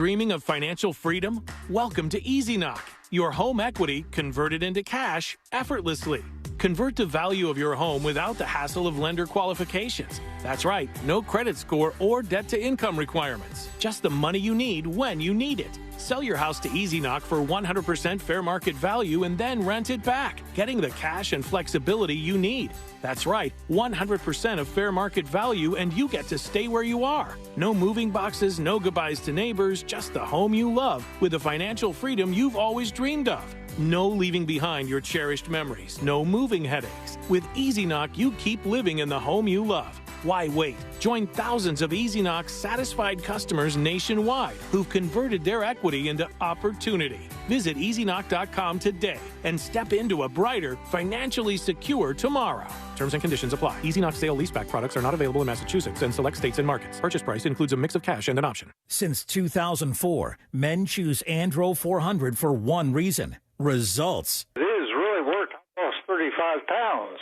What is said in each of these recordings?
Dreaming of financial freedom? Welcome to EasyKnock, your home equity converted into cash effortlessly. Convert the value of your home without the hassle of lender qualifications. That's right, no credit score or debt-to-income requirements. Just the money you need when you need it. Sell your house to EasyKnock for 100% fair market value and then rent it back, getting the cash and flexibility you need. That's right, 100% of fair market value and you get to stay where you are. No moving boxes, no goodbyes to neighbors, just the home you love with the financial freedom you've always dreamed of. No leaving behind your cherished memories, no moving headaches. With EasyKnock, you keep living in the home you love. Why wait? Join thousands of EasyKnock satisfied customers nationwide who've converted their equity into opportunity. Visit EasyKnock.com today and step into a brighter, financially secure tomorrow. Terms and conditions apply. EasyKnock sale leaseback products are not available in Massachusetts and select states and markets. Purchase price includes a mix of cash and an option. Since 2004, men choose Andro 400 for one reason: results. It has really worked. I lost 35 pounds.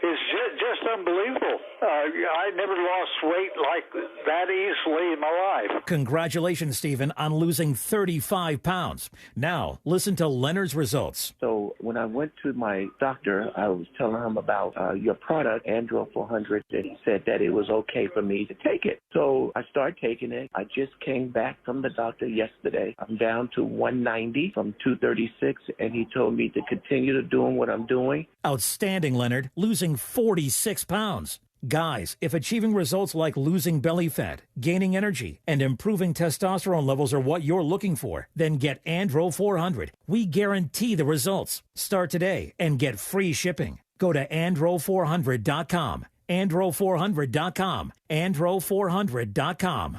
It's just unbelievable. I never lost weight like that easily in my life. Congratulations, Stephen, on losing 35 pounds. Now, listen to Leonard's results. So when I went to my doctor, I was telling him about your product, Andro 400, and he said that it was okay for me to take it. So I started taking it. I just came back from the doctor yesterday. I'm down to 190 from 236, and he told me to continue to doing what I'm doing. Outstanding, Leonard, losing 46 pounds. Guys, if achieving results like losing belly fat, gaining energy, and improving testosterone levels are what you're looking for, then get Andro 400. We guarantee the results. Start today and get free shipping. Go to andro400.com. andro400.com. andro400.com.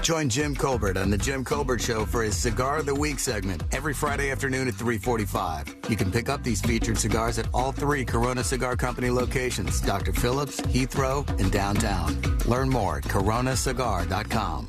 Join Jim Colbert on The Jim Colbert Show for his Cigar of the Week segment every Friday afternoon at 3:45. You can pick up these featured cigars at all 3 Corona Cigar Company locations: Dr. Phillips, Heathrow, and downtown. Learn more at coronacigar.com.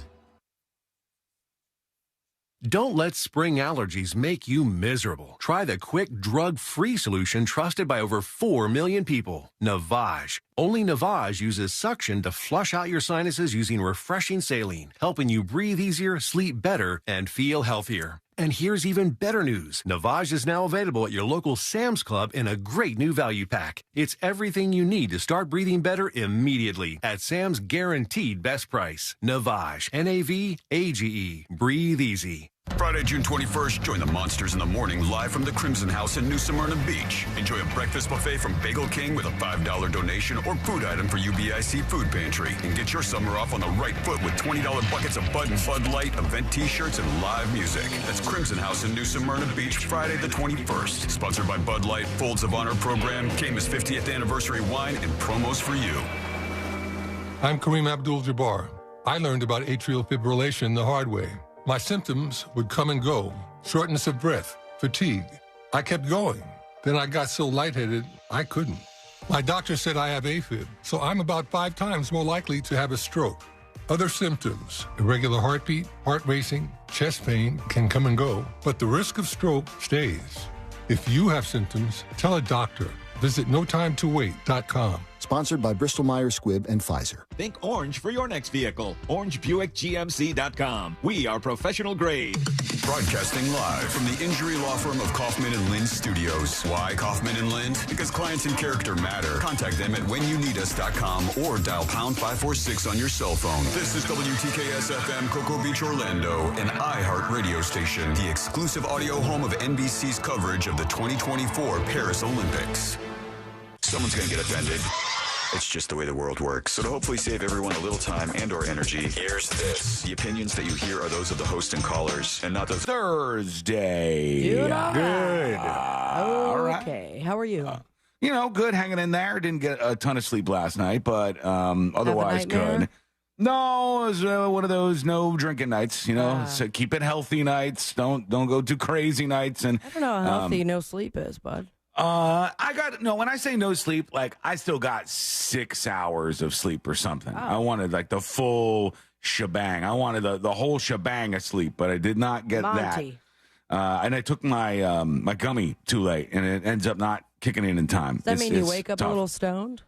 Don't let spring allergies make you miserable. Try the quick, drug-free solution trusted by over 4 million people, Navage. Only Navage uses suction to flush out your sinuses using refreshing saline, helping you breathe easier, sleep better, and feel healthier. And here's even better news. Navage is now available at your local Sam's Club in a great new value pack. It's everything you need to start breathing better immediately at Sam's guaranteed best price. Navage, Navage. Breathe easy. Friday, June 21st, join the Monsters in the Morning live from the Crimson House in New Smyrna Beach. Enjoy a breakfast buffet from Bagel King with a $5 donation or food item for UBIC Food Pantry. And get your summer off on the right foot with $20 buckets of Bud and Bud Light, event t-shirts, and live music. That's Crimson House in New Smyrna Beach, Friday the 21st. Sponsored by Bud Light, Folds of Honor Program, Cayman's 50th Anniversary Wine, and promos for you. I'm Kareem Abdul-Jabbar. I learned about atrial fibrillation the hard way. My symptoms would come and go: shortness of breath, fatigue. I kept going. Then I got so lightheaded, I couldn't. My doctor said I have AFib, so I'm about 5 times more likely to have a stroke. Other symptoms: irregular heartbeat, heart racing, chest pain can come and go, but the risk of stroke stays. If you have symptoms, tell a doctor. Visit notimetowait.com. Sponsored by Bristol-Myers Squibb and Pfizer. Think orange for your next vehicle. OrangeBuickGMC.com. We are professional grade. Broadcasting live from the injury law firm of Kaufman & Lind Studios. Why Kaufman & Lind? Because clients and character matter. Contact them at whenyouneedus.com or dial pound 546 on your cell phone. This is WTKS-FM Cocoa Beach, Orlando, an iHeart radio station. The exclusive audio home of NBC's coverage of the 2024 Paris Olympics. Someone's going to get offended. It's just the way the world works. So to hopefully save everyone a little time and or energy, here's this. The opinions that you hear are those of the host and callers, and not those. Thursday. Good. All right. Okay. How are you? Good, hanging in there. Didn't get a ton of sleep last night, but otherwise good. No, it was one of those no drinking nights, so keep it healthy nights. Don't go too crazy nights. And I don't know how healthy no sleep is, bud. When I say no sleep, like I still got 6 hours of sleep or something. Oh. I wanted like the full shebang. I wanted the whole shebang of sleep, but I did not get Monty. that. And I took my my gummy too late, and it ends up not kicking in time. Does that mean you wake up tough. a little stoned?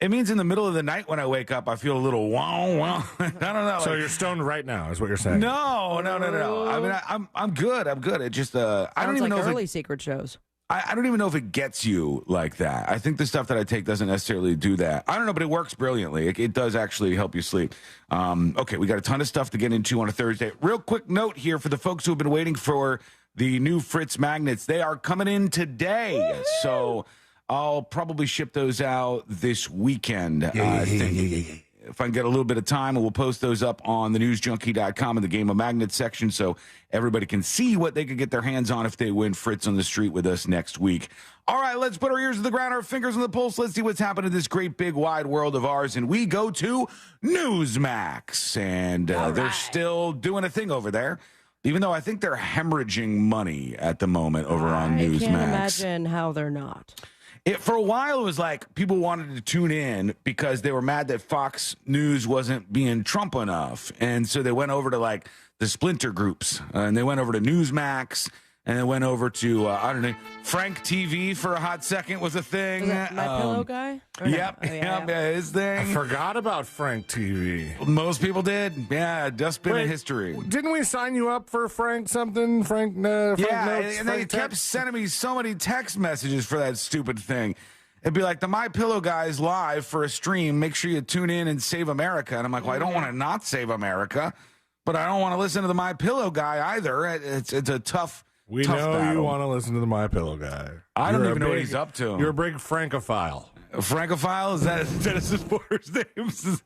It means in the middle of the night when I wake up, I feel a little wow. I don't know. So you're stoned right now, is what you're saying? No. I mean, I'm good. It just I don't even know if early secret shows. I don't even know if it gets you like that. I think the stuff that I take doesn't necessarily do that. I don't know, but it works brilliantly. It does actually help you sleep. Okay, we got a ton of stuff to get into on a Thursday. Real quick note here for the folks who have been waiting for the new Fritz magnets. They are coming in today. Woo-hoo! So I'll probably ship those out this weekend. If I can get a little bit of time, we'll post those up on thenewsjunkie.com in the Game of Magnets section so everybody can see what they could get their hands on if they win Fritz on the street with us next week. All right, let's put our ears to the ground, our fingers on the pulse. Let's see what's happening in this great big wide world of ours. And we go to Newsmax. And they're still doing a thing over there, even though I think they're hemorrhaging money at the moment over on Newsmax. I can't imagine how they're not. For a while, it was like people wanted to tune in because they were mad that Fox News wasn't being Trump enough. And so they went over to like the splinter groups and they went over to Newsmax and they went over to, I don't know, Frank TV for a hot second was a thing. Was that My Pillow guy? Yep, his thing. I forgot about Frank TV. Most people did. Yeah, just been in history. Didn't we sign you up for Frank something? Frank notes, and they kept sending me so many text messages for that stupid thing. It'd be like, the My Pillow guy's live for a stream. Make sure you tune in and save America. And I'm like, well, I don't want to not save America, but I don't want to listen to the My Pillow guy either. It's a tough We tough know battle. You want to listen to the My Pillow guy. I don't even know what he's up to. You're a big Francophile. Francophile? Is that his supporter's name?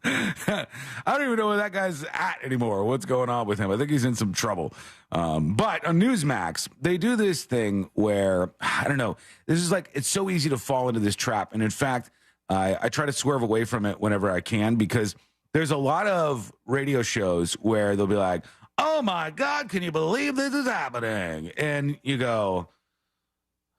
I don't even know where that guy's at anymore. What's going on with him? I think he's in some trouble. But on Newsmax, they do this thing where, I don't know, this is like, it's so easy to fall into this trap. And in fact, I try to swerve away from it whenever I can because there's a lot of radio shows where they'll be like, oh my God, can you believe this is happening? And you go,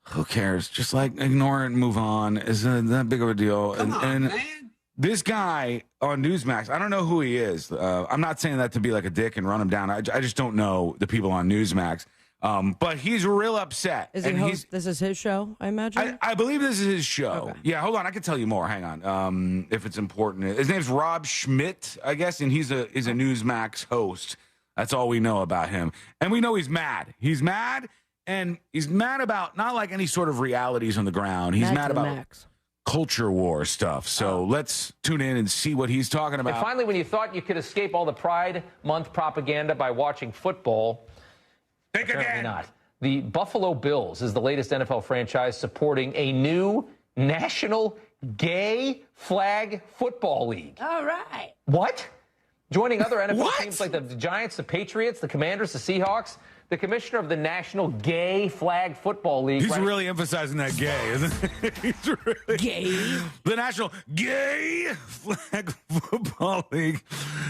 who cares? Just like ignore it and move on. Isn't that big of a deal? Come on, man. This guy on Newsmax, I don't know who he is. I'm not saying that to be like a dick and run him down. I just don't know the people on Newsmax. But he's real upset. Is he host? This is his show, I imagine? I believe this is his show. Okay. Yeah, hold on. I can tell you more. Hang on. If it's important. His name's Rob Schmidt, I guess, and he's a Newsmax host. That's all we know about him. And we know he's mad. He's mad, and he's mad about not like any sort of realities on the ground. He's mad about culture war stuff. So let's tune in and see what he's talking about. And finally, when you thought you could escape all the Pride Month propaganda by watching football, apparently not. The Buffalo Bills is the latest NFL franchise supporting a new National Gay Flag Football League. All right. What? Joining other NFL teams like the Giants, the Patriots, the Commanders, the Seahawks, the commissioner of the National Gay Flag Football League. He's really emphasizing that gay, isn't he? He's really gay. The National Gay Flag Football League,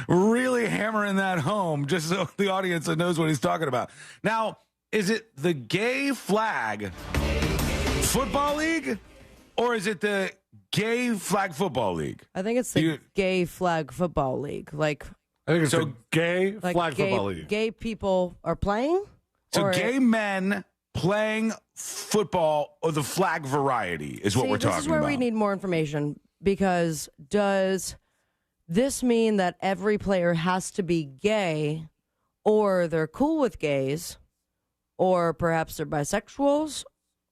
really hammering that home, just so the audience knows what he's talking about. Now, is it the Gay Flag Football League, or is it the Gay Flag Football League? I think it's the Gay Flag Football League. Like, I think it's the Gay Flag Football League. Gay people are playing? So gay men playing football or the flag variety is what we're talking about. This is where we need more information, because does this mean that every player has to be gay, or they're cool with gays, or perhaps they're bisexuals?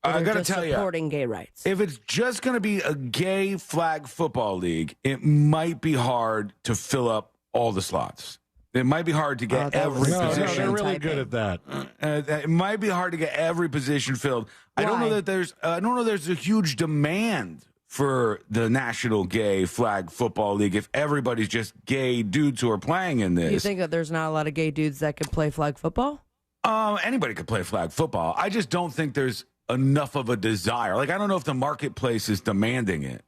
I got to just tell you, supporting gay rights. If it's just going to be a gay flag football league, it might be hard to fill up all the slots. It might be hard to get every position. No, they're really good at that. It might be hard to get every position filled. Why? I don't know that there's a huge demand for the National Gay Flag Football League if everybody's just gay dudes who are playing in this. You think that there's not a lot of gay dudes that could play flag football? Anybody could play flag football. I just don't think there's enough of a desire. Like, I don't know if the marketplace is demanding it.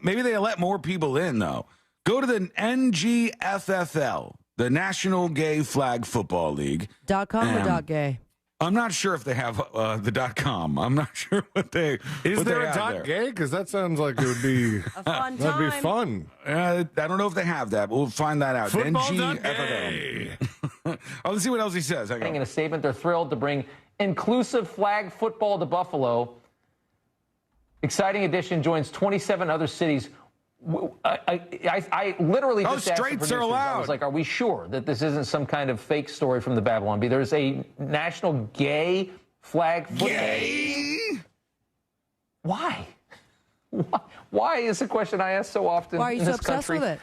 Maybe they let more people in, though. Go to the NGFFL, the National Gay Flag Football League. .com or .gay? I'm not sure if they have the .com. I'm not sure what they Is there a .gay? Because that sounds like it would be a fun time. That'd be fun. I don't know if they have that, but we'll find that out. Football.gay. Let's see what else he says. Hang on. In a statement, they're thrilled to bring inclusive flag football to Buffalo. Exciting addition joins 27 other cities. I literally just asked the producers, I was like, are we sure that this isn't some kind of fake story from the Babylon Bee? There's a national gay flag football. Gay? Why? Why is the question I ask so often Why are you in so this obsessed country? with it?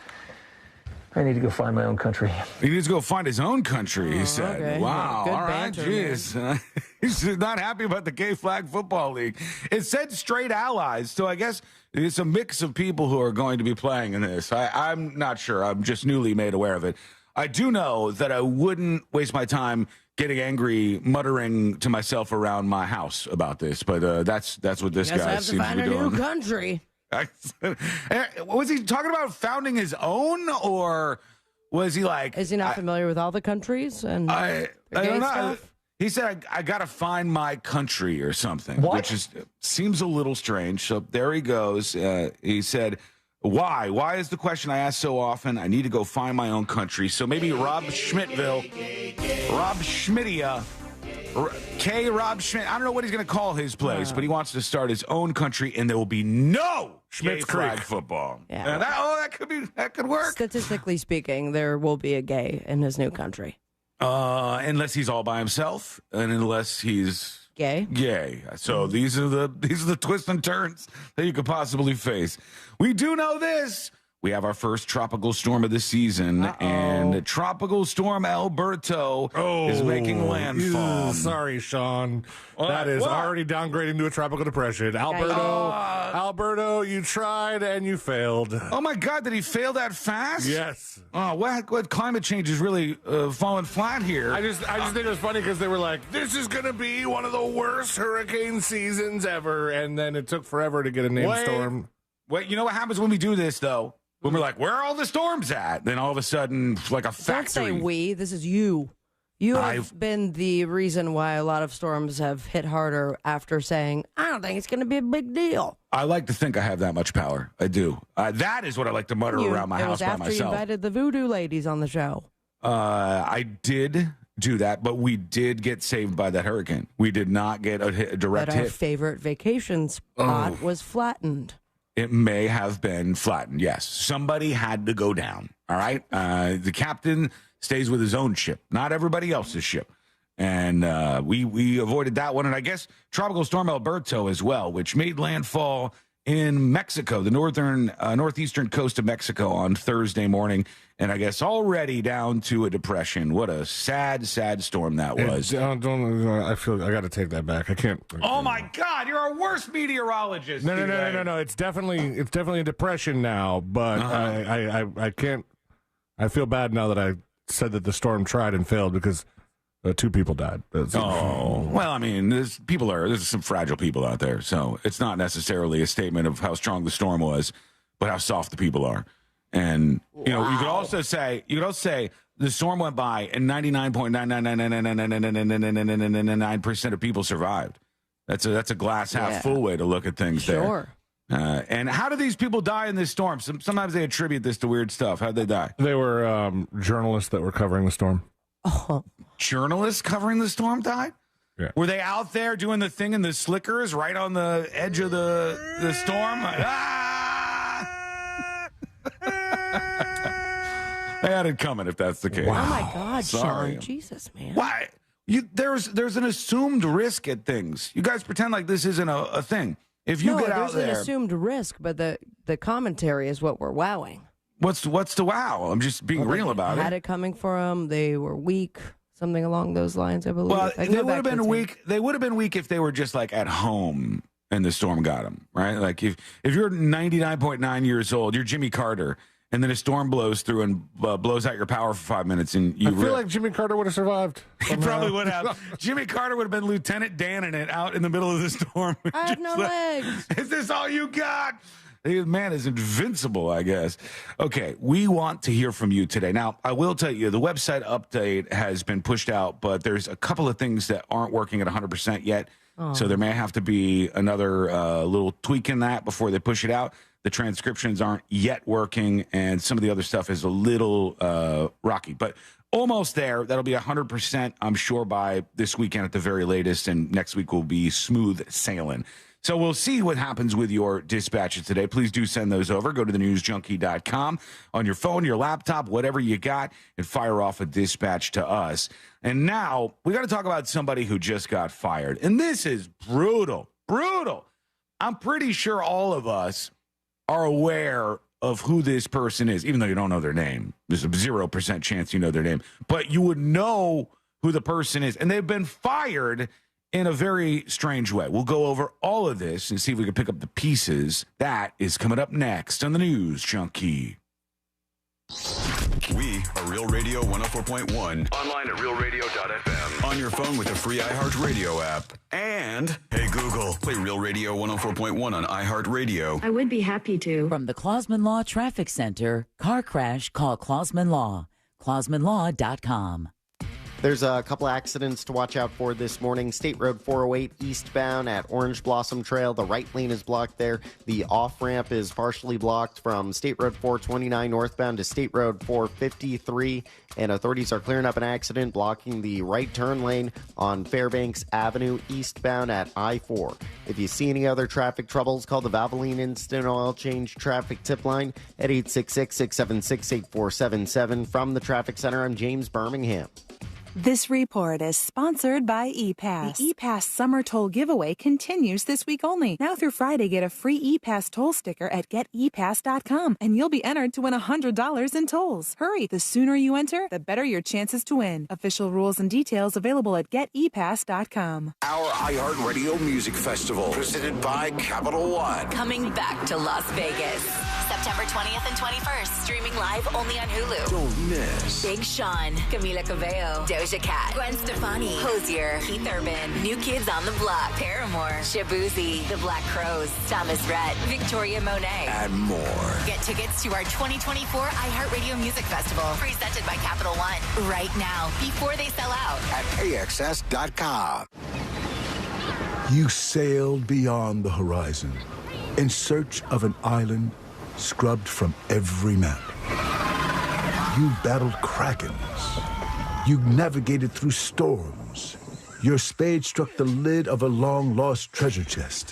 I need to go find my own country. He needs to go find his own country, he said. Okay. Wow. Good All right. banter, Jeez. He's not happy about the Gay Flag Football League. It said straight allies, so I guess it's a mix of people who are going to be playing in this. I'm not sure. I'm just newly made aware of it. I do know that I wouldn't waste my time getting angry, muttering to myself around my house about this, but that's what this guy seems to be doing. I have to find a new country. Was he talking about founding his own, or was he like? Is he not familiar with all the countries and I the don't gay know. stuff? He said, I got to find my country or something, What? which seems a little strange. So there he goes. He said, why? Why is the question I ask so often? I need to go find my own country. So maybe Rob Schmidtville, Rob Schmittia, Rob Schmidt. I don't know what he's going to call his place, but he wants to start his own country, and there will be no gay flag football. Yeah. That could work. Statistically speaking, there will be a gay in his new country. Unless he's all by himself, and unless he's gay. So these are the twists and turns that you could possibly face. We do know this. We have our first tropical storm of the season, and Tropical Storm Alberto is making landfall. Sorry, Sean. That is already downgrading to a tropical depression. Alberto, you tried and you failed. Oh, my God. Did he fail that fast? Yes. Oh, what climate change is really falling flat here. I just think it was funny because they were like, this is going to be one of the worst hurricane seasons ever. And then it took forever to get a named storm. Wait, you know what happens when we do this, though? When we're like, where are all the storms at? Then all of a sudden, like a factory. Don't say we. This is you. You have been the reason why a lot of storms have hit harder after saying, I don't think it's going to be a big deal. I like to think I have that much power. I do. That is what I like to mutter around my house by myself. It was after you invited the voodoo ladies on the show. I did do that, but we did get saved by that hurricane. We did not get a direct hit. Our favorite vacation spot was flattened. It may have been flattened, yes. Somebody had to go down, all right? The captain stays with his own ship, not everybody else's ship. And we avoided that one. And I guess Tropical Storm Alberto as well, which made landfall in Mexico, the northeastern coast of Mexico on Thursday morning. And I guess already down to a depression. What a sad, sad storm that was. I feel I got to take that back. I can't. Oh my God! You're our worst meteorologist. No. It's definitely a depression now. But I can't. I feel bad now that I said that the storm tried and failed because 2 people died. Well, I mean, there's some fragile people out there, so it's not necessarily a statement of how strong the storm was, but how soft the people are. And you know, you could also say the storm went by and 99.9999999% of people survived. That's a glass half full way to look at things. Sure. There. And how do these people die in this storm? Sometimes they attribute this to weird stuff. How'd they die? They were journalists that were covering the storm. Oh. Journalists covering the storm died? Yeah. Were they out there doing the thing in the slickers right on the edge of the storm? They had it coming if that's the case. Wow. Oh, my God, Sorry. Sean. Jesus, man. Why? There's an assumed risk at things. You guys pretend like this isn't a thing. If you get out there. There's an assumed risk, but the commentary is what we're wowing. What's the wow? I'm just being real about it. Had it coming for them. They were weak. Something along those lines, I believe. Well, they would have been weak. They would have been weak if they were just like at home and the storm got them, right? Like if you're 99.9 years old, you're Jimmy Carter, and then a storm blows through and blows out your power for 5 minutes, and I feel like Jimmy Carter would have survived. He probably would have. Jimmy Carter would have been Lieutenant Dan in it out in the middle of the storm. I have no legs. Is this all you got? The man is invincible, I guess. Okay, we want to hear from you today. Now, I will tell you, the website update has been pushed out, but there's a couple of things that aren't working at 100% yet. Oh. So there may have to be another little tweak in that before they push it out. The transcriptions aren't yet working, and some of the other stuff is a little rocky. But almost there. That'll be 100%, I'm sure, by this weekend at the very latest, and next week will be smooth sailing. So we'll see what happens with your dispatches today. Please do send those over. Go to thenewsjunkie.com on your phone, your laptop, whatever you got, and fire off a dispatch to us. And now we got to talk about somebody who just got fired. And this is brutal, brutal. I'm pretty sure all of us are aware of who this person is, even though you don't know their name. There's a 0% chance you know their name. But you would know who the person is. And they've been fired in a very strange way. We'll go over all of this and see if we can pick up the pieces. That is coming up next on the News Junkie. We are Real Radio 104.1. Online at realradio.fm. On your phone with the free iHeartRadio app. And, hey Google, play Real Radio 104.1 on iHeartRadio. I would be happy to. From the Clausman Law Traffic Center, car crash, call Clausman Law. ClausmanLaw.com. There's a couple accidents to watch out for this morning. State Road 408 eastbound at Orange Blossom Trail. The right lane is blocked there. The off-ramp is partially blocked from State Road 429 northbound to State Road 453. And authorities are clearing up an accident blocking the right turn lane on Fairbanks Avenue eastbound at I-4. If you see any other traffic troubles, call the Valvoline Instant Oil Change traffic tip line at 866-676-8477. From the Traffic Center, I'm James Birmingham. This report is sponsored by ePass. The ePass Summer Toll Giveaway continues this week only. Now through Friday, get a free ePass toll sticker at getepass.com, and you'll be entered to win $100 in tolls. Hurry, the sooner you enter, the better your chances to win. Official rules and details available at getepass.com. Our iHeartRadio Music Festival, presented by Capital One. Coming back to Las Vegas. September 20th and 21st. Streaming live only on Hulu. Don't miss. Big Sean, Camila Cabello, Doja Cat, Gwen Stefani, Hozier, Keith Urban, New Kids on the Block, Paramore, Shabuzi, The Black Crowes, Thomas Rhett, Victoria Monet, and more. Get tickets to our 2024 iHeartRadio Music Festival, presented by Capital One, right now, before they sell out. At AXS.com. You sailed beyond the horizon in search of an island scrubbed from every map. You battled krakens. You navigated through storms. Your spade struck the lid of a long-lost treasure chest,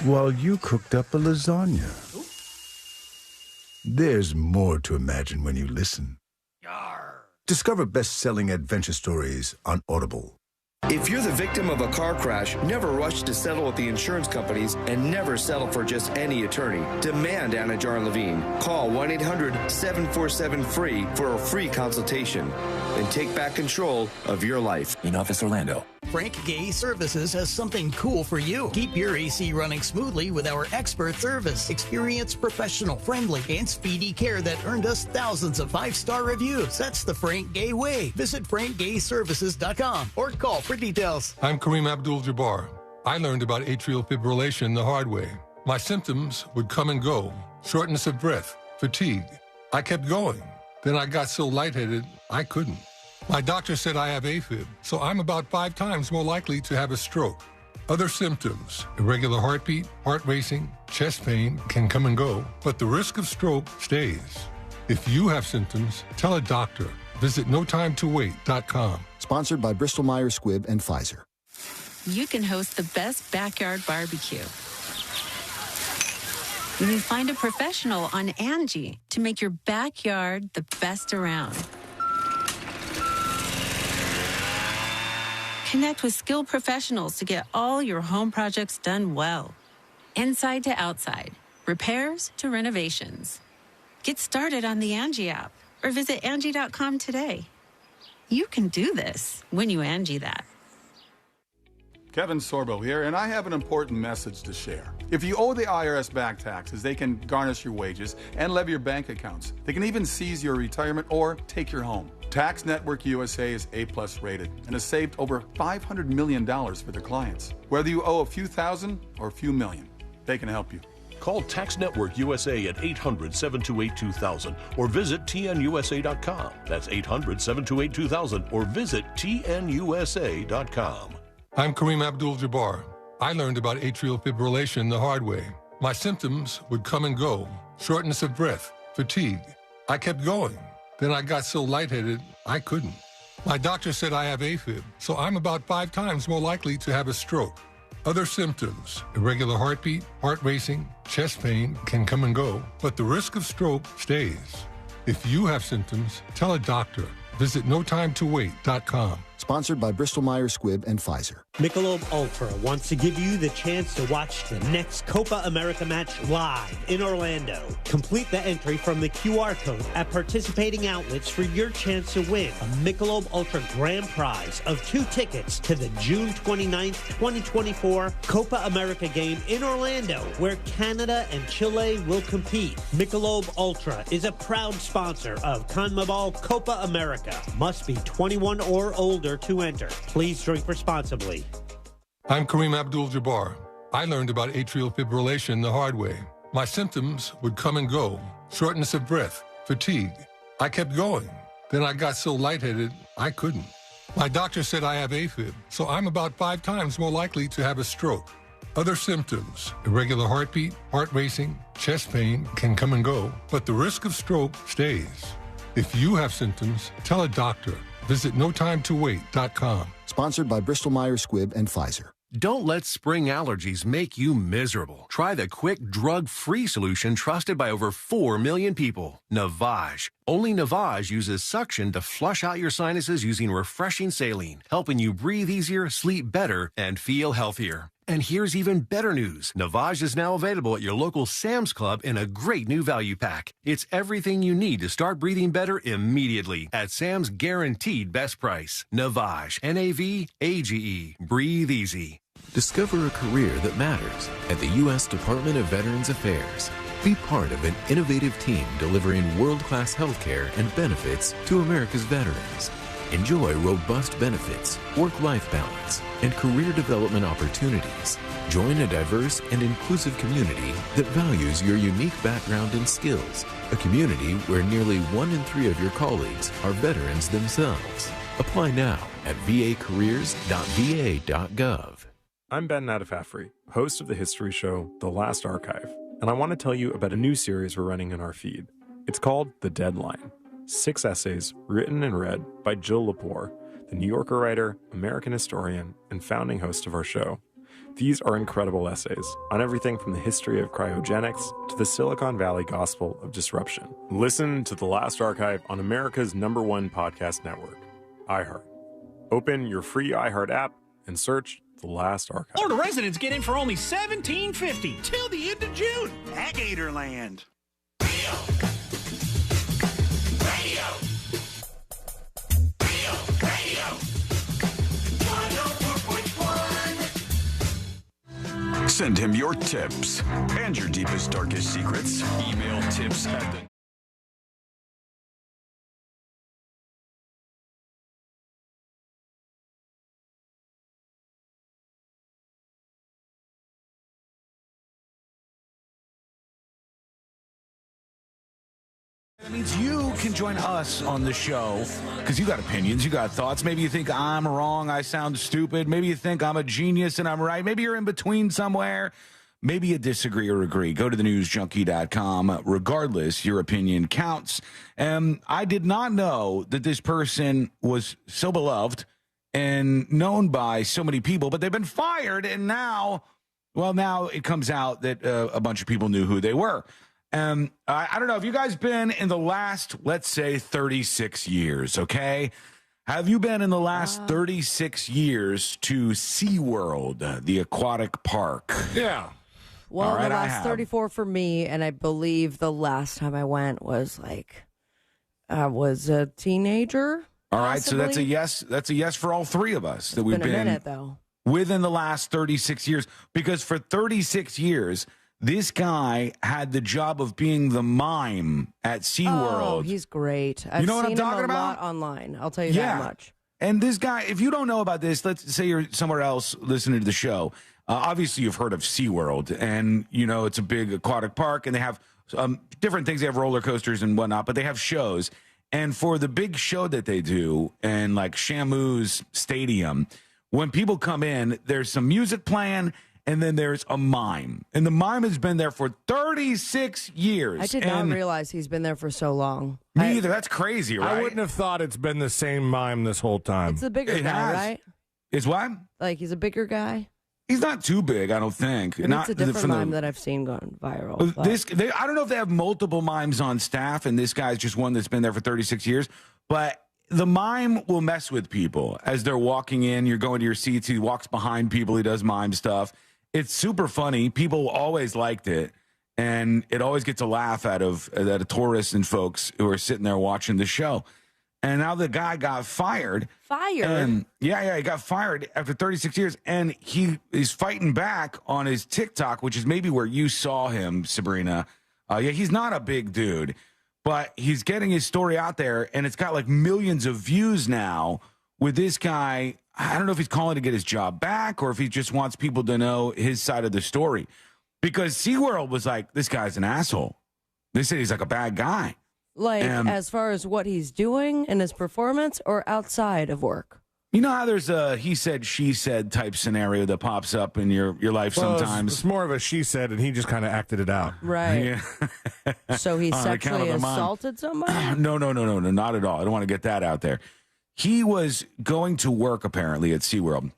while you cooked up a lasagna. There's more to imagine when you listen. Discover best-selling adventure stories on Audible. If you're the victim of a car crash, never rush to settle with the insurance companies and never settle for just any attorney. Demand Anna Jar Levine. Call 1-800-747-FREE for a free consultation and take back control of your life. In Office Orlando. Frank Gay Services has something cool for you. Keep your AC running smoothly with our expert service. Experienced, professional, friendly, and speedy care that earned us thousands of 5-star reviews. That's the Frank Gay way. Visit frankgayservices.com or call for details. I'm Kareem Abdul-Jabbar. I learned about atrial fibrillation the hard way. My symptoms would come and go. Shortness of breath, fatigue. I kept going. Then I got so lightheaded, I couldn't. My doctor said I have AFib, so I'm about 5 times more likely to have a stroke. Other symptoms, irregular heartbeat, heart racing, chest pain can come and go, but the risk of stroke stays. If you have symptoms, tell a doctor. Visit notimetowait.com. Sponsored by Bristol-Myers Squibb and Pfizer. You can host the best backyard barbecue when you find a professional on Angie to make your backyard the best around. Connect with skilled professionals to get all your home projects done well. Inside to outside, repairs to renovations. Get started on the Angie app or visit Angie.com today. You can do this when you Angie that. Kevin Sorbo here, and I have an important message to share. If you owe the IRS back taxes, they can garnish your wages and levy your bank accounts. They can even seize your retirement or take your home. Tax Network USA is A+ rated and has saved over $500 million for their clients. Whether you owe a few thousand or a few million, they can help you. Call Tax Network USA at 800-728-2000 or visit tnusa.com. That's 800-728-2000 or visit tnusa.com. I'm Kareem Abdul-Jabbar. I learned about atrial fibrillation the hard way. My symptoms would come and go. Shortness of breath, fatigue. I kept going. Then I got so lightheaded, I couldn't. My doctor said I have AFib, so I'm about 5 times more likely to have a stroke. Other symptoms, irregular heartbeat, heart racing, chest pain can come and go, but the risk of stroke stays. If you have symptoms, tell a doctor. Visit notimetowait.com. Sponsored by Bristol-Myers Squibb and Pfizer. Michelob Ultra wants to give you the chance to watch the next Copa America match live in Orlando. Complete the entry from the QR code at participating outlets for your chance to win a Michelob Ultra grand prize of 2 tickets to the June 29th, 2024 Copa America game in Orlando, where Canada and Chile will compete. Michelob Ultra is a proud sponsor of CONMEBOL Copa America. Must be 21 or older to enter. Please drink responsibly. I'm Kareem Abdul-Jabbar. I learned about atrial fibrillation the hard way. My symptoms would come and go. Shortness of breath, fatigue. I kept going. Then I got so lightheaded, I couldn't. My doctor said I have AFib, so I'm about 5 times more likely to have a stroke. Other symptoms, irregular heartbeat, heart racing, chest pain can come and go, but the risk of stroke stays. If you have symptoms, tell a doctor. Visit notimetowait.com. Sponsored by Bristol-Myers Squibb and Pfizer. Don't let spring allergies make you miserable. Try the quick, drug-free solution trusted by over 4 million people. Navage. Only Navage uses suction to flush out your sinuses using refreshing saline, helping you breathe easier, sleep better, and feel healthier. And here's even better news. Navage is now available at your local Sam's Club in a great new value pack. It's everything you need to start breathing better immediately at Sam's guaranteed best price. Navage. N-A-V-A-G-E. Breathe easy. Discover a career that matters at the U.S. Department of Veterans Affairs. Be part of an innovative team delivering world-class health care and benefits to America's veterans. Enjoy robust benefits, work-life balance, and career development opportunities. Join a diverse and inclusive community that values your unique background and skills. A community where nearly 1 in 3 of your colleagues are veterans themselves. Apply now at vacareers.va.gov. I'm Ben Nadafafri, host of the history show The Last Archive, and I want to tell you about a new series we're running in our feed. It's called The Deadline. 6 essays written and read by Jill Lepore, the New Yorker writer, American historian, and founding host of our show. These are incredible essays on everything from the history of cryogenics to the Silicon Valley gospel of disruption. Listen to The Last Archive on America's #1 podcast network, iHeart. Open your free iHeart app and search The Last Archive. Florida residents get in for only $17.50 till the end of June at Gatorland. Send him your tips and your deepest, darkest secrets. Email tips at the... That means you can join us on the show because you got opinions, you got thoughts. Maybe you think I'm wrong, I sound stupid. Maybe you think I'm a genius and I'm right. Maybe you're in between somewhere. Maybe you disagree or agree. Go to thenewsjunkie.com. Regardless, your opinion counts. I did not know that this person was so beloved and known by so many people, but they've been fired, and now it comes out that a bunch of people knew who they were. I don't know if you guys been in the last, let's say, 36 years, okay? Have you been in the last 36 years to SeaWorld, the aquatic park? Yeah. Well, the last 34 for me, and I believe the last time I went was I was a teenager. All right, so that's a yes. That's a yes for all 3 of us that we've been a minute, though. Within the last 36 years, because for 36 years, this guy had the job of being the mime at SeaWorld. Oh, he's great. I've know what seen I'm talking him a about? lot online. I'll tell you that much. And this guy, if you don't know about this, let's say you're somewhere else listening to the show. Obviously, you've heard of SeaWorld, and it's a big aquatic park, and they have different things. They have roller coasters and whatnot, but they have shows. And for the big show that they do, and like Shamu's Stadium, when people come in, there's some music playing, and then there's a mime. And the mime has been there for 36 years. I did not realize he's been there for so long. Me either. That's crazy, right? I wouldn't have thought it's been the same mime this whole time. It's a bigger guy, right? It's what? Like, he's a bigger guy? He's not too big, I don't think. And it's a different mime that I've seen going viral. I don't know if they have multiple mimes on staff, and this guy's just one that's been there for 36 years. But the mime will mess with people as they're walking in. You're going to your seats. He walks behind people. He does mime stuff. It's super funny. People always liked it, and it always gets a laugh out of tourists and folks who are sitting there watching the show. And now the guy got fired. And he got fired after 36 years. And he is fighting back on his TikTok, which is maybe where you saw him, Sabrina. He's not a big dude, but he's getting his story out there, and it's got like millions of views now with this guy. I don't know if he's calling to get his job back or if he just wants people to know his side of the story. Because SeaWorld was like, this guy's an asshole. They said he's like a bad guy. Like, as far as what he's doing in his performance or outside of work? You know how there's a he said, she said type scenario that pops up in your life sometimes? It's more of a she said, and he just kind of acted it out. Right. Yeah. So he sexually assaulted somebody? No, not at all. I don't want to get that out there. He was going to work, apparently, at SeaWorld,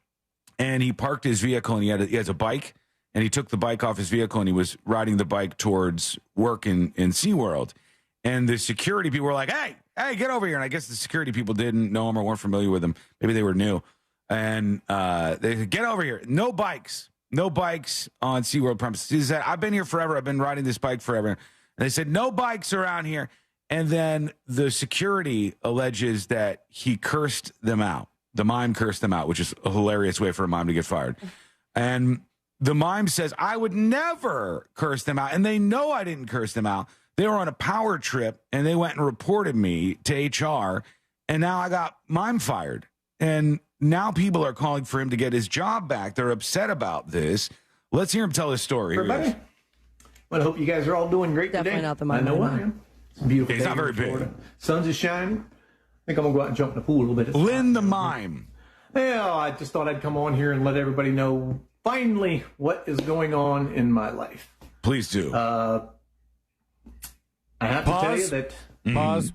and he parked his vehicle, and he has a bike, and he took the bike off his vehicle, and he was riding the bike towards work in SeaWorld. And the security people were like, hey, get over here. And I guess the security people didn't know him or weren't familiar with him. Maybe they were new. And they said, get over here. No bikes on SeaWorld premises. He said, I've been here forever. I've been riding this bike forever. And they said, no bikes around here. And then the security alleges that he cursed them out. The mime cursed them out, which is a hilarious way for a mime to get fired. And the mime says, I would never curse them out. And they know I didn't curse them out. They were on a power trip, and they went and reported me to HR, and now I got mime fired. And now people are calling for him to get his job back. They're upset about this. Let's hear him tell his story. Everybody? Well, I hope you guys are all doing great today. Definitely not the mime. I know I am. It's a beautiful He's day not very in Florida. big. Sun's is shining. I think I'm going to go out and jump in the pool a little bit. Lynn the mime. Well, I just thought I'd come on here and let everybody know finally what is going on in my life. Please do. I have to tell you that. Pause.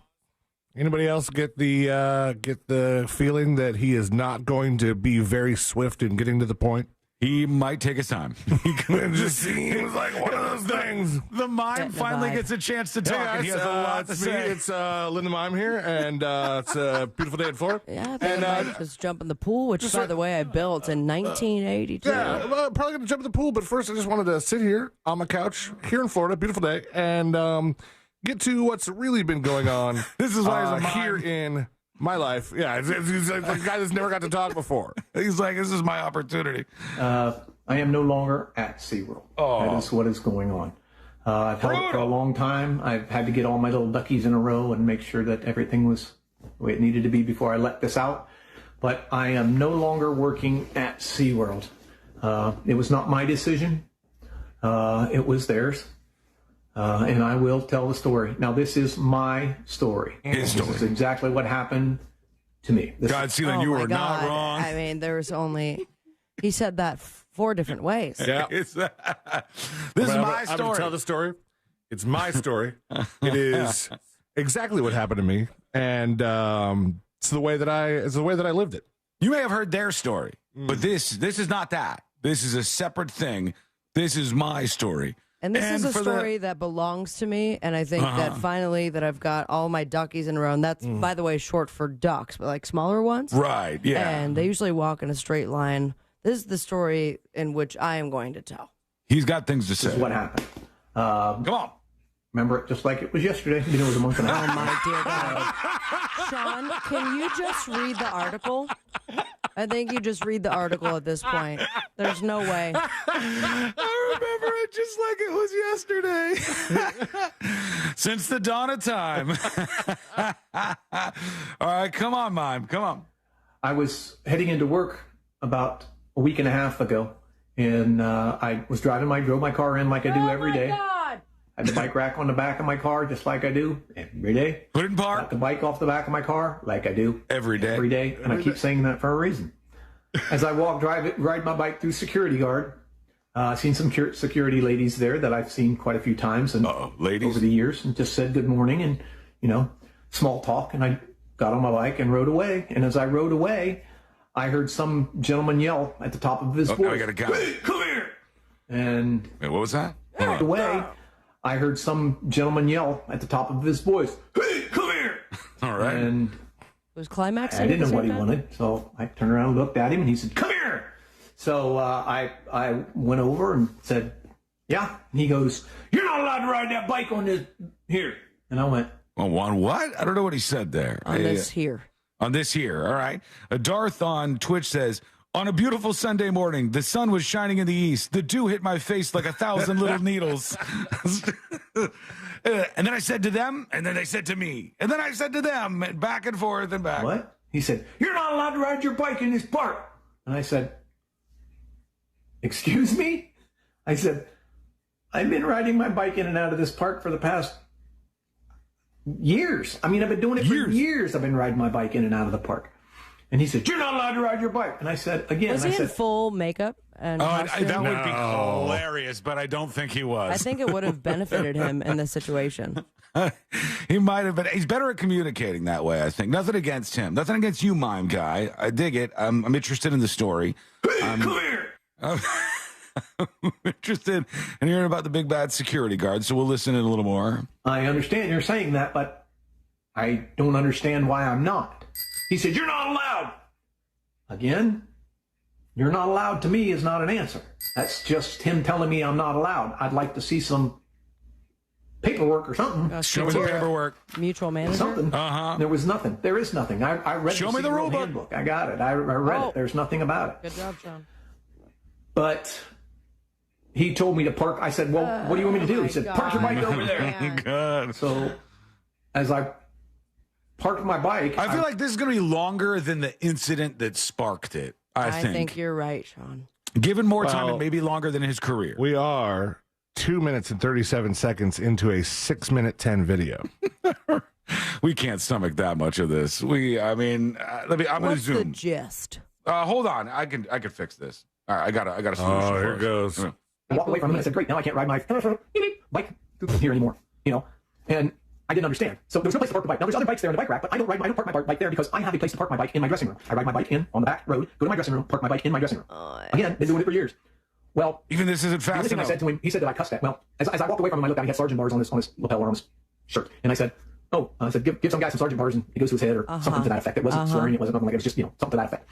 Anybody else get the feeling that he is not going to be very swift in getting to the point? He might take his time. It just seems like one of those things. The mime finally gets a chance to talk, and he has a lot to say. It's Linda Mime here, and it's a beautiful day in Florida. Yeah, I might just jump in the pool, which, by the way, I built in 1982. Yeah, I'm probably going to jump in the pool, but first I just wanted to sit here on my couch here in Florida, beautiful day, and get to what's really been going on. This is why he's a mime. Here in my life. Yeah, he's like the guy that's never got to talk before. He's like, this is my opportunity. I am no longer at SeaWorld. Oh. That is what is going on. I've held it for a long time. I've had to get all my little duckies in a row and make sure that everything was the way it needed to be before I let this out. But I am no longer working at SeaWorld. It was not my decision. It was theirs. And I will tell the story. Now, this is my story. His story. This is exactly what happened to me. Sealand, you were not wrong. I mean, there was only... He said that 4 different ways. Yeah. This is my story. I'm going to tell the story. It's my story. It is exactly what happened to me, and it's the way that I lived it. You may have heard their story, but this is not that. This is a separate thing. This is my story. And this is a story that belongs to me, and I think that finally that I've got all my duckies in a row, and that's, by the way, short for ducks, but like smaller ones. Right, yeah. And they usually walk in a straight line. This is the story in which I am going to tell. He's got things to say. This is what happened. Come on. Remember it just like it was yesterday. You know, it was a month and a half. Oh, my dear God. Sean, can you just read the article? I think you just read the article at this point. There's no way. I remember it just like it was yesterday. Since the dawn of time. All right, come on, Mime. Come on. I was heading into work about a week and a half ago, and I was drove my car in like I do every day. God. I had the bike rack on the back of my car just like I do every day. Put it in park. Got the bike off the back of my car like I do every day. Every day, and I keep saying that for a reason. As I ride my bike through security guard, seen some security ladies there that I've seen quite a few times and over the years, and just said good morning and small talk, and I got on my bike and rode away. And as I rode away, I heard some gentleman yell at the top of his voice. I got to count. Hey, come here! And wait, what was that? Right away, I heard some gentleman yell at the top of his voice. Hey, come here! All right. And it was climaxing. I didn't know what he wanted, so I turned around and looked at him, and he said, "Come here!" So I went over and said, "Yeah." And he goes, "You're not allowed to ride that bike on this here." And I went, "Oh, on what?" I don't know what he said there. On this here. On this here. All right. Darth on Twitch says, "On a beautiful Sunday morning, the sun was shining in the east. The dew hit my face like 1,000 little needles." And then I said to them, and then they said to me, and then I said to them, and back and forth and back. What? He said, "You're not allowed to ride your bike in this park." And I said, "Excuse me?" I said, "I've been riding my bike in and out of this park for the past years. I mean, I've been doing it for years. I've been riding my bike in and out of the park." And he said, "You're not allowed to ride your bike." And I said, again, was he in full makeup? And that would be hilarious, but I don't think he was. I think it would have benefited him in this situation. He might have been. He's better at communicating that way, I think. Nothing against him. Nothing against you, Mime guy. I dig it. I'm interested in the story. Hey, come here! I'm interested in hearing about the big bad security guard, so we'll listen in a little more. I understand you're saying that, but I don't understand why I'm not. He said, "You're not allowed." Again, "You're not allowed" to me is not an answer. That's just him telling me I'm not allowed. I'd like to see some paperwork or something. Show me the paperwork. Mutual manager? Something. There was nothing. There is nothing. I read Show me the rule handbook. I got it. I read it. There's nothing about it. Good job, John. But he told me to park. I said, "Well, what do you want me to do?" He said, "Park your bike over there." God. So as I parked my bike, I feel like this is going to be longer than the incident that sparked it. I think you're right, Sean. Given more time, it may be longer than his career. We are 2 minutes and 37 seconds into a 6-minute 10 video. We can't stomach that much of this. I'm going to zoom. What's the gist? Hold on, I can fix this. All right, I got a solution. Oh, here it goes. I walked away from him and I said, "Great, now I can't ride my bike here anymore." And I didn't understand. So there was no place to park the bike. Now there's other bikes there in the bike rack, but I don't park my bike there because I have a place to park my bike in my dressing room. I ride my bike in on the back road, go to my dressing room, park my bike in my dressing room. Again, been doing it for years. Well, even this isn't fast enough. I said to him, he said that I cussed at. Well, as I walked away from him, I looked down. He had sergeant bars on his lapel or on his shirt, and I said, "Oh," I said, give some guy some sergeant bars," and it goes to his head or something to that effect. It wasn't swearing. It wasn't nothing like it. It was just something to that effect.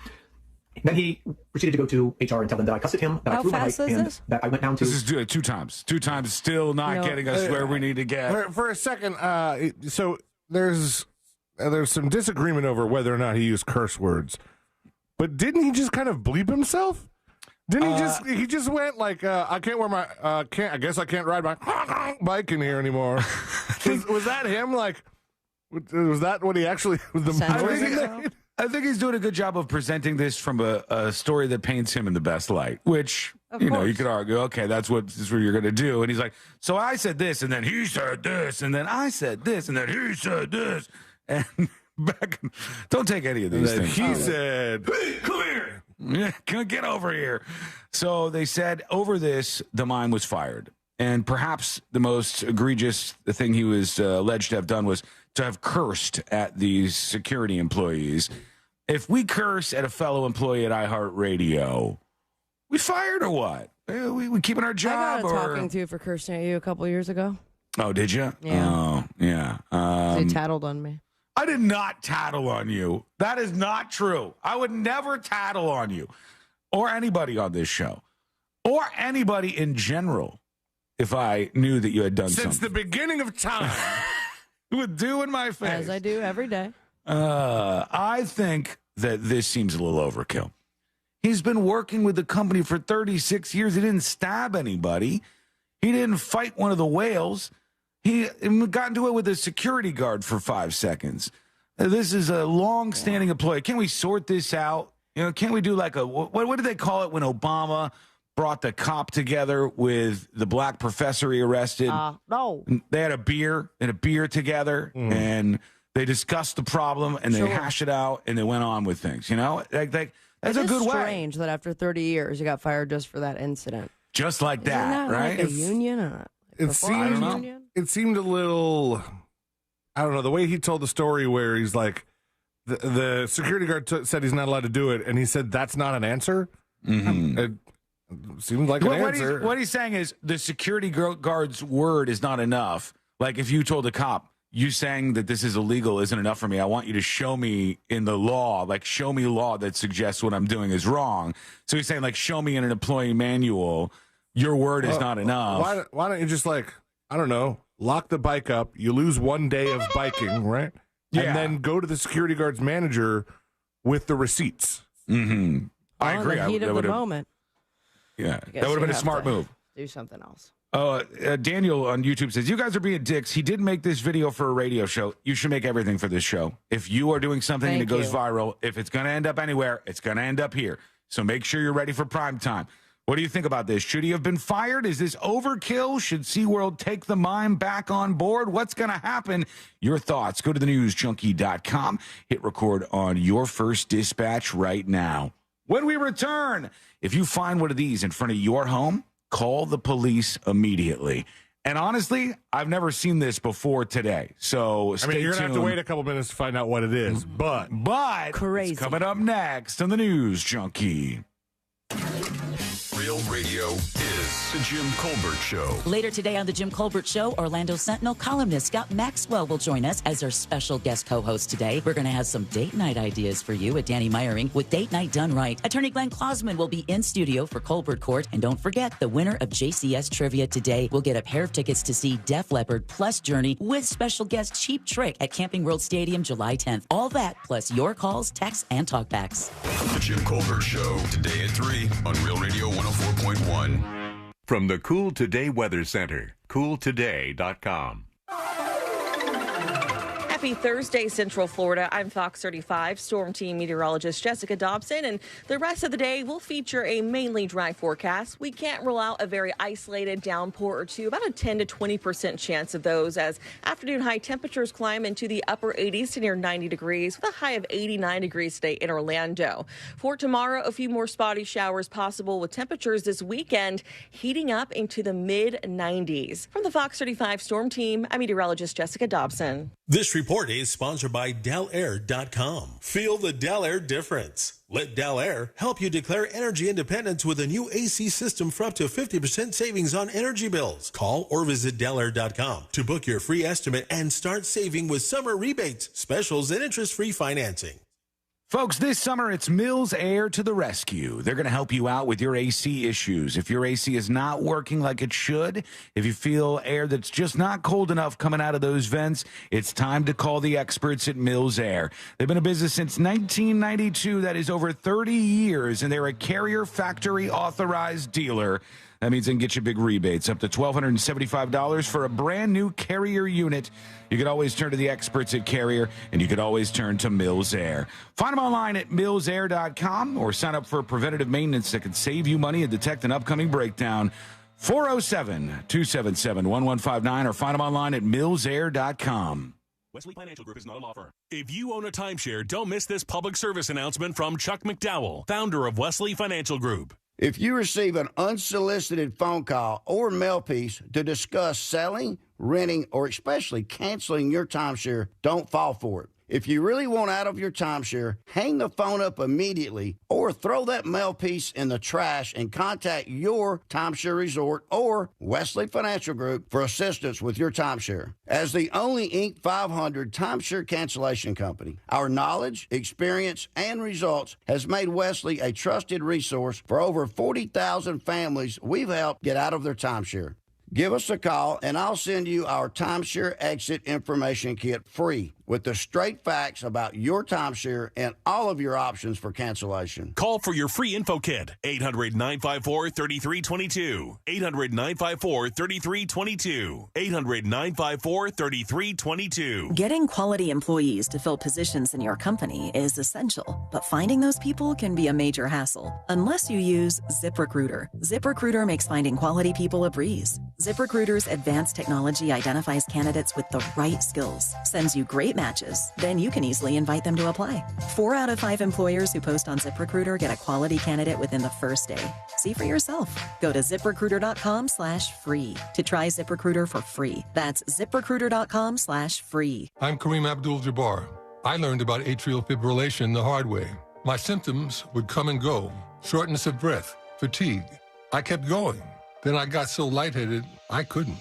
Then he proceeded to go to HR and tell them that I cussed at him, that I threw my bike, and that I went down to... This is 2 times. 2 times still not getting us where we need to get. For a second, so there's some disagreement over whether or not he used curse words. But didn't he just kind of bleep himself? Didn't he just went like, "I can't wear my, I guess I can't ride my bike in here anymore." was that him? Like, was that what he actually, was the noise he made? I think he's doing a good job of presenting this from a story that paints him in the best light, which, you could argue, okay, this is what you're going to do. And he's like, "So I said this, and then he said this, and then I said this, and then he said this." And don't take any of these things. He said, "Hey, come here. Yeah, get over here." So they said over this, the mime was fired. And perhaps the most egregious thing he was alleged to have done was to have cursed at these security employees. If we curse at a fellow employee at iHeartRadio, we fired or what? We keeping our job? I got a talking to for cursing at you a couple years ago. Oh, did you? Yeah. Oh, yeah. They tattled on me. I did not tattle on you. That is not true. I would never tattle on you or anybody on this show or anybody in general if I knew that you had done something. Since the beginning of time. With dew in my face. As I do every day. I think that this seems a little overkill. He's been working with the company for 36 years. He didn't stab anybody. He didn't fight one of the whales. He got into it with a security guard for 5 seconds. This is a long-standing employee. Can't we sort this out? Can't we do like what did they call it when Obama brought the cop together with the black professor he arrested? No. They had a beer together, and they discussed the problem, and they hashed it out, and they went on with things. That's a good way. It's strange that after 30 years, you got fired just for that incident. Just like that, right? Like a union? It seemed a little, I don't know, the way he told the story where he's like, the security guard said he's not allowed to do it, and he said that's not an answer. It seemed like an answer. What he's saying is the security guard's word is not enough. Like if you told a cop, you saying that this is illegal isn't enough for me. I want you to show me in the law, like show me law that suggests what I'm doing is wrong. So he's saying like show me in an employee manual. Your word is not enough. Why don't you just I don't know, lock the bike up. You lose 1 day of biking, right? Yeah. And then go to the security guard's manager with the receipts. Mm-hmm. I agree. In the heat of the moment. Yeah, that would have been a smart move. Do something else. Daniel on YouTube says, you guys are being dicks. He didn't make this video for a radio show. You should make everything for this show. If you are doing something and it goes viral, if it's going to end up anywhere, it's going to end up here. So make sure you're ready for prime time. What do you think about this? Should he have been fired? Is this overkill? Should SeaWorld take the mime back on board? What's going to happen? Your thoughts. Go to thenewsjunkie.com. Hit record on your first dispatch right now. When we return, if you find one of these in front of your home, call the police immediately. And honestly, I've never seen this before today. So stay tuned. You're going to have to wait a couple minutes to find out what it is. But crazy. It's coming up next on the News Junkie. Real radio is the Jim Colbert Show. Later today on the Jim Colbert Show, Orlando Sentinel columnist Scott Maxwell will join us as our special guest co-host today. We're going to have some date night ideas for you with Danny Meyering with Date Night Done Right. Attorney Glenn Klausman will be in studio for Colbert Court. And don't forget, the winner of JCS Trivia today will get a pair of tickets to see Def Leppard plus Journey with special guest Cheap Trick at Camping World Stadium July 10th. All that plus your calls, texts, and talkbacks. The Jim Colbert Show, today at 3 on Real Radio 104.1. From the Cool Today Weather Center, cooltoday.com. Happy Thursday, Central Florida. I'm Fox 35 Storm Team meteorologist Jessica Dobson, and the rest of the day will feature a mainly dry forecast. We can't rule out a very isolated downpour or two, about a 10 to 20% chance of those, as afternoon high temperatures climb into the upper 80s to near 90 degrees, with a high of 89 degrees today in Orlando. For tomorrow, a few more spotty showers possible, with temperatures this weekend heating up into the mid-90s. From the Fox 35 Storm Team, I'm meteorologist Jessica Dobson. This report is sponsored by DelAir.com. Feel the Del Air difference. Let Del Air help you declare energy independence with a new AC system for up to 50% savings on energy bills. Call or visit DelAir.com to book your free estimate and start saving with summer rebates, specials, and interest-free financing. Folks, this summer, it's Mills Air to the rescue. They're going to help you out with your AC issues. If your AC is not working like it should, if you feel air that's just not cold enough coming out of those vents, it's time to call the experts at Mills Air. They've been in business since 1992. That is over 30 years, and they're a Carrier factory authorized dealer. That means they can get you big rebates, up to $1,275 for a brand new Carrier unit. You can always turn to the experts at Carrier, and you can always turn to Mills Air. Find them online at millsair.com or sign up for preventative maintenance that can save you money and detect an upcoming breakdown. 407-277-1159 or find them online at millsair.com. Wesley Financial Group is not a law firm. If you own a timeshare, don't miss this public service announcement from Chuck McDowell, founder of Wesley Financial Group. If you receive an unsolicited phone call or mail piece to discuss selling, renting, or especially canceling your timeshare, don't fall for it. If you really want out of your timeshare, hang the phone up immediately or throw that mail piece in the trash and contact your timeshare resort or Wesley Financial Group for assistance with your timeshare. As the only Inc. 500 timeshare cancellation company, our knowledge, experience, and results has made Wesley a trusted resource for over 40,000 families we've helped get out of their timeshare. Give us a call, and I'll send you our timeshare exit information kit free with the straight facts about your timeshare and all of your options for cancellation. Call for your free info kit, 800-954-3322, 800-954-3322, 800-954-3322. Getting quality employees to fill positions in your company is essential, but finding those people can be a major hassle unless you use ZipRecruiter. ZipRecruiter makes finding quality people a breeze. ZipRecruiter's advanced technology identifies candidates with the right skills, sends you great matches, then you can easily invite them to apply. 4 out of 5 employers who post on ZipRecruiter get a quality candidate within the first day. See for yourself. Go to ZipRecruiter.com/free to try ZipRecruiter for free. That's ZipRecruiter.com/free. I'm Kareem Abdul-Jabbar. I learned about atrial fibrillation the hard way. My symptoms would come and go. Shortness of breath, fatigue. I kept going. Then I got so lightheaded, I couldn't.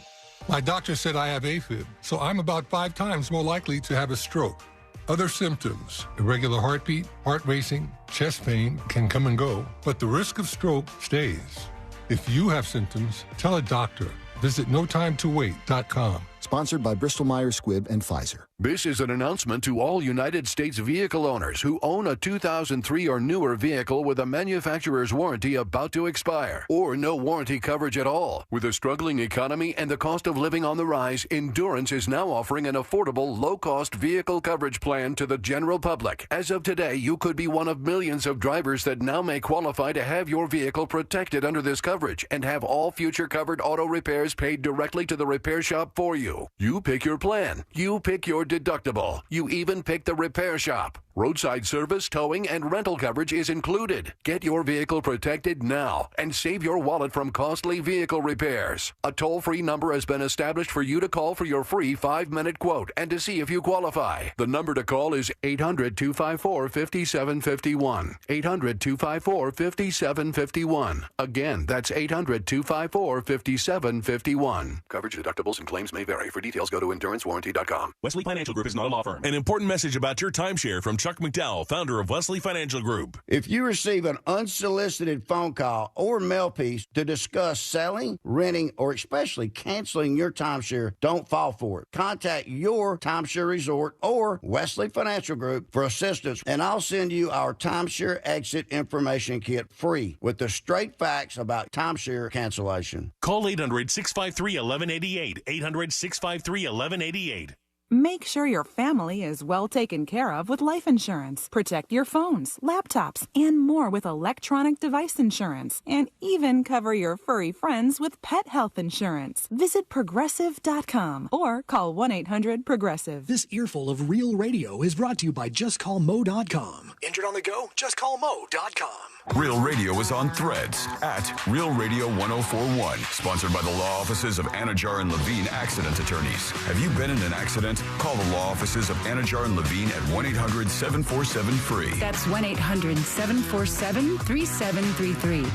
My doctor said I have AFib, so I'm about 5 times more likely to have a stroke. Other symptoms, irregular heartbeat, heart racing, chest pain can come and go, but the risk of stroke stays. If you have symptoms, tell a doctor. Visit notimetowait.com. Sponsored by Bristol-Myers Squibb and Pfizer. This is an announcement to all United States vehicle owners who own a 2003 or newer vehicle with a manufacturer's warranty about to expire, or no warranty coverage at all. With a struggling economy and the cost of living on the rise, Endurance is now offering an affordable, low-cost vehicle coverage plan to the general public. As of today, you could be one of millions of drivers that now may qualify to have your vehicle protected under this coverage and have all future covered auto repairs paid directly to the repair shop for you. You pick your plan. You pick your deductible. You even pick the repair shop. Roadside service, towing, and rental coverage is included. Get your vehicle protected now and save your wallet from costly vehicle repairs. A toll-free number has been established for you to call for your free 5-minute quote and to see if you qualify. The number to call is 800-254-5751. 800-254-5751. Again, that's 800-254-5751. Coverage, deductibles, and claims may vary. For details, go to endurancewarranty.com. Wesley Financial Group is not a law firm. An important message about your timeshare from Chuck McDowell, founder of Wesley Financial Group. If you receive an unsolicited phone call or mail piece to discuss selling, renting, or especially canceling your timeshare, don't fall for it. Contact your timeshare resort or Wesley Financial Group for assistance, and I'll send you our timeshare exit information kit free with the straight facts about timeshare cancellation. Call 800-653-1188. 800-653-1188. Make sure your family is well taken care of with life insurance. Protect your phones, laptops, and more with electronic device insurance. And even cover your furry friends with pet health insurance. Visit Progressive.com or call 1-800-PROGRESSIVE. This earful of real radio is brought to you by JustCallMo.com. Injured on the go? JustCallMo.com. Real Radio is on Threads at Real Radio 1041. Sponsored by the law offices of Anajar and Levine Accident Attorneys. Have you been in an accident? Call the law offices of Anajar and Levine at 1-800-747-FREE. That's 1-800-747-3733.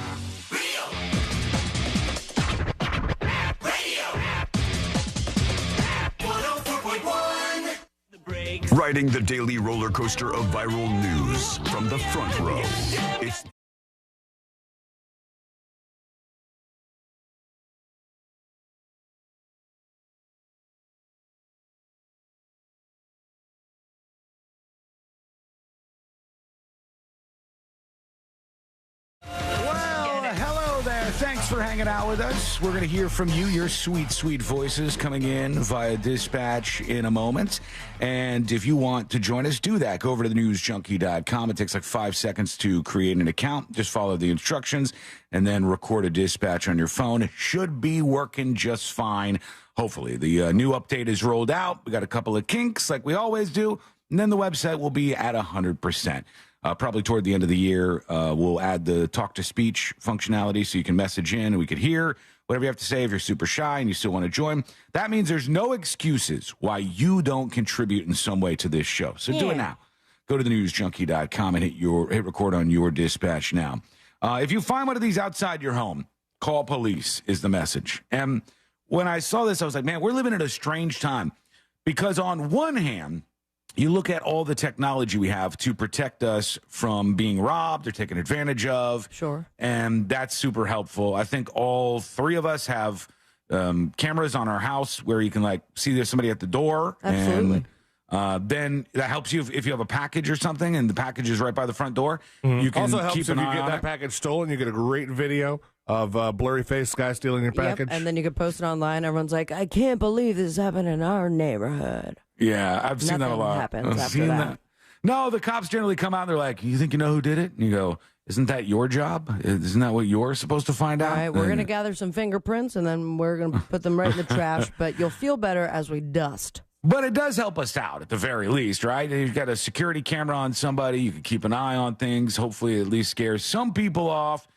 Riding the daily roller coaster of viral news from the front row. It's Thanks for hanging out with us. We're going to hear from you, your sweet, sweet voices coming in via dispatch in a moment. And if you want to join us, do that. Go over to thenewsjunkie.com. It takes like 5 seconds to create an account. Just follow the instructions and then record a dispatch on your phone. It should be working just fine. Hopefully. The new update is rolled out. We got a couple of kinks like we always do. And then the website will be at 100%. Probably toward the end of the year, we'll add the talk-to-speech functionality so you can message in and we can hear whatever you have to say if you're super shy and you still want to join. That means there's no excuses why you don't contribute in some way to this show. So do it now. Go to thenewsjunkie.com and hit record on your dispatch now. If you find one of these outside your home, call police is the message. And when I saw this, I was like, man, we're living in a strange time. Because on one hand, you look at all the technology we have to protect us from being robbed or taken advantage of. Sure. And that's super helpful. I think all three of us have cameras on our house where you can like see there's somebody at the door. Absolutely. And then that helps you if you have a package or something and the package is right by the front door. Mm-hmm. You can also helps keep if an you eye get on that it. package stolen. You get a great video of a blurry-faced guy stealing your package. Yep. And then you could post it online. Everyone's like, I can't believe this happened in our neighborhood. Yeah, I've seen that a lot. Happens after that. No, the cops generally come out and they're like, you think you know who did it? And you go, isn't that your job? Isn't that what you're supposed to find out? All right, we're going to gather some fingerprints and then we're going to put them right in the trash, but you'll feel better as we dust. But it does help us out at the very least, right? You've got a security camera on somebody. You can keep an eye on things. Hopefully it at least scares some people off.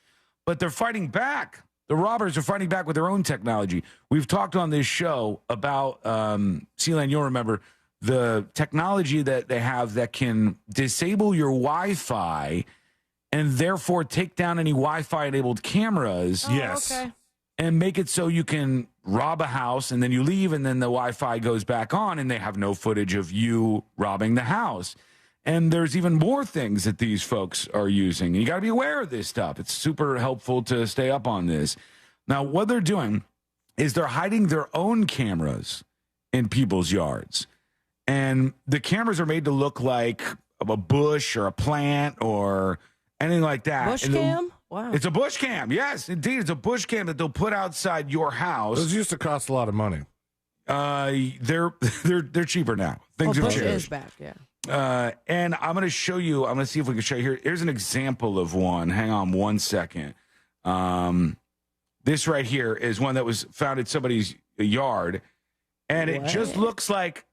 But they're fighting back. The robbers are fighting back with their own technology. We've talked on this show about, Sealand, you'll remember, the technology that they have that can disable your Wi-Fi and therefore take down any Wi-Fi enabled cameras. Yes. Okay. And make it so you can rob a house and then you leave and then the Wi-Fi goes back on and they have no footage of you robbing the house. And there's even more things that these folks are using. You got to be aware of this stuff. It's super helpful to stay up on this. Now, what they're doing is they're hiding their own cameras in people's yards. And the cameras are made to look like a bush or a plant or anything like that. Bush cam? Wow. It's a bush cam. Yes, indeed. It's a bush cam that they'll put outside your house. Those used to cost a lot of money. They're cheaper now. Things have Bush changed. is back, yeah. And I'm going to show you. I'm going to see if we can show you here. Here's an example of one. Hang on one second. This right here is one that was found in somebody's yard, and it just looks like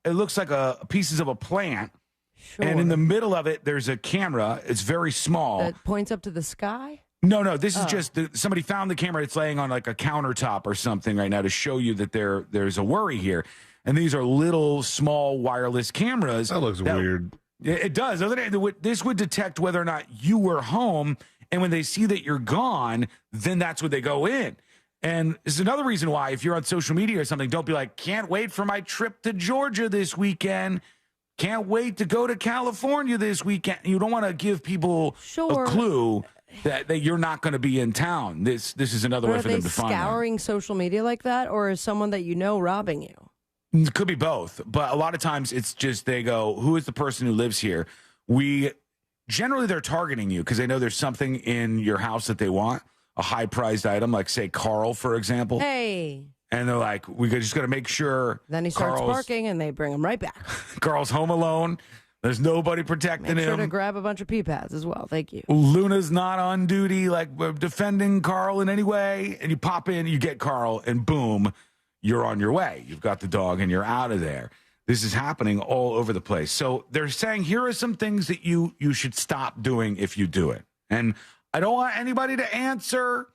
pieces of a plant. Sure. And in the middle of it, there's a camera. It's very small. That points up to the sky? No. This is just somebody found the camera. It's laying on like a countertop or something right now to show you that there's a worry here. And these are little, small wireless cameras. That looks weird. It does. This would detect whether or not you were home. And when they see that you're gone, then that's when they go in. And this is another reason why, if you're on social media or something, don't be like, can't wait for my trip to Georgia this weekend. Can't wait to go to California this weekend. You don't want to give people a clue that you're not going to be in town. This is another way for them to find out. Are they scouring social media like that, or is someone that you know robbing you? It could be both, but a lot of times it's just they go, who is the person who lives here? Generally they're targeting you because they know there's something in your house that they want, a high-priced item, like say Carl, for example. Hey. And they're like, we just got to make sure. Then he starts barking, and they bring him right back. Carl's home alone. There's nobody protecting him. Make sure to grab a bunch of pee pads as well. Thank you. Luna's not on duty, like defending Carl in any way. And you pop in, you get Carl, and boom, you're on your way. You've got the dog, and you're out of there. This is happening all over the place. So they're saying, here are some things that you should stop doing if you do it. And I don't want anybody to answer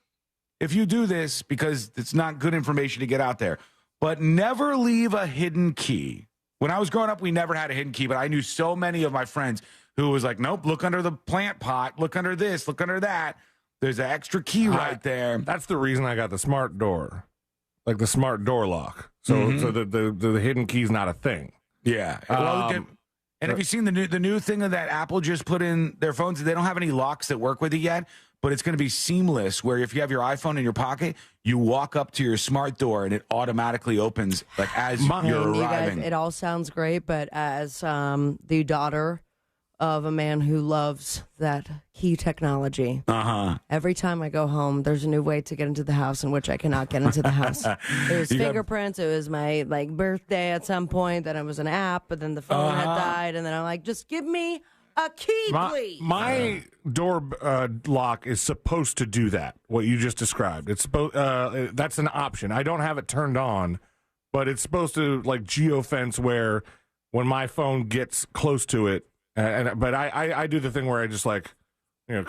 if you do this, because it's not good information to get out there. But never leave a hidden key. When I was growing up, we never had a hidden key, but I knew so many of my friends who was like, nope, look under the plant pot, look under this, look under that. There's an extra key right there. That's the reason I got the smart door, like the smart door lock. So the hidden key is not a thing. Yeah. And have you seen the new thing that Apple just put in their phones? They don't have any locks that work with it yet, but it's going to be seamless, where if you have your iPhone in your pocket, you walk up to your smart door and it automatically opens like as you're arriving. Guys, it all sounds great, but as the daughter of a man who loves that key technology, every time I go home, there's a new way to get into the house in which I cannot get into the house. It was fingerprints. It was my birthday at some point. Then it was an app, but then the phone had died, and then I'm like, just give me a key, please. My door lock is supposed to do that, what you just described. It's that's an option. I don't have it turned on, but it's supposed to like geofence where when my phone gets close to it, but I do the thing where I just kind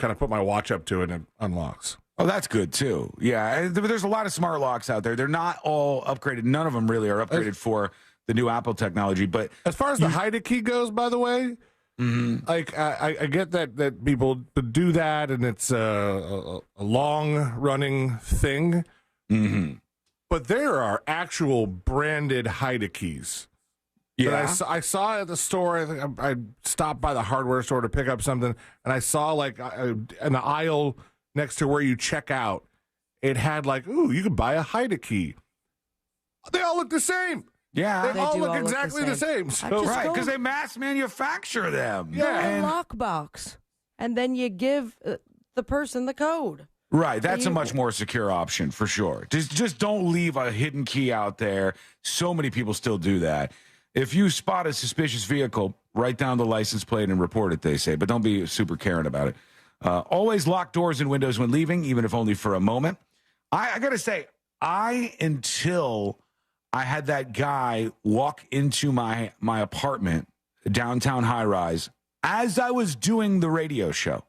of put my watch up to it and it unlocks. Oh, that's good too. Yeah, there's a lot of smart locks out there. They're not all upgraded. None of them really are upgraded for the new Apple technology. But as far as the hide a key goes, by the way, like I get that people do that, and it's a long running thing. But there are actual branded hide a keys. Yeah, I saw at the store. I think I stopped by the hardware store to pick up something, and I saw in the aisle next to where you check out, it had you could buy a hide a key. They all look the same. Yeah, they all look exactly the same. So, right, because they mass manufacture them. Yeah, a lockbox, and then you give the person the code. Right, that's a much more secure option for sure. Just don't leave a hidden key out there. So many people still do that. If you spot a suspicious vehicle, write down the license plate and report it, they say, but don't be super caring about it. Always lock doors and windows when leaving, even if only for a moment. I got to say, until I had that guy walk into my apartment, downtown high rise, as I was doing the radio show.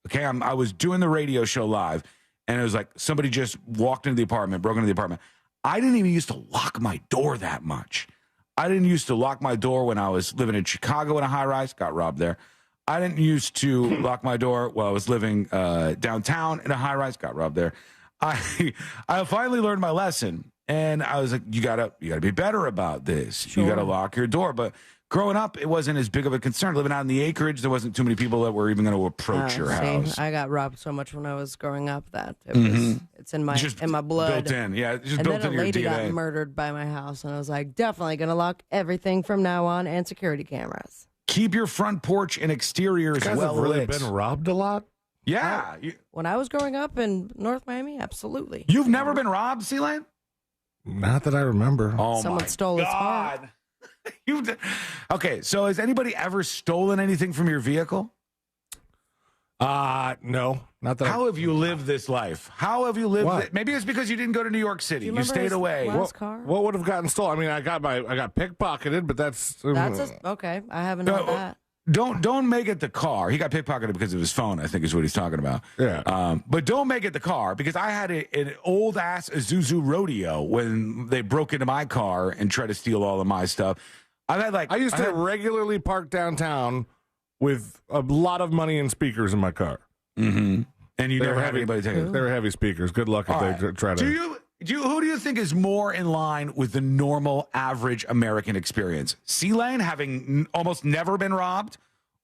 Okay, I was doing the radio show live, and it was like somebody just walked into the apartment, broke into the apartment. I didn't even used to lock my door that much. I didn't used to lock my door when I was living in Chicago in a high-rise, got robbed there. I didn't used to lock my door while I was living downtown in a high-rise, got robbed there. I finally learned my lesson, and I was like, you gotta be better about this. Sure. You gotta lock your door. But growing up, it wasn't as big of a concern. Living out in the acreage, there wasn't too many people that were even going to approach your house. I got robbed so much when I was growing up that it's in my blood. Built in, yeah. Just and built then in a lady your DNA. got murdered by my house, and I was like, definitely going to lock everything from now on and security cameras. Keep your front porch and exteriors You guys well have really lit. been robbed a lot? Yeah. When I was growing up in North Miami, absolutely. You've never been robbed, Sealand? Not that I remember. Oh, Someone stole his heart. Okay, so has anybody ever stolen anything from your vehicle? No, not that. How have you lived this life? How have you lived it? Maybe it's because you didn't go to New York City. You stayed away. What would have gotten stolen? I mean, I got pickpocketed, but that's okay. I haven't known that. Don't make it the car. He got pickpocketed because of his phone, I think is what he's talking about. Yeah. But don't make it the car, because I had an old ass Isuzu Rodeo when they broke into my car and tried to steal all of my stuff. I used to regularly park downtown with a lot of money and speakers in my car. Mm-hmm. And you never had anybody take it. They were heavy speakers. Good luck if they try to. Who do you think is more in line with the normal, average American experience? C-Lane having almost never been robbed,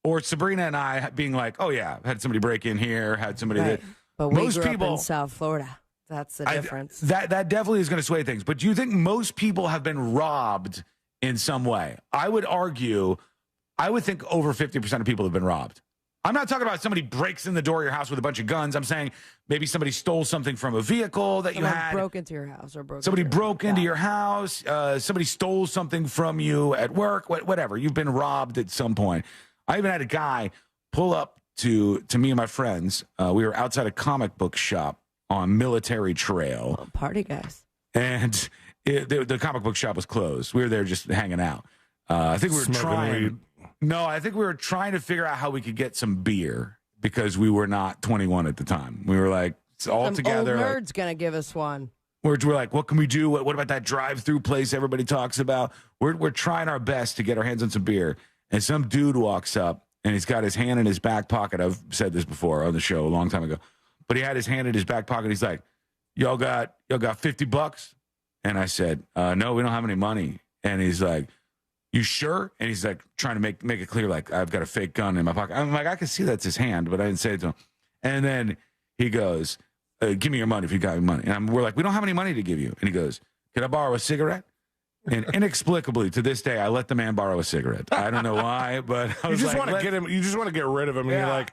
or Sabrina and I being like, oh yeah, had somebody break in here, had somebody that. But we grew up in South Florida. That's the difference. That definitely is going to sway things. But do you think most people have been robbed in some way? I would think over 50% of people have been robbed. I'm not talking about somebody breaks in the door of your house with a bunch of guns. I'm saying maybe somebody stole something from a vehicle that you had. Broke into your house or somebody broke into your house. Somebody stole something from you at work. Whatever. You've been robbed at some point. I even had a guy pull up to me and my friends. We were outside a comic book shop on Military Trail. Oh, party guys. And the comic book shop was closed. We were there just hanging out. I think we were trying. Weed. No, I think we were trying to figure out how we could get some beer because we were not 21 at the time. We were like all together. Old nerd's gonna give us one. We're like, what can we do? What about that drive-through place everybody talks about? We're trying our best to get our hands on some beer. And some dude walks up and he's got his hand in his back pocket. I've said this before on the show a long time ago, but he had his hand in his back pocket. He's like, y'all got $50? And I said, no, we don't have any money. And he's like, you sure? And he's like trying to make it clear, like, I've got a fake gun in my pocket. I'm like, I can see that's his hand, but I didn't say it to him. And then he goes, give me your money if you got your money. And we're like, we don't have any money to give you. And he goes, can I borrow a cigarette? And inexplicably, to this day, I let the man borrow a cigarette. I don't know why, but I was you just want to get him. You just want to get rid of him. And you're like,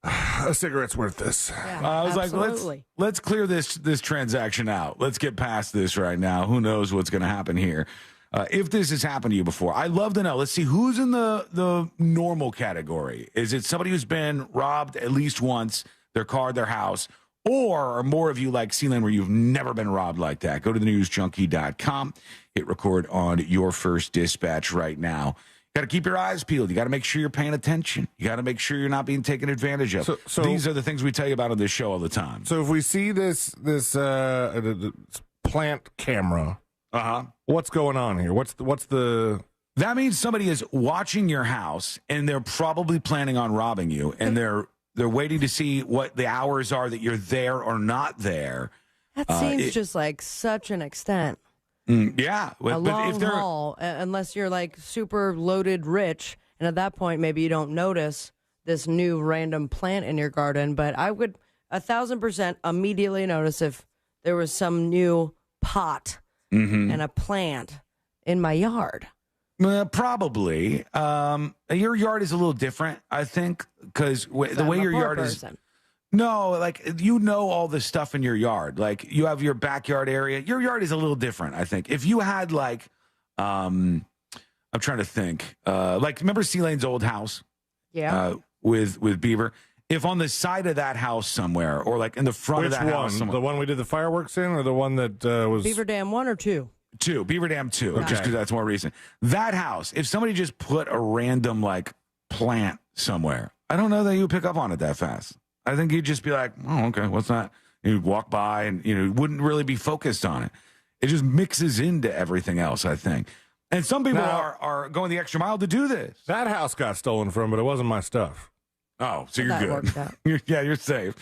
a cigarette's worth this. Yeah, I was absolutely. like, let's clear this transaction out. Let's get past this right now. Who knows what's going to happen here? If this has happened to you before, I'd love to know. Let's see, who's in the normal category. Is it somebody who's been robbed at least once, their car, their house, or are more of you like Sealand where you've never been robbed like that? Go to thenewsjunkie.com, hit record on your first dispatch right now. You got to keep your eyes peeled. You got to make sure you're paying attention. You got to make sure you're not being taken advantage of. So these are the things we tell you about on this show all the time. So if we see this plant camera, what's going on here? What's the? That means somebody is watching your house and they're probably planning on robbing you, and they're waiting to see what the hours are that you're there or not there. That seems just like such an extent. Yeah. A long haul, unless you're like super loaded rich. And at that point, maybe you don't notice this new random plant in your garden. But I would 1,000% immediately notice if there was some new pot and a plant in my yard. Probably. Your yard is a little different, I think, because the way your yard is. No, like, you know all the stuff in your yard. Like, you have your backyard area. Your yard is a little different, I think. If you had, like, I'm trying to think. Like, remember C-Lane's old house? Yeah. With Beaver? If on the side of that house somewhere, or, like, in the front of that house somewhere. The one we did the fireworks in, or the one that was... Beaver Dam 1 or 2? 2. Beaver Dam 2, Okay. just because that's more recent. That house, if somebody just put a random, like, plant somewhere, I don't know that you would pick up on it that fast. I think you'd just be like, oh, okay, what's that? You'd walk by and, wouldn't really be focused on it. It just mixes into everything else, I think. And some people Now- are going the extra mile to do this. That house got stolen from, but it wasn't my stuff. Oh, so you're That good. worked out. You're safe.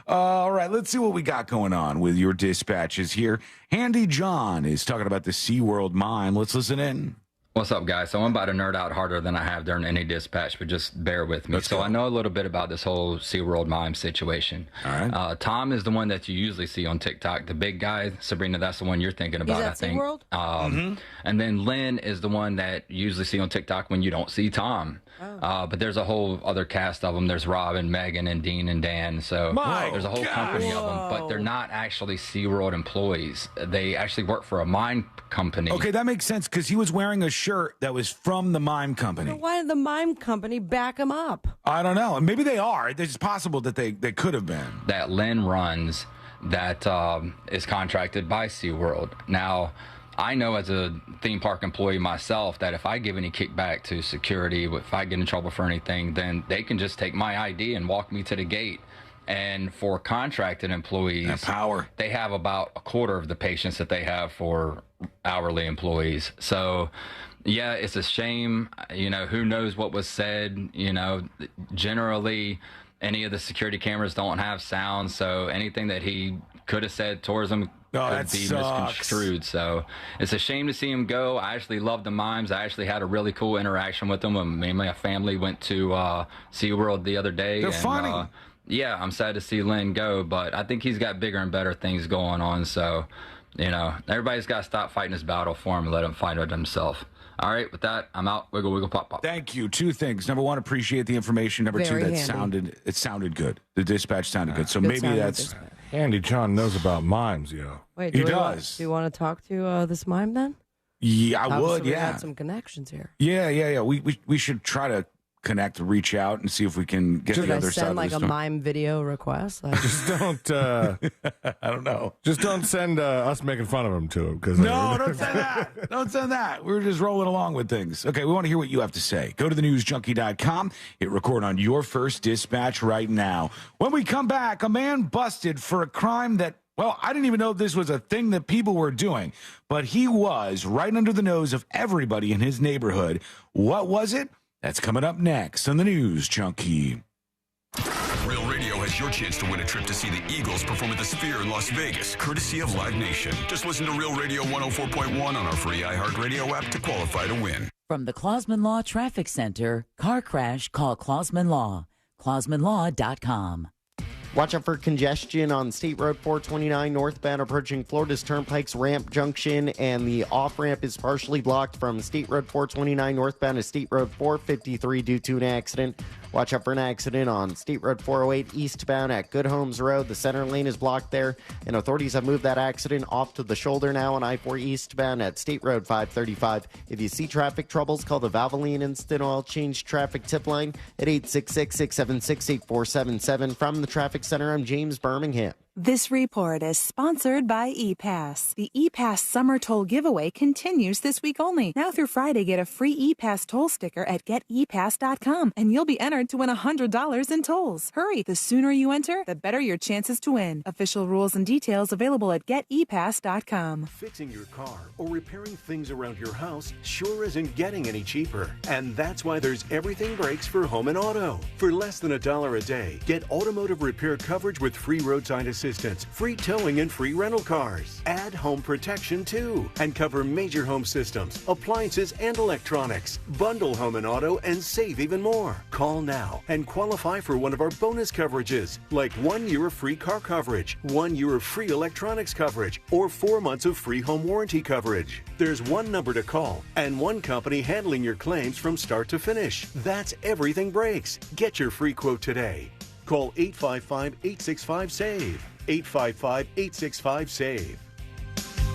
All right, let's see what we got going on with your dispatches here. Handy John is talking about the SeaWorld mime. Let's listen in. What's up, guys? So I'm about to nerd out harder than I have during any dispatch, but just bear with me. I know a little bit about this whole SeaWorld mime situation. All right. Tom is the one that you usually see on TikTok. The big guy, Sabrina, that's the one you're thinking about, at I think. SeaWorld? And then Lynn is the one that you usually see on TikTok when you don't see Tom. But there's a whole other cast of them. There's Rob and Megan and Dean and Dan. So there's a whole company of them, but they're not actually SeaWorld employees. They actually work for a mime company. Okay, that makes sense because he was wearing a shirt that was from the mime company. Why did the mime company back him up? I don't know. Maybe they are. It's possible that they could have been. That Lynn runs that is contracted by SeaWorld. Now, I know as a theme park employee myself that if I give any kickback to security, if I get in trouble for anything, then they can just take my ID and walk me to the gate. And for contracted employees, that power. They have about a quarter of the patience that they have for hourly employees. So, yeah, it's a shame. You know, who knows what was said? You know, generally, any of the security cameras don't have sound, so anything that he could have said towards them could be misconstrued. So it's a shame to see him go. I actually love the mimes. I actually had a really cool interaction with them when me and my family went to SeaWorld the other day. They're funny. Yeah, I'm sad to see Lynn go, but I think he's got bigger and better things going on. So, you know, everybody's got to stop fighting this battle for him and let him fight it himself. All right, with that, I'm out. Wiggle, wiggle, pop, pop. Thank you. Two things. Number one, appreciate the information. Number Very two, handy. it sounded good. The dispatch sounded good. So Good maybe sounding that's dispatch. Handy John knows about mimes, yo. Wait, He do does. you want to talk to this mime then? Yeah, I Obviously, would. we Yeah. had some connections here. Yeah. We should try to connect, reach out, and see if we can get Should the I other side send of like the a story. mime video request? Just don't. I don't know. Just don't send us making fun of him to him. Because No, don't send that. Don't send that. We're just rolling along with things. Okay, we want to hear what you have to say. Go to thenewsjunkie.com. Hit record on your first dispatch right now. When we come back, a man busted for a crime that, well, I didn't even know this was a thing that people were doing, but he was right under the nose of everybody in his neighborhood. What was it? That's coming up next on the News Junkie. Real Radio has your chance to win a trip to see the Eagles perform at the Sphere in Las Vegas, courtesy of Live Nation. Just listen to Real Radio 104.1 on our free iHeartRadio app to qualify to win. From the Clausman Law Traffic Center, car crash, call Clausman Law. ClausmanLaw.com. Watch out for congestion on State Road 429 northbound approaching Florida's Turnpike's Ramp Junction, and the off-ramp is partially blocked from State Road 429 northbound to State Road 453 due to an accident. Watch out for an accident on State Road 408 eastbound at Good Homes Road. The center lane is blocked there, and authorities have moved that accident off to the shoulder now on I-4 eastbound at State Road 535. If you see traffic troubles, call the Valvoline Instant Oil Change Traffic Tip Line at 866-676-8477. From the Traffic Center, I'm James Birmingham. This report is sponsored by ePass. The ePass Summer Toll Giveaway continues this week only. Now through Friday, get a free ePass toll sticker at getepass.com, and you'll be entered to win $100 in tolls. Hurry, the sooner you enter, the better your chances to win. Official rules and details available at getepass.com. Fixing your car or repairing things around your house sure isn't getting any cheaper. And that's why there's Everything Breaks for Home and Auto. For less than $1 a day, get automotive repair coverage with free roadside assistance, free towing, and free rental cars. Add home protection too, and cover major home systems, appliances, and electronics. Bundle Home and Auto and save even more. Call now and qualify for one of our bonus coverages, like 1 year of free car coverage, 1 year of free electronics coverage, or 4 months of free home warranty coverage. There's one number to call and one company handling your claims from start to finish. That's Everything Breaks. Get your free quote today. Call 855-865-SAVE. 855-865-SAVE.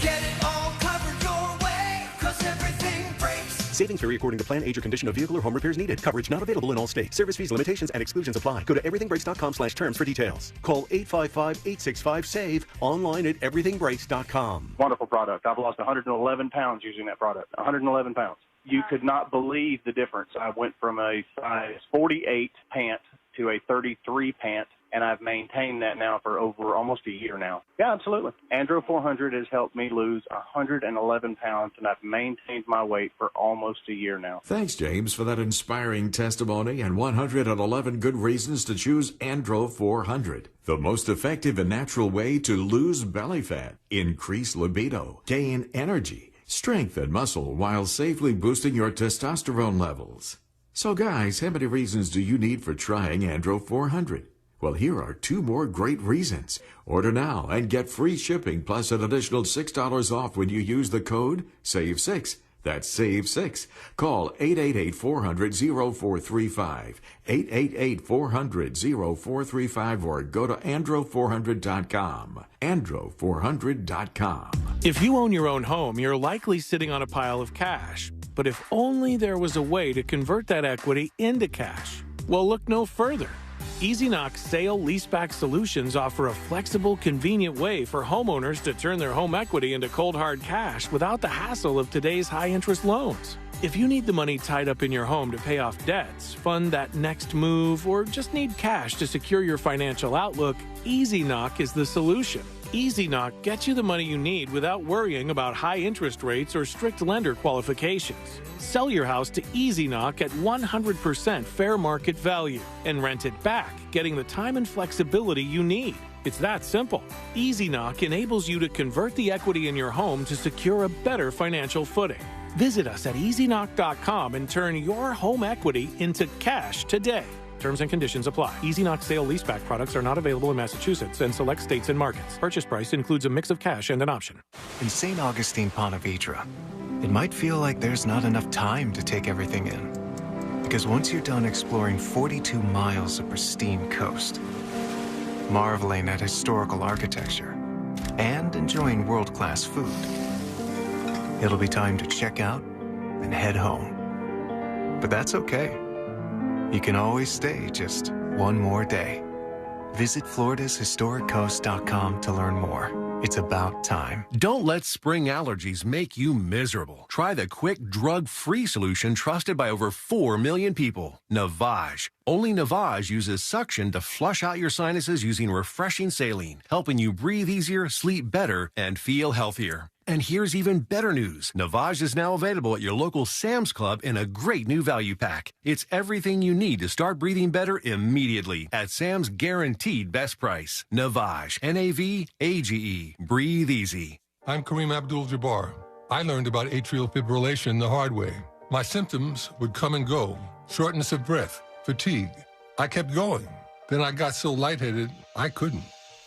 Get it all covered your way, 'cause everything breaks. Savings vary according to plan, age, or condition of vehicle or home repairs needed. Coverage not available in all states. Service fees, limitations, and exclusions apply. Go to everythingbreaks.com/terms for details. Call 855-865-SAVE. Online at everythingbreaks.com. Wonderful product. I've lost 111 pounds using that product. 111 pounds. You could not believe the difference. I went from a size 48 pant to a 33 pant, and I've maintained that now for over almost a year now. Yeah, absolutely. Andro 400 has helped me lose 111 pounds, and I've maintained my weight for almost a year now. Thanks, James, for that inspiring testimony and 111 good reasons to choose Andro 400. The most effective and natural way to lose belly fat, increase libido, gain energy, strength, and muscle while safely boosting your testosterone levels. So guys, how many reasons do you need for trying Andro 400? Well, here are 2 more great reasons. Order now and get free shipping plus an additional $6 off when you use the code SAVE6. That's SAVE6. Call 888-400-0435, 888-400-0435, or go to andro400.com, andro400.com. If you own your own home, you're likely sitting on a pile of cash. But if only there was a way to convert that equity into cash. Well, look no further. EasyKnock Sale Leaseback Solutions offer a flexible, convenient way for homeowners to turn their home equity into cold hard cash without the hassle of today's high-interest loans. If you need the money tied up in your home to pay off debts, fund that next move, or just need cash to secure your financial outlook, EasyKnock is the solution. EasyKnock gets you the money you need without worrying about high interest rates or strict lender qualifications. Sell your house to EasyKnock at 100% fair market value and rent it back, getting the time and flexibility you need. It's that simple. EasyKnock enables you to convert the equity in your home to secure a better financial footing. Visit us at EasyKnock.com and turn your home equity into cash today. Terms and conditions apply. EasyKnock Sale Leaseback products are not available in Massachusetts and select states and markets. Purchase price includes a mix of cash and an option. In St. Augustine, Ponte Vedra, it might feel like there's not enough time to take everything in. Because once you're done exploring 42 miles of pristine coast, marveling at historical architecture, and enjoying world-class food, it'll be time to check out and head home. But that's okay. You can always stay just one more day. Visit FloridasHistoricCoast.com to learn more. It's about time. Don't let spring allergies make you miserable. Try the quick, drug-free solution trusted by over 4 million people, Navage. Only Navage uses suction to flush out your sinuses using refreshing saline, helping you breathe easier, sleep better, and feel healthier. And here's even better news. Navage is now available at your local Sam's Club in a great new value pack. It's everything you need to start breathing better immediately at Sam's guaranteed best price. Navage, N-A-V-A-G-E. Breathe easy. I'm Kareem Abdul-Jabbar. I learned about atrial fibrillation the hard way. My symptoms would come and go. Shortness of breath, fatigue. I kept going. Then I got so lightheaded, I couldn't.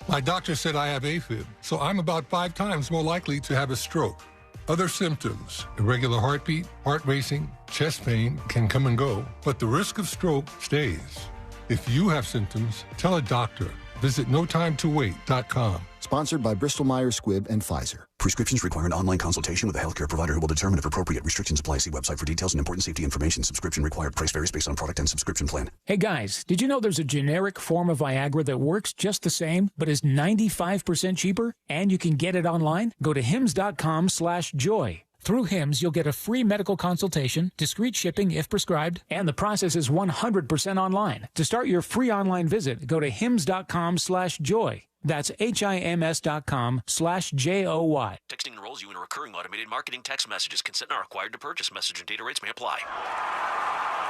My doctor said I have AFib, so I'm about 5 times more likely to have a stroke. Other symptoms, irregular heartbeat, heart racing, chest pain can come and go, but the risk of stroke stays. If you have symptoms, tell a doctor. Visit notimetowait.com. Sponsored by Bristol-Myers Squibb and Pfizer. Prescriptions require an online consultation with a healthcare provider who will determine if appropriate. Restrictions apply. See website for details and important safety information. Subscription required. Price varies based on product and subscription plan. Hey guys, did you know there's a generic form of Viagra that works just the same, but is 95% cheaper? And you can get it online? Go to hims.com/joy. Through HIMS, you'll get a free medical consultation, discreet shipping if prescribed, and the process is 100% online. To start your free online visit, go to hims.com/joy. That's HIMS.com/JOY. Texting enrolls you in a recurring automated marketing text messages. Consent not required to purchase. Message and data rates may apply.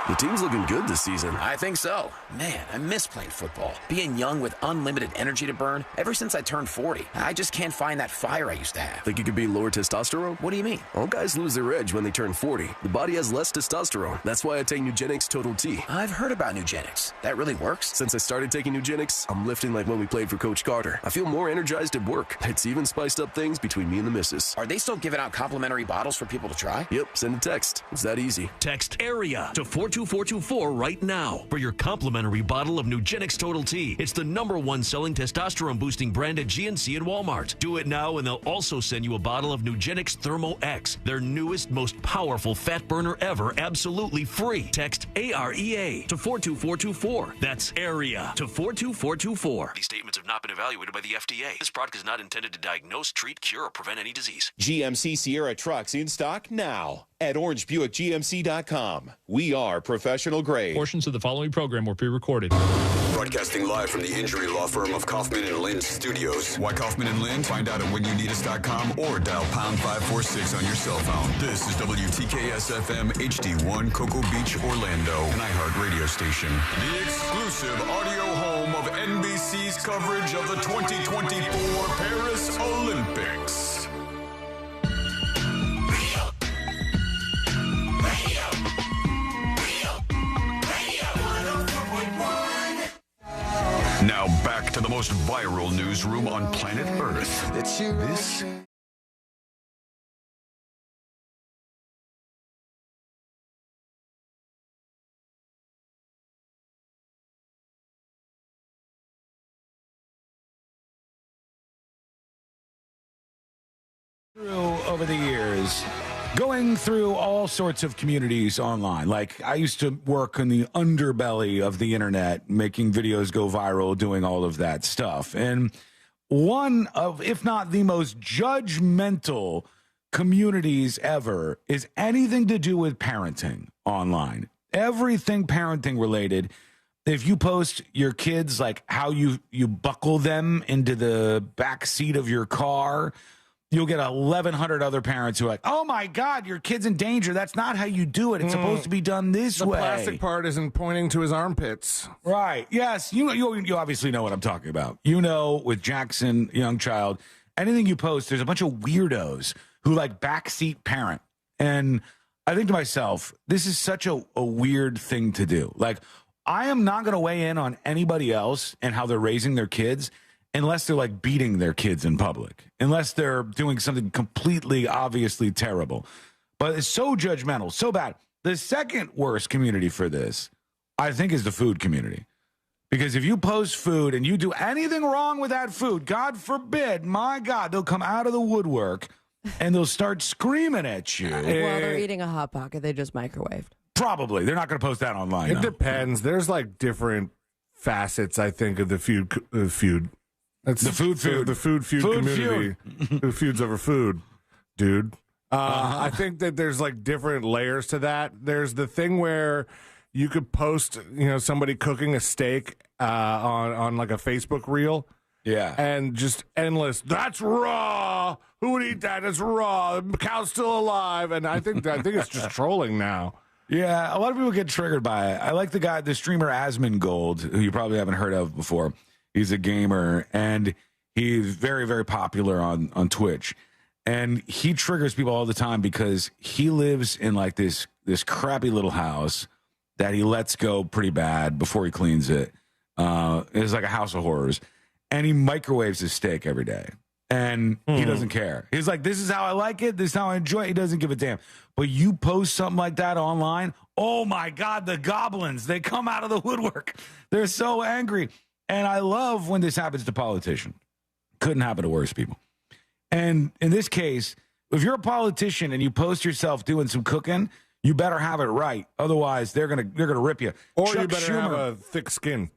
The team's looking good this season. I think so. Man, I miss playing football. Being young with unlimited energy to burn. Ever since I turned 40, I just can't find that fire I used to have. Think it could be lower testosterone? What do you mean? All guys lose their edge when they turn 40. The body has less testosterone. That's why I take Nugenix Total T. I've heard about Nugenix. That really works? Since I started taking Nugenix, I'm lifting like when we played for Coach Carter. I feel more energized at work. It's even spiced up things between me and the missus. Are they still giving out complimentary bottles for people to try? Yep, send a text. It's that easy. Text AREA to 42424 right now for your complimentary bottle of Nugenix Total T. It's the #1 selling testosterone boosting brand at GNC and Walmart. Do it now and they'll also send you a bottle of Nugenix Thermo X, their newest, most powerful fat burner ever, absolutely free. Text AREA to 42424. That's AREA to 42424. These statements have not been evaluated by the FDA. This product is not intended to diagnose, treat, cure, or prevent any disease. GMC Sierra trucks in stock now at OrangeBuickGMC.com. We are professional grade. Portions of the following program were pre-recorded. Broadcasting live from the injury law firm of Kaufman and Lind Studios. Why Kaufman and Lind? Find out at whenyouneedus.com or dial pound 546 on your cell phone. This is WTKS FM HD1 Cocoa Beach, Orlando, an iHeart radio station. The exclusive audio home of NBC's coverage of the 2024 Paris Olympics. Now back to the most viral newsroom on planet Earth. This over the years, going through all sorts of communities online. Like, I used to work in the underbelly of the internet, making videos go viral, doing all of that stuff. And one of, if not the most judgmental communities ever, is anything to do with parenting online. Everything parenting related. If you post your kids, like how you buckle them into the back seat of your car, you'll get 1,100 other parents who are like, oh, my God, your kid's in danger. That's not how you do it. It's supposed to be done this way. The plastic part isn't pointing to his armpits. Right. Yes. You obviously know what I'm talking about. You know, with Jackson, young child, anything you post, there's a bunch of weirdos who like backseat parent. And I think to myself, this is such a weird thing to do. Like, I am not going to weigh in on anybody else and how they're raising their kids unless they're like beating their kids in public, unless they're doing something completely obviously terrible. But it's so judgmental, so bad. The second worst community for this, I think, is the food community. Because if you post food and you do anything wrong with that food, God forbid, my God, they'll come out of the woodwork and they'll start screaming at you. Well, they're eating a Hot Pocket they just microwaved. Probably. They're not going to post that online. It depends. There's like different facets, I think, of the food. That's the food the food community. Who feuds over food, dude? I think that there's like different layers to that. There's the thing where you could post, somebody cooking a steak on like a Facebook reel. Yeah. And just endless, that's raw. Who would eat that? It's raw. The cow's still alive. And I think it's just trolling now. Yeah, a lot of people get triggered by it. I like the streamer Asmongold, who you probably haven't heard of before. He's a gamer, and he's very, very popular on Twitch. And he triggers people all the time because he lives in like this crappy little house that he lets go pretty bad before he cleans it. It's like a house of horrors. And he microwaves his steak every day. And he doesn't care. He's like, this is how I like it. This is how I enjoy it. He doesn't give a damn. But you post something like that online, oh, my God, the goblins, they come out of the woodwork. They're so angry. And I love when this happens to politicians. Couldn't happen to worse people. And in this case, if you're a politician and you post yourself doing some cooking, you better have it right. Otherwise, they're gonna rip you. Or Chuck you better have a thick skin.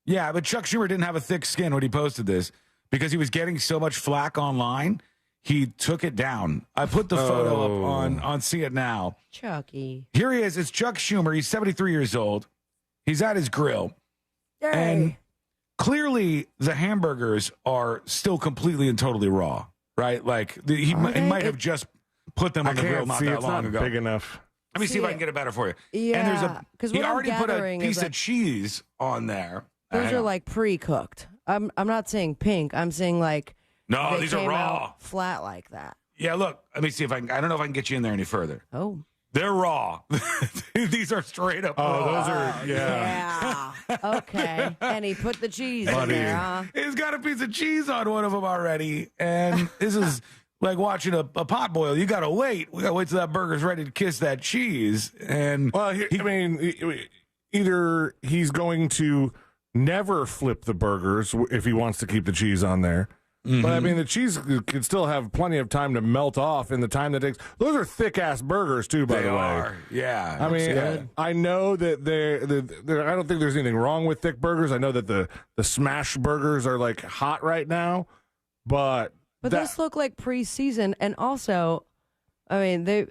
Yeah, but Chuck Schumer didn't have a thick skin when he posted this because he was getting so much flack online. He took it down. I put the photo up on See It Now. Chucky. Here he is. It's Chuck Schumer. He's 73 years old. He's at his grill. Yay. And clearly, the hamburgers are still completely and totally raw, right? Like he might have just put them on the grill not that long ago. Big enough. Let me see if I can get it better for you. Yeah, and he already put a piece of cheese on there. Those are like pre-cooked. I'm not saying pink. I'm saying like no, these are raw, flat like that. Yeah, look. Let me see if I can. I don't know if I can get you in there any further. Oh. They're raw. These are straight up raw. Those are, yeah. Okay. And he put the cheese in there, huh? He's got a piece of cheese on one of them already. And this is like watching a pot boil. You got to wait. We got to wait till that burger's ready to kiss that cheese. And well, either he's going to never flip the burgers if he wants to keep the cheese on there. Mm-hmm. But I mean, the cheese could still have plenty of time to melt off in the time that takes. Those are thick ass burgers too, by the way. Yeah. I mean, I know that I don't think there's anything wrong with thick burgers. I know that the smash burgers are like hot right now, but those look like pre-seasoned, and also, I mean, they're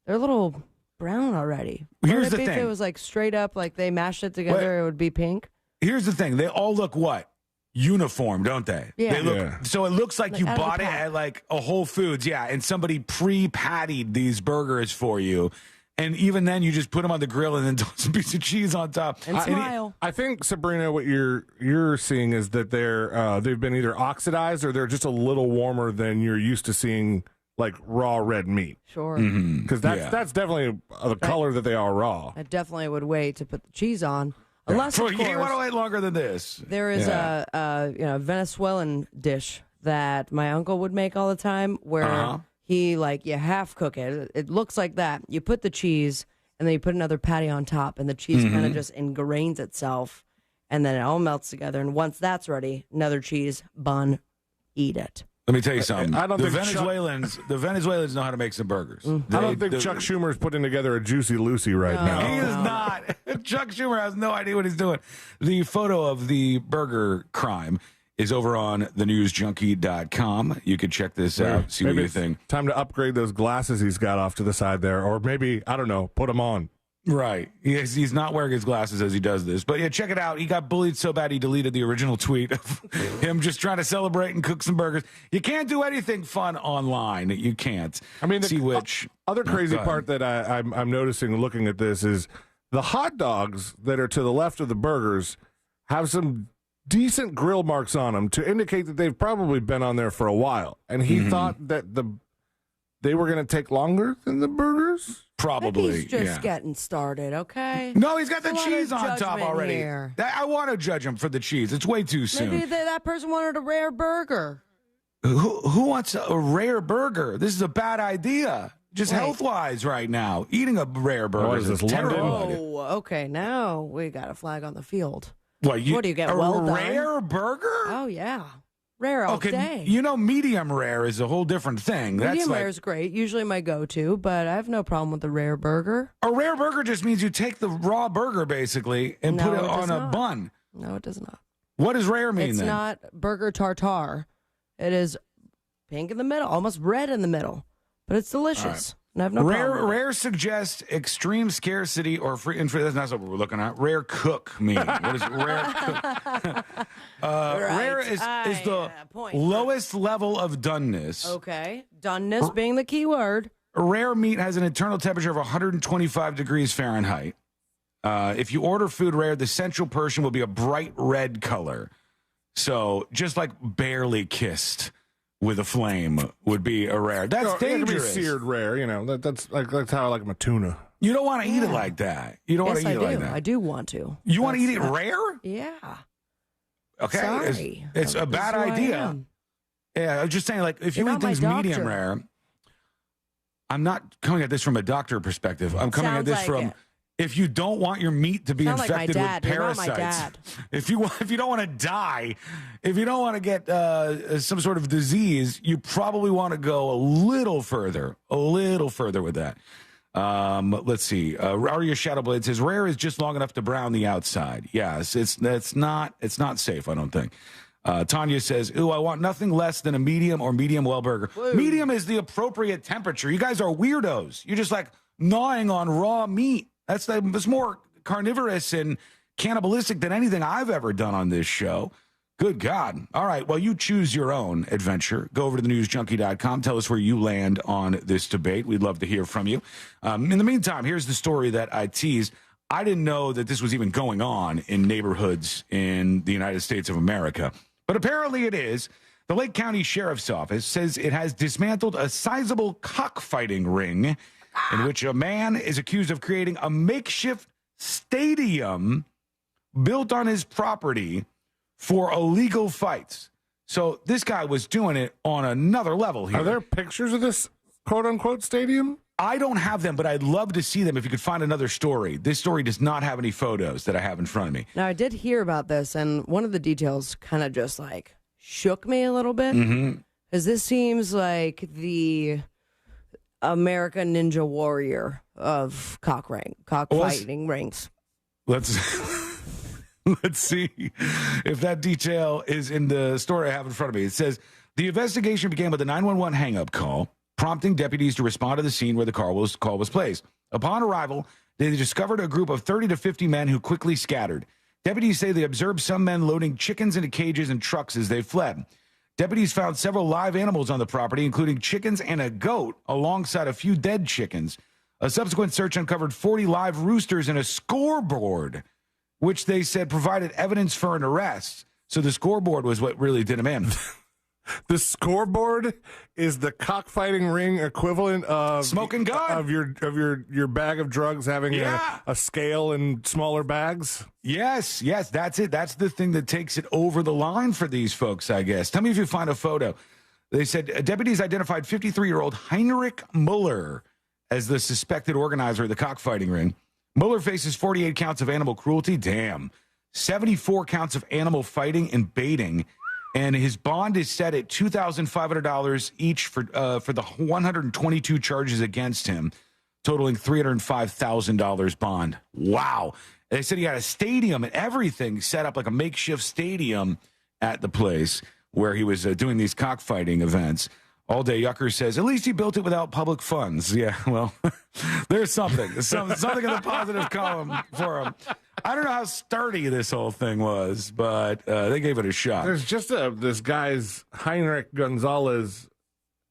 a little brown already. Here's the thing: if it was like straight up, like they mashed it together, it would be pink. here's the thing. They all look what? Uniform, don't they? Yeah. They look, so it looks like you bought it at like a Whole Foods, and somebody pre-pattied these burgers for you, and even then you just put them on the grill and then toss a piece of cheese on top and smile. I think, Sabrina, what you're seeing is that they've been either oxidized or they're just a little warmer than you're used to seeing, like raw red meat. Sure. Because that's definitely the color that they are raw. I definitely would wait to put the cheese on. Unless, of course, you want to wait longer than this. There is a Venezuelan dish that my uncle would make all the time where he, you half cook it. It looks like that. You put the cheese, and then you put another patty on top, and the cheese kind of just ingrains itself, and then it all melts together. And once that's ready, another cheese, bun, eat it. Let me tell you something. I don't the think Venezuelans know how to make some burgers. I don't think Chuck Schumer's putting together a Juicy Lucy right now. He is not. Chuck Schumer has no idea what he's doing. The photo of the burger crime is over on thenewsjunkie.com. You can check this out, see what you think. Time to upgrade those glasses he's got off to the side there, or maybe, I don't know, put them on. Right. He's not wearing his glasses as he does this. But check it out. He got bullied so bad he deleted the original tweet of him just trying to celebrate and cook some burgers. You can't do anything fun online. You can't. I mean, the other crazy part that I'm noticing looking at this is the hot dogs that are to the left of the burgers have some decent grill marks on them to indicate that they've probably been on there for a while. And he thought that they were going to take longer than the burgers? Probably. He's just getting started, okay? No, he's got the cheese on top already. Here. I want to judge him for the cheese. It's way too soon. Maybe that person wanted a rare burger. Who wants a rare burger? This is a bad idea. Just health-wise right now. Eating a rare burger is terrible. Oh, okay. Now we got a flag on the field. What do you get? A well rare done? Burger? Oh, yeah. Rare all day. Medium rare is a whole different thing. Medium rare is great. Usually my go-to, but I have no problem with the rare burger. A rare burger just means you take the raw burger, basically, and put it on a bun. No, it does not. What does rare mean, then? It's not burger tartare. It is pink in the middle, almost red in the middle, but it's delicious. And I have no problem. Rare suggests extreme scarcity or free. That's not what we're looking at. Rare cook mean. What does rare cook? Rare is the lowest level of doneness. Okay. Doneness being the key word. Rare meat has an internal temperature of 125 degrees Fahrenheit. If you order food rare, the central portion will be a bright red color. So just like barely kissed with a flame would be a rare. That's dangerous. It can be seared rare, that's how I like my tuna. You don't want to eat it like that. You don't want to eat it like that. I do want to. You want to eat it rare? Yeah. Okay. Sorry. It's a bad idea. Yeah, I was just saying, if you eat things medium rare, I'm not coming at this from a doctor perspective. I'm coming at this from if you don't want your meat to be infected with parasites, if you don't want to die, if you don't want to get some sort of disease, you probably want to go a little further with that. Let's see. Arya Shadowblade says rare is just long enough to brown the outside. Yes, it's not safe, I don't think. Tanya says, I want nothing less than a medium or medium well burger. Whoa. Medium is the appropriate temperature. You guys are weirdos. You're just gnawing on raw meat. That's more carnivorous and cannibalistic than anything I've ever done on this show. Good God. All right. Well, you choose your own adventure. Go over to thenewsjunkie.com. Tell us where you land on this debate. We'd love to hear from you. In the meantime, here's the story that I teased. I didn't know that this was even going on in neighborhoods in the United States of America, but apparently it is. The Lake County Sheriff's Office says it has dismantled a sizable cockfighting ring in which a man is accused of creating a makeshift stadium built on his property for illegal fights. So this guy was doing it on another level here. Are there pictures of this quote-unquote stadium? I don't have them, but I'd love to see them if you could find another story. This story does not have any photos that I have in front of me. Now, I did hear about this, and one of the details kind of just shook me a little bit. Because this seems like the American Ninja Warrior of cockfighting rings. Let's see if that detail is in the story I have in front of me. It says, the investigation began with a 911 hang-up call, prompting deputies to respond to the scene where the call was placed. Upon arrival, they discovered a group of 30 to 50 men who quickly scattered. Deputies say they observed some men loading chickens into cages and trucks as they fled. Deputies found several live animals on the property, including chickens and a goat, alongside a few dead chickens. A subsequent search uncovered 40 live roosters and a scoreboard, which they said provided evidence for an arrest. So the scoreboard was what really did him in. The scoreboard is the cockfighting ring equivalent of smoking gun of your bag of drugs having a scale and smaller bags. Yes, that's it. That's the thing that takes it over the line for these folks, I guess. Tell me if you find a photo. They said deputies identified 53-year-old Heinrich Muller as the suspected organizer of the cockfighting ring. Muller faces 48 counts of animal cruelty, 74 counts of animal fighting and baiting, and his bond is set at $2,500 each for the 122 charges against him, totaling $305,000 bond. Wow. They said he had a stadium and everything set up, like a makeshift stadium at the place where he was doing these cockfighting events. All Day Yucker says, at least he built it without public funds. Yeah, well, there's something. Something in the positive column for him. I don't know how sturdy this whole thing was, but they gave it a shot. There's just this guy's Heinrich Gonzalez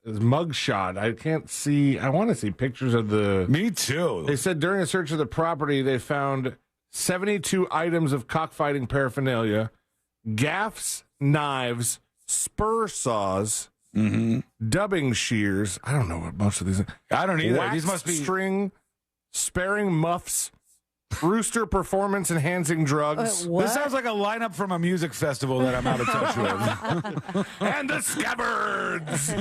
mugshot. I can't see. I want to see pictures of the... Me too. They said during a search of the property, they found 72 items of cockfighting paraphernalia, gaffs, knives, spur saws, dubbing shears. I don't know what most of these are. I don't either. Wax These must be string, sparing muffs, rooster performance enhancing drugs. This sounds like a lineup from a music festival that I'm out of touch with. And the scabbards.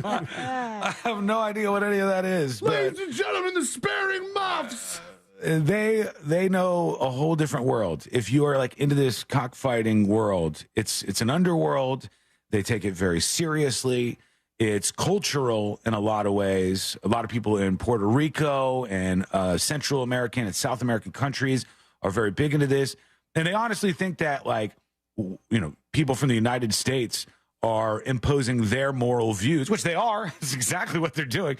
I have no idea what any of that is. Ladies and gentlemen, the sparing muffs. They know a whole different world. If you are like into this cockfighting world, it's an underworld. They take it very seriously. It's cultural in a lot of ways. A lot of people in Puerto Rico and Central American and South American countries are very big into this. And they honestly think that, like, people from the United States are imposing their moral views, which they are. That's exactly what they're doing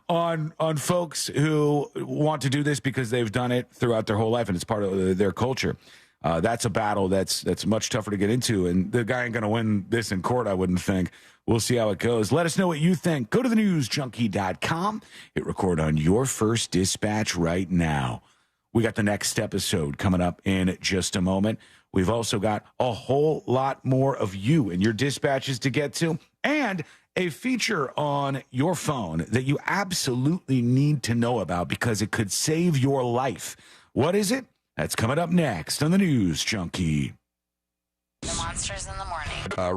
on folks who want to do this because they've done it throughout their whole life and it's part of their culture. That's a battle that's much tougher to get into, and the guy ain't going to win this in court, I wouldn't think. We'll see how it goes. Let us know what you think. Go to thenewsjunkie.com. Hit record on your first dispatch right now. We got the next episode coming up in just a moment. We've also got a whole lot more of you and your dispatches to get to, and a feature on your phone that you absolutely need to know about because it could save your life. What is it? That's coming up next on the News Junkie. The Monsters in the Morning.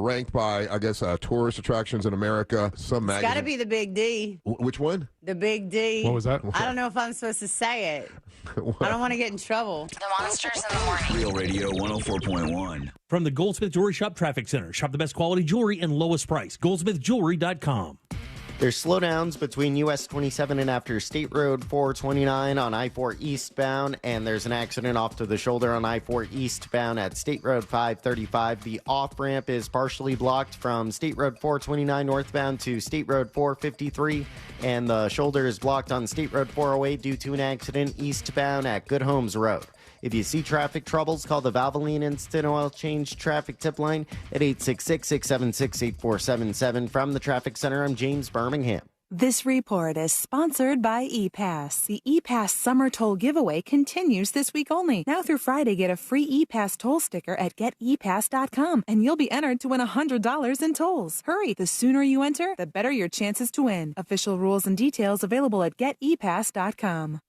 Ranked by, I guess, tourist attractions in America. Some It's magazine. got to be the Big D. Which one? The Big D. What was that? I don't know if I'm supposed to say it. I don't want to get in trouble. The Monsters in the Morning. Real Radio 104.1. From the Goldsmith Jewelry Shop Traffic Center. Shop the best quality jewelry and lowest price. GoldsmithJewelry.com. There's slowdowns between US 27 and after State Road 429 on I-4 eastbound, and there's an accident off to the shoulder on I-4 eastbound at State Road 535. The off-ramp is partially blocked from State Road 429 northbound to State Road 453, and the shoulder is blocked on State Road 408 due to an accident eastbound at Good Homes Road. If you see traffic troubles, call the Valvoline Instant Oil Change traffic tip line at 866-676-8477. From the Traffic Center, I'm James Birmingham. This report is sponsored by ePass. The ePass Summer Toll Giveaway continues this week only. Now through Friday, get a free ePass toll sticker at getepass.com, and you'll be entered to win $100 in tolls. Hurry, the sooner you enter, the better your chances to win. Official rules and details available at getepass.com.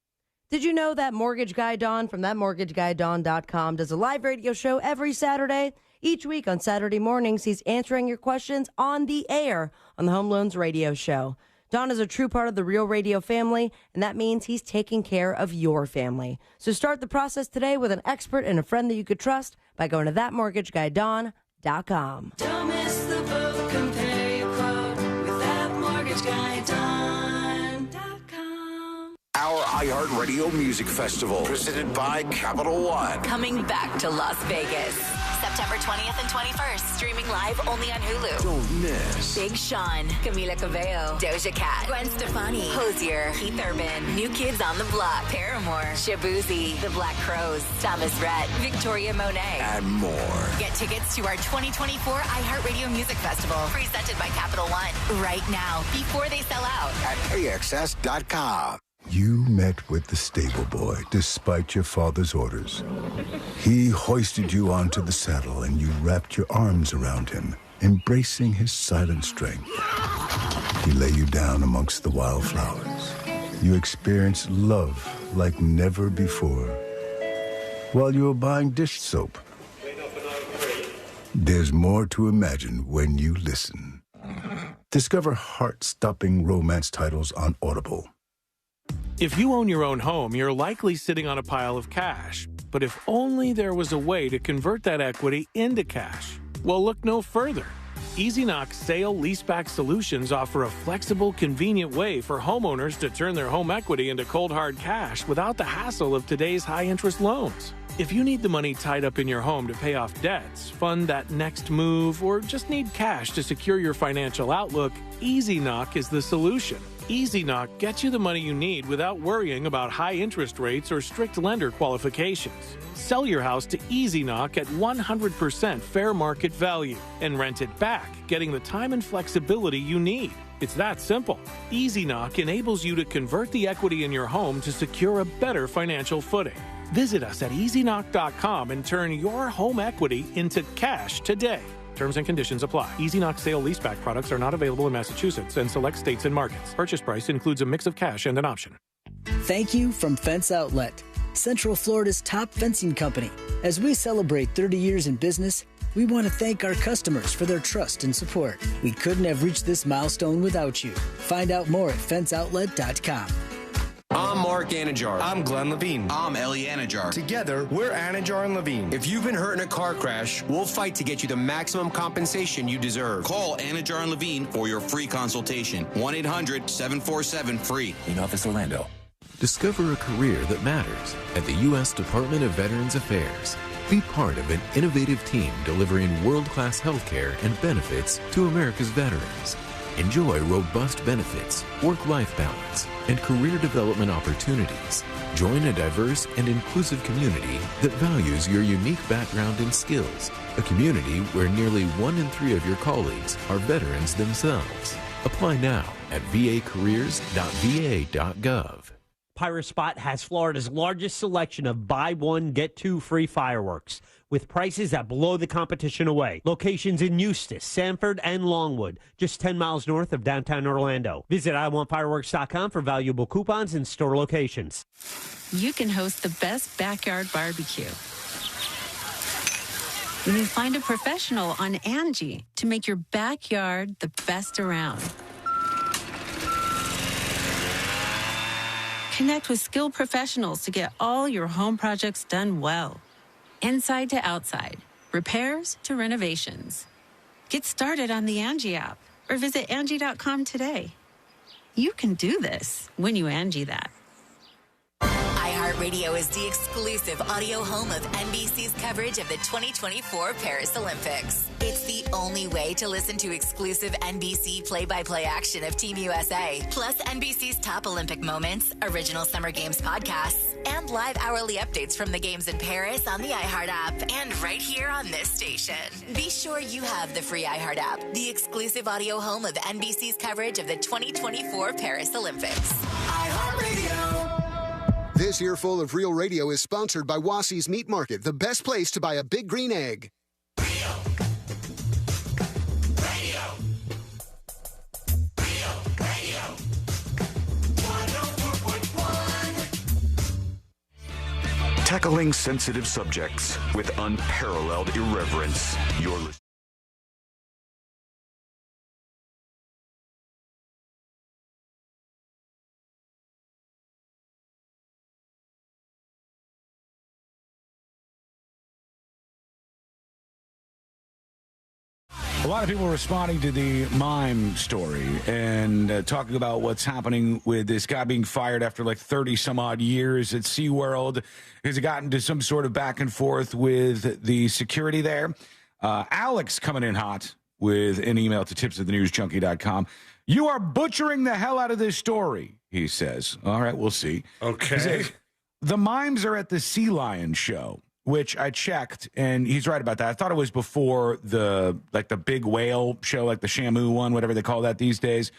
Did you know that Mortgage Guy Don from thatmortgageguydawn.com does a live radio show every Saturday? Each week on Saturday mornings, he's answering your questions on the air on the Home Loans Radio Show. Don is a true part of the Real Radio family, and that means he's taking care of your family. So start the process today with an expert and a friend that you could trust by going to thatmortgageguydawn.com. Don't miss the boat, compare your quote with thatmortgageguydawn.com. Our iHeartRadio Music Festival, presented by Capital One. Coming back to Las Vegas. September 20th and 21st. Streaming live only on Hulu. Don't miss. Big Sean, Camila Cabello, Doja Cat, Gwen Stefani, Hosier, Keith Urban, New Kids on the Block, Paramore, Shabuzi, The Black Crowes, Thomas Rhett, Victoria Monet, And more. Get tickets to our 2024 iHeartRadio Music Festival, presented by Capital One, right now, before they sell out. At AXS.com. You met with the stable boy despite your father's orders. He hoisted you onto the saddle and you wrapped your arms around him, embracing his silent strength. He lay you down amongst the wildflowers. You experienced love like never before. While you were buying dish soap. There's more to imagine when you listen. Discover heart-stopping romance titles on Audible. If you own your own home, you're likely sitting on a pile of cash. But if only there was a way to convert that equity into cash. Well, look no further. EasyKnock Sale Leaseback Solutions offer a flexible, convenient way for homeowners to turn their home equity into cold hard cash without the hassle of today's high-interest loans. If you need the money tied up in your home to pay off debts, fund that next move, or just need cash to secure your financial outlook, EasyKnock is the solution. EasyKnock gets you the money you need without worrying about high interest rates or strict lender qualifications. Sell your house to EasyKnock at 100% fair market value and rent it back, getting the time and flexibility you need. It's that simple. EasyKnock enables you to convert the equity in your home to secure a better financial footing. Visit us at EasyKnock.com and turn your home equity into cash today. Terms and conditions apply. EasyKnock sale leaseback products are not available in Massachusetts and select states and markets. Purchase price includes a mix of cash and an option. Thank you from Fence Outlet, Central Florida's top fencing company. As we celebrate 30 years in business, we want to thank our customers for their trust and support. We couldn't have reached this milestone without you. Find out more at fenceoutlet.com. I'm Mark Anajar. I'm Glenn Levine. I'm Ellie Anajar. Together, we're Anajar and Levine. If you've been hurt in a car crash, we'll fight to get you the maximum compensation you deserve. Call Anajar and Levine for your free consultation. 1-800-747-FREE. In Office Orlando. Discover a career that matters at the U.S. Department of Veterans Affairs. Be part of an innovative team delivering world-class health care and benefits to America's veterans. Enjoy robust benefits, work-life balance, and career development opportunities. Join a diverse and inclusive community that values your unique background and skills. A community where nearly 1 in 3 of your colleagues are veterans themselves. Apply now at vacareers.va.gov. Pirate Spot has Florida's largest selection of buy one, get two free fireworks with prices that blow the competition away. Locations in Eustis, Sanford, and Longwood, just 10 miles north of downtown Orlando. Visit iwantfireworks.com for valuable coupons and store locations. You can host the best backyard barbecue when you find a professional on Angie to make your backyard the best around. Connect with skilled professionals to get all your home projects done well. Inside to outside, repairs to renovations. Get started on the Angie app or visit Angie.com today. You can do this when you Angie that. iHeartRadio is the exclusive audio home of NBC's coverage of the 2024 Paris Olympics. It's the only way to listen to exclusive NBC play-by-play action of Team USA, plus NBC's top Olympic moments, original Summer Games podcasts, and live hourly updates from the games in Paris on the iHeart app and right here on this station. Be sure you have the free iHeart app, the exclusive audio home of NBC's coverage of the 2024 Paris Olympics. iHeartRadio. This earful of Real Radio is sponsored by Wassey's Meat Market, the best place to buy a big green egg. Tackling sensitive subjects with unparalleled irreverence. You're listening. A lot of people responding to the Mime story and talking about what's happening with this guy being fired after like 30 some odd years at SeaWorld. Has it gotten to some sort of back and forth with the security there? Alex coming in hot with an email to tips@thenewsjunkie.com. You are butchering the hell out of this story, he says. All right, we'll see. Okay. He says, the Mimes are at the Sea Lion show, which I checked, and he's right about that. I thought it was before the big whale show, like the Shamu one, whatever they call that these days.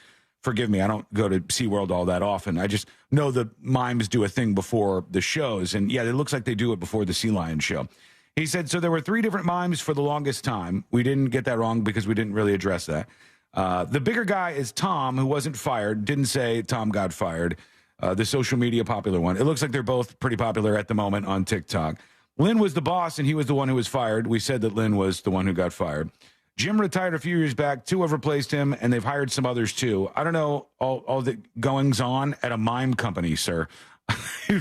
Forgive me, I don't go to SeaWorld all that often. I just know the Mimes do a thing before the shows, and yeah, it looks like they do it before the Sea Lion show. He said, so there were 3 different Mimes for the longest time. We didn't get that wrong because we didn't really address that. The bigger guy is Tom, who wasn't fired. Didn't say Tom got fired. The social media popular one. It looks like they're both pretty popular at the moment on TikTok. Lynn was the boss, and he was the one who was fired. We said that Lynn was the one who got fired. Jim retired a few years back. 2 have replaced him, and they've hired some others, too. I don't know all the goings-on at a mime company, sir.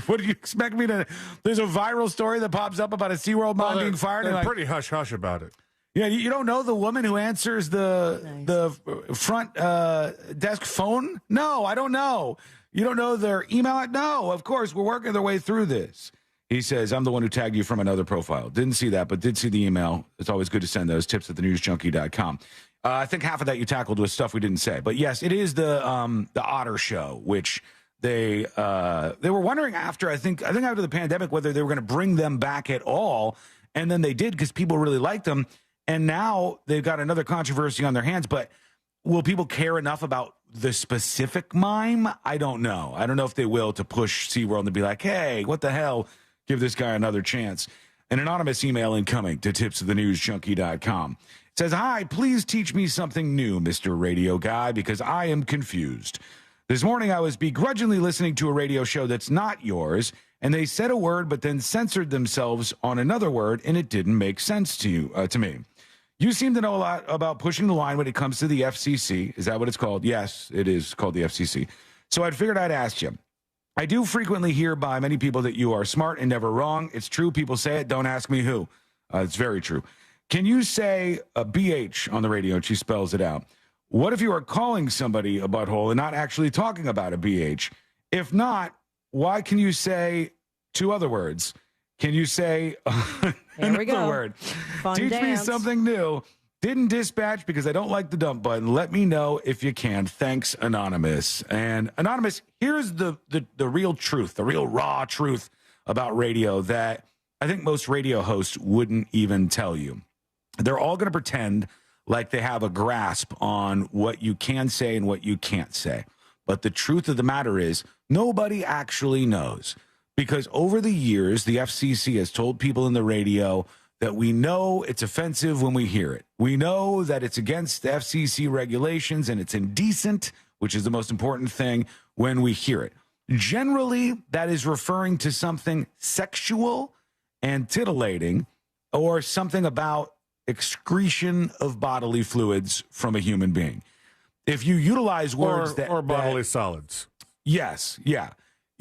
What do you expect me to... There's a viral story that pops up about a SeaWorld mime being fired. They're pretty hush-hush about it. Yeah, you don't know the woman who answers the front desk phone? No, I don't know. You don't know their email? No, of course. We're working their way through this. He says, I'm the one who tagged you from another profile. Didn't see that, but did see the email. It's always good to send those tips@thenewsjunkie.com. I think half of that you tackled was stuff we didn't say. But yes, it is the Otter show, which they were wondering after, I think after the pandemic, whether they were going to bring them back at all. And then they did because people really liked them. And now they've got another controversy on their hands. But will people care enough about the specific mime? I don't know. I don't know if they will to push SeaWorld and be like, hey, what the hell? Give this guy another chance. An anonymous email incoming to tips@thenewsjunkie.com. It says, hi, please teach me something new, Mr. Radio Guy, because I am confused. This morning I was begrudgingly listening to a radio show that's not yours, and they said a word but then censored themselves on another word, and it didn't make sense to me. You seem to know a lot about pushing the line when it comes to the FCC. Is that what it's called? Yes, it is called the FCC. So I figured I'd ask you. I do frequently hear by many people that you are smart and never wrong. It's true. People say it. Don't ask me who. It's very true. Can you say a BH on the radio? And she spells it out. What if you are calling somebody a butthole and not actually talking about a BH? If not, why can you say 2 other words? Can you say another word? Fun Teach dance. me something new. Didn't dispatch because I don't like the dump button. Let me know if you can. Thanks, Anonymous. And Anonymous, here's the real truth, the real raw truth about radio that I think most radio hosts wouldn't even tell you. They're all going to pretend like they have a grasp on what you can say and what you can't say. But the truth of the matter is nobody actually knows, because over the years, the FCC has told people in the radio that we know it's offensive when we hear it. We know that it's against the FCC regulations and it's indecent, which is the most important thing, when we hear it. Generally, that is referring to something sexual and titillating, or something about excretion of bodily fluids from a human being. If you utilize words or bodily solids. Yes, yeah.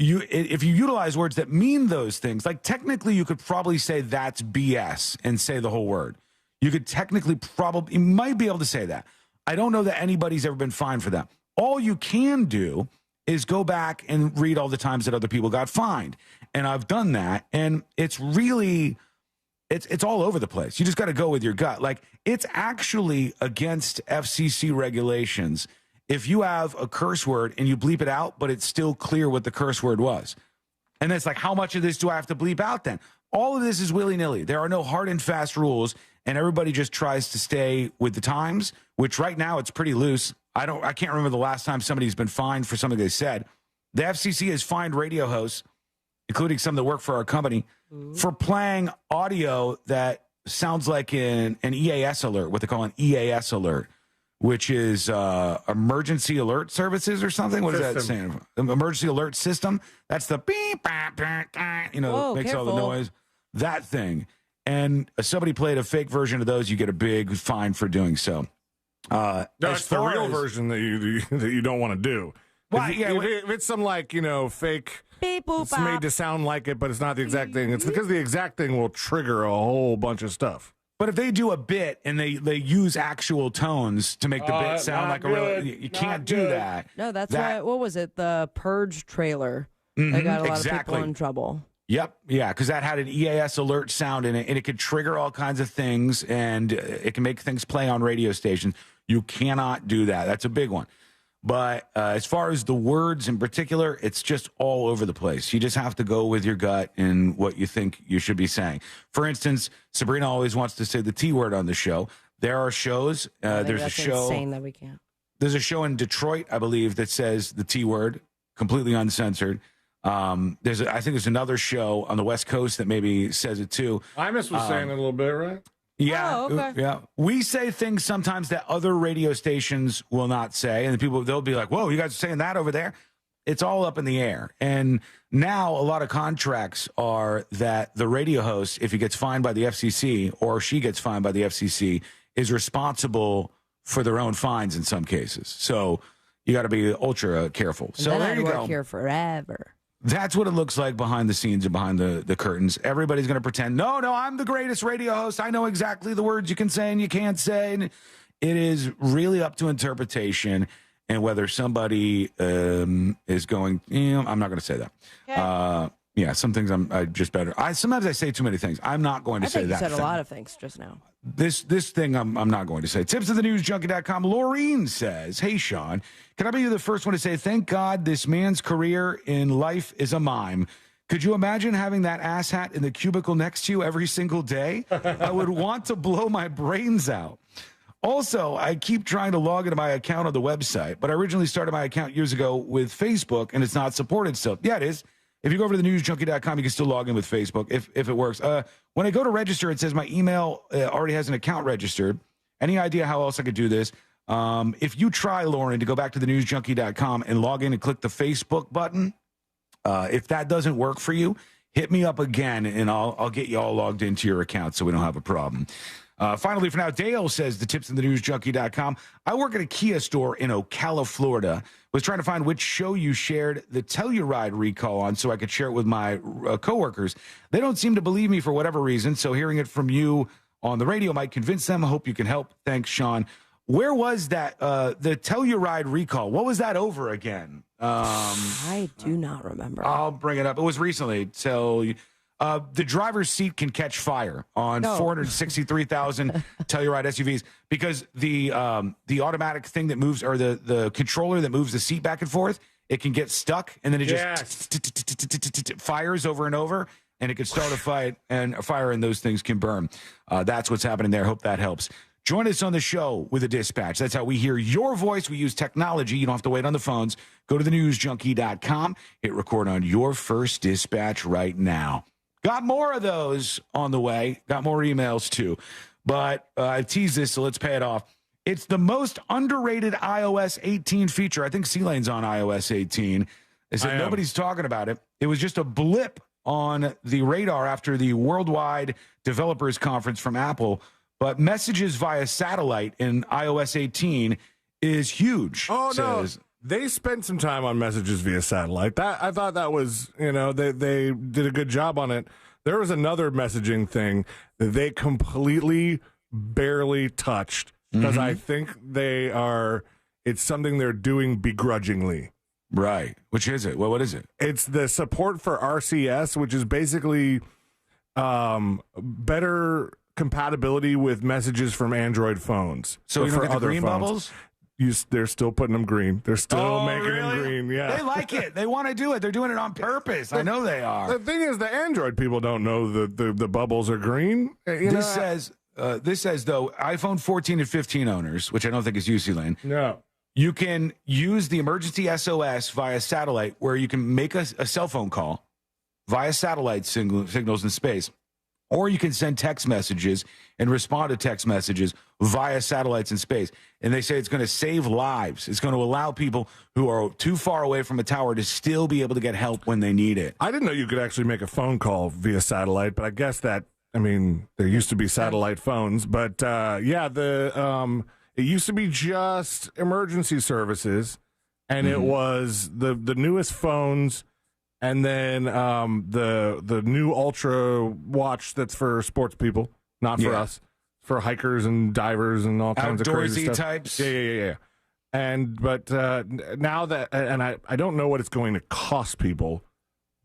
If you utilize words that mean those things, like technically you could probably say that's BS and say the whole word. You could technically you might be able to say that. I don't know that anybody's ever been fined for that. All you can do is go back and read all the times that other people got fined. And I've done that. And it's really, it's all over the place. You just got to go with your gut. Like, it's actually against FCC regulations if you have a curse word and you bleep it out, but it's still clear what the curse word was. And it's like, how much of this do I have to bleep out then? All of this is willy-nilly. There are no hard and fast rules, and everybody just tries to stay with the times, which right now it's pretty loose. I can't remember the last time somebody's been fined for something they said. The FCC has fined radio hosts, including some that work for our company, for playing audio that sounds like an EAS alert, what they call an EAS alert, which is emergency alert services or something. What is that saying? Emergency alert system. That's the beep, bap, bap, bap, Whoa, makes careful. all the noise. That thing. And somebody played a fake version of those, you get a big fine for doing so. That's the real version that you don't want to do. Well, if it's some fake, beep, boop, it's made to sound like it, but it's not the exact thing. It's because the exact thing will trigger a whole bunch of stuff. But if they do a bit and they use actual tones to make the bit sound like a real, you can't do that. No, that's why. What was it? The Purge trailer that got a lot of people in trouble. Yep, yeah, because that had an EAS alert sound in it, and it could trigger all kinds of things, and it can make things play on radio stations. You cannot do that. That's a big one. But as far as the words in particular, it's just all over the place. You just have to go with your gut and what you think you should be saying. For instance, Sabrina always wants to say the T word on the show. There are shows. There's a show. Insane that we can't. There's a show in Detroit, I believe, that says the T word, completely uncensored. I think there's another show on the West Coast that maybe says it too. Imus was saying it a little bit, right? Yeah, okay. Yeah. We say things sometimes that other radio stations will not say, and they'll be like, "Whoa, you guys are saying that over there?" It's all up in the air. And now a lot of contracts are that the radio host, if he gets fined by the FCC or she gets fined by the FCC, is responsible for their own fines in some cases. So you got to be ultra careful. So there you go. Work here forever. That's what it looks like behind the scenes and behind the curtains. Everybody's going to pretend, no, I'm the greatest radio host. I know exactly the words you can say and you can't say. And it is really up to interpretation and whether somebody is going, I'm not going to say that. Okay. Yeah, some things I just better. Sometimes I say too many things. I'm not going to say that. You said a lot of things just now. This thing I'm not going to say. Tipsofthenewsjunkie.com. Laureen says, hey, Sean, can I be the first one to say, thank God this man's career in life is a mime. Could you imagine having that asshat in the cubicle next to you every single day? I would want to blow my brains out. Also, I keep trying to log into my account on the website, but I originally started my account years ago with Facebook, and it's not supported still. Yeah, it is. If you go over to thenewsjunkie.com, you can still log in with Facebook if it works. When I go to register, it says my email already has an account registered. Any idea how else I could do this? If you try, Lauren, to go back to thenewsjunkie.com and log in and click the Facebook button, if that doesn't work for you, hit me up again, and I'll get you all logged into your account so we don't have a problem. Finally, for now, Dale says the tipsinthenewsjunkie.com. I work at a Kia store in Ocala, Florida. Was trying to find which show you shared the Telluride recall on so I could share it with my coworkers. They don't seem to believe me for whatever reason, so hearing it from you on the radio might convince them. I hope you can help. Thanks, Sean. Where was that, the Telluride recall? What was that over again? I do not remember. I'll bring it up. It was recently. So the driver's seat can catch fire on 463,000 Telluride SUVs because the automatic thing that moves, or the controller that moves the seat back and forth, it can get stuck and then it just fires over and over, and it could start a fire, and those things can burn. That's what's happening there. Hope that helps. Join us on the show with a dispatch. That's how we hear your voice. We use technology. You don't have to wait on the phones. Go to thenewsjunkie.com. Hit record on your first dispatch right now. Got more of those on the way. Got more emails, too. But I teased this, so let's pay it off. It's the most underrated iOS 18 feature. I think C-Lane's on iOS 18. They said nobody's talking about it. It was just a blip on the radar after the Worldwide Developers Conference from Apple. But messages via satellite in iOS 18 is huge. Oh, no. They spent some time on messages via satellite. That I thought that was, they did a good job on it. There was another messaging thing that they completely barely touched because I think it's something they're doing begrudgingly. Right. Which is it? Well, what is it? It's the support for RCS, which is basically better compatibility with messages from Android phones. So you don't get the green bubbles? They're still putting them green. They're still making them green. Yeah, they like it. They want to do it. They're doing it on purpose. I know they are. The thing is, the Android people don't know the bubbles are green. This says though, iPhone 14 and 15 owners, which I don't think is UC Lane. No, you can use the emergency SOS via satellite, where you can make a cell phone call via satellite signals in space. Or you can send text messages and respond to text messages via satellites in space. And they say it's going to save lives. It's going to allow people who are too far away from a tower to still be able to get help when they need it. I didn't know you could actually make a phone call via satellite, but I guess there used to be satellite phones. But, it used to be just emergency services, and it was the newest phones. And then the new Ultra watch that's for sports people, not for us. for hikers and divers and all kinds of crazy Outdoorsy stuff. types. Yeah. But now that, and I don't know what it's going to cost people,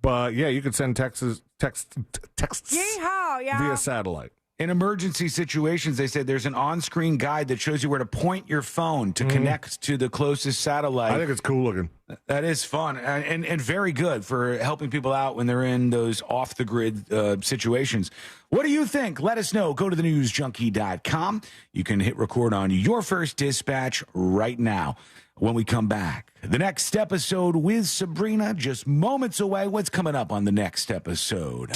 but yeah, you could send texts Yeehaw, yeah. via satellite. In emergency situations, they said there's an on-screen guide that shows you where to point your phone to connect to the closest satellite. I think it's cool looking. That is fun and very good for helping people out when they're in those off-the-grid situations. What do you think? Let us know. Go to thenewsjunkie.com. You can hit record on your first dispatch right now. When we come back, the next episode with Sabrina, just moments away. What's coming up on the next episode?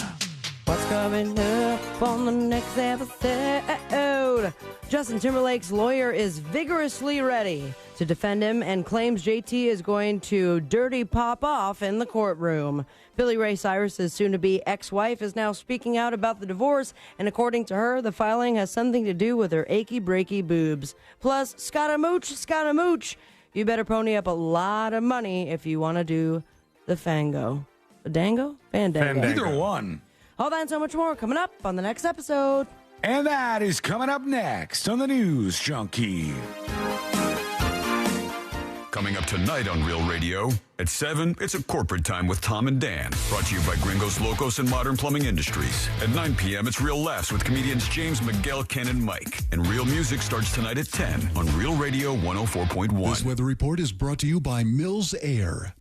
What's coming up on the next episode? Justin Timberlake's lawyer is vigorously ready to defend him and claims JT is going to dirty pop off in the courtroom. Billy Ray Cyrus's soon-to-be ex-wife is now speaking out about the divorce, and according to her, the filing has something to do with her achy-breaky boobs. Plus, Scaramouche, you better pony up a lot of money if you want to do the Fandango. Either one. All that and so much more coming up on the next episode. And that is coming up next on the News Junkie. Coming up tonight on Real Radio at 7, it's a corporate time with Tom and Dan. Brought to you by Gringos Locos and Modern Plumbing Industries. At 9 p.m., it's Real Laughs with comedians James, Miguel, Ken, and Mike. And Real Music starts tonight at 10 on Real Radio 104.1. This weather report is brought to you by Mills Air.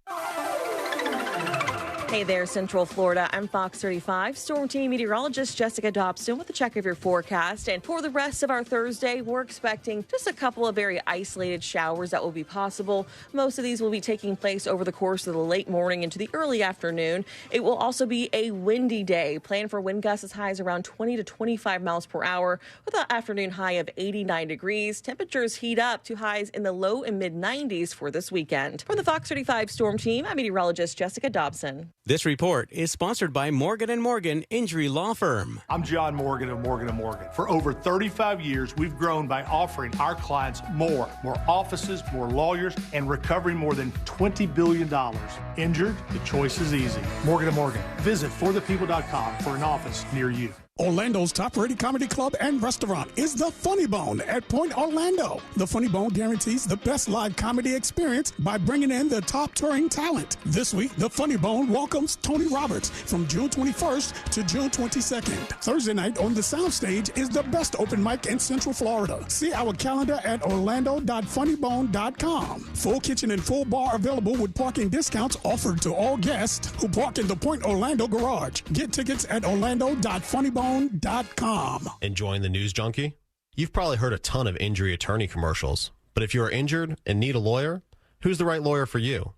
Hey there, Central Florida. I'm Fox 35 Storm Team meteorologist Jessica Dobson with a check of your forecast. And for the rest of our Thursday, we're expecting just a couple of very isolated showers that will be possible. Most of these will be taking place over the course of the late morning into the early afternoon. It will also be a windy day. Plan for wind gusts as high as around 20 to 25 miles per hour with an afternoon high of 89 degrees. Temperatures heat up to highs in the low and mid 90s for this weekend. For the Fox 35 Storm Team, I'm meteorologist Jessica Dobson. This report is sponsored by Morgan & Morgan Injury Law Firm. I'm John Morgan of Morgan & Morgan. For over 35 years, we've grown by offering our clients more offices, more lawyers, and recovering more than $20 billion. Injured? The choice is easy. Morgan & Morgan. Visit forthepeople.com for an office near you. Orlando's top-rated comedy club and restaurant is The Funny Bone at Point Orlando. The Funny Bone guarantees the best live comedy experience by bringing in the top touring talent. This week, The Funny Bone welcomes Tony Roberts from June 21st to June 22nd. Thursday night on the Soundstage is the best open mic in Central Florida. See our calendar at orlando.funnybone.com. Full kitchen and full bar available with parking discounts offered to all guests who park in the Point Orlando garage. Get tickets at orlando.funnybone.com. Enjoying the News Junkie? You've probably heard a ton of injury attorney commercials, but if you are injured and need a lawyer, who's the right lawyer for you?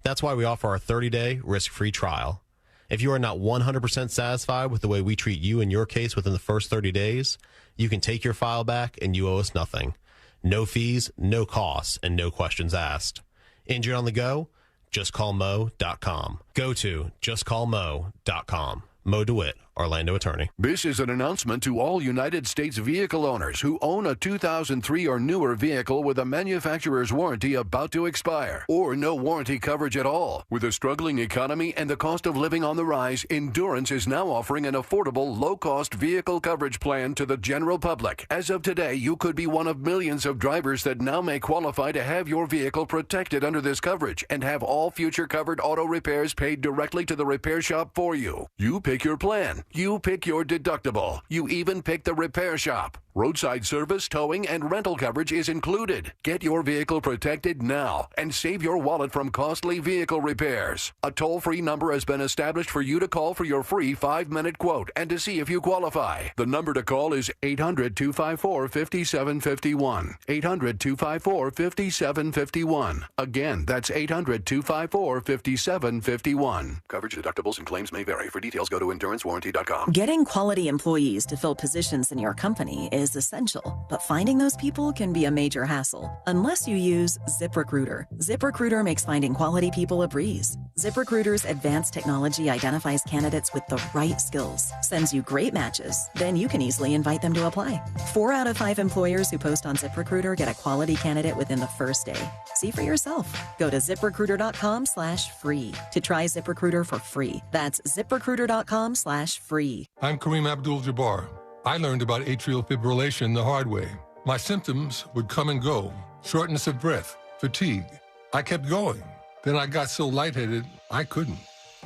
That's why we offer our 30-day risk-free trial. If you are not 100% satisfied with the way we treat you in your case within the first 30 days, you can take your file back and you owe us nothing. No fees, no costs, and no questions asked. Injured on the go? JustCallMo.com. Go to JustCallMo.com. Mo DeWitt, Orlando attorney. This is an announcement to all United States vehicle owners who own a 2003 or newer vehicle with a manufacturer's warranty about to expire or no warranty coverage at all. With a struggling economy and the cost of living on the rise, Endurance is now offering an affordable, low-cost vehicle coverage plan to the general public. As of today, you could be one of millions of drivers that now may qualify to have your vehicle protected under this coverage and have all future covered auto repairs paid directly to the repair shop for you. You pick your plan. You pick your deductible. You even pick the repair shop. Roadside service, towing, and rental coverage is included. Get your vehicle protected now and save your wallet from costly vehicle repairs. A toll-free number has been established for you to call for your free 5-minute quote and to see if you qualify. The number to call is 800-254-5751. 800-254-5751. Again, that's 800-254-5751. Coverage, deductibles, and claims may vary. For details, go to endurancewarranty.com. Getting quality employees to fill positions in your company is essential, but finding those people can be a major hassle unless you use ZipRecruiter. ZipRecruiter makes finding quality people a breeze. ZipRecruiter's advanced technology identifies candidates with the right skills, sends you great matches, then you can easily invite them to apply. 4 out of 5 employers who post on ZipRecruiter get a quality candidate within the first day. See for yourself. Go to ZipRecruiter.com/free to try ZipRecruiter for free. That's ZipRecruiter.com/free. I'm Kareem Abdul-Jabbar. I learned about atrial fibrillation the hard way. My symptoms would come and go. Shortness of breath, fatigue. I kept going. Then I got so lightheaded, I couldn't.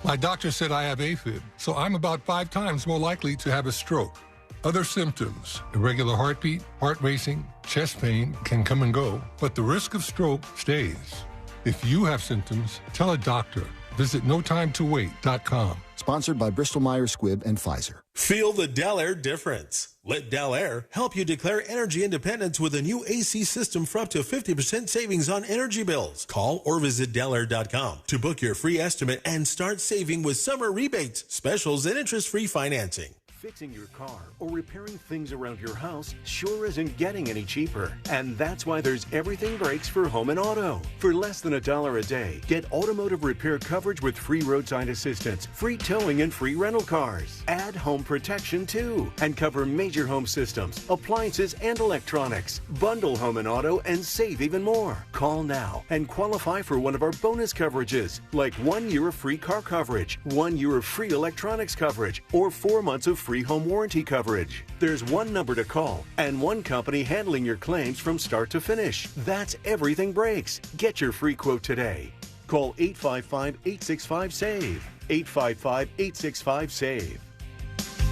My doctor said I have AFib, so I'm about 5 times more likely to have a stroke. Other symptoms, irregular heartbeat, heart racing, chest pain can come and go, but the risk of stroke stays. If you have symptoms, tell a doctor. Visit notimetowait.com. Sponsored by Bristol-Myers Squibb and Pfizer. Feel the Del Air difference. Let Del Air help you declare energy independence with a new AC system for up to 50% savings on energy bills. Call or visit delair.com to book your free estimate and start saving with summer rebates, specials, and interest-free financing. Fixing your car or repairing things around your house sure isn't getting any cheaper. And that's why there's Everything Brakes for Home and Auto. For less than $1 a day, get automotive repair coverage with free roadside assistance, free towing, and free rental cars. Add home protection too, and cover major home systems, appliances, and electronics. Bundle Home and Auto and save even more. Call now and qualify for one of our bonus coverages, like 1 year of free car coverage, 1 year of free electronics coverage, or 4 months of free home warranty coverage. There's one number to call and one company handling your claims from start to finish. That's Everything Brakes. Get your free quote today. Call 855-865-SAVE. 855-865-SAVE.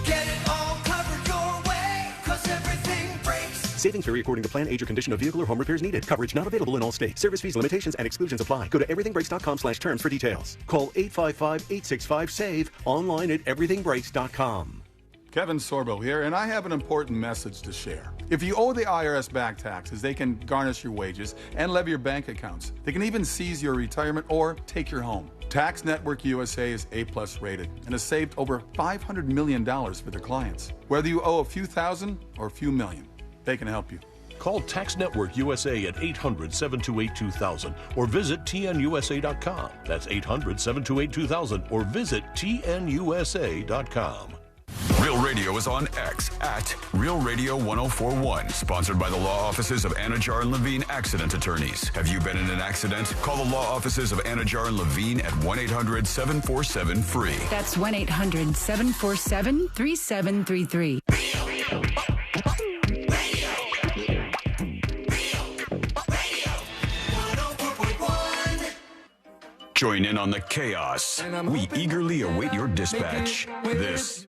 Get it all covered your way, 'cause everything breaks. Savings vary according to plan, age, or condition of vehicle or home repairs needed. Coverage not available in all states. Service fees, limitations, and exclusions apply. Go to everythingbrakes.com/terms for details. Call 855-865-SAVE. Online at everythingbrakes.com. Kevin Sorbo here, and I have an important message to share. If you owe the IRS back taxes, they can garnish your wages and levy your bank accounts. They can even seize your retirement or take your home. Tax Network USA is A+ rated and has saved over $500 million for their clients. Whether you owe a few thousand or a few million, they can help you. Call Tax Network USA at 800-728-2000 or visit tnusa.com. That's 800-728-2000 or visit tnusa.com. Real Radio is on X at Real Radio 1041. Sponsored by the law offices of Anajar and Levine Accident Attorneys. Have you been in an accident? Call the law offices of Anajar and Levine at 1-800-747-FREE. That's 1-800-747-3733. Join in on the chaos. We eagerly await your dispatch. This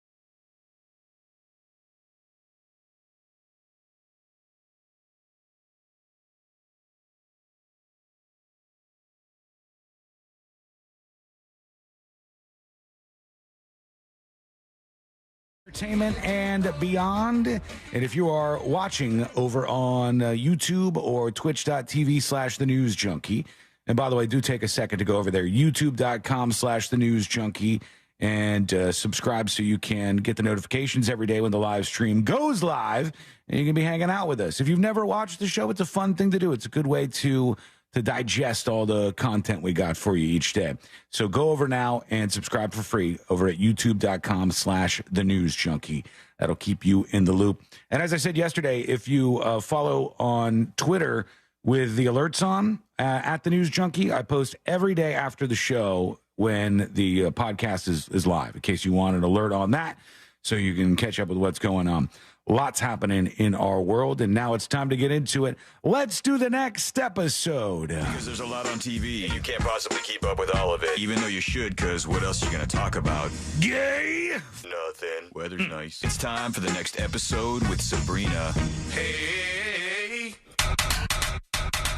entertainment and beyond. And if you are watching over on YouTube or twitch.tv/The News Junkie, and by the way, do take a second to go over there, youtube.com/The News Junkie, and subscribe so you can get the notifications every day when the live stream goes live, and you can be hanging out with us. If you've never watched the show, it's a fun thing to do. It's a good way to digest all the content we got for you each day. So go over now and subscribe for free over at youtube.com/The News Junkie. That'll keep you in the loop. And as I said yesterday, if you follow on Twitter with the alerts on at The News Junkie, I post every day after the show when the podcast is live, in case you want an alert on that, so you can catch up with what's going on. Lots happening in our world, and now it's time to get into it. Let's do the next episode. Because there's a lot on TV, you can't possibly keep up with all of it. Even though you should, because what else are you going to talk about? Gay? Nothing. Weather's nice. It's time for the next episode with Sabrina. Hey,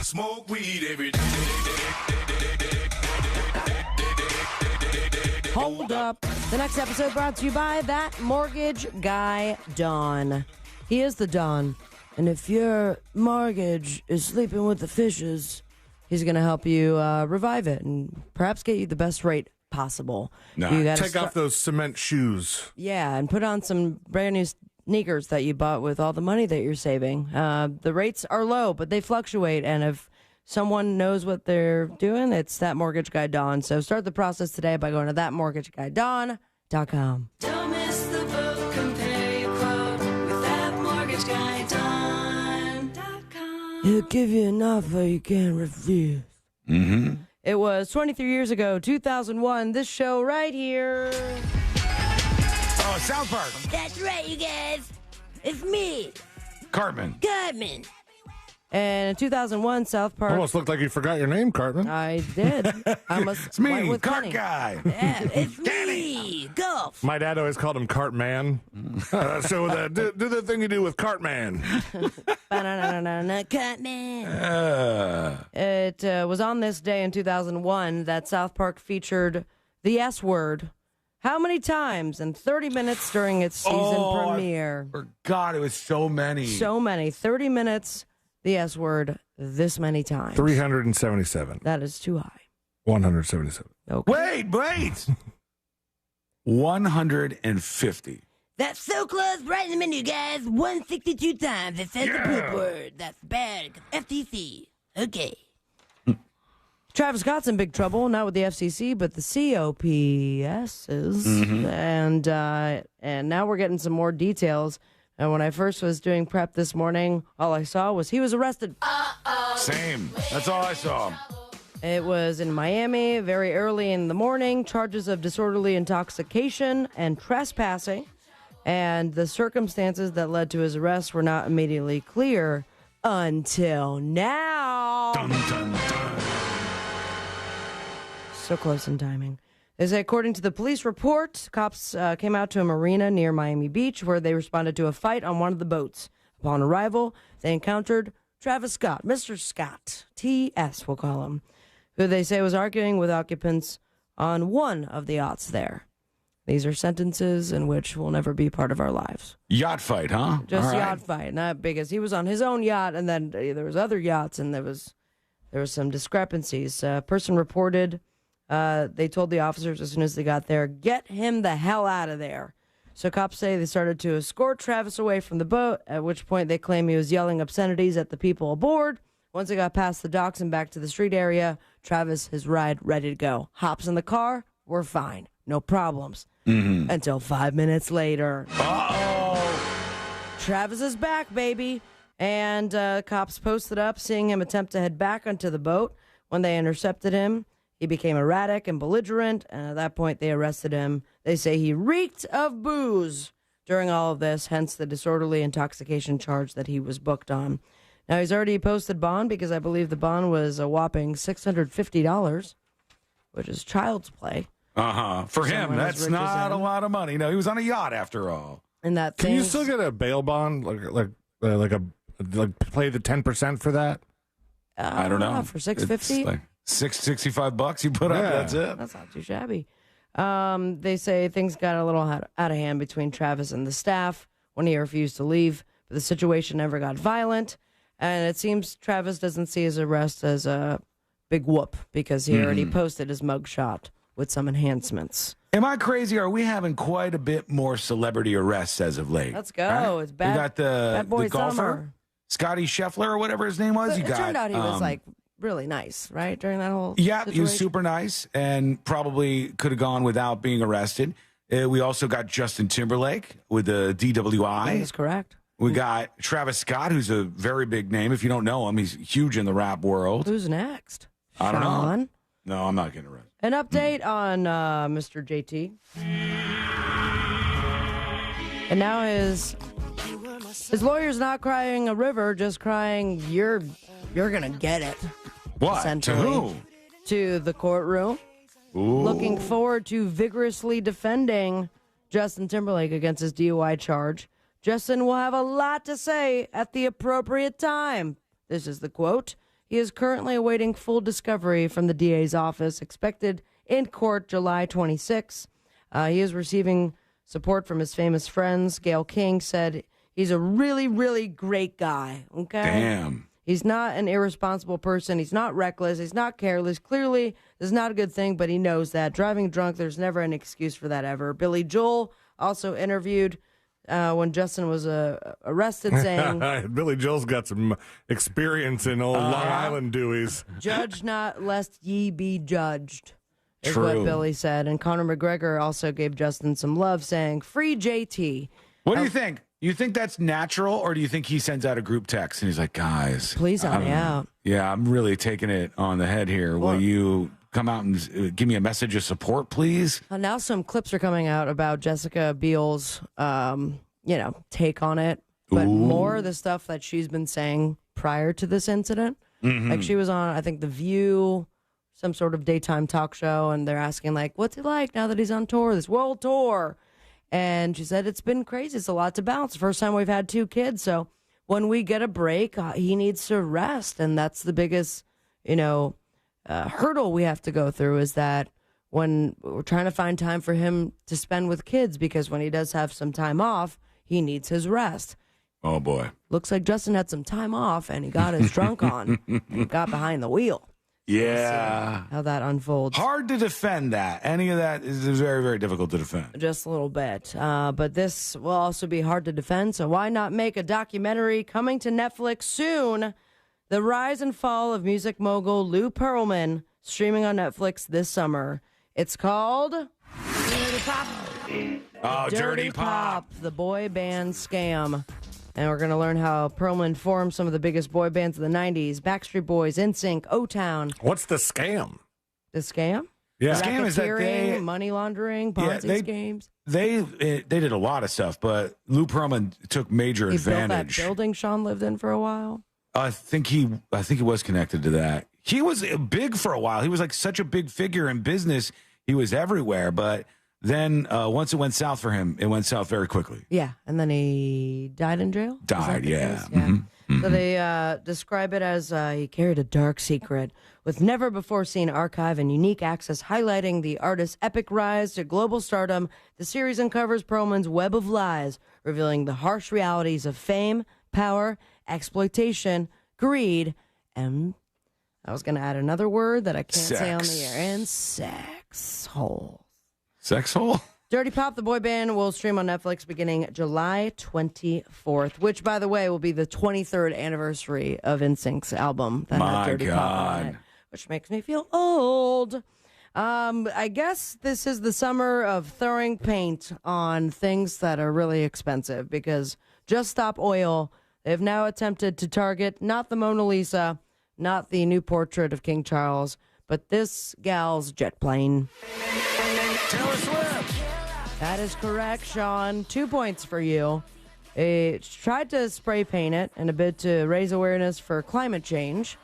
smoke weed every day. Hold up. The next episode brought to you by that mortgage guy, Don. He is the Don. And if your mortgage is sleeping with the fishes, he's going to help you revive it and perhaps get you the best rate possible. Nah, you gotta take off those cement shoes. Yeah, and put on some brand new sneakers that you bought with all the money that you're saving. The rates are low, but they fluctuate. And if someone knows what they're doing, it's that mortgage guy, Don. So start the process today by going to thatmortgageguyDon.com. Don't miss the boat, compare your quote with thatmortgageguyDon.com. He'll give you an offer you can't refuse. Mm-hmm. It was 23 years ago, 2001, this show right here. Oh, South Park. That's right, you guys. It's me, Cartman. Cartman. And in 2001, South Park. Almost looked like you forgot your name, Cartman. I did. I must. It's me, with Cart Kenny. Guy. Yeah, it's me, Golf. My dad always called him Cartman. So do the thing you do with Cartman. Cartman. It was on this day in 2001 that South Park featured the S word. How many times in 30 minutes during its season premiere? God, it was so many. So many. 30 minutes, the S word, this many times. 377. That is too high. 177. Okay. Wait. 150. That's so close, right in the menu, guys. 162 times. It says the poop word. That's bad. FTC. Okay. Travis Scott's in big trouble, not with the FCC, but the COPSs. And now we're getting some more details. And when I first was doing prep this morning, all I saw was he was arrested. Same. That's all I saw. It was in Miami, very early in the morning, charges of disorderly intoxication and trespassing. And the circumstances that led to his arrest were not immediately clear until now. Dun, dun, dun. So close in timing. They say, according to the police report, cops came out to a marina near Miami Beach where they responded to a fight on one of the boats. Upon arrival, they encountered Travis Scott, Mr. Scott, T.S. we'll call him, who they say was arguing with occupants on one of the yachts there. These are sentences in which will never be part of our lives. Yacht fight, huh? Just All right. yacht fight, not because he was on his own yacht, and then there was other yachts, and there was some discrepancies. A person reported. They told the officers as soon as they got there, get him the hell out of there. So cops say they started to escort Travis away from the boat, at which point they claim he was yelling obscenities at the people aboard. Once they got past the docks and back to the street area, Travis, his ride ready to go. Hops in the car, we're fine. No problems. Until 5 minutes later. Travis is back, baby. And cops posted up, seeing him attempt to head back onto the boat. When they intercepted him, he became erratic and belligerent, and at that point they arrested him. They say he reeked of booze during all of this, hence the disorderly intoxication charge that he was booked on. Now, he's already posted bond because I believe the bond was a whopping $650, which is child's play. For him, that's not a lot of money. No, he was on a yacht after all. And that Can you still get a bail bond, like play the 10% for that? I don't know. For $650? It's like $65 you put up. That's it. That's not too shabby. They say things got a little out of hand between Travis and the staff when he refused to leave, but the situation never got violent. And it seems Travis doesn't see his arrest as a big whoop because he already posted his mugshot with some enhancements. Am I crazy? Are we having quite a bit more celebrity arrests as of late? Let's go. Right? It's bad. You got Bad Boy the golfer, Summer. Scotty Scheffler or whatever his name was. But You it got. turned out he was like really nice, right? During that whole Yeah, situation? he was super nice and probably could have gone without being arrested. We also got Justin Timberlake with the DWI. That's correct. We got Travis Scott, who's a very big name. If you don't know him, he's huge in the rap world. Who's next? I don't know. Sean? No, I'm not getting arrested. An update on Mr. JT. And now his lawyer's not crying a river, just crying, you're gonna get it. What? To Essentially. who? To the courtroom. Ooh. Looking forward to vigorously defending Justin Timberlake against his DUI charge. Justin will have a lot to say at the appropriate time. This is the quote. He is currently awaiting full discovery from the DA's office, expected in court July 26. He is receiving support from his famous friends. Gayle King said he's a really, really great guy. Okay? Damn. He's not an irresponsible person. He's not reckless. He's not careless. Clearly, this is not a good thing, but he knows that. Driving drunk, there's never an excuse for that ever. Billy Joel also interviewed when Justin was arrested, saying, Billy Joel's got some experience in old Long Island Deweys. "Judge not, lest ye be judged," is True. what Billy said. And Conor McGregor also gave Justin some love, saying, "Free JT." What do you think? You think that's natural, or do you think he sends out a group text and he's like, guys, Please help me out. Yeah, I'm really taking it on the head here. Will you come out and give me a message of support, please? Now some clips are coming out about Jessica Biel's, take on it. but more of the stuff that she's been saying prior to this incident. Mm-hmm. Like she was on, I think, The View, some sort of daytime talk show, and they're asking, like, what's it like now that he's on tour, this world tour? And she said, it's been crazy. It's a lot to balance. First time we've had 2 kids. So when we get a break, he needs to rest. And that's the biggest, hurdle we have to go through, is that when we're trying to find time for him to spend with kids, because when he does have some time off, he needs his rest. Oh, boy. Looks like Justin had some time off, and he got his drunk on and got behind the wheel. Yeah. How that unfolds. Hard to defend that. Any of that is very, very difficult to defend. Just a little bit. But this will also be hard to defend, so why not make a documentary coming to Netflix soon? The Rise and Fall of music mogul Lou Pearlman, streaming on Netflix this summer. It's called Dirty Pop. Oh, Dirty Pop. The boy band scam. And we're going to learn how Pearlman formed some of the biggest boy bands of the 90s. Backstreet Boys, NSYNC, O-Town. What's the scam? The scam? Yeah. The scam is that they... money laundering, Ponzi schemes. They did a lot of stuff, but Lou Pearlman took major advantage. Built that building Sean lived in for a while? I think he was connected to that. He was big for a while. He was like such a big figure in business. He was everywhere, but then once it went south for him, it went south very quickly. Yeah, and then he died in jail? Died, yeah. Mm-hmm. So they describe it as he carried a dark secret with never-before-seen archive and unique access, highlighting the artist's epic rise to global stardom. The series uncovers Pearlman's web of lies, revealing the harsh realities of fame, power, exploitation, greed, and I was going to add another word that I can't say on the air, and sex hole. Sex hole? Dirty Pop, the boy band, will stream on Netflix beginning July 24th, which, by the way, will be the 23rd anniversary of NSYNC's album that had Dirty Pop on it, which makes me feel old. I guess this is the summer of throwing paint on things that are really expensive, because Just Stop Oil, they've now attempted to target not the Mona Lisa, not the new portrait of King Charles, but this gal's jet plane. Taylor Swift. That is correct, Sean. 2 points for you. It tried to spray paint it in a bid to raise awareness for climate change.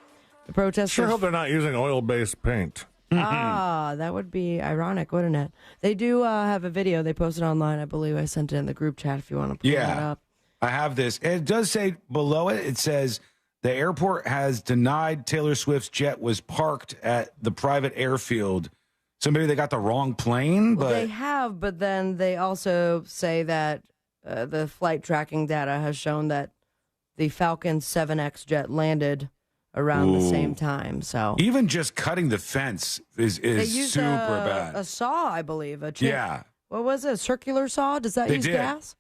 The protesters... Sure hope they're not using oil-based paint. That would be ironic, wouldn't it? They do have a video they posted online, I believe. I sent it in the group chat if you want to pull that up. I have this. It does say below it, it says the airport has denied Taylor Swift's jet was parked at the private airfield. So maybe they got the wrong plane, but they have. But then they also say that the flight tracking data has shown that the Falcon 7X jet landed around the same time. So even just cutting the fence is super bad. A saw, I believe. Yeah. What was it? A circular saw? Does that use gas?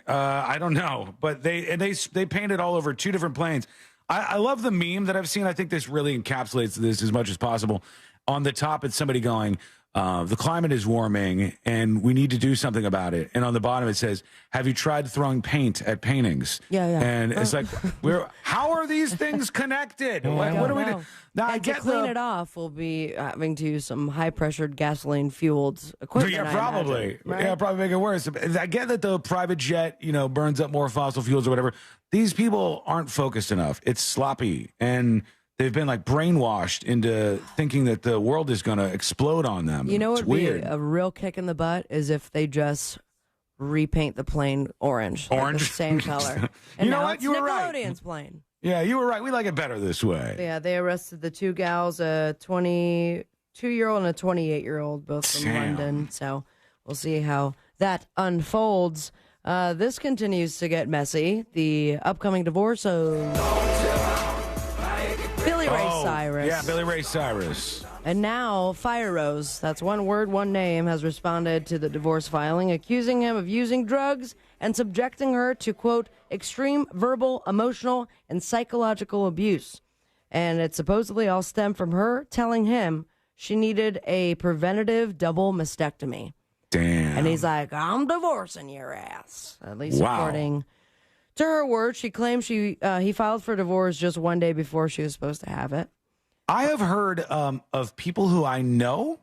I don't know, but they painted all over 2 different planes. I love the meme that I've seen. I think this really encapsulates this as much as possible. On the top, it's somebody going, the climate is warming and we need to do something about it. And on the bottom, it says, have you tried throwing paint at paintings? Yeah. And it's like, how are these things connected? What do we do? Now, and to clean it off, we'll be having to use some high-pressured gasoline-fueled equipment. Yeah, probably. Imagine, right? Yeah, probably make it worse. I get that the private jet, burns up more fossil fuels or whatever. These people aren't focused enough. It's sloppy. And they've been brainwashed into thinking that the world is going to explode on them. You know what would be a real kick in the butt is if they just repaint the plane orange. Orange? Like the same color. And You know now what? it's You were right. Nickelodeon's plane. Yeah, you were right. We like it better this way. Yeah, they arrested the 2 gals, a 22-year-old and a 28-year-old, both from London. So we'll see how that unfolds. This continues to get messy. The upcoming divorce of Billy Ray Cyrus. Yeah, Billy Ray Cyrus. And now Fire Rose, that's one word, one name, has responded to the divorce filing, accusing him of using drugs and subjecting her to, quote, extreme verbal, emotional, and psychological abuse. And it supposedly all stemmed from her telling him she needed a preventative double mastectomy. Damn. And he's like, I'm divorcing your ass. At least according to her words. She claims he filed for divorce just one day before she was supposed to have it. I have heard of people who I know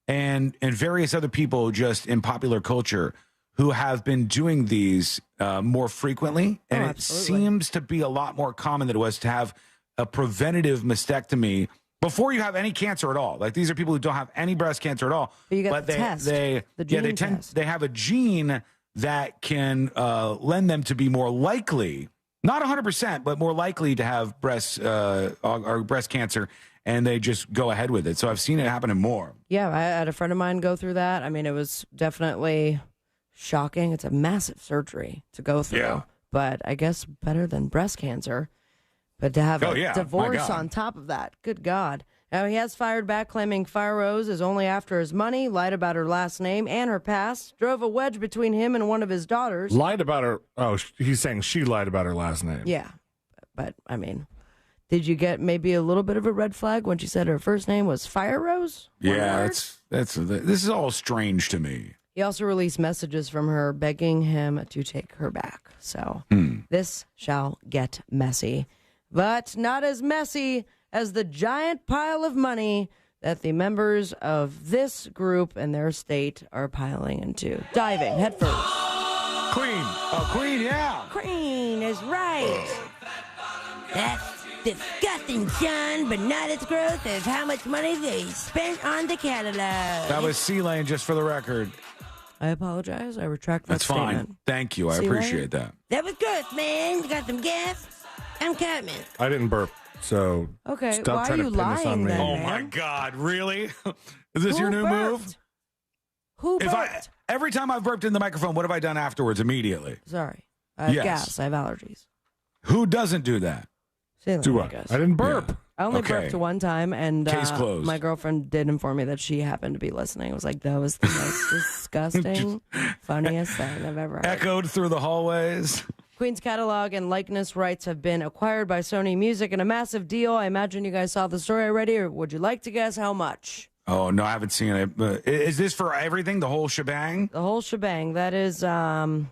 and various other people just in popular culture who have been doing these more frequently, and it seems to be a lot more common than it was to have a preventative mastectomy before you have any cancer at all. Like, these are people who don't have any breast cancer at all. But you got the test, the gene test. They have a gene that can lend them to be more likely, not 100%, but more likely to have breast cancer, and they just go ahead with it. So I've seen it happening more. Yeah, I had a friend of mine go through that. I mean, it was definitely shocking. It's a massive surgery to go through, but I guess better than breast cancer. But to have a divorce on top of that, good God. Now, he has fired back, claiming Fire Rose is only after his money, lied about her last name and her past, drove a wedge between him and one of his daughters. Lied about her. Oh, he's saying she lied about her last name. Yeah. But, I mean, did you get maybe a little bit of a red flag when she said her first name was Fire Rose? This is all strange to me. He also released messages from her begging him to take her back. So this shall get messy. But not as messy as the giant pile of money that the members of this group and their state are piling into. Diving headfirst. Queen. Oh, Queen, yeah. Queen is right. That's disgusting, son, but not as gross as how much money they spent on the catalog. That was C-Lane, just for the record. I apologize. I retract that That's statement. fine. Thank you. I appreciate that. That was good, man. You got some gas? I'm coming. I didn't burp, so okay. Stop why trying are you to pin this on lying me. then, Oh man? my God! Really? Is this your new move? Who burped? Every time I've burped in the microphone, what have I done afterwards? Immediately. Sorry, I have Yes. gas. I have allergies. Who doesn't do that? I guess. I didn't burp. I only Okay. burped one time, and Case closed. my girlfriend did inform me that she happened to be listening. It was like, that was the most disgusting, funniest thing I've ever heard. Echoed through the hallways. Queen's catalog and likeness rights have been acquired by Sony Music in a massive deal. I imagine you guys saw the story already, or would you like to guess how much? Oh, no, I haven't seen it. But is this for everything, the whole shebang? The whole shebang. That is the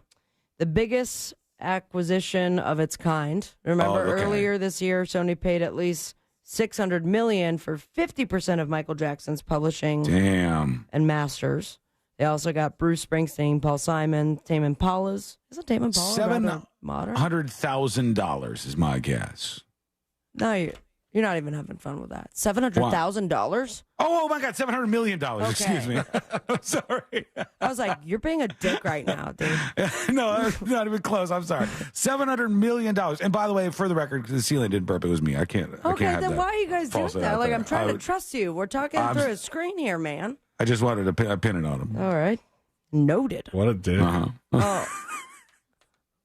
biggest acquisition of its kind. Remember, earlier this year, Sony paid at least $600 million for 50% of Michael Jackson's publishing and masters. They also got Bruce Springsteen, Paul Simon, Tame Impala's. Isn't Tame Impala rather modern? $700,000 is my guess. No, you're not even having fun with that. $700,000? Oh my God, $700 million. Okay. Excuse me. I'm sorry. I was like, you're being a dick right now, dude. No, not even close. I'm sorry. $700 million. And by the way, for the record, the ceiling didn't burp. It was me. I can't. Okay, have then that. why are you guys doing False it that? out Like, there. I'm trying to trust you. We're talking through a screen here, man. I just wanted to pin it on him. All right. Noted. What a dick. Oh.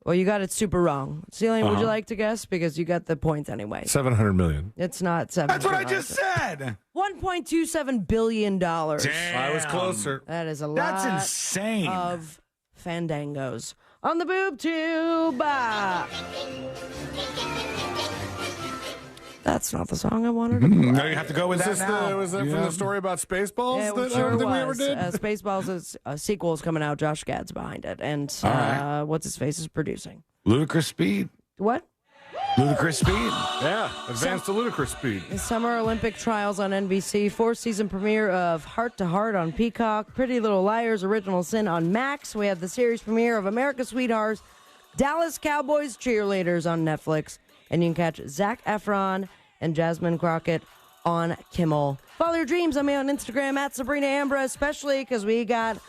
Well, you got it super wrong. Ceiling, would you like to guess? Because you got the point anyway. $700 million. It's not 7. That's what I just said. $1.27 billion. Damn. I was closer. That is a lot. That's insane. Of fandangos on the boob tube. That's not the song I wanted to play. No, you have to go with that now. Was that from the story about Spaceballs? Yeah, that sure we was. ever did? Spaceballs' sequel is coming out. Josh Gad's behind it. And what's his face is producing. Ludicrous Speed. What? Ludicrous Speed. Yeah, advanced to Ludicrous Speed. The Summer Olympic Trials on NBC. 4th-season premiere of Heart to Heart on Peacock. Pretty Little Liars, Original Sin on Max. We have the series premiere of America's Sweethearts, Dallas Cowboys Cheerleaders on Netflix. And you can catch Zac Efron and Jasmine Crockett on Kimmel. Follow your dreams on me on Instagram at Sabrina Ambra, especially because we got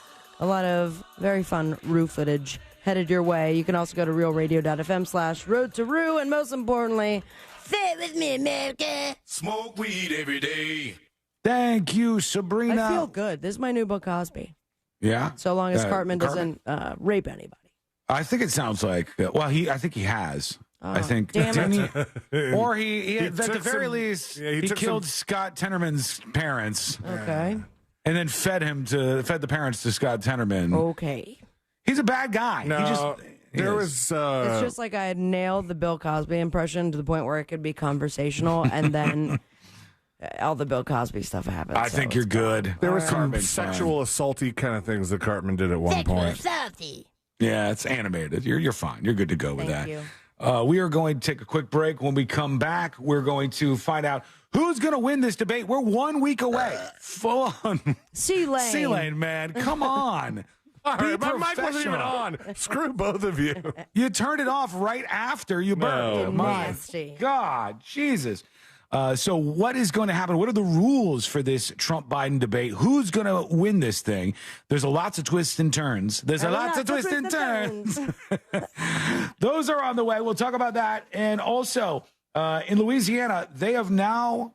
a lot of very fun Rue footage headed your way. You can also go to realradio.fm/road to Rue, and most importantly, say it with me, America. Smoke weed every day. Thank you, Sabrina. I feel good. This is my new Bill Cosby. Yeah. So long as Cartman doesn't rape anybody. I think it sounds like. I think he has. I think. Damn it. Or he at the very least, he he took killed Scott Tenorman's parents. Okay. And then fed the parents to Scott Tenorman. Okay. He's a bad guy. No, there was. It's just like I had nailed the Bill Cosby impression to the point where it could be conversational, and then all the Bill Cosby stuff happened. I think you're good. There were some sexual assaulty kind of things that Cartman did at one point. Salty. Yeah, it's animated. You're fine. You're good to go with that. You. We are going to take a quick break. When we come back, we're going to find out who's going to win this debate. We're 1 week away. Full on. C-Lane. C-Lane, man. Come on. All right, my mic wasn't even on. Screw both of you. You turned it off right after you burped. My God, Jesus. So what is going to happen? What are the rules for this Trump-Biden debate? Who's going to win this thing? There's lots of twists and turns. Those are on the way. We'll talk about that. And also, in Louisiana, they are now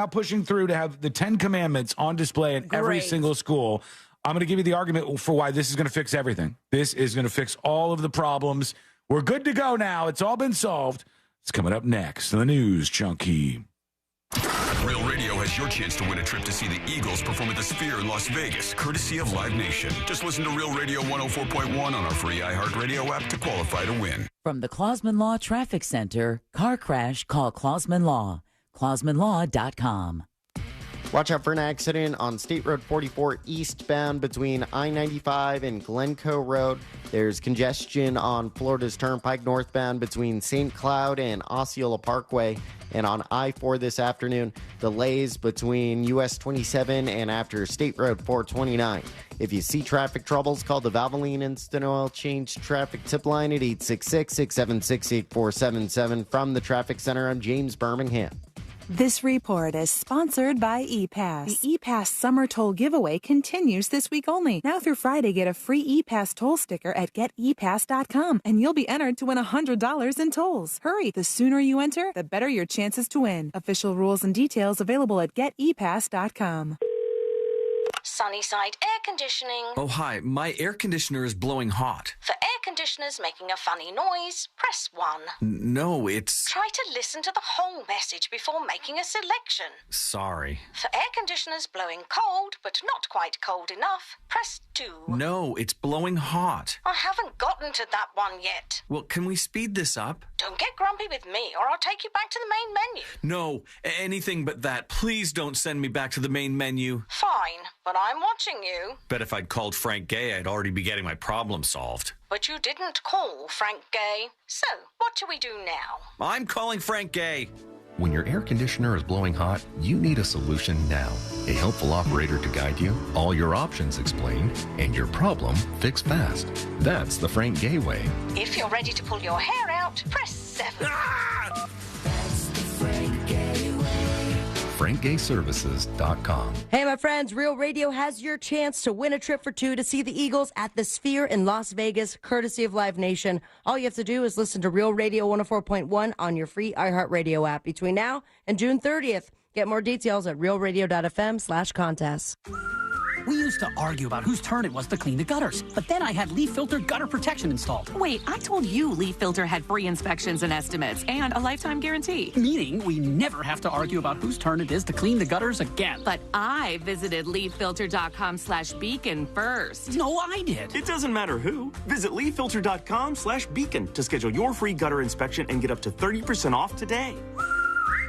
pushing through to have the 10 Commandments on display in every single school. I'm going to give you the argument for why this is going to fix everything. This is going to fix all of the problems. We're good to go now. It's all been solved. It's coming up next in the News Junkie. Real Radio has your chance to win a trip to see the Eagles perform at the Sphere in Las Vegas, courtesy of Live Nation. Just listen to Real Radio 104.1 on our free iHeartRadio app to qualify to win. From the Clausman Law Traffic Center, car crash, call Clausman Law. ClausmanLaw.com. Watch out for an accident on State Road 44 eastbound between I-95 and Glencoe Road. There's congestion on Florida's Turnpike northbound between St. Cloud and Osceola Parkway. And on I-4 this afternoon, delays between US 27 and after State Road 429. If you see traffic troubles, call the Valvoline Instant Oil Change Traffic Tip Line at 866-676-8477. From the Traffic Center, I'm James Birmingham. This report is sponsored by ePass. The ePass Summer Toll Giveaway continues this week only. Now through Friday, get a free ePass toll sticker at getepass.com, and you'll be entered to win $100 in tolls. Hurry, the sooner you enter, the better your chances to win. Official rules and details available at getepass.com. Sunnyside Air Conditioning. Oh, hi. My air conditioner is blowing hot. For air conditioners making a funny noise, press 1. No, it's... Try to listen to the whole message before making a selection. Sorry. For air conditioners blowing cold, but not quite cold enough, press 2. No, it's blowing hot. I haven't gotten to that one yet. Well, can we speed this up? Don't get grumpy with me, or I'll take you back to the main menu. No, anything but that. Please don't send me back to the main menu. Fine, but I'm watching you. Bet if I'd called Frank Gay, I'd already be getting my problem solved. But you didn't call Frank Gay. So, what do we do now? I'm calling Frank Gay. When your air conditioner is blowing hot, you need a solution now. A helpful operator to guide you, all your options explained, and your problem fixed fast. That's the Frank Gay way. If you're ready to pull your hair out, press 7. Ah! FrankGayServices.com. Hey, my friends, Real Radio has your chance to win a trip for 2 to see the Eagles at the Sphere in Las Vegas, courtesy of Live Nation. All you have to do is listen to Real Radio 104.1 on your free iHeartRadio app between now and June 30th. Get more details at realradio.fm/contests. We used to argue about whose turn it was to clean the gutters, but then I had Leaf Filter gutter protection installed. Wait, I told you Leaf Filter had free inspections and estimates and a lifetime guarantee. Meaning we never have to argue about whose turn it is to clean the gutters again. But I visited leaffilter.com/beacon first. No, I did. It doesn't matter who. Visit leaffilter.com/beacon to schedule your free gutter inspection and get up to 30% off today.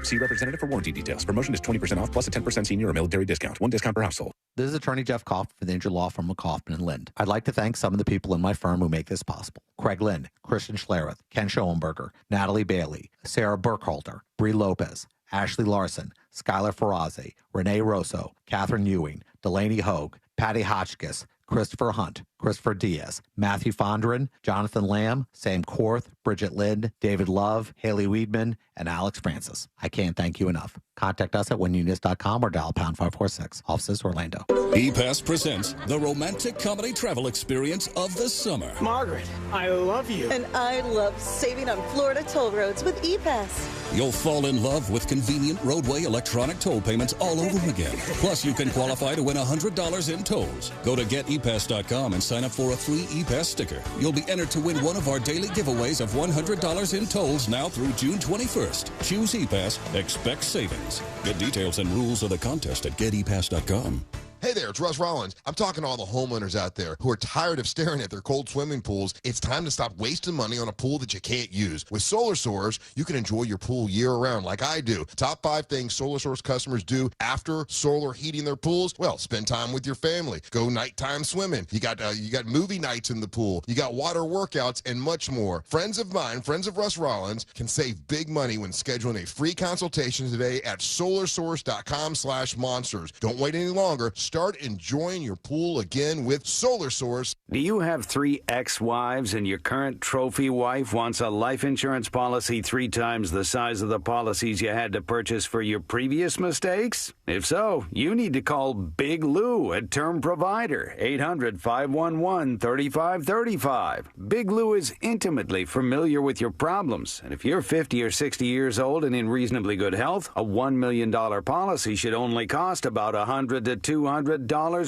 See representative for warranty details. Promotion is 20% off plus a 10% senior or military discount. One discount per household. This is Attorney Jeff Kaufman for the injured law firm of Kaufman & Lind. I'd like to thank some of the people in my firm who make this possible. Craig Lind, Christian Schlereth, Ken Schoenberger, Natalie Bailey, Sarah Burkhalter, Bree Lopez, Ashley Larson, Skylar Farazi, Renee Rosso, Catherine Ewing, Delaney Hogue, Patty Hotchkiss, Christopher Hunt, Christopher Diaz, Matthew Fondren, Jonathan Lamb, Sam Korth, Bridget Lind, David Love, Haley Weedman, and Alex Francis. I can't thank you enough. Contact us at winunius.com or dial pound 546. Offices Orlando. ePass presents the romantic comedy travel experience of the summer. Margaret, I love you. And I love saving on Florida toll roads with ePass. You'll fall in love with convenient roadway electronic toll payments all over again. Plus, you can qualify to win $100 in tolls. Go to getepass.com and sign up for a free ePass sticker. You'll be entered to win one of our daily giveaways of $100 in tolls now through June 21st. Choose ePass, expect savings. Get details and rules of the contest at getepass.com. Hey there, it's Russ Rollins. I'm talking to all the homeowners out there who are tired of staring at their cold swimming pools. It's time to stop wasting money on a pool that you can't use. With Solar Source, you can enjoy your pool year-round like I do. Top 5 things Solar Source customers do after solar heating their pools. Well, spend time with your family. Go nighttime swimming. You got movie nights in the pool. You got water workouts and much more. Friends of mine, friends of Russ Rollins, can save big money when scheduling a free consultation today at solarsource.com/monsters. Don't wait any longer. Start start enjoying your pool again with Solar Source. Do you have 3 ex-wives and your current trophy wife wants a life insurance policy 3 times the size of the policies you had to purchase for your previous mistakes? If so, you need to call Big Lou at Term Provider, 800-511-3535. Big Lou is intimately familiar with your problems, and if you're 50 or 60 years old and in reasonably good health, a $1 million policy should only cost about $100 to $200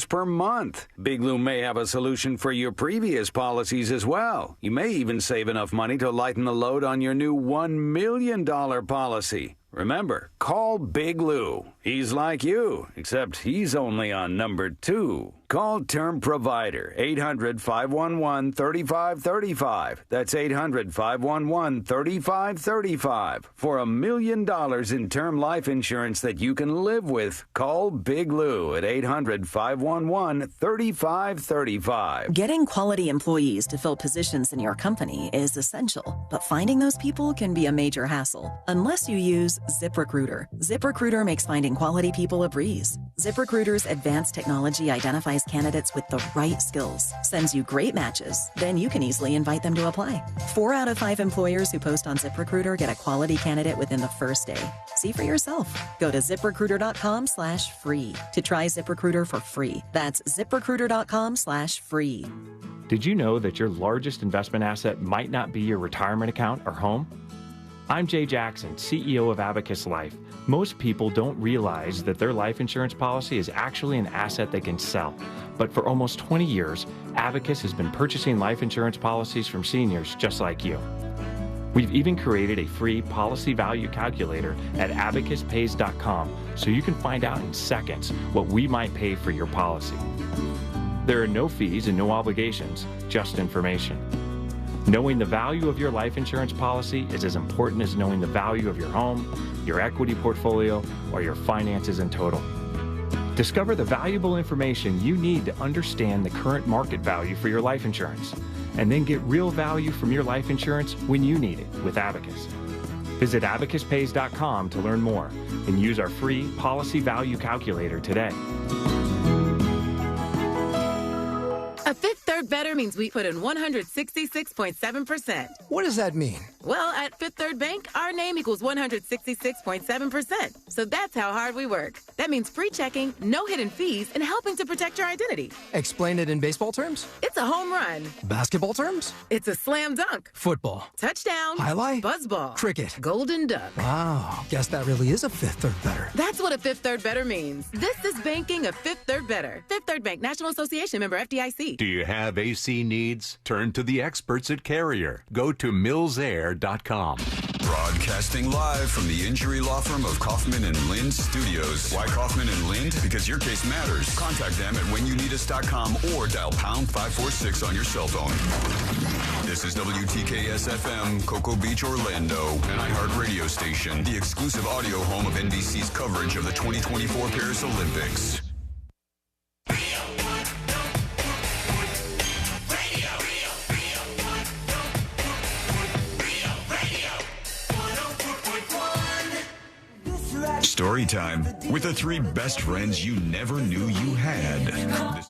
per month. Big Lou may have a solution for your previous policies as well. You may even save enough money to lighten the load on your new $1 million policy. Remember, call Big Lou. He's like you, except he's only on number 2. Call Term Provider, 800-511-3535. That's 800-511-3535. For $1 million in term life insurance that you can live with, call Big Lou at 800-511-3535. Getting quality employees to fill positions in your company is essential, but finding those people can be a major hassle unless you use ZipRecruiter. ZipRecruiter makes finding quality people a breeze. ZipRecruiter's advanced technology identifies candidates with the right skills, sends you great matches, then you can easily invite them to apply. 4 out of 5 employers who post on ZipRecruiter get a quality candidate within the first day. See for yourself. Go to ZipRecruiter.com/free to try ZipRecruiter for free. That's ZipRecruiter.com/free. Did you know that your largest investment asset might not be your retirement account or home? I'm Jay Jackson, CEO of Abacus Life. Most people don't realize that their life insurance policy is actually an asset they can sell. But for almost 20 years, Abacus has been purchasing life insurance policies from seniors just like you. We've even created a free policy value calculator at abacuspays.com so you can find out in seconds what we might pay for your policy. There are no fees and no obligations, just information. Knowing the value of your life insurance policy is as important as knowing the value of your home, your equity portfolio, or your finances in total. Discover the valuable information you need to understand the current market value for your life insurance, and then get real value from your life insurance when you need it with Abacus. Visit abacuspays.com to learn more and use our free policy value calculator today. A Fifth Third Better means we put in 166.7%. What does that mean? Well, at Fifth Third Bank, our name equals 166.7%. So that's how hard we work. That means free checking, no hidden fees, and helping to protect your identity. Explain it in baseball terms? It's a home run. Basketball terms? It's a slam dunk. Football. Touchdown. Highlight? Buzzball. Cricket. Golden duck. Wow. Guess that really is a Fifth Third Better. That's what a Fifth Third Better means. This is banking a Fifth Third Better. Fifth Third Bank, National Association, member FDIC. Do you have AC needs? Turn to the experts at Carrier. Go to millsair.com. Broadcasting live from the injury law firm of Kaufman and Lind Studios. Why Kaufman and Lind? Because your case matters. Contact them at whenyouneedus.com or dial pound 546 on your cell phone. This is WTKS-FM, Cocoa Beach, Orlando, an iHeart radio station, the exclusive audio home of NBC's coverage of the 2024 Paris Olympics. Story time with the 3 best friends you never knew you had.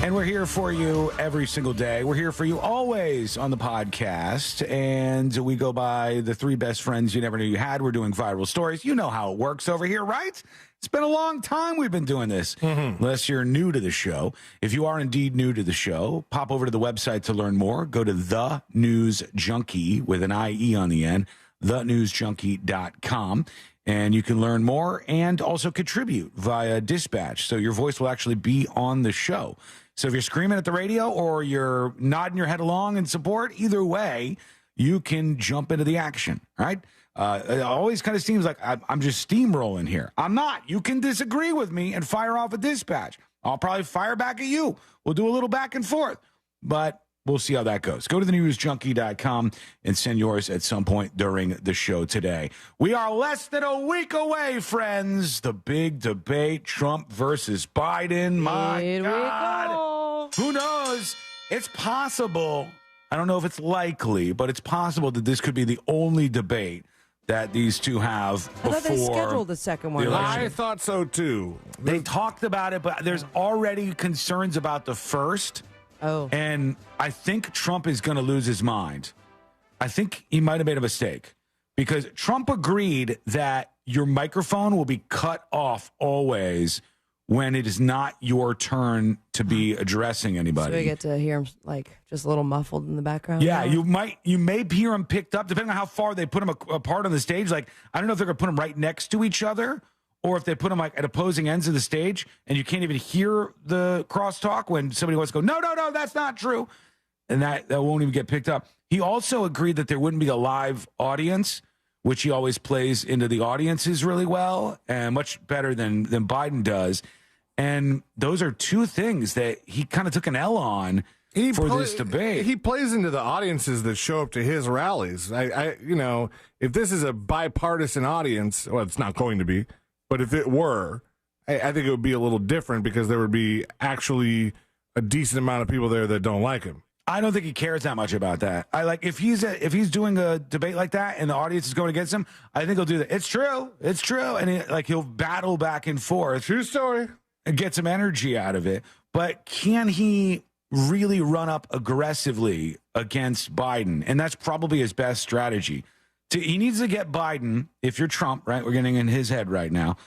And we're here for you every single day. We're here for you always on the podcast. And we go by the 3 best friends you never knew you had. We're doing viral stories. You know how it works over here, right? It's been a long time we've been doing this, unless you're new to the show. If you are indeed new to the show, pop over to the website to learn more. Go to The News Junkie with an IE on the end, thenewsjunkie.com. And you can learn more and also contribute via dispatch. So your voice will actually be on the show. So if you're screaming at the radio or you're nodding your head along in support, either way, you can jump into the action, right? It always kind of seems like I'm just steamrolling here. I'm not. You can disagree with me and fire off a dispatch. I'll probably fire back at you. We'll do a little back and forth. But we'll see how that goes. Go to thenewsjunkie.com and send yours at some point during the show today. We are less than a week away, friends. The big debate, Trump versus Biden. My God. Who knows? It's possible. I don't know if it's likely, but it's possible that this could be the only debate that these two have before. I thought they scheduled the second one. I thought so, too. They talked about it, but there's already concerns about the first. Oh. And I think Trump is going to lose his mind. I think he might have made a mistake because Trump agreed that your microphone will be cut off always when it is not your turn to be addressing anybody. So we get to hear him like just a little muffled in the background. Yeah, now? you may hear him picked up depending on how far they put them apart on the stage. Like, I don't know if they're going to put them right next to each other or if they put them like at opposing ends of the stage and you can't even hear the crosstalk when somebody wants to go, no, that's not true. And that won't even get picked up. He also agreed that there wouldn't be a live audience, which he always plays into the audiences really well and much better than Biden does. And those are two things that he kind of took an L on for this debate. He plays into the audiences that show up to his rallies. If this is a bipartisan audience, well, it's not going to be, but if it were, I think it would be a little different because there would be actually a decent amount of people there that don't like him. I don't think he cares that much about that. If he's doing a debate like that and the audience is going against him, I think he'll do that. It's true, and he'll battle back and forth. True story. And get some energy out of it. But can he really run up aggressively against Biden? And that's probably his best strategy. He needs to get Biden. If you're Trump, right? We're getting in his head right now.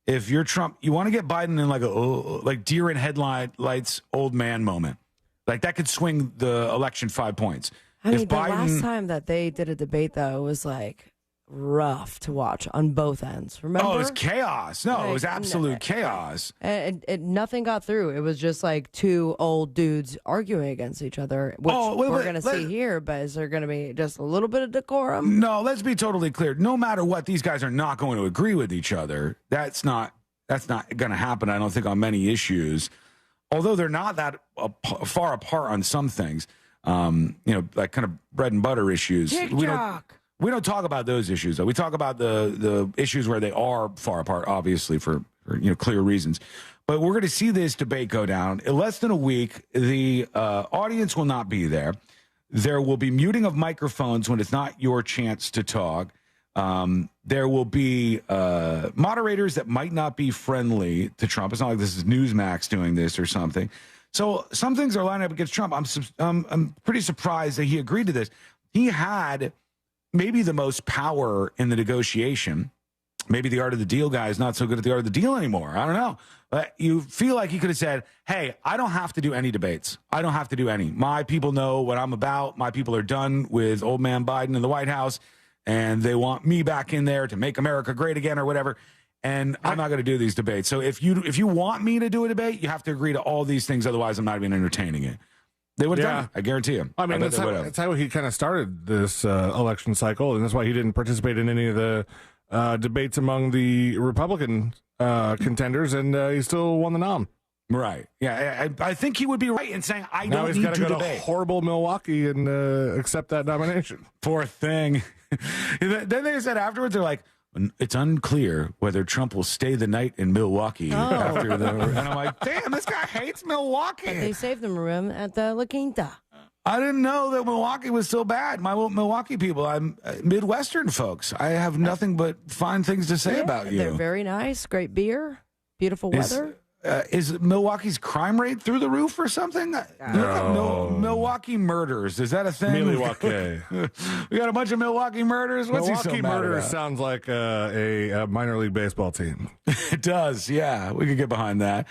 If you're Trump, you want to get Biden in like deer in headlights, old man moment. Like that could swing the election 5 points. I mean, the last time that they did a debate, though, it was like rough to watch on both ends. Remember? Oh, it was chaos. No, it was absolute chaos. And nothing got through. It was just like two old dudes arguing against each other, which we're going to see here. But is there going to be just a little bit of decorum? No, let's be totally clear. No matter what, these guys are not going to agree with each other. That's not going to happen, I don't think, on many issues. Although they're not that far apart on some things, like kind of bread and butter issues. We don't talk about those issues, though. We talk about the issues where they are far apart, obviously, for clear reasons. But we're going to see this debate go down. In less than a week, the audience will not be there. There will be muting of microphones when it's not your chance to talk. There will be moderators that might not be friendly to Trump. It's not like this is Newsmax doing this or something. So some things are lining up against Trump. I'm pretty surprised that he agreed to this. He had maybe the most power in the negotiation. Maybe the art of the deal guy is not so good at the art of the deal anymore. I don't know. But you feel like he could have said, hey, I don't have to do any debates. I don't have to do any. My people know what I'm about. My people are done with old man Biden in the White House, and they want me back in there to make America great again or whatever. And I'm not going to do these debates. So if you want me to do a debate, you have to agree to all these things. Otherwise, I'm not even entertaining it. They would have done it. I guarantee you. I mean, that's how he kind of started this election cycle, and that's why he didn't participate in any of the debates among the Republican contenders, and he still won the nom. Right. Yeah, I think he would be right in saying, I now don't he's need to go debate. To horrible Milwaukee and accept that nomination. Poor thing. Then they said afterwards, they're like, it's unclear whether Trump will stay the night in Milwaukee after the. And I'm like, damn, this guy hates Milwaukee. But they saved him room at the La Quinta. I didn't know that Milwaukee was so bad. My Milwaukee people, I'm Midwestern folks. I have nothing but fine things to say about you. They're very nice, great beer, beautiful weather. Is Milwaukee's crime rate through the roof or something? No. Milwaukee murders. Is that a thing? Milwaukee. We got a bunch of Milwaukee murders. What's Milwaukee he so mad murders about? Sounds like a minor league baseball team. It does, yeah. We could get behind that.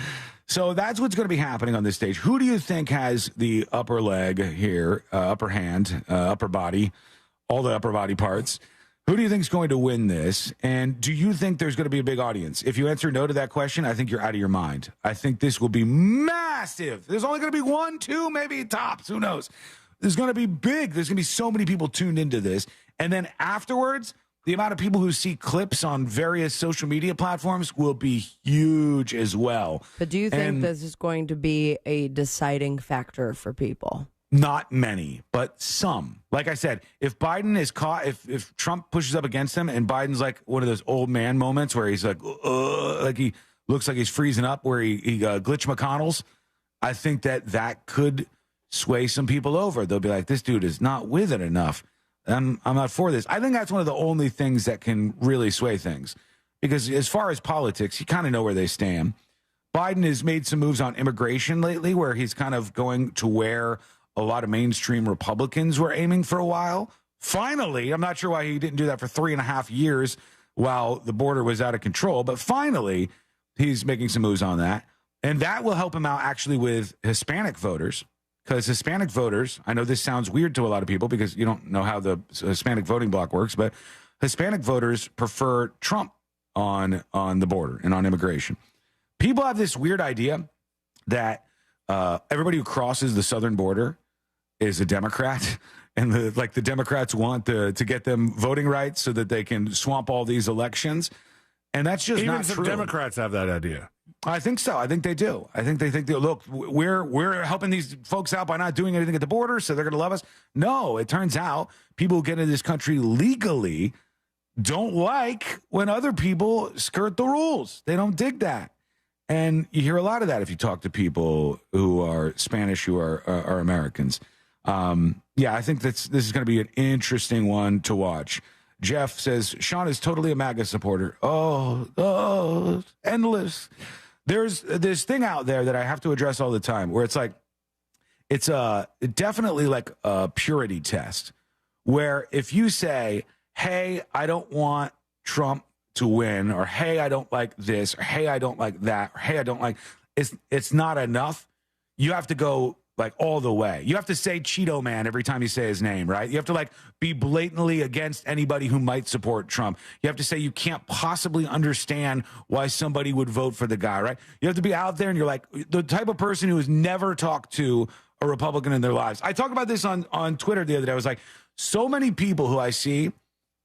So that's what's going to be happening on this stage. Who do you think has the upper leg here, upper hand, upper body, all the upper body parts? Who do you think is going to win this? And do you think there's going to be a big audience? If you answer no to that question, I think you're out of your mind. I think this will be massive. There's only going to be 1, 2, maybe tops. Who knows? There's going to be big. There's going to be so many people tuned into this. And then afterwards, the amount of people who see clips on various social media platforms will be huge as well. But do you think this is going to be a deciding factor for people? Not many, but some. Like I said, if Biden is caught, if Trump pushes up against him and Biden's like one of those old man moments where he's like he looks like he's freezing up, where he Glitch McConnell's, I think that could sway some people over. They'll be like, this dude is not with it enough. I'm not for this. I think that's one of the only things that can really sway things. Because as far as politics, you kind of know where they stand. Biden has made some moves on immigration lately where he's kind of going to where a lot of mainstream Republicans were aiming for a while. Finally, I'm not sure why he didn't do that for 3.5 years while the border was out of control, but finally, he's making some moves on that. And that will help him out actually with Hispanic voters, because Hispanic voters, I know this sounds weird to a lot of people because you don't know how the Hispanic voting bloc works, but Hispanic voters prefer Trump on the border and on immigration. People have this weird idea that everybody who crosses the southern border is a Democrat, and the Democrats want to get them voting rights so that they can swamp all these elections, and that's just even not some true. Democrats have that idea. I think so. I think they do. I think they think, look, we're helping these folks out by not doing anything at the border, so they're going to love us. No, it turns out people who get into this country legally don't like when other people skirt the rules. They don't dig that. And you hear a lot of that if you talk to people who are Spanish, who are Americans. Yeah, I think this is going to be an interesting one to watch. Jeff says, Sean is totally a MAGA supporter. Oh, endless. There's this thing out there that I have to address all the time where it's like, it's definitely like a purity test where if you say, hey, I don't want Trump to win, or hey, I don't like this, or hey, I don't like that, or hey, I don't like, it's not enough. You have to go like all the way. You have to say Cheeto Man every time you say his name, right? You have to like be blatantly against anybody who might support Trump. You have to say you can't possibly understand why somebody would vote for the guy, right? You have to be out there and you're like the type of person who has never talked to a Republican in their lives. I talked about this on Twitter the other day. I was like, so many people who I see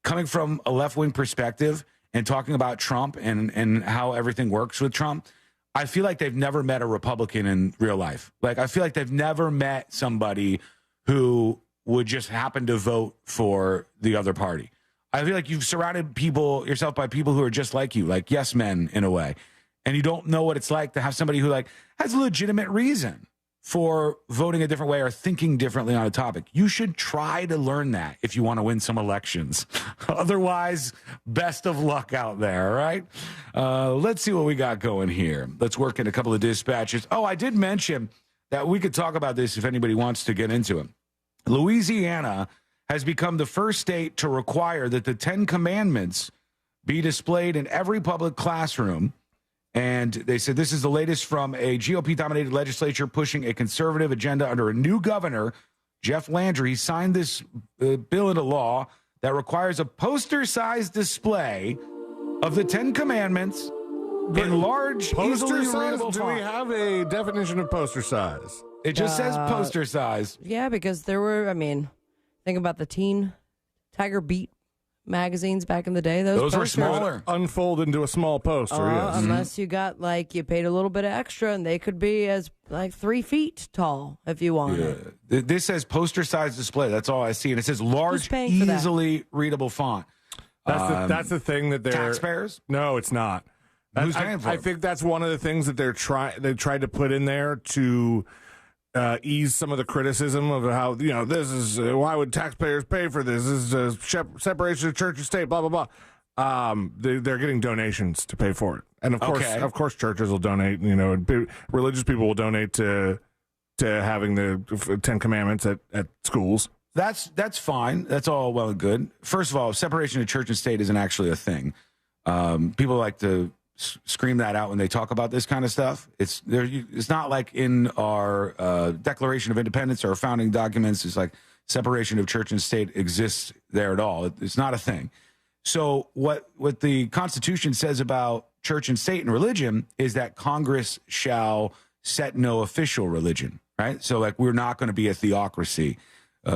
coming from a left-wing perspective and talking about Trump and how everything works with Trump, I feel like they've never met a Republican in real life. Like, I feel like they've never met somebody who would just happen to vote for the other party. I feel like you've surrounded yourself by people who are just like you, like yes men in a way. And you don't know what it's like to have somebody who like has a legitimate reason for voting a different way or thinking differently on a topic. You should try to learn that if you want to win some elections. Otherwise, best of luck out there, right? Let's see what we got going here. Let's work in a couple of dispatches. Oh, I did mention that we could talk about this if anybody wants to get into it. Louisiana has become the first state to require that the 10 Commandments be displayed in every public classroom. And they said this is the latest from a GOP-dominated legislature pushing a conservative agenda under a new governor, Jeff Landry. He signed this bill into law that requires a poster-sized display of the 10 Commandments in large, easily readable font. Do we have a definition of poster size? It just says poster size. Yeah, because there were, think about the teen Tiger Beat magazines back in the day. Those were smaller. Unfold into a small poster, yes. Unless you got, you paid a little bit extra, and they could be as, 3 feet tall if you wanted. Yeah. This says poster-sized display. That's all I see. And it says large, easily readable font. That's the thing that they're... Taxpayers? No, it's not. Who's paying for it? I think that's one of the things that they tried to put in there to ease some of the criticism of how, this is, why would taxpayers pay for this? This is separation of church and state, blah, blah, blah. They're getting donations to pay for it. And of course, churches will donate, religious people will donate to having the 10 Commandments at schools. That's fine. That's all well and good. First of all, separation of church and state isn't actually a thing. People like to scream that out when they talk about this kind of stuff. It's not like in our Declaration of Independence or our founding documents. It's like separation of church and state exists there at all. It's not a thing. So what the Constitution says about church and state and religion is that Congress shall set no official religion, right? So we're not going to be a theocracy.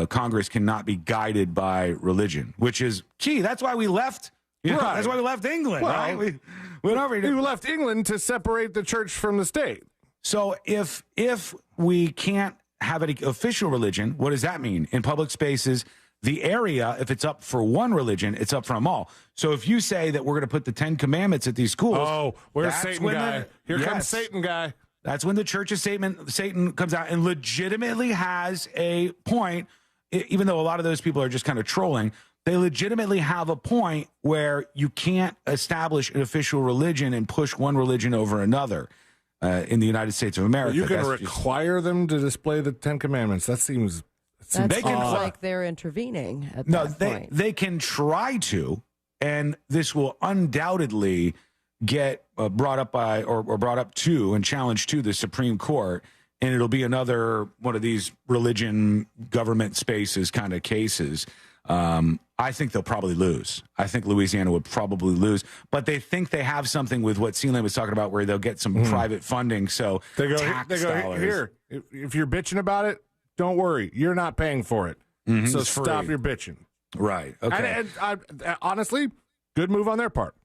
Congress cannot be guided by religion, which is key. That's why we left. Right. That's why we left England, right? We went over here. We left England to separate the church from the state. So if we can't have any official religion, what does that mean? In public spaces, the area, if it's up for one religion, it's up for them all. So if you say that we're going to put the 10 Commandments at these schools. Oh, where's Satan guy? Here comes Satan guy. That's when the Church of Satan comes out and legitimately has a point, even though a lot of those people are just kind of trolling. They legitimately have a point where you can't establish an official religion and push one religion over another in the United States of America. You can require them to display the 10 Commandments. That seems... That's like they're intervening at that point. They can try to, and this will undoubtedly get brought up by or brought up to and challenged to the Supreme Court, and it'll be another one of these religion government spaces kind of cases. I think they'll probably lose. I think Louisiana would probably lose, but they think they have something with what Sutherland was talking about, where they'll get some private funding. So they go dollars. Here. If you're bitching about it, don't worry, you're not paying for it. So stop your bitching. Right. Okay. And honestly, good move on their part.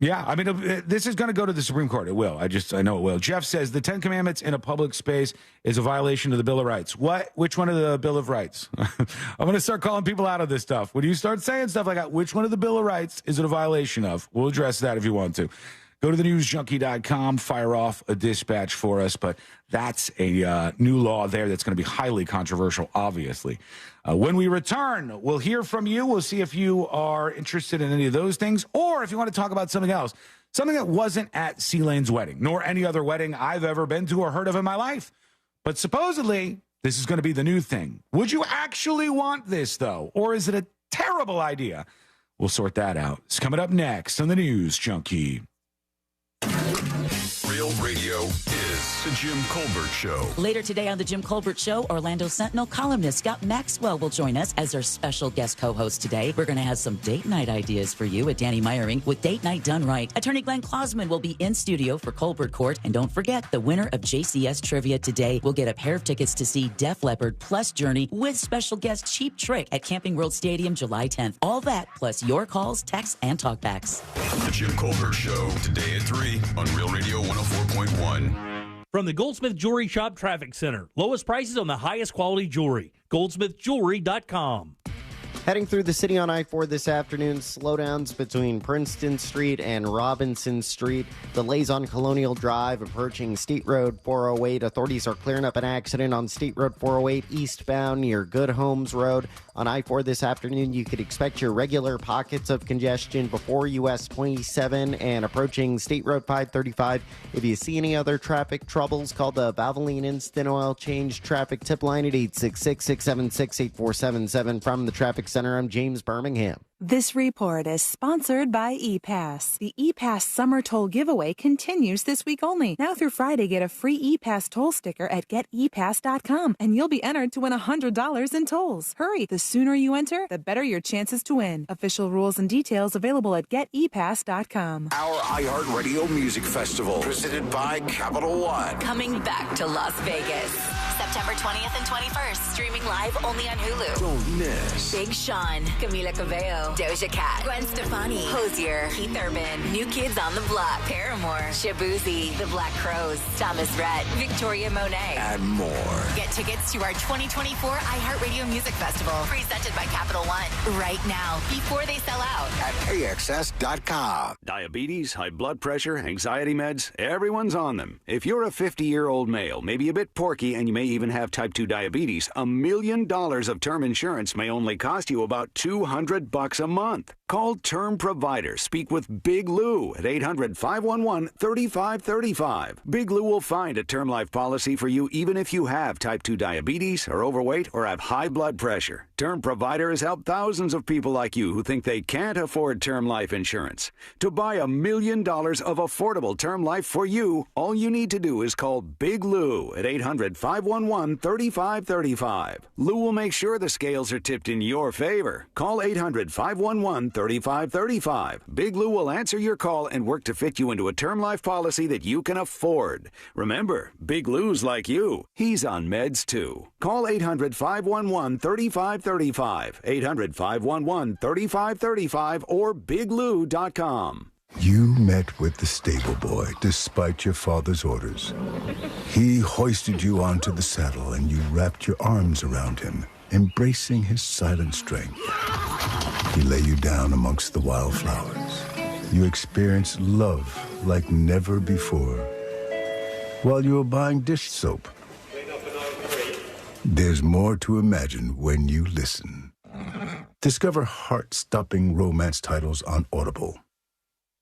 Yeah, I mean, this is going to go to the Supreme Court. It will. I know it will. Jeff says the 10 Commandments in a public space is a violation of the Bill of Rights. What? Which one of the Bill of Rights? I'm going to start calling people out of this stuff. When you start saying stuff like that, which one of the Bill of Rights is it a violation of? We'll address that if you want to. Go to thenewsjunkie.com, fire off a dispatch for us, but that's a new law there that's going to be highly controversial, obviously. When we return, we'll hear from you. We'll see if you are interested in any of those things, or if you want to talk about something else, something that wasn't at C-Lane's wedding, nor any other wedding I've ever been to or heard of in my life. But supposedly, this is going to be the new thing. Would you actually want this, though? Or is it a terrible idea? We'll sort that out. It's coming up next on the News Junkie. Real Radio is the Jim Colbert Show. Later today on the Jim Colbert Show, Orlando Sentinel columnist Scott Maxwell will join us as our special guest co-host today. We're going to have some date night ideas for you with Danny Meyering with Date Night Done Right. Attorney Glenn Klausman will be in studio for Colbert Court. And don't forget, the winner of JCS Trivia today will get a pair of tickets to see Def Leppard plus Journey with special guest Cheap Trick at Camping World Stadium July 10th. All that plus your calls, texts, and talkbacks. The Jim Colbert Show, today at 3 on Real Radio 104.1. From the Goldsmith Jewelry Shop Traffic Center. Lowest prices on the highest quality jewelry. GoldsmithJewelry.com. Heading through the city on I-4 this afternoon, slowdowns between Princeton Street and Robinson Street. Delays on Colonial Drive approaching State Road 408. Authorities are clearing up an accident on State Road 408 eastbound near Good Homes Road. On I-4 this afternoon, you could expect your regular pockets of congestion before US 27 and approaching State Road 535. If you see any other traffic troubles, call the Valvoline Instant Oil Change traffic tip line at 866-676-8477. From the Traffic Center, I'm James Birmingham. This report is sponsored by ePass. The ePass Summer Toll Giveaway continues this week only. Now through Friday, get a free ePass toll sticker at getepass.com, and you'll be entered to win $100 in tolls. Hurry, the sooner you enter, the better your chances to win. Official rules and details available at getepass.com. Our iHeartRadio Music Festival, presented by Capital One. Coming back to Las Vegas. September 20th and 21st. Streaming live only on Hulu. Don't miss. Big Sean, Camila Cabello, Doja Cat, Gwen Stefani, Hozier, Keith Urban, New Kids on the Block, Paramore, Shabuzi, The Black Crowes, Thomas Rhett, Victoria Monet, and more. Get tickets to our 2024 iHeartRadio Music Festival, presented by Capital One, right now, before they sell out. At AXS.com. Diabetes, high blood pressure, anxiety meds, everyone's on them. If you're a 50-year-old male, maybe a bit porky, and you may even have type 2 diabetes, $1 million of term insurance may only cost you about $200 a month. Call Term Provider. Speak with Big Lou at 800-511-3535. Big Lou will find a term life policy for you even if you have type 2 diabetes, are overweight, or have high blood pressure. Term Provider has helped thousands of people like you who think they can't afford term life insurance. To buy $1 million of affordable term life for you, all you need to do is call Big Lou at 800-511-3535. Lou will make sure the scales are tipped in your favor. Call 800-511-3535. Big Lou will answer your call and work to fit you into a term life policy that you can afford. Remember, Big Lou's like you. He's on meds too. Call 800-511-3535. 800-511-3535 or biglou.com. You met with the stable boy despite your father's orders. He hoisted you onto the saddle and you wrapped your arms around him, embracing his silent strength. He lay you down amongst the wildflowers. You experienced love like never before while you were buying dish soap. There's more to imagine when you listen. Discover heart-stopping romance titles on Audible.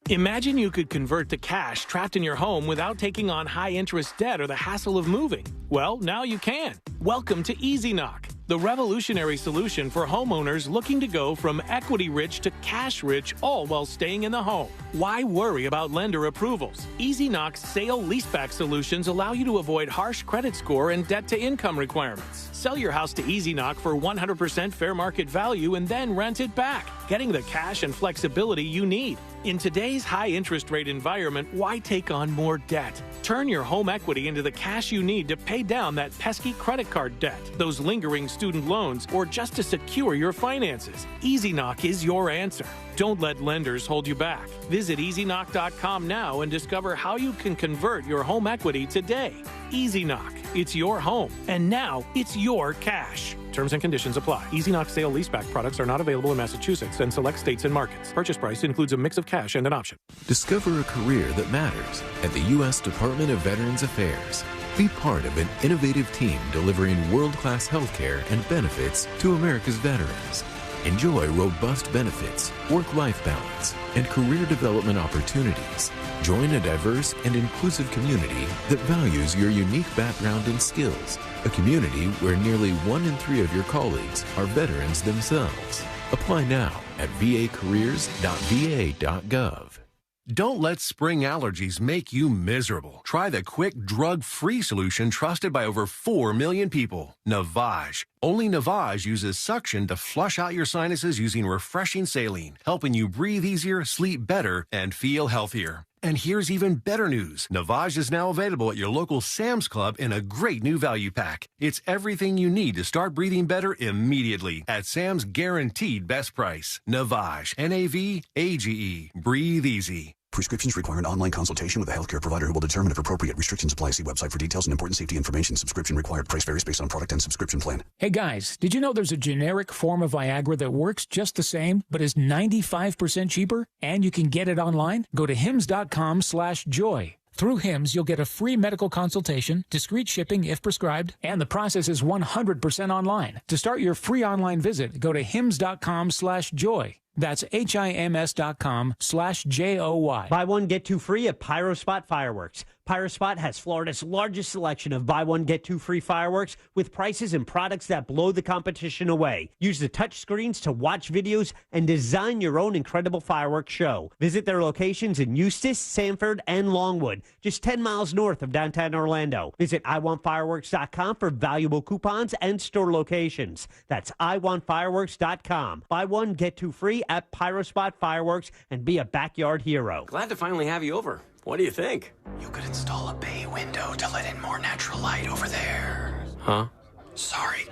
Imagine you could convert to cash trapped in your home without taking on high-interest debt or the hassle of moving. Well, now you can. Welcome to EasyKnock, the revolutionary solution for homeowners looking to go from equity-rich to cash-rich, all while staying in the home. Why worry about lender approvals? EasyKnock's sale-leaseback solutions allow you to avoid harsh credit score and debt-to-income requirements. Sell your house to EasyKnock for 100% fair market value and then rent it back, getting the cash and flexibility you need. In today's high-interest rate environment, why take on more debt? Turn your home equity into the cash you need to pay down that pesky credit card debt, those lingering student loans, or just to secure your finances. EasyKnock is your answer. Don't let lenders hold you back. Visit EasyKnock.com now and discover how you can convert your home equity today. EasyKnock. It's your home, and now it's your cash. Terms and conditions apply. EasyKnock sale leaseback products are not available in Massachusetts and select states and markets. Purchase price includes a mix of cash and an option. Discover a career that matters at the U.S. Department of Veterans Affairs. Be part of an innovative team delivering world-class health care and benefits to America's veterans. Enjoy robust benefits, work-life balance, and career development opportunities. Join a diverse and inclusive community that values your unique background and skills. A community where nearly 1 in 3 of your colleagues are veterans themselves. Apply now at vacareers.va.gov. Don't let spring allergies make you miserable. Try the quick, drug-free solution trusted by over 4 million people, Navage. Only Navage uses suction to flush out your sinuses using refreshing saline, helping you breathe easier, sleep better, and feel healthier. And here's even better news. Navage is now available at your local Sam's Club in a great new value pack. It's everything you need to start breathing better immediately at Sam's guaranteed best price. Navage, N-A-V-A-G-E. Breathe easy. Prescriptions require an online consultation with a healthcare provider who will determine if appropriate restrictions apply. See website for details and important safety information. Subscription required. Price varies based on product and subscription plan. Hey guys, did you know there's a generic form of Viagra that works just the same, but is 95% cheaper? And you can get it online? Go to hims.com/joy. Through HIMS, you'll get a free medical consultation, discreet shipping if prescribed, and the process is 100% online. To start your free online visit, go to hims.com/joy. That's HIMS.com/JOY. Buy one, get two free at PyroSpot Fireworks. PyroSpot has Florida's largest selection of buy one, get two free fireworks with prices and products that blow the competition away. Use the touch screens to watch videos and design your own incredible fireworks show. Visit their locations in Eustis, Sanford, and Longwood, just 10 miles north of downtown Orlando. Visit iwantfireworks.com for valuable coupons and store locations. That's iwantfireworks.com. Buy one, get two free at PyroSpot Fireworks and be a backyard hero. Glad to finally have you over. What do you think? You could install a bay window to let in more natural light over there. Huh? Sorry.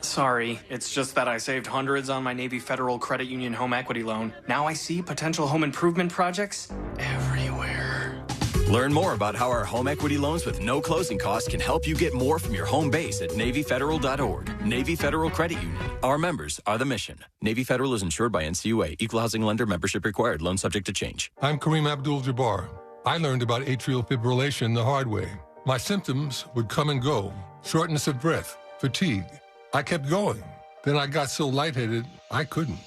Sorry. It's just that I saved hundreds on my Navy Federal Credit Union home equity loan. Now I see potential home improvement projects everywhere. Learn more about how our home equity loans with no closing costs can help you get more from your home base at NavyFederal.org. Navy Federal Credit Union. Our members are the mission. Navy Federal is insured by NCUA. Equal housing lender membership required. Loan subject to change. I'm Kareem Abdul-Jabbar. I learned about atrial fibrillation the hard way. My symptoms would come and go. Shortness of breath, fatigue. I kept going. Then I got so lightheaded, I couldn't.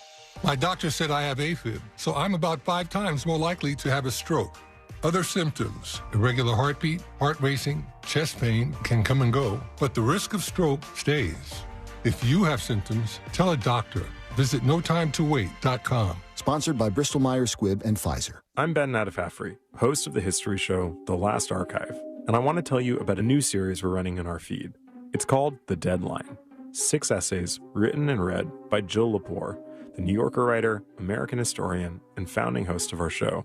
My doctor said I have AFib, so I'm about 5 times more likely to have a stroke. Other symptoms, irregular heartbeat, heart racing, chest pain can come and go, but the risk of stroke stays. If you have symptoms, tell a doctor. Visit notimetowait.com. Sponsored by Bristol-Myers Squibb and Pfizer. I'm Ben Nadafafri, host of the history show The Last Archive, and I want to tell you about a new series we're running in our feed. It's called The Deadline. 6 essays written and read by Jill Lepore, the New Yorker writer, American historian, and founding host of our show.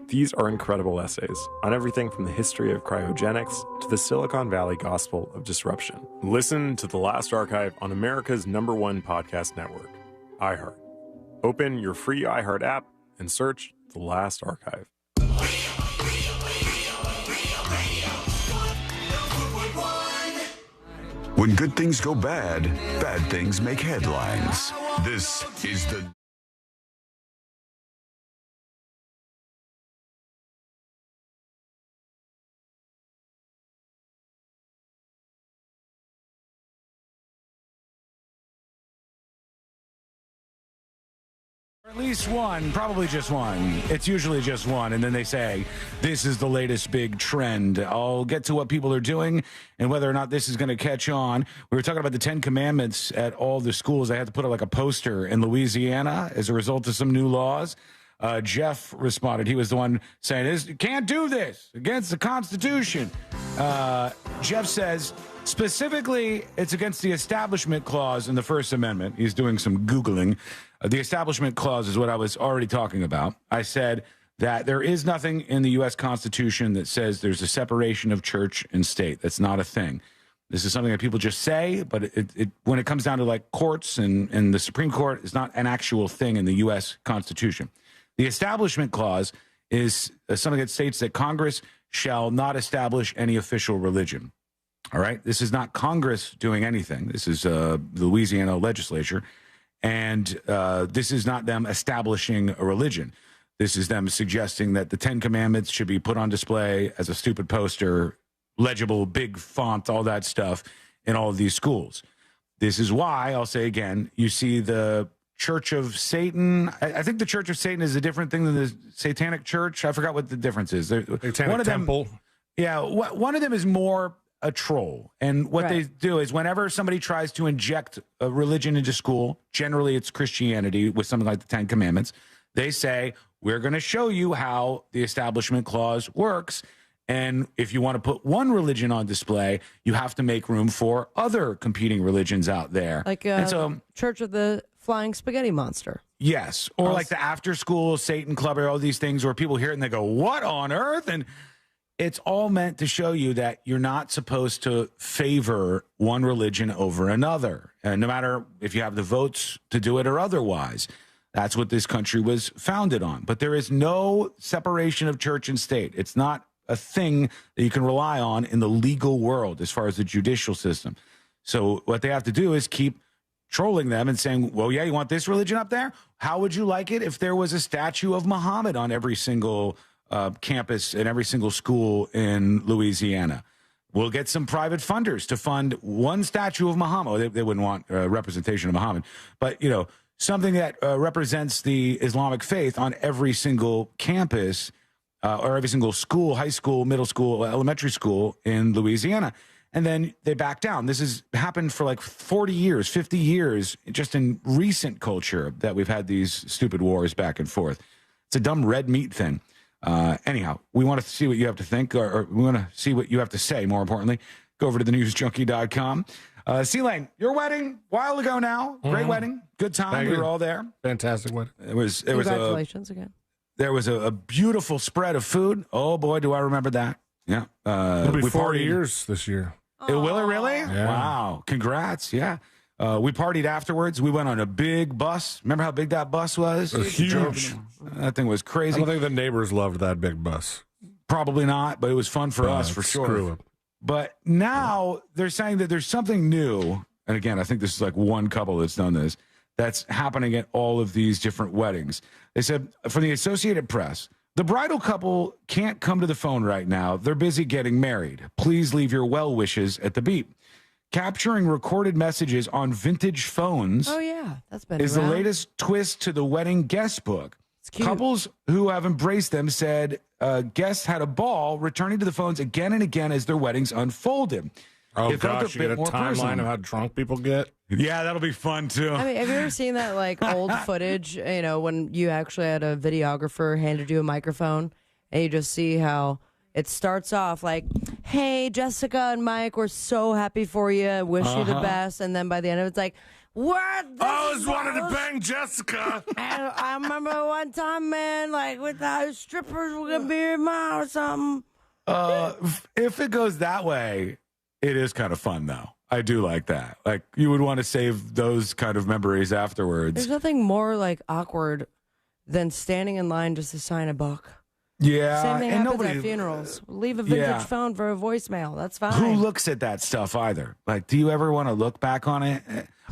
These are incredible essays on everything from the history of cryogenics to the Silicon Valley gospel of disruption. Listen to The Last Archive on America's #1 podcast network, iHeart. Open your free iHeart app and search The Last Archive. When good things go bad, bad things make headlines. This is the At least one, probably just one. It's usually just one. And then they say, this is the latest big trend. I'll get to what people are doing and whether or not this is going to catch on. We were talking about the 10 Commandments at all the schools. I had to put up like a poster in Louisiana as a result of some new laws. Jeff responded. He was the one saying, "You can't do this against the Constitution." Jeff says, specifically, it's against the Establishment Clause in the First Amendment. He's doing some Googling. The Establishment Clause is what I was already talking about. I said that there is nothing in the U.S. Constitution that says there's a separation of church and state. That's not a thing. This is something that people just say, but when it comes down to like courts and the Supreme Court, it's not an actual thing in the U.S. Constitution. The Establishment Clause is something that states that Congress shall not establish any official religion. All right? This is not Congress doing anything. This is the Louisiana legislature. And this is not them establishing a religion. This is them suggesting that the 10 Commandments should be put on display as a stupid poster, legible, big font, all that stuff in all of these schools. This is why, I'll say again, you see the Church of Satan. I think the Church of Satan is a different thing than the Satanic Church. I forgot what the difference is. Satanic one of them, Temple. Yeah, one of them is more a troll. And what they do is whenever somebody tries to inject a religion into school, generally it's Christianity with something like the 10 Commandments, they say, we're going to show you how the Establishment Clause works. And if you want to put one religion on display, you have to make room for other competing religions out there. Like and so, Church of the Flying Spaghetti Monster. Yes. Or like the after school Satan Club or all these things where people hear it and they go, what on earth? And it's all meant to show you that you're not supposed to favor one religion over another. And no matter if you have the votes to do it or otherwise. That's what this country was founded on. But there is no separation of church and state. It's not a thing that you can rely on in the legal world as far as the judicial system. So what they have to do is keep trolling them and saying, well, yeah, you want this religion up there? How would you like it if there was a statue of Muhammad on every single campus and every single school in Louisiana? We'll get some private funders to fund one statue of Muhammad. They wouldn't want representation of Muhammad. But, you know, something that represents the Islamic faith on every single campus or every single school, high school, middle school, elementary school in Louisiana. And then they back down. This has happened for like 40 years, 50 years, just in recent culture that we've had these stupid wars back and forth. It's a dumb red meat thing. Anyhow, we want to see what you have to think, or we want to see what you have to say, more importantly. Go over to thenewsjunkie.com. C-Lane, your wedding, a while ago now. Great wedding. Good time. We were all there. Fantastic wedding. Congratulations again. There was a beautiful spread of food. Oh, boy, do I remember that. Yeah. It'll be 40 years this year. Will it really? Yeah. Wow. Congrats. Yeah. We partied afterwards. We went on a big bus. Remember how big that bus was? It was huge. That thing was crazy. I don't think the neighbors loved that big bus. Probably not, but it was fun for us for sure. Screw it. But now they're saying that there's something new. And again, I think this is like one couple that's done this. That's happening at all of these different weddings. They said from the Associated Press, the bridal couple can't come to the phone right now. They're busy getting married. Please leave your well wishes at the beep. Capturing recorded messages on vintage phones. Oh, yeah. That's been is around. the latest twist to the wedding guest book. It's cute. Couples who have embraced them said guests had a ball returning to the phones again and again as their weddings unfolded. Oh, It felt gosh, you get a more timeline personal. of how drunk people get. Yeah, that'll be fun, too. I mean, have you ever seen that, like, old footage, you know, when you actually had a videographer handed you a microphone, and you just see how it starts off like, hey, Jessica and Mike, we're so happy for you, wish you the best, and then by the end of it, it's like, what? I always wanted to bang Jessica. And I remember one time, man, like, with those strippers were going to be in mine or something. If it goes that way, it is kind of fun, though. I do like that. Like, you would want to save those kind of memories afterwards. There's nothing more, like, awkward than standing in line just to sign a book. Yeah, Same thing and happens nobody at funerals. Leave a vintage phone for a voicemail. That's fine. Who looks at that stuff either? Like, do you ever want to look back on it?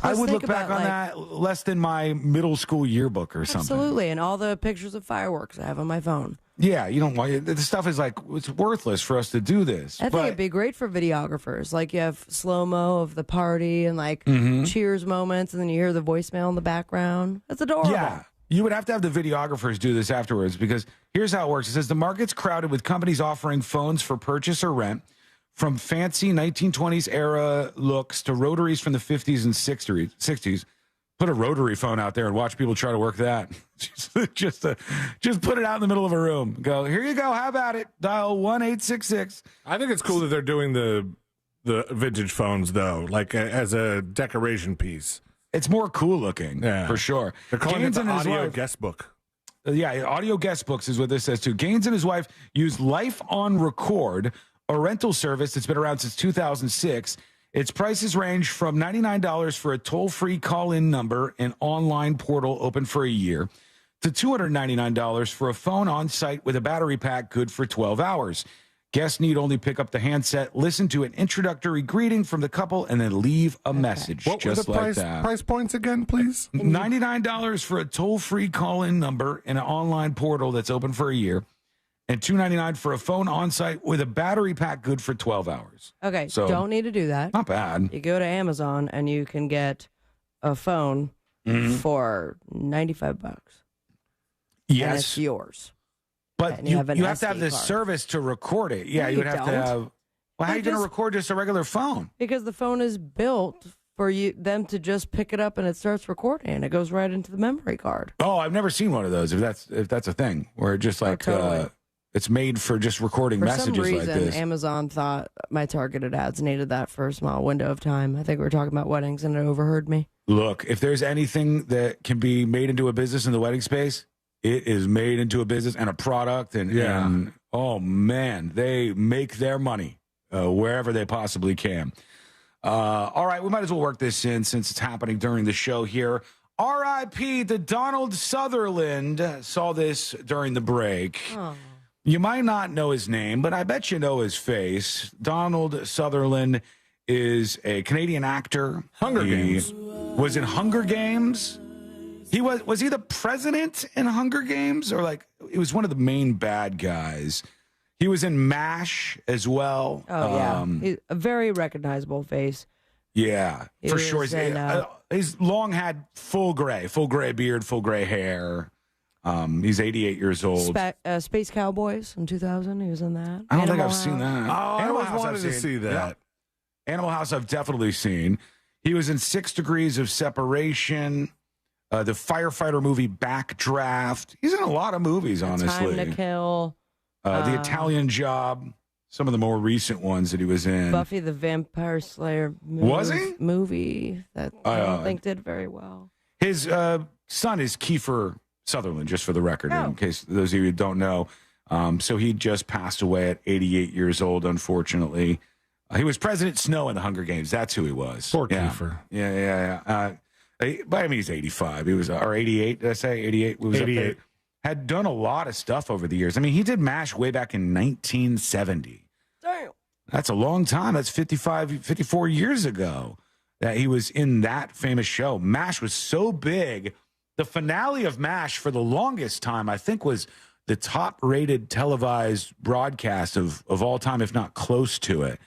I would look back on that less than my middle school yearbook or something. Absolutely, and all the pictures of fireworks I have on my phone. Yeah, you don't want the stuff is like it's worthless for us to do this. I think it'd be great for videographers. Like you have slow mo of the party and like cheers moments, and then you hear the voicemail in the background. That's adorable. Yeah. You would have to have the videographers do this afterwards because here's how it works. It says the market's crowded with companies offering phones for purchase or rent, from fancy 1920s era looks to rotaries from the 50s and 60s. Put a rotary phone out there and watch people try to work that. just put it out in the middle of a room. Go, here you go. How about it? Dial 1-866. I think it's cool that they're doing the vintage phones, though, like as a decoration piece. It's more cool looking, for sure. They're calling Gaines it and the his audio wife- guest book. Yeah, audio guest books is what this says, too. Gaines and his wife use Life on Record, a rental service that's been around since 2006. Its prices range from $99 for a toll-free call-in number and online portal open for a year to $299 for a phone on site with a battery pack good for 12 hours. Guests need only pick up the handset, listen to an introductory greeting from the couple, and then leave a message. What just were the like that. price points again, please? $99 for a toll-free call-in number and an online portal that's open for a year, and $299 for a phone on site with a battery pack good for 12 hours. Okay, So, don't need to do that. Not bad. You go to Amazon and you can get a phone for $95. Yes. And it's yours. But And you have an have to have SD the card. service to record it. Yeah, No, you would you have to don't. have. Well, how are you going to record just a regular phone? Because the phone is built for them to just pick it up and it starts recording and it goes right into the memory card. Oh, I've never seen one of those. If that's a thing, where it just like totally. it's made for just recording For messages some reason, like this. Amazon thought my targeted ads needed that for a small window of time. I think we were talking about weddings and it overheard me. Look, if there's anything that can be made into a business in the wedding space, it is made into a business and a product. And oh man, they make their money wherever they possibly can. All right, we might as well work this in since it's happening during the show here. R.I.P. to Donald Sutherland. Saw this during the break. Oh. You might not know his name, but I bet you know his face. Donald Sutherland is a Canadian actor. Hunger Games. Was in Hunger Games. He was he the president in Hunger Games, or like he was one of the main bad guys? He was in MASH as well. Oh, yeah. He's a very recognizable face. Yeah, He for was sure. in, He's long had full gray beard, full gray hair. He's 88 years old. Space Cowboys in 2000. He was in that. I don't think Animal I've seen that. Oh, I Animal always House wanted I've to seen. see that. Yeah. Animal House I've definitely seen. He was in 6 Degrees of Separation, the firefighter movie Backdraft. He's in a lot of movies, honestly. Time to Kill. The Italian Job. Some of the more recent ones that he was in. Buffy the Vampire Slayer Was he? movie that I don't think did very well. His son is Kiefer Sutherland, just for the record, in case those of you who don't know. So he just passed away at 88 years old, unfortunately. He was President Snow in the Hunger Games. That's who he was. Poor yeah. Kiefer. Yeah. But I mean, he's 85. He was, or 88, did I say? 88? Was 88. Up there. Had done a lot of stuff over the years. I mean, he did MASH way back in 1970. Damn. That's a long time. That's 54 years ago that he was in that famous show. MASH was so big. The finale of MASH for the longest time, I think, was the top-rated televised broadcast of all time, if not close to it.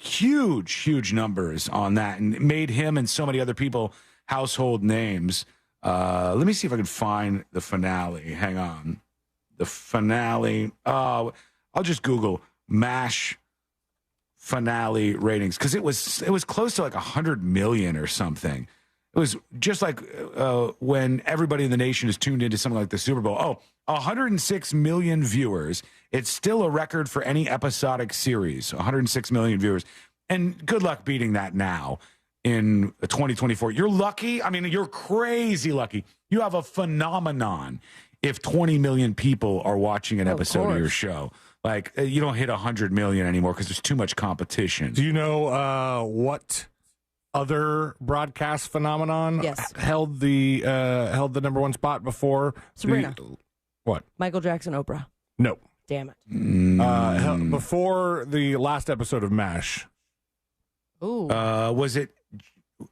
Huge numbers on that, and it made him and so many other people household names. Let me see if I can find the finale. Hang on. The finale. I'll just Google MASH finale ratings, because it was close to like 100 million or something. It was just like when everybody in the nation is tuned into something like the Super Bowl. 106 million viewers. It's still a record for any episodic series. 106 million viewers. And good luck beating that now in 2024. You're lucky. I mean, you're crazy lucky. You have a phenomenon if 20 million people are watching an episode of your show. Like, you don't hit 100 million anymore because there's too much competition. Do you know what other broadcast phenomenon Yes. held the number one spot before? Sabrina. What? Michael Jackson, Oprah. No. Damn it. Before the last episode of MASH. Ooh. Was it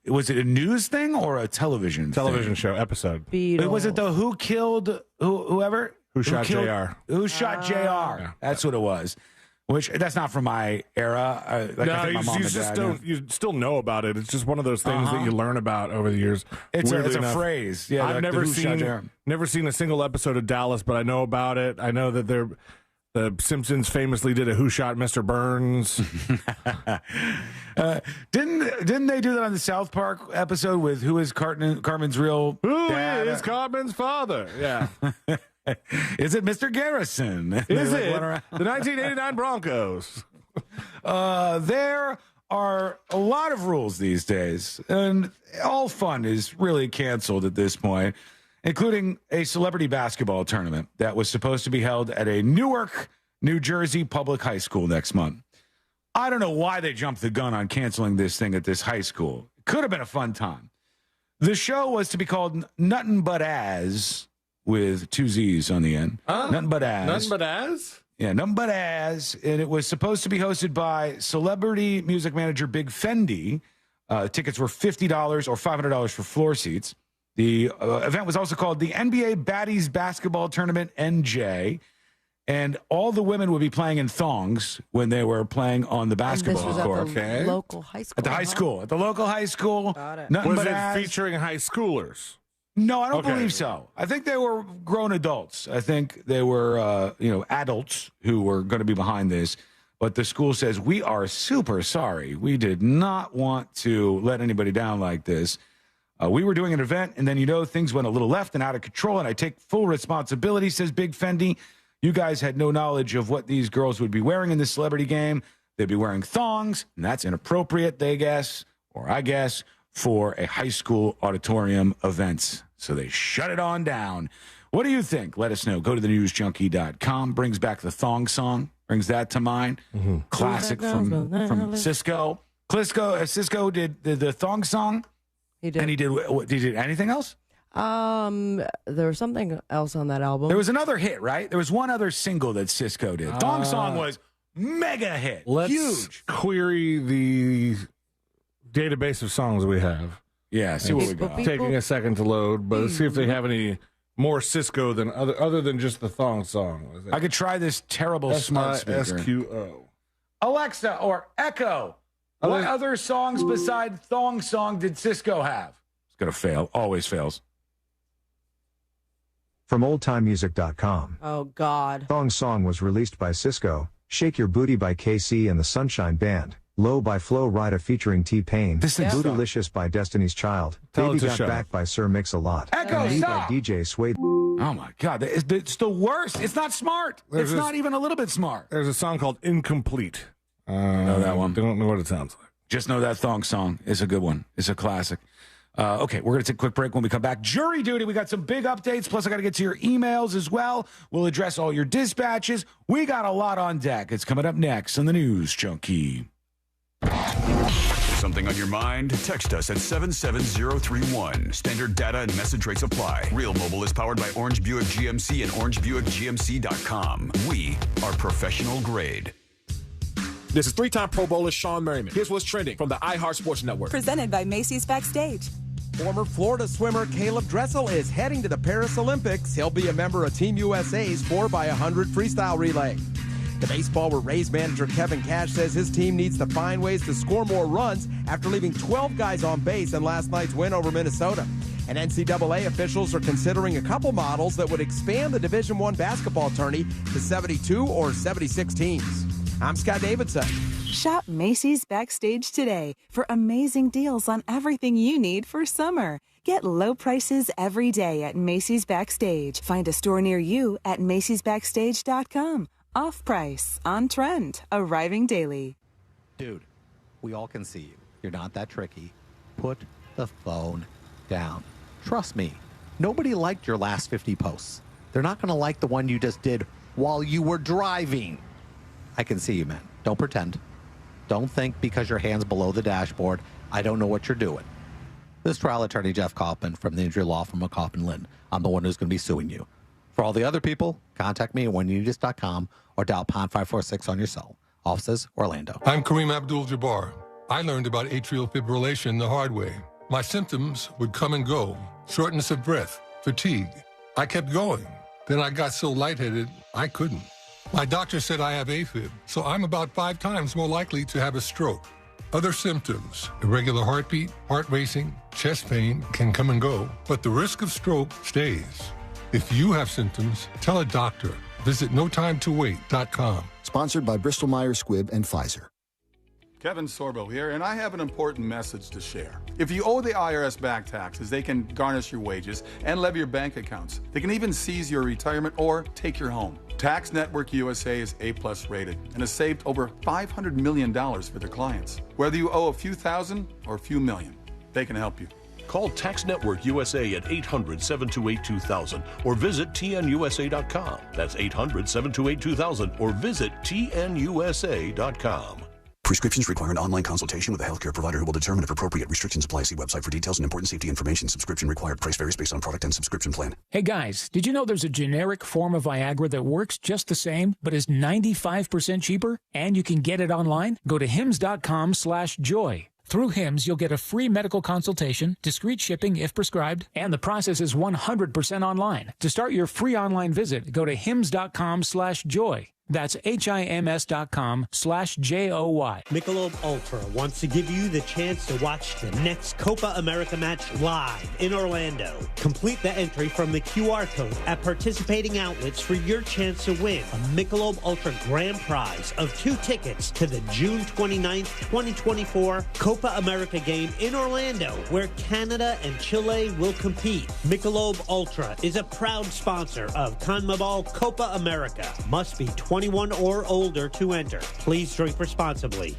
a news thing or a television show episode? Beatles. Was it the Who Killed whoever? Who shot killed- JR? Who shot JR? That's what it was. Which that's not from my era. I think my mom and dad knew. You still know about it. It's just one of those things that you learn about over the years. It's Weirdly a enough. phrase. Yeah, I've like never the Who shot JR. seen a single episode of Dallas, but I know about it. I know that the Simpsons famously did a Who Shot Mr. Burns. Didn't they do that on the South Park episode with Who is Carmen's real Who dad? is Carmen's father? Yeah. Is it Mr. Garrison? Is They it went around. the 1989 Broncos? There are a lot of rules these days, and all fun is really canceled at this point, including a celebrity basketball tournament that was supposed to be held at a Newark, New Jersey public high school next month. I don't know why they jumped the gun on canceling this thing at this high school. Could have been a fun time. The show was to be called Nuttin' But As, with 2 Z's on the end. Nothing But As. Nothing but as? Yeah, Nothing But As. And it was supposed to be hosted by celebrity music manager Big Fendi. Tickets were $50 or $500 for floor seats. The event was also called the NBA Baddies Basketball Tournament, NJ. And all the women would be playing in thongs when they were playing on the basketball court. At the local high school. At the high school. At the local high school. Got it. Nothing Was But it As. featuring high schoolers? No, I don't Okay. believe so. I think they were grown adults. I think they were, adults who were going to be behind this. But the school says, we are super sorry. We did not want to let anybody down like this. We were doing an event, and then, things went a little left and out of control, and I take full responsibility, says Big Fendi. You guys had no knowledge of what these girls would be wearing in this celebrity game. They'd be wearing thongs, and that's inappropriate, they guess, or I guess, for a high school auditorium event. So they shut it on down. What do you think? Let us know. Go to thenewsjunkie.com. Brings back the thong song. Brings that to mind. Classic from Cisco. Cisco did the thong song. He did. And he did anything else? There was something else on that album. There was another hit, right? There was one other single that Cisco did. Thong song was mega hit. Let's Huge. query the database of songs we have. Yeah, see what we got. Taking a second to load, but let's see if they have any more Cisco than other than just the thong song. I could try this terrible smart speaker. SQO. Alexa or Echo. What other songs besides Thong Song did Cisco have? It's going to fail. Always fails. From oldtimemusic.com. Oh, God. Thong Song was released by Cisco, Shake Your Booty by KC and the Sunshine Band, Low by Flo Rida featuring T-Pain, Bootylicious by Destiny's Child, Baby Got Back by Sir Mix-a-Lot, Echo, and Me by stop! DJ Suede. Oh, my God. It's the worst. It's not smart. It's not even a little bit smart. There's a song called Incomplete. Know that one. Don't know what it sounds like. Just know that Thong Song is a good one. It's a classic. Okay, we're going to take a quick break. When we come back, jury duty. We got some big updates. Plus, I got to get to your emails as well. We'll address all your dispatches. We got a lot on deck. It's coming up next on the News Junkie. Something on your mind? Text us at 77031. Standard data and message rates apply. Real Mobile is powered by Orange Buick GMC and OrangeBuickGMC.com. We are professional grade. This is 3-time Pro Bowler Sean Merriman. Here's what's trending from the iHeart Sports Network. Presented by Macy's Backstage. Former Florida swimmer Caleb Dressel is heading to the Paris Olympics. He'll be a member of Team USA's 4x100 freestyle relay. The baseball where Rays manager Kevin Cash says his team needs to find ways to score more runs after leaving 12 guys on base in last night's win over Minnesota. And NCAA officials are considering a couple models that would expand the Division I basketball tourney to 72 or 76 teams. I'm Scott Davidson. Shop Macy's Backstage today for amazing deals on everything you need for summer. Get low prices every day at Macy's Backstage. Find a store near you at macy'sbackstage.com. Off price, on trend, arriving daily. Dude, we all can see you. You're not that tricky. Put the phone down. Trust me, nobody liked your last 50 posts. They're not going to like the one you just did while you were driving. I can see you, man. Don't pretend. Don't think because your hand's below the dashboard I don't know what you're doing. This is trial attorney Jeff Kaufman from the injury law firm of Kaufman Lynn. I'm the one who's going to be suing you. For all the other people, contact me at whenyouneedus.com or dial pound 546 on your cell. Offices, Orlando. I'm Kareem Abdul-Jabbar. I learned about atrial fibrillation the hard way. My symptoms would come and go. Shortness of breath, fatigue. I kept going. Then I got so lightheaded, I couldn't. My doctor said I have AFib, so I'm about 5 times more likely to have a stroke. Other symptoms, irregular heartbeat, heart racing, chest pain can come and go, but the risk of stroke stays. If you have symptoms, tell a doctor. Visit notimetowait.com. Sponsored by Bristol-Myers Squibb and Pfizer. Kevin Sorbo here, and I have an important message to share. If you owe the IRS back taxes, they can garnish your wages and levy your bank accounts. They can even seize your retirement or take your home. Tax Network USA is A+ rated and has saved over $500 million for their clients. Whether you owe a few thousand or a few million, they can help you. Call Tax Network USA at 800-728-2000 or visit tnusa.com. That's 800-728-2000 or visit tnusa.com. Prescriptions require an online consultation with a healthcare provider who will determine if appropriate restrictions apply. See website for details and important safety information. Subscription required. Price varies based on product and subscription plan. Hey guys, did you know there's a generic form of Viagra that works just the same, but is 95% cheaper? And you can get it online? Go to hims.com/joy. Through HIMS, you'll get a free medical consultation, discreet shipping if prescribed, and the process is 100% online. To start your free online visit, go to hims.com/joy. That's HIMS.com/JOY. Michelob Ultra wants to give you the chance to watch the next Copa America match live in Orlando. Complete the entry from the QR code at participating outlets for your chance to win a Michelob Ultra grand prize of 2 tickets to the June 29th, 2024 Copa America game in Orlando, where Canada and Chile will compete. Michelob Ultra is a proud sponsor of CONMEBOL Copa America. Must be 21 or older to enter. Please drink responsibly.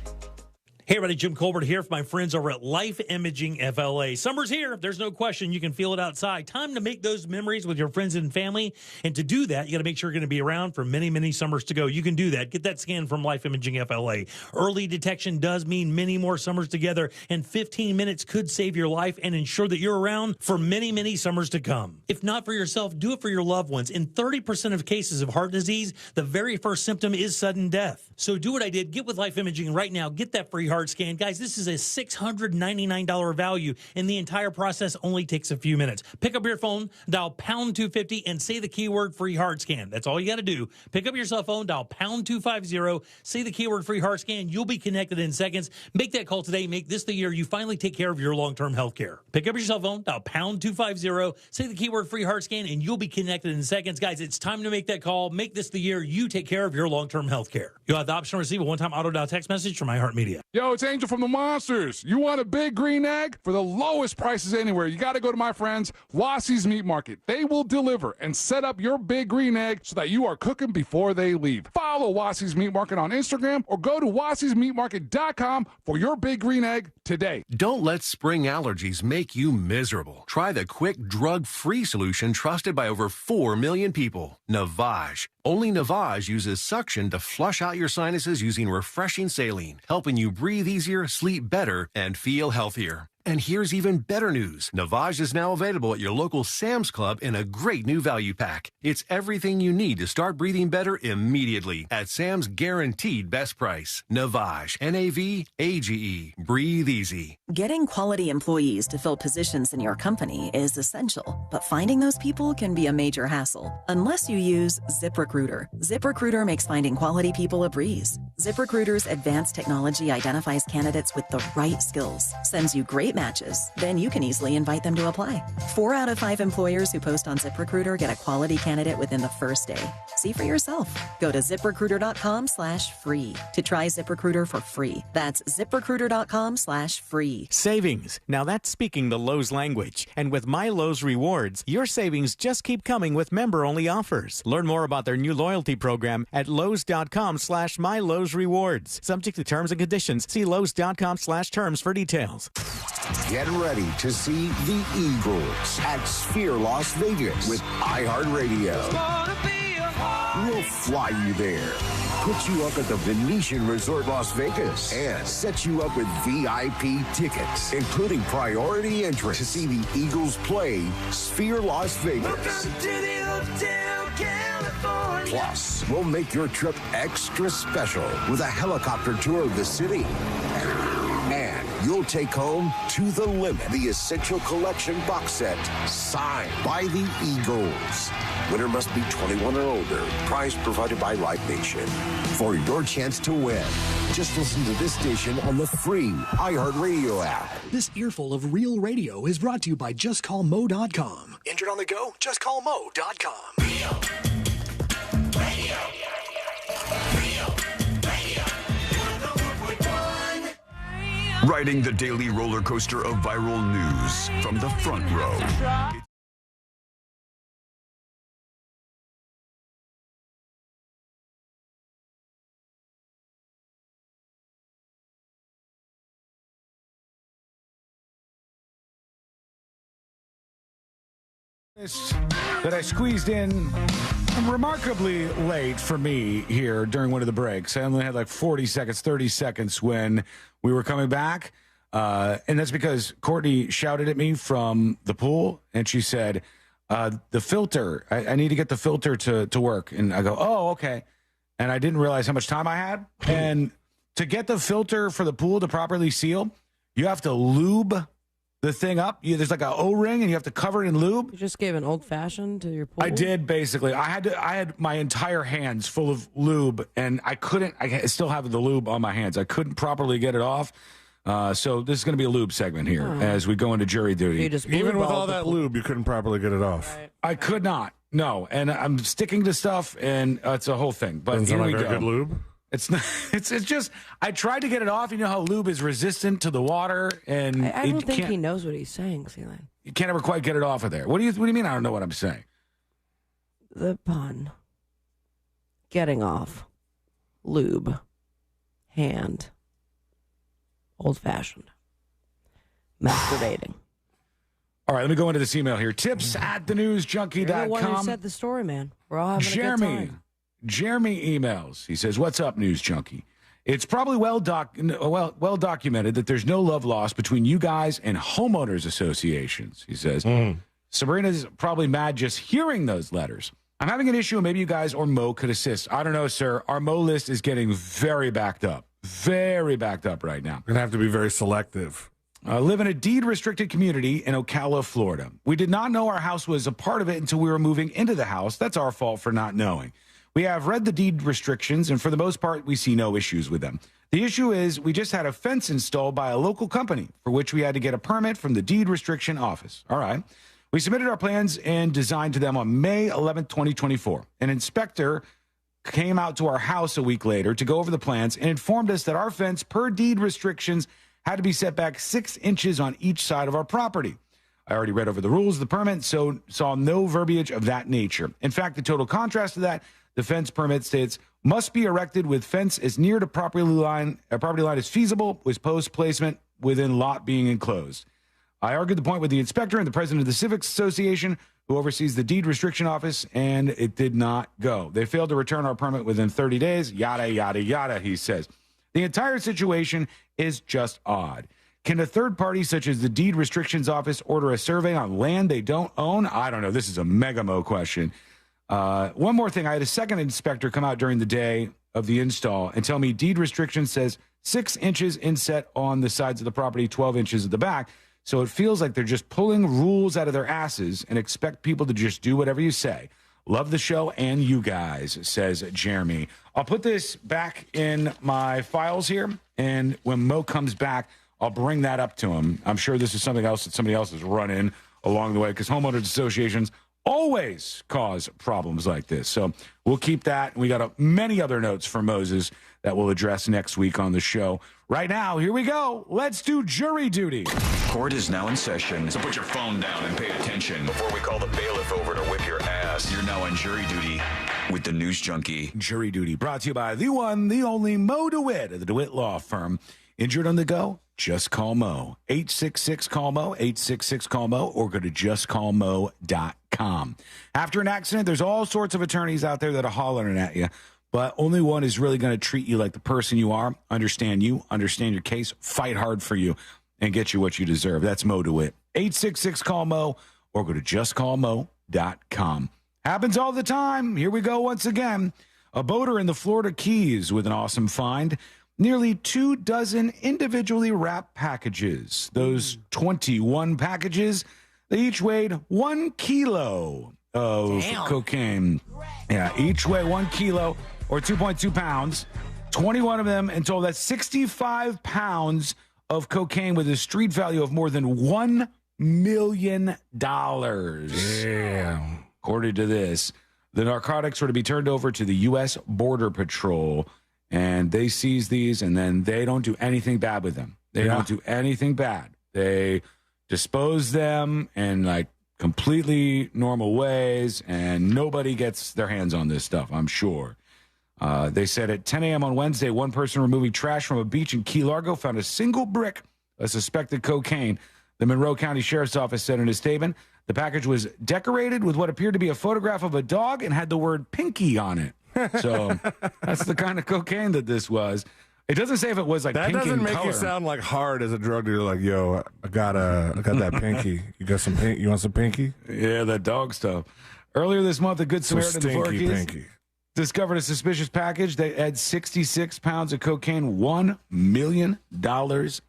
Hey everybody, Jim Colbert here for my friends over at Life Imaging FLA. Summer's here. There's no question. You can feel it outside. Time to make those memories with your friends and family. And to do that, you got to make sure you're going to be around for many, many summers to go. You can do that. Get that scan from Life Imaging FLA. Early detection does mean many more summers together, and 15 minutes could save your life and ensure that you're around for many, many summers to come. If not for yourself, do it for your loved ones. In 30% of cases of heart disease, the very first symptom is sudden death. So do what I did. Get with Life Imaging right now. Get that free heart scan. Guys, this is a $699 value, and the entire process only takes a few minutes. Pick up your phone, dial pound 250, and say the keyword free heart scan. That's all you got to do. Pick up your cell phone, dial pound 250, say the keyword free heart scan. You'll be connected in seconds. Make that call today. Make this the year you finally take care of your long-term health care. Pick up your cell phone, dial pound 250, say the keyword free heart scan, and you'll be connected in seconds. Guys, it's time to make that call. Make this the year you take care of your long-term health care. You'll have the option to receive a one-time auto-dial text message from iHeartMedia. Yo, it's Angel from the Monsters. You want a big green egg? For the lowest prices anywhere, you got to go to my friends, Wassey's Meat Market. They will deliver and set up your big green egg so that you are cooking before they leave. Follow Wassey's Meat Market on Instagram or go to Wassey'sMeatMarket.com for your big green egg today. Don't let spring allergies make you miserable. Try the quick, drug-free solution trusted by over 4 million people, Navage. Only Navage uses suction to flush out your sinuses using refreshing saline, helping you breathe easier, sleep better, and feel healthier. And here's even better news. Navage is now available at your local Sam's Club in a great new value pack. It's everything you need to start breathing better immediately at Sam's guaranteed best price. Navage, N-A-V-A-G-E. Breathe easy. Getting quality employees to fill positions in your company is essential, but finding those people can be a major hassle unless you use ZipRecruiter. ZipRecruiter makes finding quality people a breeze. ZipRecruiter's advanced technology identifies candidates with the right skills, sends you great matches, then you can easily invite them to apply. 4 out of 5 employers who post on ZipRecruiter get a quality candidate within the first day. See for yourself. Go to ZipRecruiter.com/free to try ZipRecruiter for free. That's ZipRecruiter.com/free. Savings. Now that's speaking the Lowe's language. And with My Lowe's Rewards, your savings just keep coming with member-only offers. Learn more about their new loyalty program at Lowe's.com/MyLowe'sRewards. Subject to terms and conditions. See Lowe's.com/terms for details. Get ready to see the Eagles at Sphere Las Vegas with iHeartRadio. We'll fly you there, put you up at the Venetian Resort Las Vegas, and set you up with VIP tickets, including priority entrance to see the Eagles play Sphere Las Vegas. Plus, we'll make your trip extra special with a helicopter tour of the city. And you'll take home To the Limit, the Essential Collection box set, signed by the Eagles. Winner must be 21 or older. Prize provided by Live Nation. For your chance to win, just listen to this station on the free iHeartRadio app. This earful of real radio is brought to you by JustCallMo.com. Injured on the go? JustCallMo.com. Real radio. Riding the daily roller coaster of viral news from the front row. That I squeezed in remarkably late for me here during one of the breaks. I only had like 40 seconds, 30 seconds when we were coming back. And that's because Courtney shouted at me from the pool, and she said, the filter, I need to get the filter to work. And I go, oh, okay. And I didn't realize how much time I had. And to get the filter for the pool to properly seal, you have to lube the thing up. There's like an O-ring, and you have to cover it in lube. You just gave an old-fashioned to your pool? I did, basically. I had my entire hands full of lube, and I still have the lube on my hands. I couldn't properly get it off. So this is going to be a lube segment here as we go into jury duty. Even with all that lube, you couldn't properly get it off. Right. I could not. No, and I'm sticking to stuff, and it's a whole thing. But here we go. Good lube. It's not. It's just. I tried to get it off. You know how lube is resistant to the water, and I don't think he knows what he's saying, Sealand. You can't ever quite get it off of there. What do you mean? I don't know what I'm saying. The pun. Getting off. Lube. Hand. Old-fashioned. Masturbating. All right, let me go into this email here. Tips at thenewsjunkie.com. You're the one who said the story, man. We're all having a good time. Jeremy emails. He says, "What's up, News Junkie? It's probably well documented that there's no love lost between you guys and homeowners associations." He says, "Sabrina's probably mad just hearing those letters. I'm having an issue, and maybe you guys or Mo could assist. I don't know, sir. Our Mo list is getting very backed up right now. We're gonna have to be very selective." I live in a deed-restricted community in Ocala, Florida. We did not know our house was a part of it until we were moving into the house. That's our fault for not knowing. We have read the deed restrictions, and for the most part, we see no issues with them. The issue is we just had a fence installed by a local company for which we had to get a permit from the deed restriction office. All right. We submitted our plans and design to them on May 11th, 2024. An inspector came out to our house a week later to go over the plans and informed us that our fence, per deed restrictions, had to be set back 6 inches on each side of our property. I already read over the rules of the permit, so saw no verbiage of that nature. In fact, the total contrast to that, the fence permit states, must be erected with fence as near to property line as feasible, with post placement within lot being enclosed. I argued the point with the inspector and the president of the Civics Association, who oversees the deed restriction office, and it did not go. They failed to return our permit within 30 days, yada, yada, yada, he says. The entire situation is just odd. Can a third party, such as the deed restrictions office, order a survey on land they don't own? I don't know. This is a mega Mo question. One more thing. I had a second inspector come out during the day of the install and tell me deed restriction says 6 inches inset on the sides of the property, 12 inches at the back. So it feels like they're just pulling rules out of their asses and expect people to just do whatever you say. Love the show and you guys, says Jeremy. I'll put this back in my files here, and when Mo comes back, I'll bring that up to him. I'm sure this is something else that somebody else has run in along the way, because homeowners associations always cause problems like this. So we'll keep that. We got many other notes for Moses that we'll address next week on the show. Right now, here we go. Let's do jury duty. Court is now in session, so put your phone down and pay attention before we call the bailiff over to whip your ass. You're now on jury duty with the News Junkie. Jury duty brought to you by the one, the only Mo DeWitt of the DeWitt Law Firm. Injured on the go? Just call Mo. 866-CALL-MO, 866-CALL-MO, or go to justcallmo.com. After an accident, there's all sorts of attorneys out there that are hollering at you, but only one is really going to treat you like the person you are, understand your case, fight hard for you, and get you what you deserve. That's Mo DeWitt. 866-CALL-MO or go to justcallmo.com. Happens all the time. Here we go once again. A boater in the Florida Keys with an awesome find. Nearly 24 individually wrapped packages. Those 21 packages, they each weighed 1 kilo of cocaine. Yeah, each weigh 1 kilo or 2.2 pounds. 21 of them in total. That's 65 pounds of cocaine with a street value of more than $1 million. Damn. According to this, the narcotics were to be turned over to the U.S. Border Patrol, and they seize these, and then they don't do anything bad with them. They don't do anything bad. They dispose them in like completely normal ways, and nobody gets their hands on this stuff, I'm sure. They said at 10 a.m. on Wednesday, one person removing trash from a beach in Key Largo found a single brick of suspected cocaine. The Monroe County Sheriff's Office said in a statement, the package was decorated with what appeared to be a photograph of a dog and had the word pinky on it. So that's the kind of cocaine that this was. It doesn't say if it was like that pink doesn't in make color. you sound like hard as a drug dealer. Like, yo, I got that pinky. You got some pink? You want some pinky? Yeah, that dog stuff. Earlier this month, a Good Samaritan in Florida Keys pinky. discovered a suspicious package that had 66 pounds of cocaine, $1 million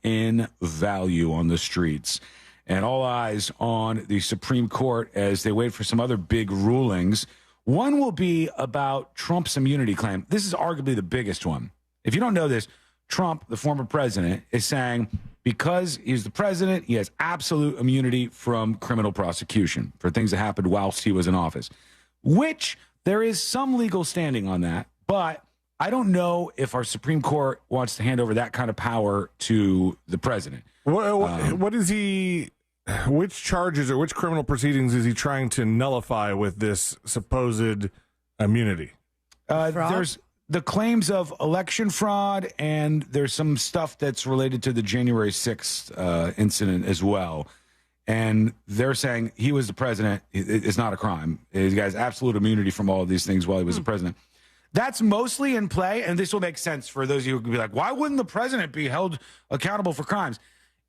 in value on the streets. And all eyes on the Supreme Court as they wait for some other big rulings. One will be about Trump's immunity claim. This is arguably the biggest one. If you don't know this, Trump, the former president, is saying because he's the president, he has absolute immunity from criminal prosecution for things that happened whilst he was in office, which there is some legal standing on that. But I don't know if our Supreme Court wants to hand over that kind of power to the president. What is he... Which charges or which criminal proceedings is he trying to nullify with this supposed immunity? There's the claims of election fraud, and there's some stuff that's related to the January 6th incident as well. And they're saying he was the president. It's not a crime. He has absolute immunity from all of these things while he was the president. That's mostly in play, and this will make sense for those of you who could be like, why wouldn't the president be held accountable for crimes?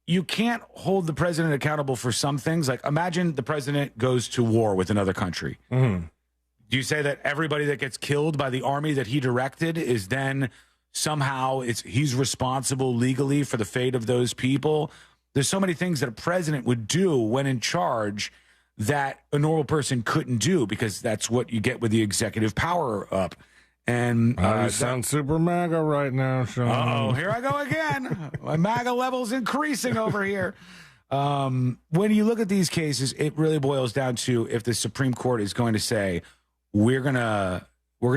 You can't hold the president accountable for some things. Like, imagine the president goes to war with another country. Mm-hmm. Do you say that everybody that gets killed by the army that he directed is then somehow he's responsible legally for the fate of those people? There's so many things that a president would do when in charge that a normal person couldn't do because that's what you get with the executive power up. And you sound super MAGA right now, Sean. Uh-oh, here I go again. My MAGA level's increasing over here. When you look at these cases, it really boils down to if the Supreme Court is going to say, we're gonna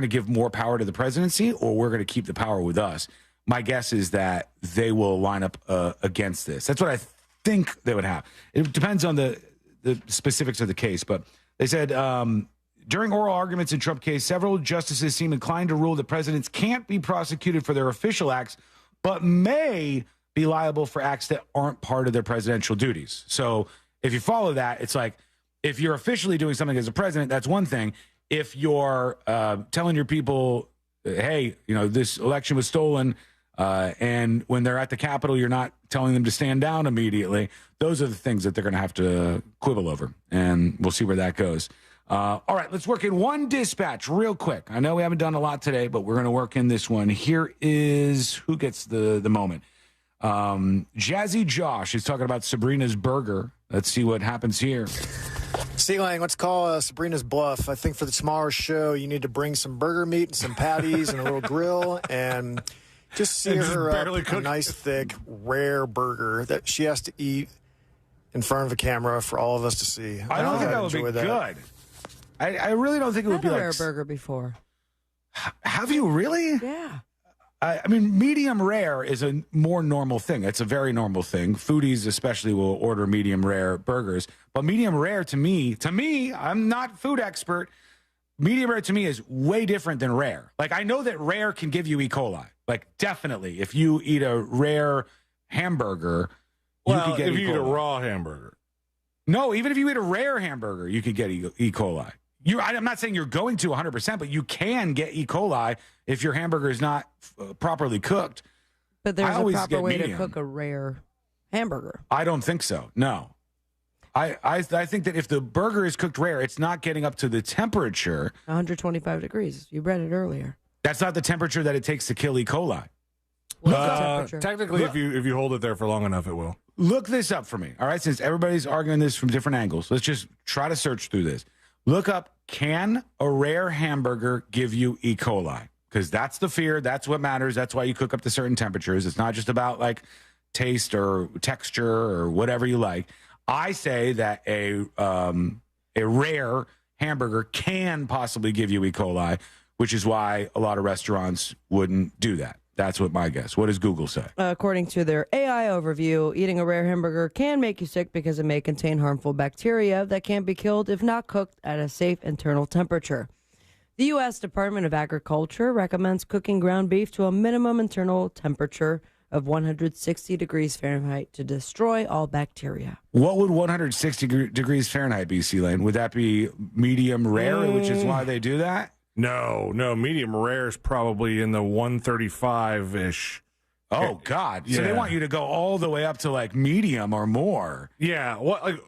give more power to the presidency, or we're gonna keep the power with us. My guess is that they will line up against this. That's what I think they would have. It depends on the specifics of the case, but they said during oral arguments in Trump case, several justices seem inclined to rule that presidents can't be prosecuted for their official acts, but may be liable for acts that aren't part of their presidential duties. So if you follow that, it's like if you're officially doing something as a president, that's one thing. If you're telling your people, hey, this election was stolen, and when they're at the Capitol, you're not telling them to stand down immediately, those are the things that they're going to have to quibble over, and we'll see where that goes. All right, let's work in one dispatch real quick. I know we haven't done a lot today, but we're going to work in this one. Here is who gets the moment. Jazzy Josh is talking about Sabrina's Burger. Let's see what happens here. Lang, let's call Sabrina's bluff. I think for tomorrow's show, you need to bring some burger meat and some patties and a little grill and just sear her up a nice, thick, rare burger that she has to eat in front of a camera for all of us to see. I don't think that would be good. I really don't think it would be like... I've had a rare burger before. Have you really? Yeah. I mean, medium rare is a more normal thing. It's a very normal thing. Foodies especially will order medium rare burgers. But medium rare to me, I'm not food expert. Medium rare to me is way different than rare. Like, I know that rare can give you E. coli. Like, definitely. If you eat a rare hamburger, you could get if E. you coli. eat a raw hamburger. No, even if you eat a rare hamburger, you could get E. coli. I'm not saying you're going to 100%, but you can get E. coli if your hamburger is not properly cooked. But there's a proper way to cook a rare hamburger. I don't think so. No. I think that if the burger is cooked rare, it's not getting up to the temperature. 125 degrees. You read it earlier. That's not the temperature that it takes to kill E. coli. Technically, if you hold it there for long enough, it will. Look this up for me, all right? Since everybody's arguing this from different angles, let's just try to search through this. Look up, can a rare hamburger give you E. coli? Because that's the fear. That's what matters. That's why you cook up to certain temperatures. It's not just about, like, taste or texture or whatever you like. I say that a rare hamburger can possibly give you E. coli, which is why a lot of restaurants wouldn't do that. That's what my guess. What does Google say? According to their AI overview, eating a rare hamburger can make you sick because it may contain harmful bacteria that can be killed if not cooked at a safe internal temperature. The U.S. Department of Agriculture recommends cooking ground beef to a minimum internal temperature of 160 degrees Fahrenheit to destroy all bacteria. What would 160 degrees Fahrenheit be, C-Lane? Would that be medium rare, which is why they do that? No, medium rare is probably in the 135-ish. Oh, God. So they want you to go all the way up to, like, medium or more. Yeah.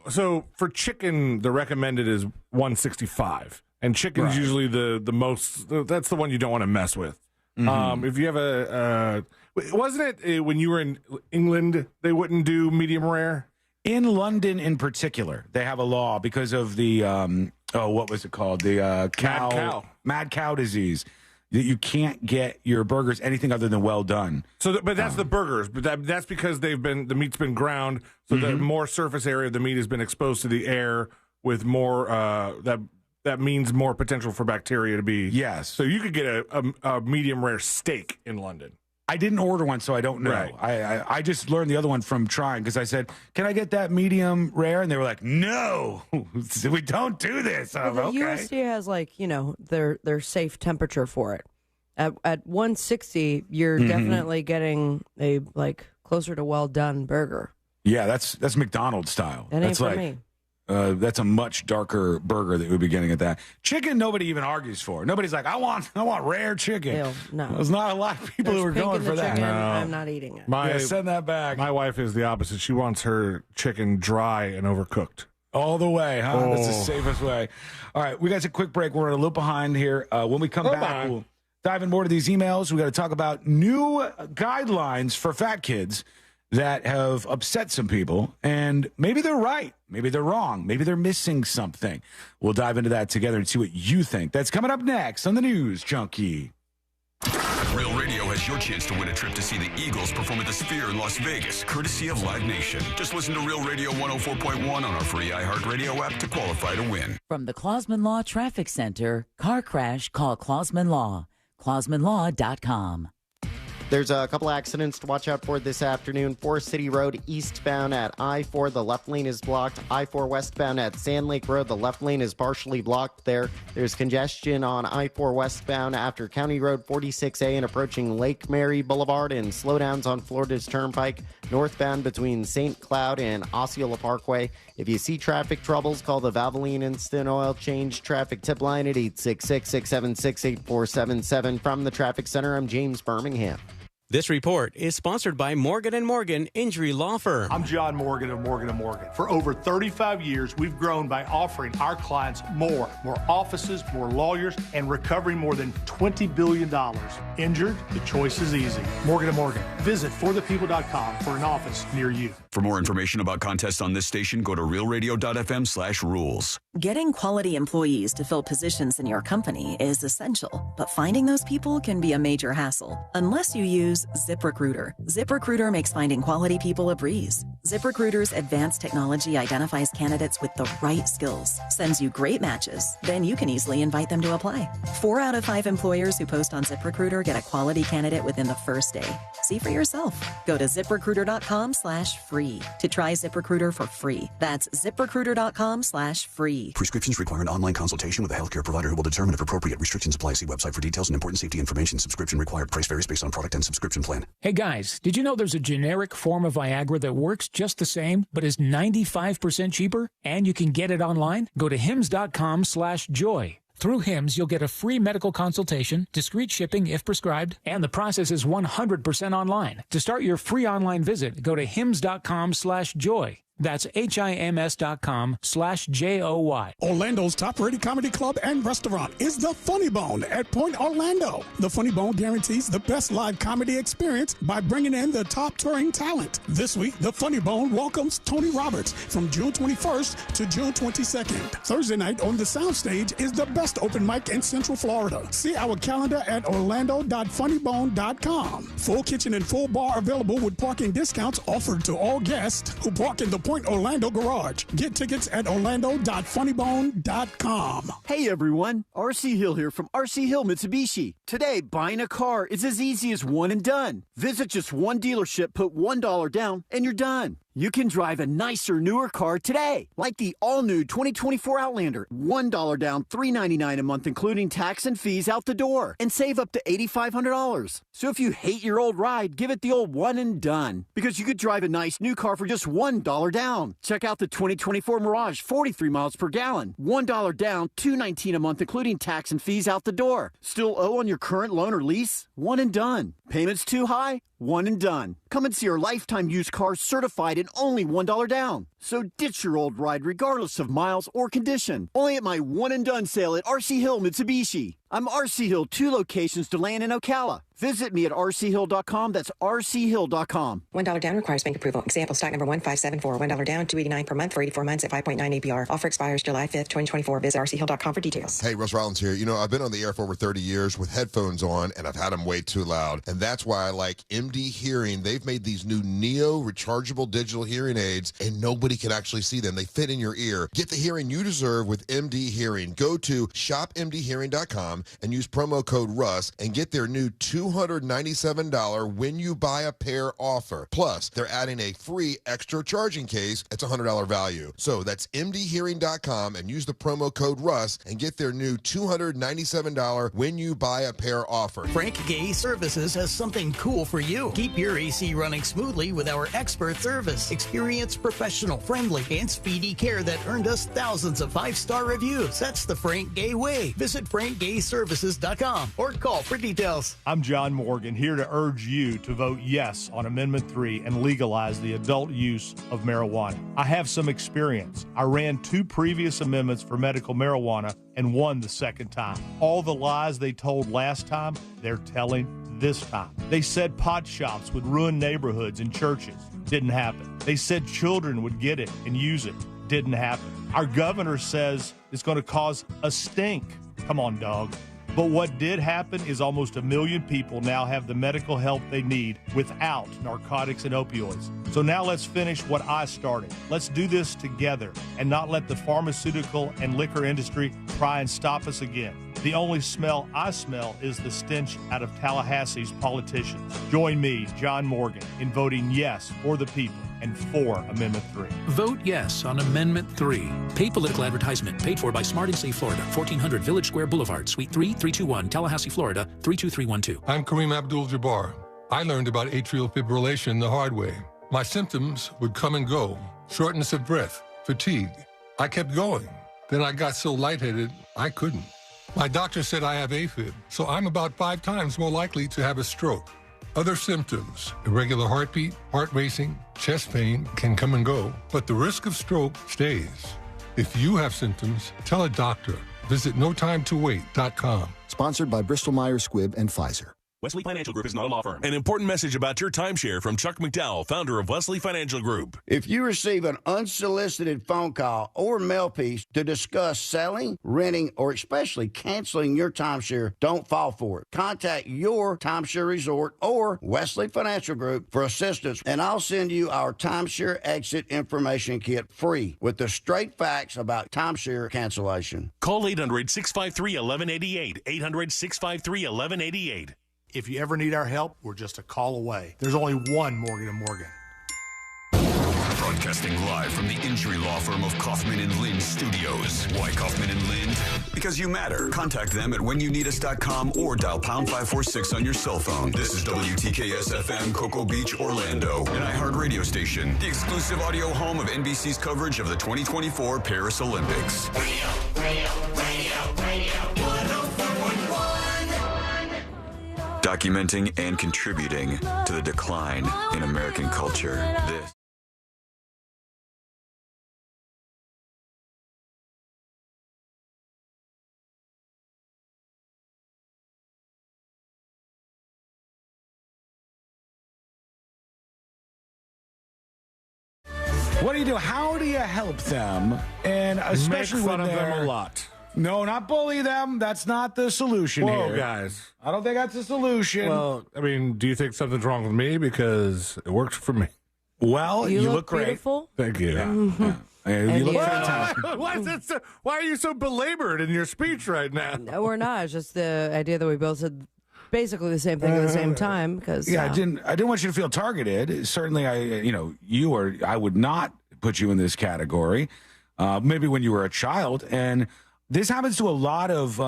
So for chicken, the recommended is 165. And chicken's usually the most, that's the one you don't want to mess with. Mm-hmm. If you have wasn't it when you were in England, they wouldn't do medium rare? In London in particular, they have a law because of the, what was it called? The mad cow disease. That you can't get your burgers anything other than well done. So, but that's the burgers. But that's because the meat's been ground, so the more surface area of the meat has been exposed to the air with more that means more potential for bacteria to be. Yes. So you could get a medium rare steak in London. I didn't order one, so I don't know. Right. I just learned the other one from trying because I said, "Can I get that medium rare?" And they were like, "No, we don't do this." Well, the USDA has their safe temperature for it. At 160, you're definitely getting a closer to well done burger. Yeah, that's McDonald's style. That ain't for me. That's a much darker burger that we'd be getting at that. Chicken, nobody even argues for. Nobody's like, I want rare chicken. Ew, no. There's not a lot of people who are going for that. No. I'm not eating it. Send that back. My wife is the opposite. She wants her chicken dry and overcooked. All the way, huh? Oh. That's the safest way. All right, we got a quick break. We're a little behind here. When we come back, we'll dive in more to these emails. We got to talk about new guidelines for fat kids that have upset some people, and maybe they're right, maybe they're wrong, maybe they're missing something. We'll dive into that together and see what you think. That's coming up next on the News Junkie. Real Radio has your chance to win a trip to see the Eagles perform at the Sphere in Las Vegas, courtesy of Live Nation. Just listen to Real Radio 104.1 on our free iHeartRadio app to qualify to win. From the Clausman Law Traffic Center, car crash, call Clausman Law. ClausmanLaw.com. There's a couple accidents to watch out for this afternoon. Forest City Road eastbound at I-4, the left lane is blocked. I-4 westbound at Sand Lake Road, the left lane is partially blocked there. There's congestion on I-4 westbound after County Road 46A and approaching Lake Mary Boulevard, and slowdowns on Florida's Turnpike northbound between St. Cloud and Osceola Parkway. If you see traffic troubles, call the Valvoline Instant Oil Change traffic tip line at 866-676-8477. From the Traffic Center, I'm James Birmingham. This report is sponsored by Morgan & Morgan Injury Law Firm. I'm John Morgan of Morgan & Morgan. For over 35 years, we've grown by offering our clients more offices, more lawyers, and recovering more than $20 billion. Injured? The choice is easy. Morgan & Morgan. Visit forthepeople.com for an office near you. For more information about contests on this station, go to realradio.fm/rules. Getting quality employees to fill positions in your company is essential, but finding those people can be a major hassle unless you use ZipRecruiter. ZipRecruiter makes finding quality people a breeze. ZipRecruiter's advanced technology identifies candidates with the right skills, sends you great matches, then you can easily invite them to apply. 4 out of 5 employers who post on ZipRecruiter get a quality candidate within the first day. See for yourself. Go to ZipRecruiter.com/free to try ZipRecruiter for free. That's ZipRecruiter.com/free. Prescriptions require an online consultation with a healthcare provider who will determine if appropriate restrictions apply. See website for details and important safety information. Subscription required. Price varies based on product and subscription plan. Hey guys, did you know there's a generic form of Viagra that works just the same, but is 95% cheaper, and you can get it online? Go to hims.com/joy. Through HIMS, you'll get a free medical consultation, discreet shipping if prescribed, and the process is 100% online. To start your free online visit, go to hims.com/joy. That's HIMS.com/JOY. Orlando's top-rated comedy club and restaurant is the Funny Bone at Point Orlando. The Funny Bone guarantees the best live comedy experience by bringing in the top touring talent. This week, the Funny Bone welcomes Tony Roberts from June 21st to June 22nd. Thursday night on the Soundstage is the best open mic in Central Florida. See our calendar at orlando.funnybone.com. Full kitchen and full bar available with parking discounts offered to all guests who park in the Point Orlando garage. Get tickets at orlando.funnybone.com. Hey everyone, RC Hill here from RC Hill Mitsubishi. Today, buying a car is as easy as one and done. Visit just one dealership, put $1 down, and you're done. You can drive a nicer, newer car today, like the all-new 2024 Outlander. $1 down, $399 a month, including tax and fees out the door, and save up to $8,500. So if you hate your old ride, give it the old one and done, because you could drive a nice new car for just $1 down. Check out the 2024 Mirage, 43 miles per gallon. $1 down, $219 a month, including tax and fees out the door. Still owe on your current loan or lease? One and done. Payments too high? One and done. Come and see our lifetime used cars certified and only $1 down. So ditch your old ride regardless of miles or condition. Only at my one and done sale at RC Hill Mitsubishi. I'm RC Hill, 2 locations, DeLand and Ocala. Visit me at rchill.com. That's rchill.com. $1 down requires bank approval. Example, stock number 1574. $1 down, $289 per month for 84 months at 5.9 APR. Offer expires July 5th, 2024. Visit rchill.com for details. Hey, Russ Rollins here. You know, I've been on the air for over 30 years with headphones on, and I've had them way too loud. And that's why I like MD Hearing. They've made these new Neo rechargeable digital hearing aids, and nobody can actually see them. They fit in your ear. Get the hearing you deserve with MD Hearing. Go to shopmdhearing.com and use promo code RUSS and get their new $297 when you buy a pair offer. Plus, they're adding a free extra charging case. It's a $100 value. So that's mdhearing.com and use the promo code RUSS and get their new $297 when you buy a pair offer. Frank Gay Services has something cool for you. Keep your AC running smoothly with our expert service. Experienced, professional, friendly, and speedy care that earned us thousands of 5-star reviews. That's the Frank Gay way. Visit frankgayservices.com or call for details. I'm John Morgan, here to urge you to vote yes on Amendment 3 and legalize the adult use of marijuana. I have some experience. I ran 2 previous amendments for medical marijuana and won the second time. All the lies they told last time, they're telling this time. They said pot shops would ruin neighborhoods and churches. Didn't happen. They said children would get it and use it. Didn't happen. Our governor says it's going to cause a stink. Come on, dog. But what did happen is almost 1 million people now have the medical help they need without narcotics and opioids. So now let's finish what I started. Let's do this together and not let the pharmaceutical and liquor industry try and stop us again. The only smell I smell is the stench out of Tallahassee's politicians. Join me, John Morgan, in voting yes for the people and for Amendment 3. Vote yes on Amendment 3. Paid political advertisement paid for by Smart and Safe Florida, 1400 Village Square Boulevard, Suite 3, 321, Tallahassee, Florida, 32312. I'm Kareem Abdul-Jabbar. I learned about atrial fibrillation the hard way. My symptoms would come and go. Shortness of breath, fatigue. I kept going. Then I got so lightheaded, I couldn't. My doctor said I have AFib, so I'm about 5 times more likely to have a stroke. Other symptoms, irregular heartbeat, heart racing, chest pain can come and go, but the risk of stroke stays. If you have symptoms, tell a doctor. Visit notimetowait.com. Sponsored by Bristol-Myers Squibb and Pfizer. Wesley Financial Group is not a law firm. An important message about your timeshare from Chuck McDowell, founder of Wesley Financial Group. If you receive an unsolicited phone call or mail piece to discuss selling, renting, or especially canceling your timeshare, don't fall for it. Contact your timeshare resort or Wesley Financial Group for assistance, and I'll send you our timeshare exit information kit free with the straight facts about timeshare cancellation. Call 800-653-1188. 800-653-1188. If you ever need our help, we're just a call away. There's only one Morgan & Morgan. Broadcasting live from the injury law firm of Kaufman and Lind Studios. Why Kaufman and Lind? Because you matter. Contact them at whenyouneedus.com or dial pound 546 on your cell phone. This is WTKS FM, Cocoa Beach, Orlando, an iHeart radio station. The exclusive audio home of NBC's coverage of the 2024 Paris Olympics. Radio, 104.1. Documenting and contributing to the decline in American culture. This. What do you do? How do you help them? And especially Make fun when of them they're a lot. No, not bully them. That's not the solution Whoa, here. guys. I don't think that's the solution. Well, I mean, do you think something's wrong with me? Because it works for me. Well, you look great. Beautiful. Thank you. You look fantastic. Why are you so belabored in your speech right now? No, we're not. It's just the idea that we both said basically the same thing at the same time. Because I didn't want you to feel targeted. Certainly, I would not put you in this category. Maybe when you were a child, and this happens to a lot of.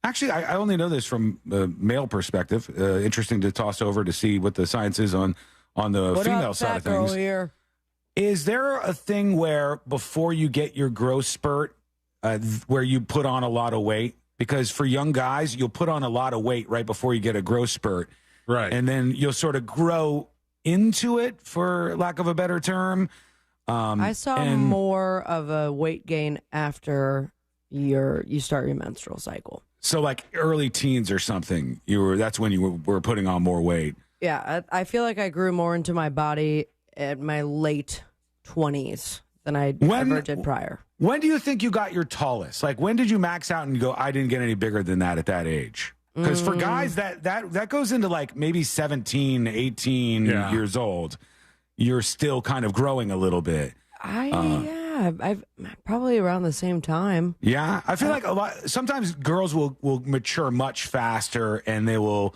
Actually, I only know this from a male perspective. Interesting to toss over to see what the science is on the female side of things. Here? Is there a thing where before you get your growth spurt, where you put on a lot of weight? Because for young guys, you'll put on a lot of weight right before you get a growth spurt. Right. And then you'll sort of grow into it, for lack of a better term. I saw more of a weight gain after you start your menstrual cycle. So like early teens or something, that's when you were putting on more weight. Yeah, I feel like I grew more into my body at my late 20s than I ever did prior. When do you think you got your tallest? Like, when did you max out and go, I didn't get any bigger than that at that age? Because for guys, that goes into like maybe 17, 18 years old. You're still kind of growing a little bit. I've probably around the same time. Yeah, I feel like sometimes girls will mature much faster, and they will.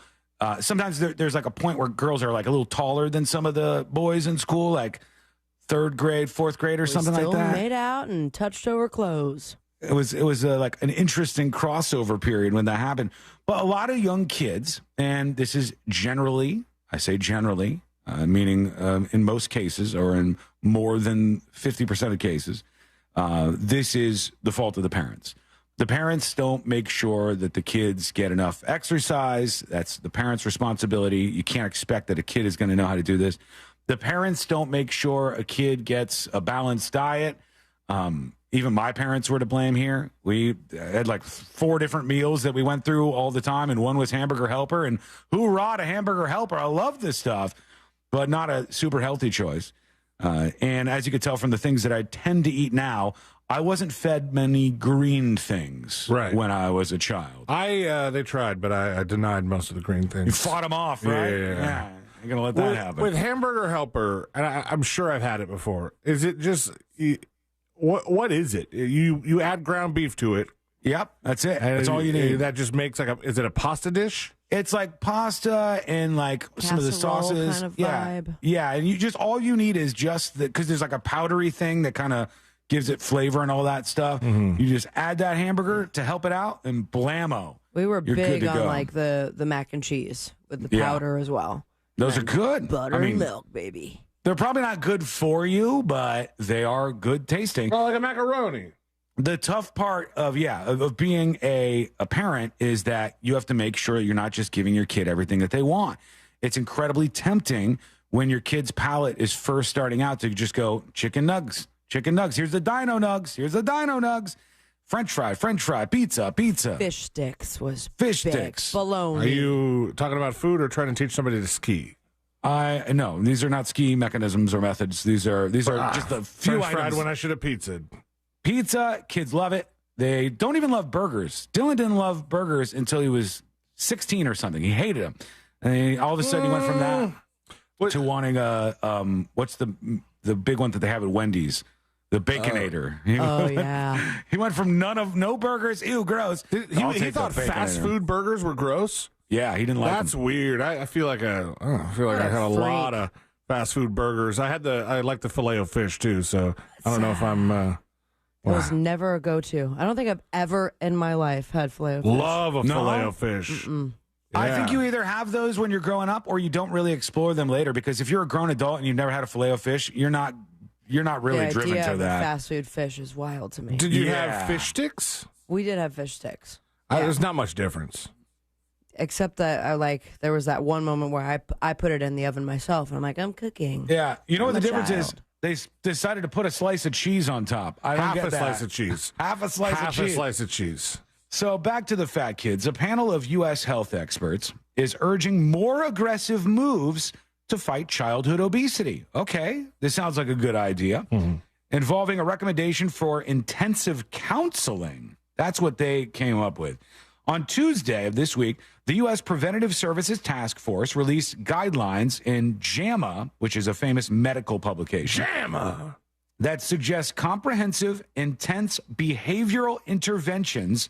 Sometimes there's like a point where girls are like a little taller than some of the boys in school, like third grade, fourth grade, or something like that. Made out and touched over clothes. It was like an interesting crossover period when that happened. But a lot of young kids, and this is generally, I say generally, meaning in most cases or in more than 50% of cases, this is the fault of the parents. The parents don't make sure that the kids get enough exercise. That's the parents' responsibility. You can't expect that a kid is going to know how to do this. The parents don't make sure a kid gets a balanced diet. Even my parents were to blame here. We had like 4 different meals that we went through all the time, and one was Hamburger Helper. And hoorah to Hamburger Helper. I love this stuff, but not a super healthy choice. And as you could tell from the things that I tend to eat now, I wasn't fed many green things when I was a child. They tried, but I denied most of the green things. You fought them off, right? Yeah. You're going to let that happen. With Hamburger Helper, and I'm sure I've had it before, is it just, what is it? You add ground beef to it. Yep, that's it. That's all you need. That just makes is it a pasta dish? It's like pasta and like some of the sauces. Kind of vibe. Yeah, and all you need is just because there's like a powdery thing that kind of gives it flavor and all that stuff. Mm-hmm. You just add that hamburger to help it out, and blammo. We were You're big good to on go. like the mac and cheese with the powder as well. Those are good. Butter and milk, baby. They're probably not good for you, but they are good tasting. Well, like a macaroni. The tough part of being a parent is that you have to make sure you're not just giving your kid everything that they want. It's incredibly tempting when your kid's palate is first starting out to just go chicken nugs. Here's the dino nugs. Here's the dino nugs. French fry, pizza. Fish sticks was Fish big. sticks. Bologna. Are you talking about food or trying to teach somebody to ski? No, these are not ski mechanisms or methods. These are just a few French fried items. when I should have pizza. Pizza, kids love it. They don't even love burgers. Dylan didn't love burgers until he was 16 or something. He hated them. And all of a sudden he went from that to wanting what's the big one that they have at Wendy's? The Baconator. Yeah. He went from no burgers, ew, gross. He thought fast food burgers were gross? Yeah, he didn't like That's them. weird. I feel like I had a lot of fast food burgers. I like the filet of fish too. So I don't know if I'm. It was never a go-to. I don't think I've ever in my life had filet of fish. Love a filet of fish. I think you either have those when you're growing up or you don't really explore them later, because if you're a grown adult and you've never had a filet of fish, you're not really driven to that. Fast food fish is wild to me. Did you have fish sticks? We did have fish sticks. There's not much difference. Except that there was that one moment where I put it in the oven myself, and I'm like, I'm cooking. Yeah. You know I'm what the a difference is? They decided to put a slice of cheese on top. I don't get that. Slice of cheese. Half a slice of cheese. Half a slice of cheese. So back to the fat kids. A panel of U.S. health experts is urging more aggressive moves to fight childhood obesity. Okay, this sounds like a good idea. Involving a recommendation for intensive counseling. That's what they came up with. On Tuesday of this week, the U.S. Preventative Services Task Force released guidelines in JAMA, which is a famous medical publication. JAMA! That suggests comprehensive, intense behavioral interventions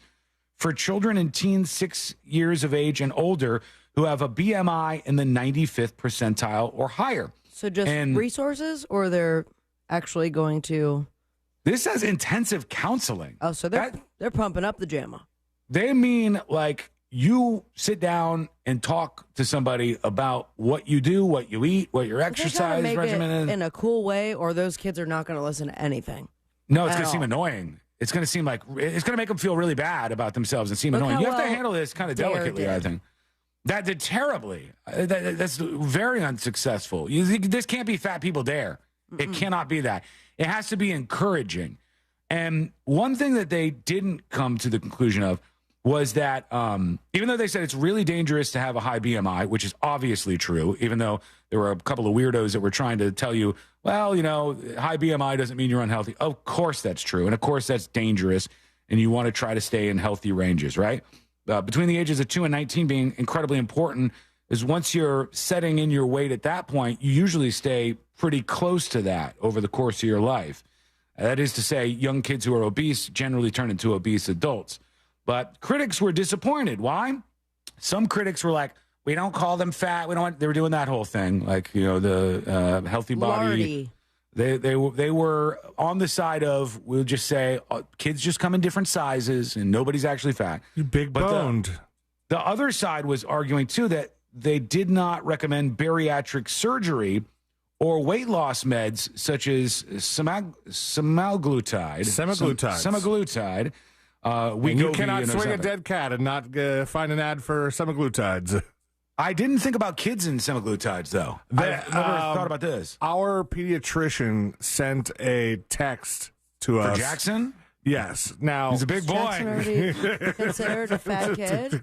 for children and teens 6 years of age and older who have a BMI in the 95th percentile or higher. So just resources, or they're actually going to... This says intensive counseling. Oh, so they're pumping up the JAMA. They mean like you sit down and talk to somebody about what you do, what you eat, what your exercise regimen is. In a cool way, or those kids are not going to listen to anything. No, it's going to seem annoying. It's going to seem like it's going to make them feel really bad about themselves and seem annoying. You have to handle this kind of delicately, I think. That did terribly. That's very unsuccessful. This can't be fat people dare. It cannot be that. It has to be encouraging. And one thing that they didn't come to the conclusion of was that even though they said it's really dangerous to have a high BMI, which is obviously true, even though there were a couple of weirdos that were trying to tell you, well, you know, high BMI doesn't mean you're unhealthy. Of course that's true. And of course that's dangerous. And you want to try to stay in healthy ranges, right? Between the ages of 2 and 19 being incredibly important is once you're setting in your weight at that point, you usually stay pretty close to that over the course of your life. That is to say, young kids who are obese generally turn into obese adults. But critics were disappointed. Why? Some critics were like, we don't call them fat. We don't want, they were doing that whole thing. Like, you know, the healthy body. They were on the side of, we'll just say, kids just come in different sizes and nobody's actually fat. You big boned. The other side was arguing, too, that they did not recommend bariatric surgery or weight loss meds such as semaglutide. You cannot swing a dead cat and not find an ad for semaglutides. I didn't think about kids in semaglutides, though. I never thought about this. Our pediatrician sent a text to us. For Jackson? Yes. Now he's a big boy. Jackson already considered a fat kid.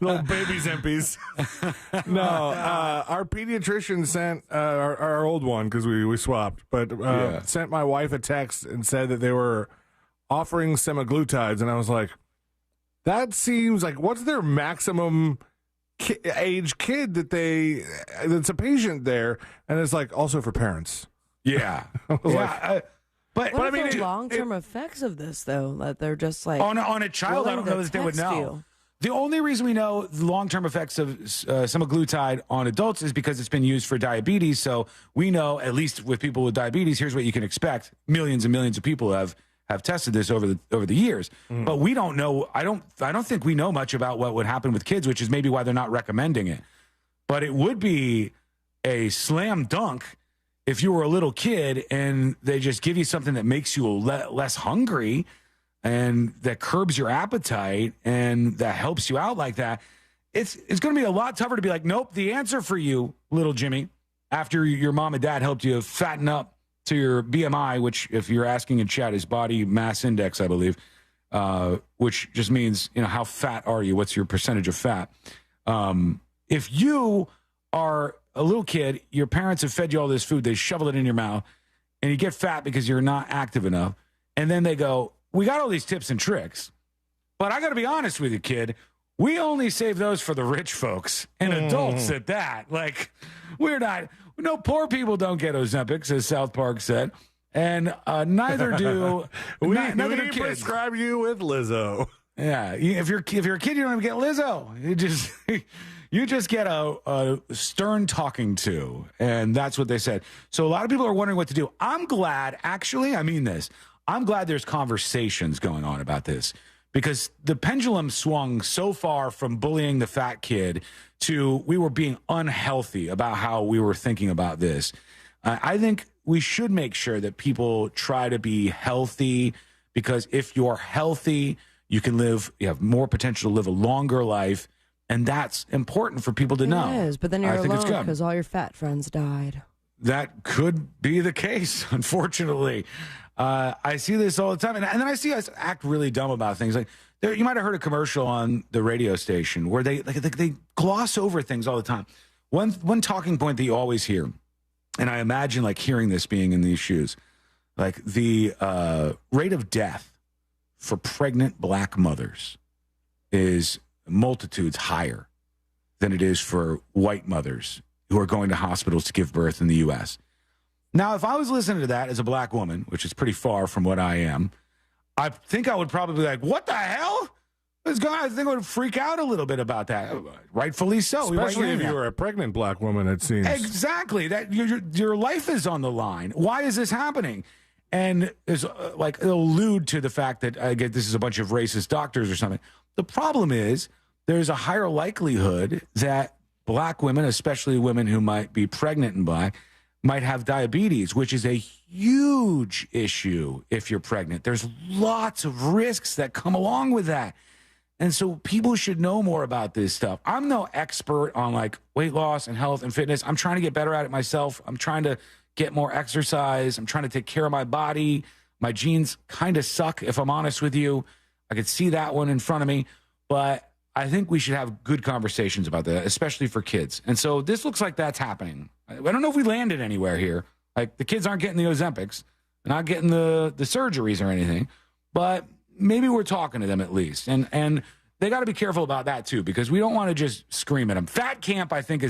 Little baby zimpies. No, our pediatrician sent our old one because we swapped, but sent my wife a text and said that they were offering semaglutides, and I was like, that seems like, what's their maximum age kid that's a patient there? And it's like also for parents. Yeah. But what are the long-term effects of this, though? That they're just like on a child, I don't know that they would know. The only reason we know the long-term effects of semaglutide on adults is because it's been used for diabetes. So we know, at least with people with diabetes, here's what you can expect. Millions and millions of people have tested this over the years. But we don't know. I don't think we know much about what would happen with kids, which is maybe why they're not recommending it. But it would be a slam dunk if you were a little kid and they just give you something that makes you less hungry and that curbs your appetite and that helps you out like that. It's going to be a lot tougher to be like, nope, the answer for you, little Jimmy, after your mom and dad helped you fatten up to your BMI, which if you're asking in chat is body mass index, I believe, which just means, you know, how fat are you? What's your percentage of fat? If you are a little kid, your parents have fed you all this food, they shovel it in your mouth, and you get fat because you're not active enough. And then they go, we got all these tips and tricks, but I got to be honest with you, kid. We only save those for the rich folks and adults at that. Like, no, poor people don't get Ozempics, as South Park said. And neither do we kids. prescribe you with Lizzo. Yeah, if you're a kid, you don't even get Lizzo. You just get a stern talking to, and that's what they said. So a lot of people are wondering what to do. I'm glad, actually, I mean this. I'm glad there's conversations going on about this, because the pendulum swung so far from bullying the fat kid to we were being unhealthy about how we were thinking about this. I think we should make sure that people try to be healthy, because if you're healthy, you have more potential to live a longer life. And that's important for people to know. It is, but then you're alone because all your fat friends died. That could be the case, unfortunately. I see this all the time. And then I see us act really dumb about things. Like you might have heard a commercial on the radio station where they gloss over things all the time. One talking point that you always hear, and I imagine like hearing this being in these shoes, like the rate of death for pregnant black mothers is multitudes higher than it is for white mothers who are going to hospitals to give birth in the U.S. Now, if I was listening to that as a black woman, which is pretty far from what I am, I think I would probably be like, what the hell? I think I would freak out a little bit about that. Rightfully so. Especially if you were a pregnant black woman, it seems. Exactly. That your life is on the line. Why is this happening? And there's it'll allude to the fact that this is a bunch of racist doctors or something. The problem is there's a higher likelihood that black women, especially women who might be pregnant and black, might have diabetes, which is a huge issue if you're pregnant. There's lots of risks that come along with that. And so people should know more about this stuff. I'm no expert on like weight loss and health and fitness. I'm trying to get better at it myself. I'm trying to get more exercise. I'm trying to take care of my body. My genes kind of suck, if I'm honest with you. I could see that one in front of me, but I think we should have good conversations about that, especially for kids. And so this looks like that's happening. I don't know if we landed anywhere here. Like the kids aren't getting the Ozempics, they're not getting the surgeries or anything, but maybe we're talking to them at least. And they got to be careful about that too, because we don't want to just scream at them. Fat camp, I think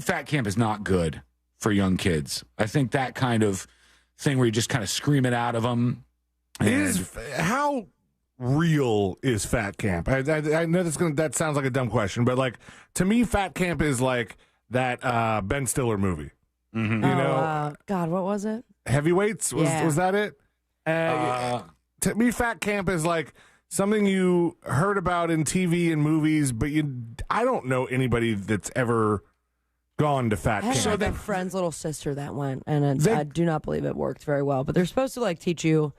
fat camp is not good for young kids. I think that kind of thing where you just kind of scream it out of them. How real is fat camp? I know that sounds like a dumb question, but like to me, fat camp is like that Ben Stiller movie. Mm-hmm. You know, God, what was it? Heavyweights? Was that it? To me, fat camp is like something you heard about in TV and movies, but I don't know anybody that's ever gone to fat camp. I had a friend's little sister that went, and I do not believe it worked very well. But they're supposed to like teach you,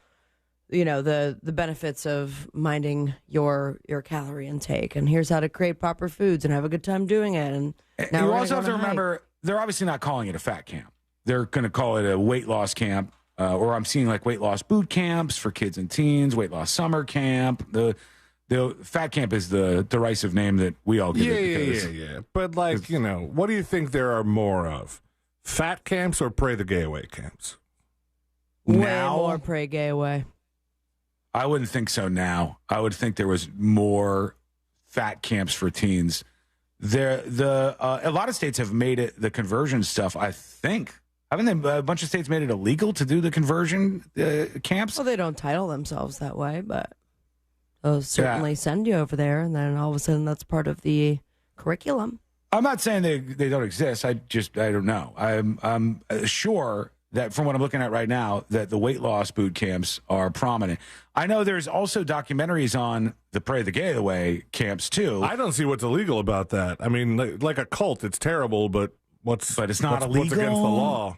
the benefits of minding your calorie intake, and here's how to create proper foods and have a good time doing it. And now you also have to remember, they're obviously not calling it a fat camp. They're going to call it a weight loss camp, or I'm seeing like weight loss boot camps for kids and teens, weight loss summer camp. The fat camp is the derisive name that we all give it. Yeah. But like, what do you think there are more of? Fat camps or pray the gay away camps? Way more pray gay away. I wouldn't think so now. I would think there was more fat camps for teens. A lot of states have made it the conversion stuff, I think. Haven't they, a bunch of states made it illegal to do the conversion camps? Well, they don't title themselves that way, but they'll certainly send you over there, and then all of a sudden that's part of the curriculum. I'm not saying they don't exist. I don't know. I'm sure that from what I'm looking at right now, that the weight loss boot camps are prominent. I know there's also documentaries on the Pray the Gay Away camps too. I don't see what's illegal about that. I mean, like a cult, it's terrible, but it's not illegal. What's against the law?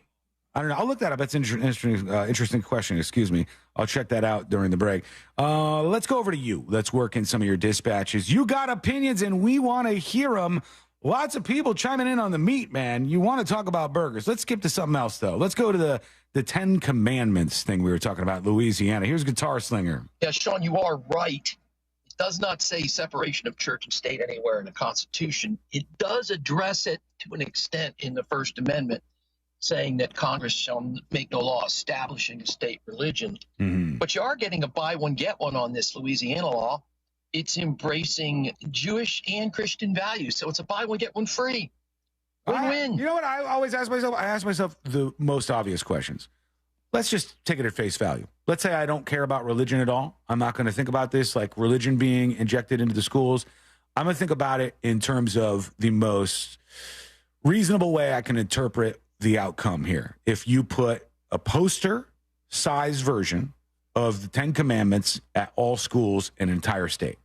I don't know. I'll look that up. That's an interesting question. Excuse me. I'll check that out during the break. Let's go over to you. Let's work in some of your dispatches. You got opinions, and we want to hear them. Lots of people chiming in on the meat, man. You want to talk about burgers. Let's skip to something else, though. Let's go to the 10 Commandments thing we were talking about, Louisiana. Here's Guitar Slinger. Yeah, Sean, you are right. It does not say separation of church and state anywhere in the Constitution. It does address it to an extent in the First Amendment, saying that Congress shall make no law establishing a state religion. Mm-hmm. But you are getting a buy one, get one on this Louisiana law. It's embracing Jewish and Christian values. So it's a buy one, get one free. Win-win. You know what I always ask myself? I ask myself the most obvious questions. Let's just take it at face value. Let's say I don't care about religion at all. I'm not going to think about this like religion being injected into the schools. I'm going to think about it in terms of the most reasonable way I can interpret the outcome here. If you put a poster-size version of the 10 Commandments at all schools in an entire state.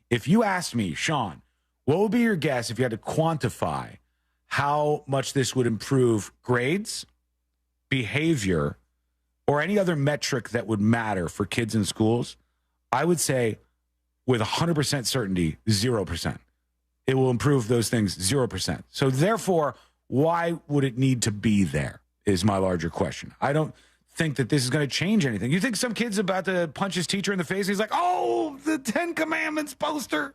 If you asked me, Sean, what would be your guess if you had to quantify how much this would improve grades, behavior, or any other metric that would matter for kids in schools? I would say with 100% certainty, 0%. It will improve those things 0%. So therefore, why would it need to be there is my larger question. I don't think that this is going to change anything. You think some kid's about to punch his teacher in the face? He's like, oh, the 10 Commandments poster.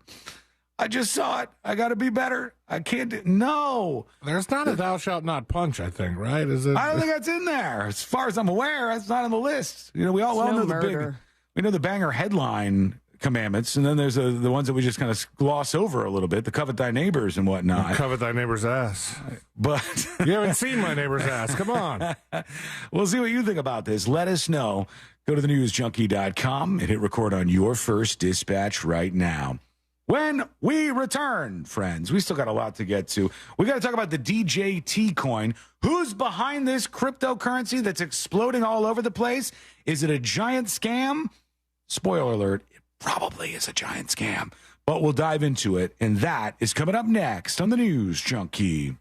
I just saw it. I got to be better. I can't do. No. There's not a thou shalt not punch, I think, right? Is it? I don't think that's in there. As far as I'm aware, that's not on the list. You know, we all know the banger headline commandments, and then there's the ones that we just kind of gloss over a little bit, the covet thy neighbors and whatnot. Covet thy neighbor's ass. But you haven't seen my neighbor's ass. Come on. We'll see what you think about this. Let us know. Go to thenewsjunkie.com and hit record on your first dispatch right now. When we return, friends, we still got a lot to get to. We got to talk about the DJT coin. Who's behind this cryptocurrency that's exploding all over the place? Is it a giant scam? Spoiler alert, it probably is a giant scam. But we'll dive into it, and that is coming up next on the News Junkie.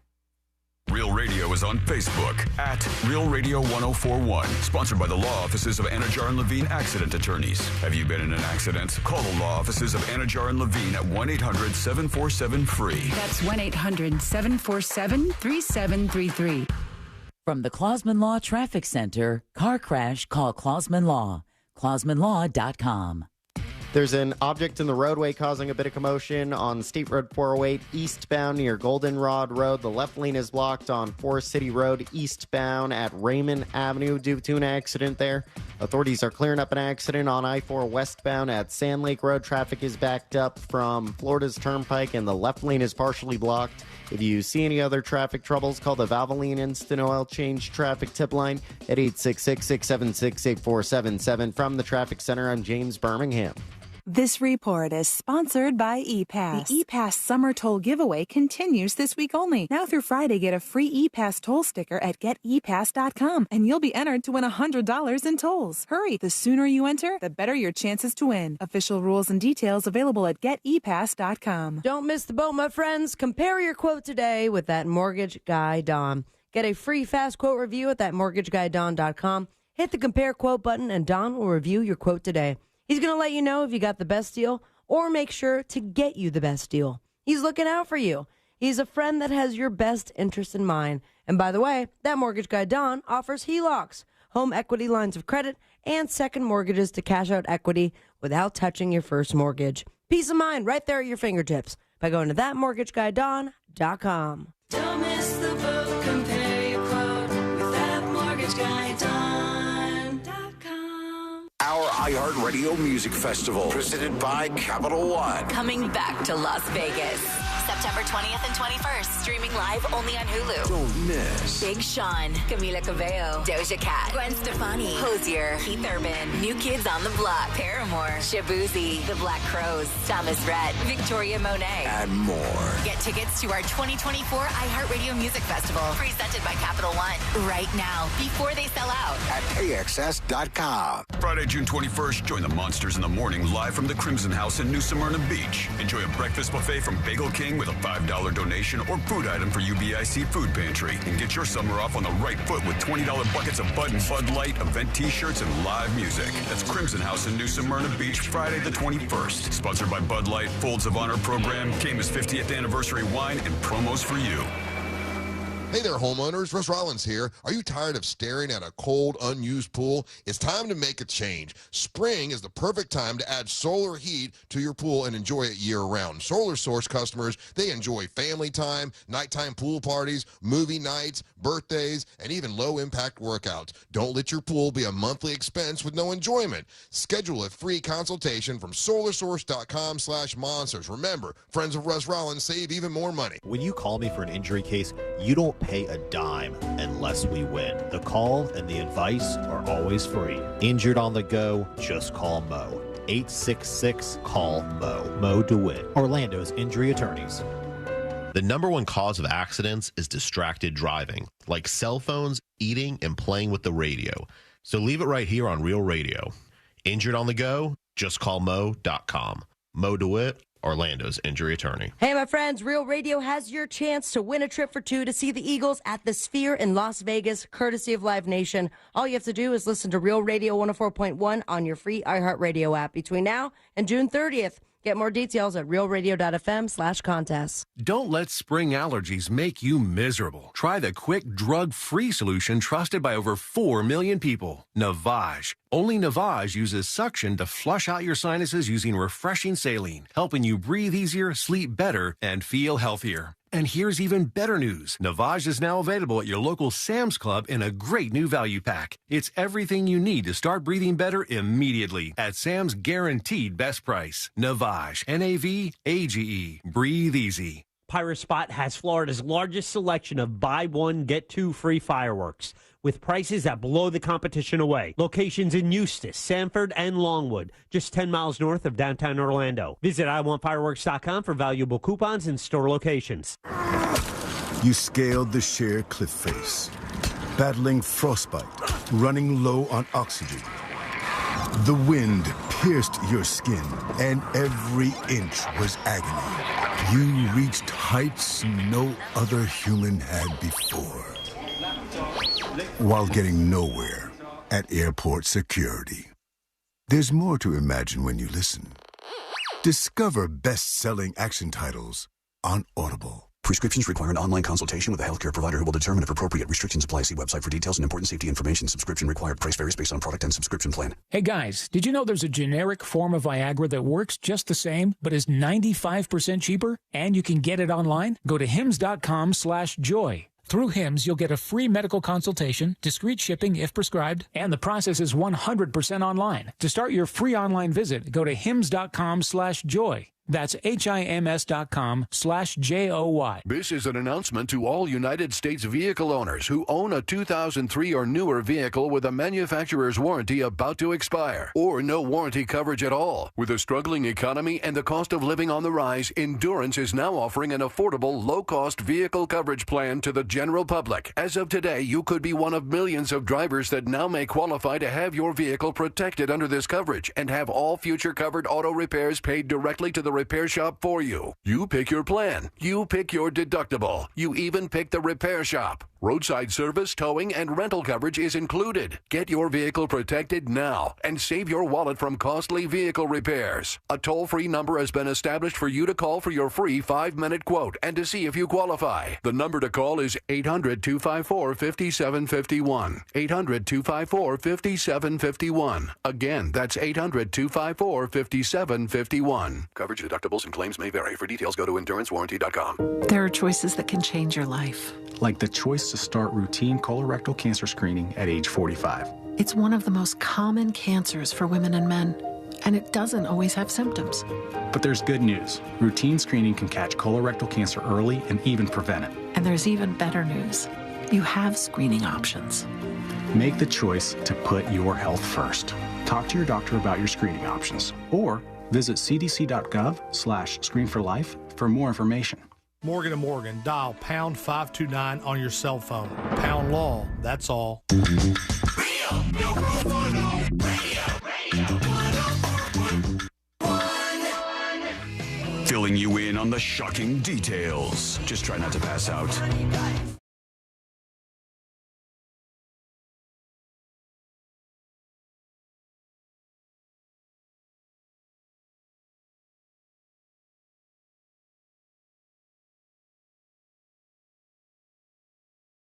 Real Radio is on Facebook at Real Radio 1041. Sponsored by the law offices of Anajar and Levine Accident Attorneys. Have you been in an accident? Call the law offices of Anajar and Levine at 1-800-747-FREE. That's 1-800-747-3733. From the Clausman Law Traffic Center, car crash, call Clausman Law. ClausmanLaw.com. There's an object in the roadway causing a bit of commotion on State Road 408 eastbound near Goldenrod Road. The left lane is blocked on Forest City Road eastbound at Raymond Avenue due to an accident there. Authorities are clearing up an accident on I-4 westbound at Sand Lake Road. Traffic is backed up from Florida's Turnpike and the left lane is partially blocked. If you see any other traffic troubles, call the Valvoline Instant Oil Change Traffic Tip Line at 866-676-8477. From the Traffic Center, I'm James Birmingham. This report is sponsored by ePass. The ePass Summer Toll Giveaway continues this week only. Now through Friday, get a free ePass toll sticker at getepass.com, and you'll be entered to win $100 in tolls. Hurry, the sooner you enter, the better your chances to win. Official rules and details available at getepass.com. Don't miss the boat, my friends. Compare your quote today with that mortgage guy, Don. Get a free fast quote review at thatmortgagiguydon.com. Hit the compare quote button, and Don will review your quote today. He's going to let you know if you got the best deal or make sure to get you the best deal. He's looking out for you. He's a friend that has your best interest in mind. And by the way, that mortgage guy, Don, offers HELOCs, home equity lines of credit, and second mortgages to cash out equity without touching your first mortgage. Peace of mind right there at your fingertips by going to thatmortgagiguydon.com. Don't miss the boat. Compare your quote with that mortgage guy, Don. Our iHeartRadio Music Festival, presented by Capital One. Coming back to Las Vegas. September 20th and 21st. Streaming live only on Hulu. Don't miss. Big Sean, Camila Cabello, Doja Cat, Gwen Stefani, Hozier, Keith Urban, New Kids on the Block, Paramore, Shabuzi, The Black Crowes, Thomas Rhett, Victoria Monet, and more. Get tickets to our 2024 iHeartRadio Music Festival, presented by Capital One, right now, before they sell out. At AXS.com. Friday, June 21st, join the Monsters in the Morning live from the Crimson House in New Smyrna Beach. Enjoy a breakfast buffet from Bagel King with a $5 donation or food item for UBIC Food Pantry. And get your summer off on the right foot with $20 buckets of Bud and Bud Light, event t-shirts, and live music. That's Crimson House in New Smyrna Beach, Friday the 21st. Sponsored by Bud Light, Folds of Honor Program, Cayman's 50th Anniversary Wine, and promos for you. Hey there, homeowners. Russ Rollins here. Are you tired of staring at a cold, unused pool? It's time to make a change. Spring is the perfect time to add solar heat to your pool and enjoy it year-round. Solar Source customers, they enjoy family time, nighttime pool parties, movie nights, birthdays, and even low-impact workouts. Don't let your pool be a monthly expense with no enjoyment. Schedule a free consultation from solarsource.com/monsters. Remember, friends of Russ Rollins save even more money. When you call me for an injury case, you don't pay a dime unless we win. The call and the advice are always free. Injured on the go, just call Mo. 866-CALL-MO. Mo DeWitt, Orlando's injury attorneys. The number one cause of accidents is distracted driving, like cell phones, eating, and playing with the radio. So leave it right here on Real Radio. Injured on the go? Just call Mo.com. Mo DeWitt, Orlando's injury attorney. Hey, my friends, Real Radio has your chance to win a trip for two to see the Eagles at the Sphere in Las Vegas, courtesy of Live Nation. All you have to do is listen to Real Radio 104.1 on your free iHeartRadio app between now and June 30th. Get more details at realradio.fm/contest. Don't let spring allergies make you miserable. Try the quick, drug-free solution trusted by over 4 million people. Navage. Only Navage uses suction to flush out your sinuses using refreshing saline, helping you breathe easier, sleep better, and feel healthier. And here's even better news. Navage is now available at your local Sam's Club in a great new value pack. It's everything you need to start breathing better immediately at Sam's guaranteed best price. Navage. Navage. Breathe easy. Pirate Spot has Florida's largest selection of buy one, get two free fireworks, with prices that blow the competition away. Locations in Eustis, Sanford, and Longwood, just 10 miles north of downtown Orlando. Visit iwantfireworks.com for valuable coupons and store locations. You scaled the sheer cliff face, battling frostbite, running low on oxygen. The wind pierced your skin, and every inch was agony. You reached heights no other human had before, while getting nowhere at airport security. There's more to imagine when you listen. Discover best-selling action titles on Audible. Prescriptions require an online consultation with a healthcare provider who will determine if appropriate restrictions apply. See website for details and important safety information. Subscription required. Price varies based on product and subscription plan. Hey guys, did you know there's a generic form of Viagra that works just the same, but is 95% cheaper? And you can get it online? Go to hims.com/joy. Through Hims, you'll get a free medical consultation, discreet shipping if prescribed, and the process is 100% online. To start your free online visit, go to hims.com/joy. That's HIMS.com/JOY. This is an announcement to all United States vehicle owners who own a 2003 or newer vehicle with a manufacturer's warranty about to expire, or no warranty coverage at all. With a struggling economy and the cost of living on the rise, Endurance is now offering an affordable, low-cost vehicle coverage plan to the general public. As of today, you could be one of millions of drivers that now may qualify to have your vehicle protected under this coverage and have all future covered auto repairs paid directly to the repair shop for you. You pick your plan. You pick your deductible. You even pick the repair shop. Roadside service, towing, and rental coverage is included. Get your vehicle protected now and save your wallet from costly vehicle repairs. A toll-free number has been established for you to call for your free 5-minute quote and to see if you qualify. The number to call is 800-254-5751. 800-254-5751. Again, that's 800-254-5751. Coverage, deductibles, and claims may vary. For details, go to endurancewarranty.com. There are choices that can change your life. Like the choice to start routine colorectal cancer screening at age 45. It's one of the most common cancers for women and men, and it doesn't always have symptoms. But there's good news. Routine screening can catch colorectal cancer early and even prevent it. And there's even better news. You have screening options. Make the choice to put your health first. Talk to your doctor about your screening options, or visit cdc.gov/screenforlife for more information. Morgan & Morgan, dial pound 529 on your cell phone. Pound law, that's all. Filling you in on the shocking details. Just try not to pass out.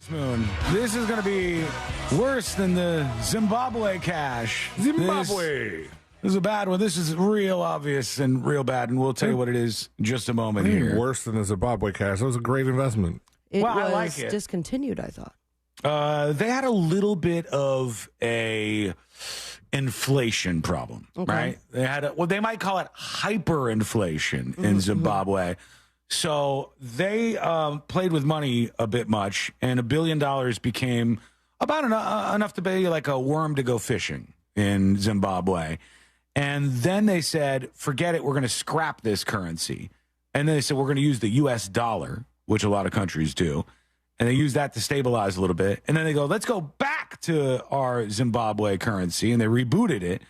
Moon. This is going to be worse than the Zimbabwe cash. This is a bad one. This is real obvious and real bad, and we'll tell you what it is in just a moment here. Worse than the Zimbabwe cash. That was a great investment. It was I like it. Discontinued, I thought. They had a little bit of a inflation problem, right? They had they might call it hyperinflation in Zimbabwe. So they played with money a bit much, and $1 billion became about enough to pay like a worm to go fishing in Zimbabwe. And then they said, forget it, we're going to scrap this currency. And then they said, we're going to use the U.S. dollar, which a lot of countries do. And they use that to stabilize a little bit. And then they go, let's go back to our Zimbabwe currency. And they rebooted it.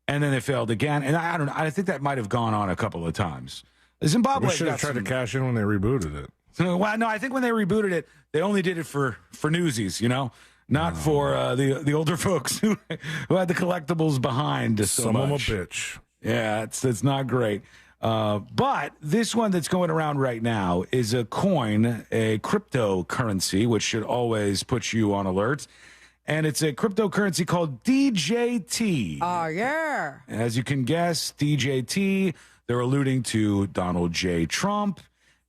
And then they failed again. And I don't know. I think that might have gone on a couple of times. Zimbabwe should have tried to cash in when they rebooted it. Well, no, I think when they rebooted it, they only did it for newsies, not for the older folks who had the collectibles behind so Some of them a much. bitch. Yeah, it's not great. But this one that's going around right now is a coin, a cryptocurrency, which should always put you on alert. And it's a cryptocurrency called DJT. Oh, yeah. As you can guess, DJT, they're alluding to Donald J. Trump.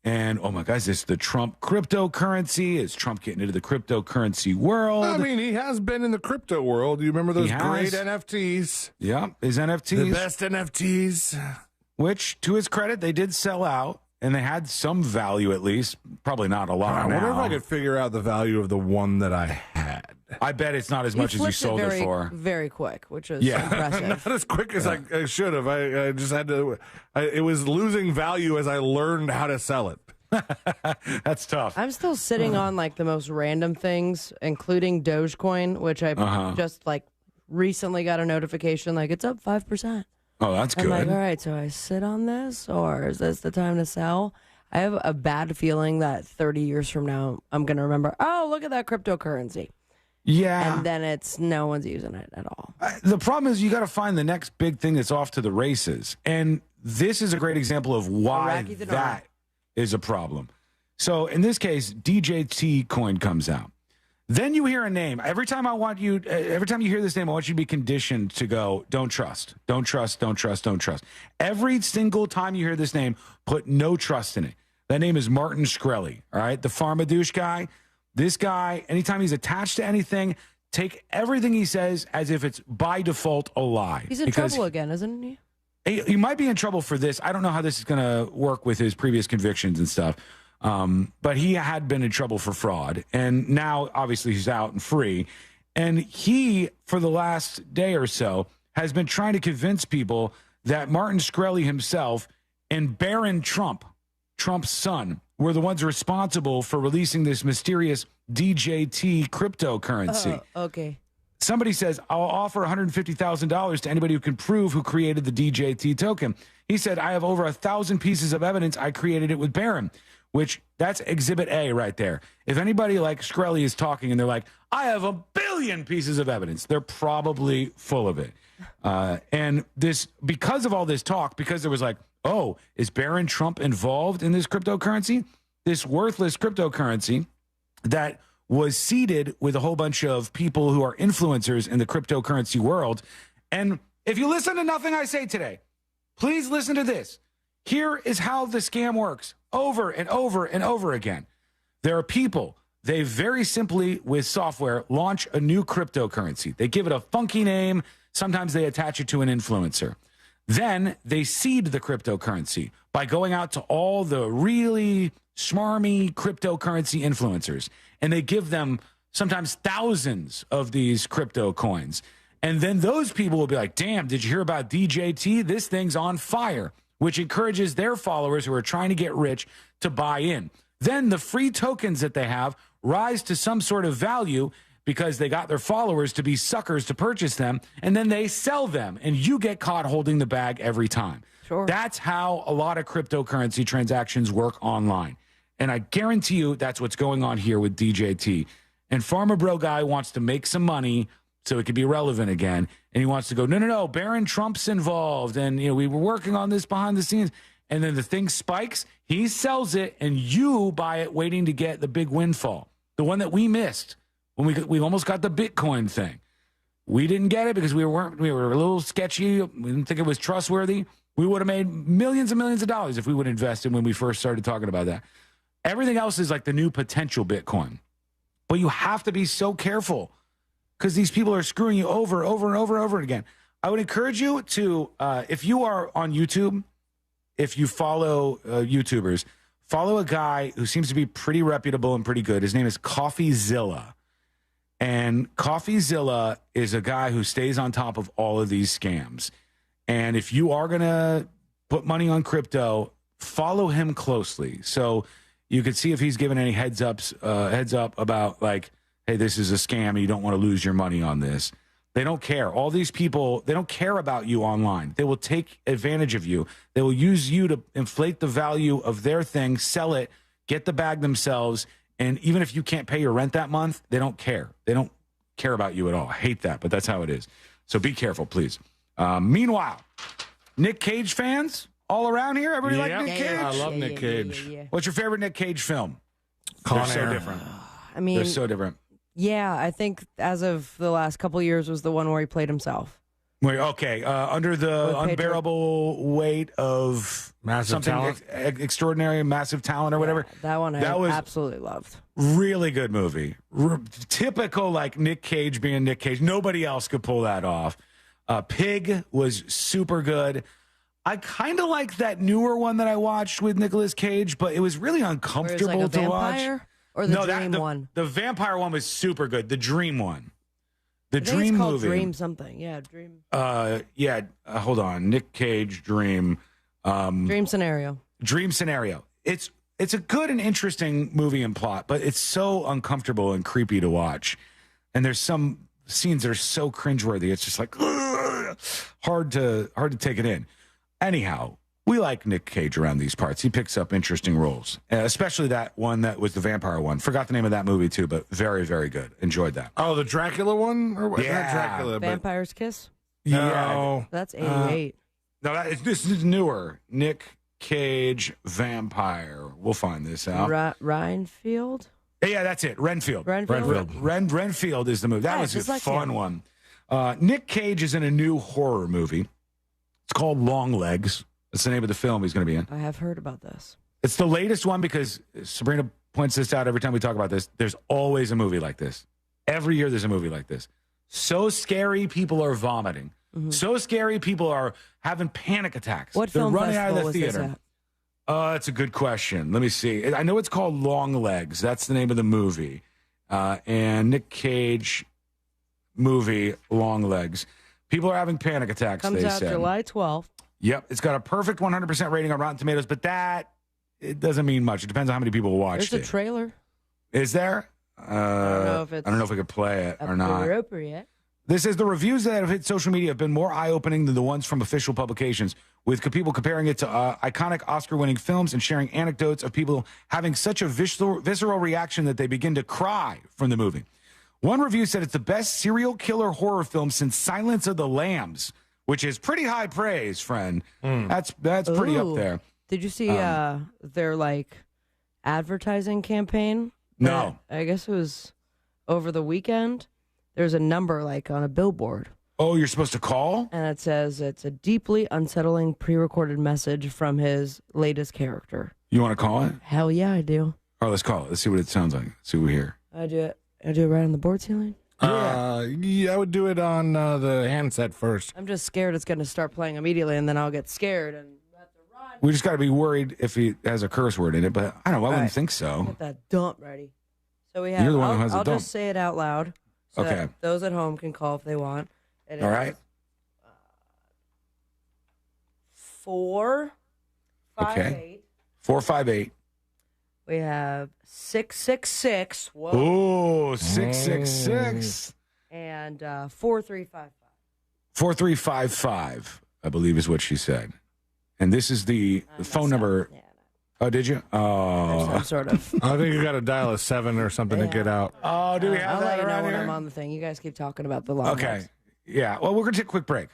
And, oh, my gosh, this is the Trump cryptocurrency. Is Trump getting into the cryptocurrency world? I mean, he has been in the crypto world. You remember those great NFTs? Yeah, his NFTs. The best NFTs. Which, to his credit, they did sell out, and they had some value at least. Probably not a lot I now. wonder if I could figure out the value of the one that I had. I bet it's not as much as you sold it for. Very quick, which is Yeah. impressive. Not as quick as I should have. I just had to. It was losing value as I learned how to sell it. That's tough. I'm still sitting on like the most random things, including Dogecoin, which I just like recently got a notification like it's up 5%. Oh, that's good. I'm like, all right, so I sit on this, or is this the time to sell? I have a bad feeling that 30 years from now, I'm going to remember, oh, look at that cryptocurrency. Yeah. And then it's no one's using it at all. The problem is you got to find the next big thing that's off to the races. And this is a great example of why that is a problem. So in this case, DJT coin comes out. Then you hear a name. Every time you hear this name, I want you to be conditioned to go, don't trust, don't trust, don't trust, don't trust. Every single time you hear this name, put no trust in it. That name is Martin Shkreli, all right? The Pharmadouche guy. This guy, anytime he's attached to anything, take everything he says as if it's by default a lie. He's in trouble again, isn't he? He might be in trouble for this. I don't know how this is going to work with his previous convictions and stuff. But he had been in trouble for fraud. And now, obviously, he's out and free. And he, for the last day or so, has been trying to convince people that Martin Shkreli himself and Barron Trump, Trump's son, were the ones responsible for releasing this mysterious DJT cryptocurrency. Okay. Somebody says, I'll offer $150,000 to anybody who can prove who created the DJT token. He said, I have over 1,000 pieces of evidence I created it with Barron, which that's exhibit A right there. If anybody like Shkreli is talking and they're like, I have 1 billion pieces of evidence, they're probably full of it. And this, because of all this talk, because there was like, oh, is Barron Trump involved in this cryptocurrency? This worthless cryptocurrency that was seeded with a whole bunch of people who are influencers in the cryptocurrency world. And if you listen to nothing I say today, please listen to this. Here is how the scam works over and over and over again. There are people, they very simply, with software, launch a new cryptocurrency. They give it a funky name. Sometimes they attach it to an influencer. Then they seed the cryptocurrency by going out to all the really smarmy cryptocurrency influencers. And they give them sometimes thousands of these crypto coins. And then those people will be like, damn, did you hear about DJT? This thing's on fire, which encourages their followers who are trying to get rich to buy in. Then the free tokens that they have rise to some sort of value because they got their followers to be suckers to purchase them, and then they sell them, and you get caught holding the bag every time. Sure. That's how a lot of cryptocurrency transactions work online. And I guarantee you that's what's going on here with DJT. And Pharma Bro Guy wants to make some money so it could be relevant again. And he wants to go, no, Barron Trump's involved. And, we were working on this behind the scenes. And then the thing spikes, he sells it, and you buy it waiting to get the big windfall. The one that we missed when we almost got the Bitcoin thing. We didn't get it because we were a little sketchy. We didn't think it was trustworthy. We would have made millions and millions of dollars if we would have invested when we first started talking about that. Everything else is like the new potential Bitcoin. But you have to be so careful because these people are screwing you over and over again. I would encourage you to, if you are on YouTube, if you follow YouTubers, follow a guy who seems to be pretty reputable and pretty good. His name is CoffeeZilla. And CoffeeZilla is a guy who stays on top of all of these scams. And if you are going to put money on crypto, follow him closely. So you could see if he's given any heads up about like, hey, this is a scam and you don't want to lose your money on this. They don't care. All these people, they don't care about you online. They will take advantage of you. They will use you to inflate the value of their thing, sell it, get the bag themselves. And even if you can't pay your rent that month, they don't care. They don't care about you at all. I hate that, but that's how it is. So be careful, please. Meanwhile, Nick Cage fans all around here? Everybody like Nick Cage? I love Nick Cage. What's your favorite Nick Cage film? Con They're so Air. different. I mean, They're so different. Yeah, I think as of the last couple of years was the one where he played himself. Wait, okay. Under the unbearable weight of massive something talent, extraordinary, massive talent, or whatever. That one I was absolutely loved. Really good movie. Typical, like Nick Cage being Nick Cage. Nobody else could pull that off. Pig was super good. I kind of like that newer one that I watched with Nicolas Cage, but it was really uncomfortable like a to watch. vampire or the dream one? The vampire one was super good. The dream one. The I think dream it's called movie. Dream something. Yeah, Dream. Hold on. Nick Cage Dream. Dream Scenario. Dream Scenario. It's a good and interesting movie and plot, but it's so uncomfortable and creepy to watch. And there's some scenes that are so cringeworthy. It's just like hard to take it in. Anyhow, we like Nick Cage around these parts. He picks up interesting roles, especially that one that was the vampire one. Forgot the name of that movie too, but very, very good. Enjoyed that. Oh, the Dracula one? Or what? Yeah. Not Dracula, but Vampire's Kiss? Yeah. That's 88. No, this is newer. Nick Cage Vampire. We'll find this out. Renfield? Yeah, that's it. Renfield. Renfield? Renfield is the movie. That Yeah, was a just like fun him. one. Nick Cage is in a new horror movie. It's called Long Legs. That's the name of the film he's going to be in. I have heard about this. It's the latest one because Sabrina points this out every time we talk about this. There's always a movie like this. Every year there's a movie like this. So scary, people are vomiting. Mm-hmm. So scary, people are having panic attacks. What They're film running out of festival the was this theater. at? That's a good question. Let me see. I know it's called Long Legs. That's the name of the movie. And Nick Cage movie, Long Legs. People are having panic attacks, Comes they out said. July 12th. Yep. It's got a perfect 100% rating on Rotten Tomatoes, but it doesn't mean much. It depends on how many people watched There's it. a trailer. Is there? I don't know if we could play it or not. Appropriate. This says the reviews that have hit social media have been more eye-opening than the ones from official publications, with people comparing it to iconic Oscar-winning films and sharing anecdotes of people having such a visceral reaction that they begin to cry from the movie. One review said it's the best serial killer horror film since Silence of the Lambs, which is pretty high praise, friend. That's pretty up Ooh. there. Did you see their like advertising campaign? No. I guess it was over the weekend. There's a number like on a billboard. Oh, you're supposed to call? And it says it's a deeply unsettling pre-recorded message from his latest character. You want to call it? Hell yeah, I do. Oh, let's call it. Let's see what it sounds like. See what we hear. I do it right on the board ceiling. Yeah, I would do it on the handset first. I'm just scared it's going to start playing immediately, and then I'll get scared and We just got to be worried if he has a curse word in it, but I don't know. I wouldn't right. think so. get that dump ready. So we have. You're the one who has the I'll dump. just say it out loud. So Okay. that those at home can call if they want. It All is, right. 4, 5, Okay. 8. 458. We have 666. Whoa. Oh, 666. And 4355. 4355, I believe is what she said. And this is the phone number. Oh, did you? Oh. Some sort of. I think you got to dial a 7 or something to get out. Oh, do we have I'll that let you know around when here? I'm on the thing. You guys keep talking about the long Okay. legs. Yeah. Well, we're going to take a quick break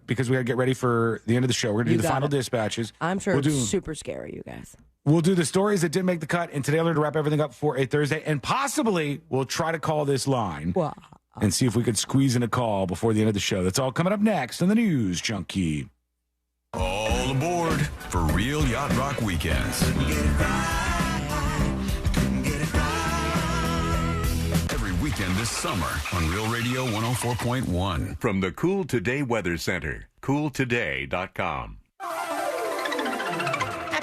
because we got to get ready for the end of the show. We're going to You do the got final it. dispatches. I'm sure We'll it's do- super scary, you guys. We'll do the stories that didn't make the cut, and today we're going to wrap everything up for a Thursday, and possibly we'll try to call this line and see if we could squeeze in a call before the end of the show. That's all coming up next on the News Junkie. All aboard for Real Yacht Rock Weekends. Every weekend this summer on Real Radio 104.1. From the Cool Today Weather Center, cooltoday.com.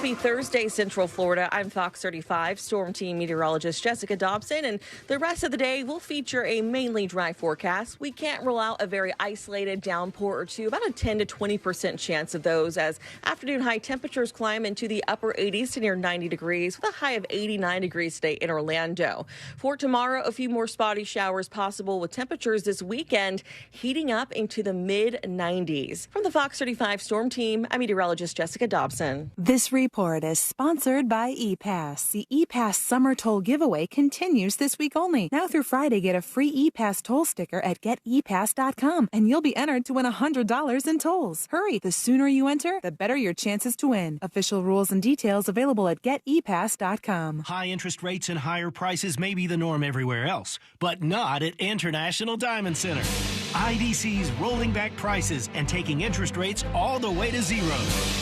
Happy Thursday, Central Florida. I'm Fox 35 Storm Team meteorologist Jessica Dobson, and the rest of the day will feature a mainly dry forecast. We can't rule out a very isolated downpour or two, about a 10 to 20% chance of those, as afternoon high temperatures climb into the upper 80s to near 90 degrees, with a high of 89 degrees today in Orlando. For tomorrow, a few more spotty showers possible, with temperatures this weekend heating up into the mid-90s. From the Fox 35 Storm Team, I'm meteorologist Jessica Dobson. This report is sponsored by ePass. The ePass Summer Toll Giveaway continues this week only. Now through Friday, get a free ePass toll sticker at getepass.com, and you'll be entered to win $100 in tolls. Hurry, the sooner you enter, the better your chances to win. Official rules and details available at getepass.com. High interest rates and higher prices may be the norm everywhere else, but not at International Diamond Center. IDC's rolling back prices and taking interest rates all the way to zero.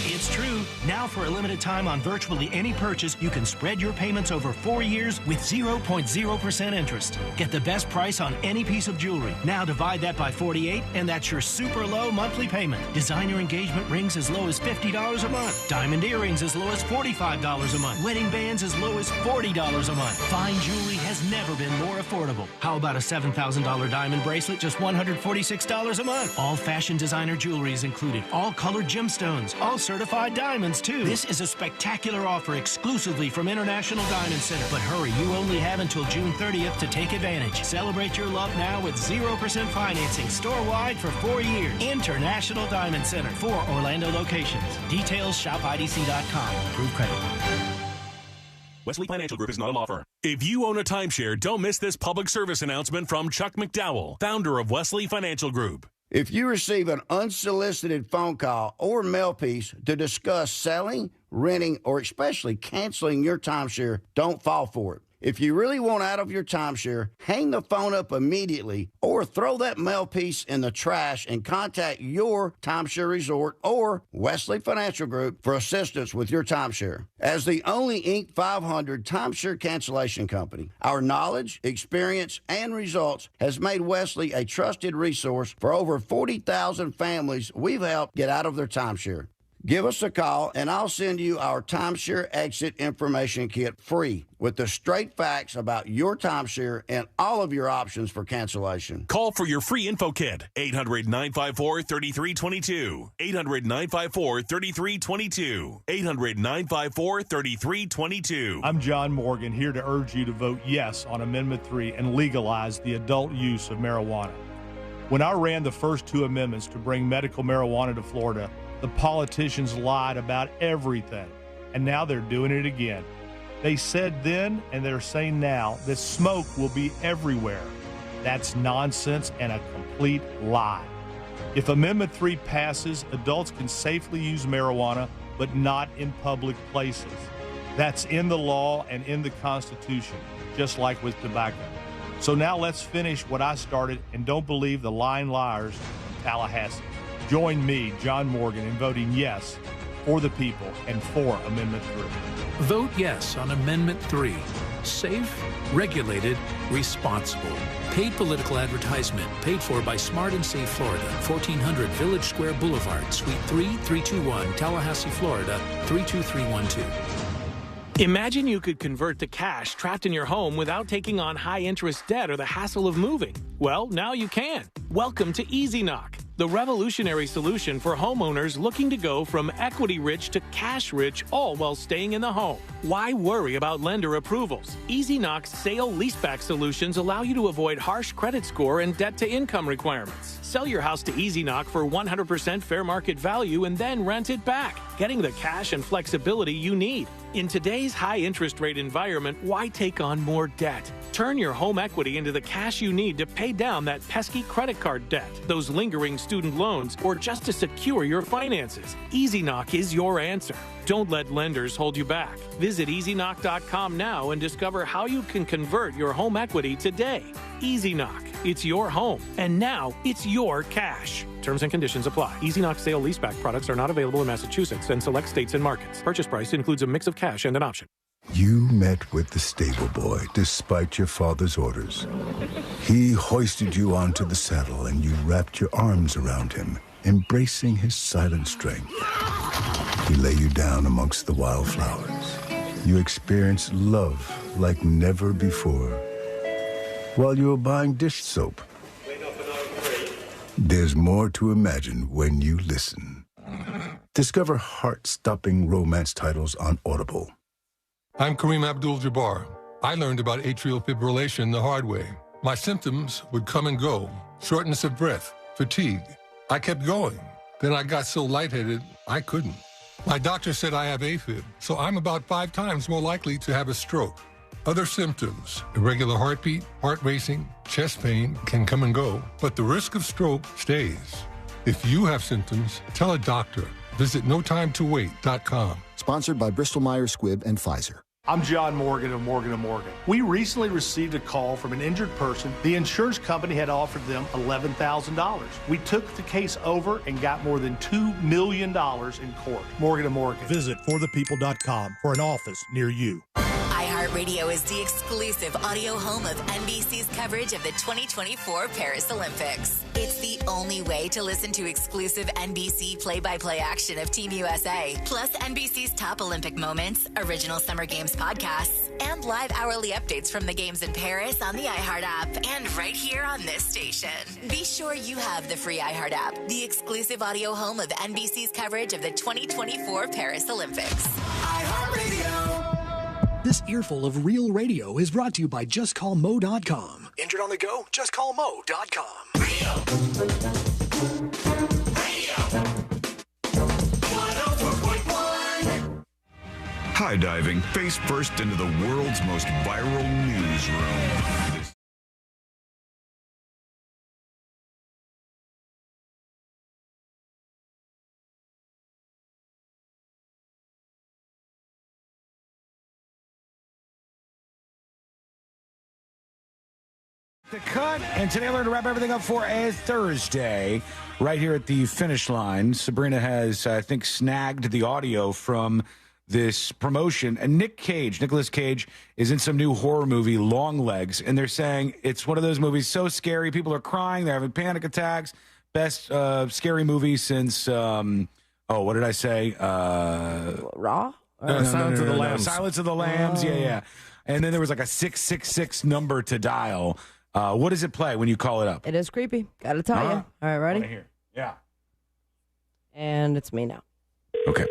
It's true. Now for a limited time on virtually any purchase, you can spread your payments over 4 years with 0.0% interest. Get the best price on any piece of jewelry. Now divide that by 48, and that's your super low monthly payment. Designer engagement rings as low as $50 a month. Diamond earrings as low as $45 a month. Wedding bands as low as $40 a month. Fine jewelry has never been more affordable. How about a $7,000 diamond bracelet, just $146 a month? All fashion designer jewelry is included. All colored gemstones. All certified diamonds, too. This is a spectacular offer exclusively from International Diamond Center. But hurry, you only have until June 30th to take advantage. Celebrate your love now with 0% financing store-wide for 4 years. International Diamond Center. 4 Orlando locations. Details, shopidc.com. Approved credit. Wesley Financial Group is not a law firm. If you own a timeshare, don't miss this public service announcement from Chuck McDowell, founder of Wesley Financial Group. If you receive an unsolicited phone call or mail piece to discuss selling, renting, or especially canceling your timeshare, don't fall for it. If you really want out of your timeshare, hang the phone up immediately or throw that mail piece in the trash and contact your timeshare resort or Wesley Financial Group for assistance with your timeshare. As the only Inc. 500 timeshare cancellation company, our knowledge, experience, and results has made Wesley a trusted resource for over 40,000 families we've helped get out of their timeshare. Give us a call, and I'll send you our timeshare exit information kit free with the straight facts about your timeshare and all of your options for cancellation. Call for your free info kit, 800-954-3322, 800-954-3322, 800-954-3322. I'm John Morgan, here to urge you to vote yes on Amendment 3 and legalize the adult use of marijuana. When I ran the first 2 amendments to bring medical marijuana to Florida, the politicians lied about everything, and now they're doing it again. They said then, and they're saying now, that smoke will be everywhere. That's nonsense and a complete lie. If Amendment 3 passes, adults can safely use marijuana, but not in public places. That's in the law and in the Constitution, just like with tobacco. So now let's finish what I started, and don't believe the lying liars in Tallahassee. Join me, John Morgan, in voting yes for the people and for Amendment 3. Vote yes on Amendment 3. Safe, regulated, responsible. Paid political advertisement paid for by Smart and Safe Florida, 1400 Village Square Boulevard, Suite 3, 321, Tallahassee, Florida, 32312. Imagine you could convert the cash trapped in your home without taking on high-interest debt or the hassle of moving. Well, now you can. Welcome to Easy Knock, the revolutionary solution for homeowners looking to go from equity-rich to cash-rich, all while staying in the home. Why worry about lender approvals? Easy Knock's sale leaseback solutions allow you to avoid harsh credit score and debt-to-income requirements. Sell your house to Easy Knock for 100% fair market value and then rent it back, getting the cash and flexibility you need. In today's high-interest rate environment, why take on more debt? Turn your home equity into the cash you need to pay down that pesky credit card debt, those lingering student loans, or just to secure your finances. Easy Knock is your answer. Don't let lenders hold you back. Visit EasyKnock.com now and discover how you can convert your home equity today. Easy Knock. It's your home, and now it's your cash. Terms and conditions apply. Easy Knock sale leaseback products are not available in Massachusetts and select states and markets. Purchase price includes a mix of cash and an option. You met with the stable boy despite your father's orders. He hoisted you onto the saddle and you wrapped your arms around him, embracing his silent strength. He lay you down amongst the wildflowers. You experience love like never before. While you were buying dish soap, there's more to imagine when you listen. Discover heart-stopping romance titles on Audible. I'm Kareem Abdul-Jabbar. I learned about atrial fibrillation the hard way. My symptoms would come and go. Shortness of breath, fatigue. I kept going. Then I got so lightheaded, I couldn't. My doctor said I have AFib, so I'm about 5 times more likely to have a stroke. Other symptoms, irregular heartbeat, heart racing, chest pain can come and go, but the risk of stroke stays. If you have symptoms, tell a doctor. Visit notimetowait.com. Sponsored by Bristol-Myers Squibb and Pfizer. I'm John Morgan of Morgan & Morgan. We recently received a call from an injured person. The insurance company had offered them $11,000. We took the case over and got more than $2 million in court. Morgan & Morgan. Visit forthepeople.com for an office near you. iHeartRadio is the exclusive audio home of NBC's coverage of the 2024 Paris Olympics. It's the only way to listen to exclusive NBC play-by-play action of Team USA, plus NBC's top Olympic moments, original Summer Games podcasts, and live hourly updates from the games in Paris on the iHeart app and right here on this station. Be sure you have the free iHeart app, the exclusive audio home of NBC's coverage of the 2024 Paris Olympics. iHeartRadio. This earful of real radio is brought to you by JustCallMo.com. Injured on the go? Just call Mo.com. High diving face first into the world's most viral newsroom. The cut, and today we're going to wrap everything up for a Thursday right here at the finish line. Sabrina has, I think, snagged the audio from this promotion, and Nicolas Cage is in some new horror movie, Long Legs, and they're saying it's one of those movies so scary, people are crying, they're having panic attacks, best scary movie since, what did I say? Raw? Silence of the Lambs. Silence of the Lambs, yeah. And then there was like a 666 number to dial. What does it play when you call it up? It is creepy. Gotta tell you. All right, ready? Right here. Yeah. And it's me now. Okay.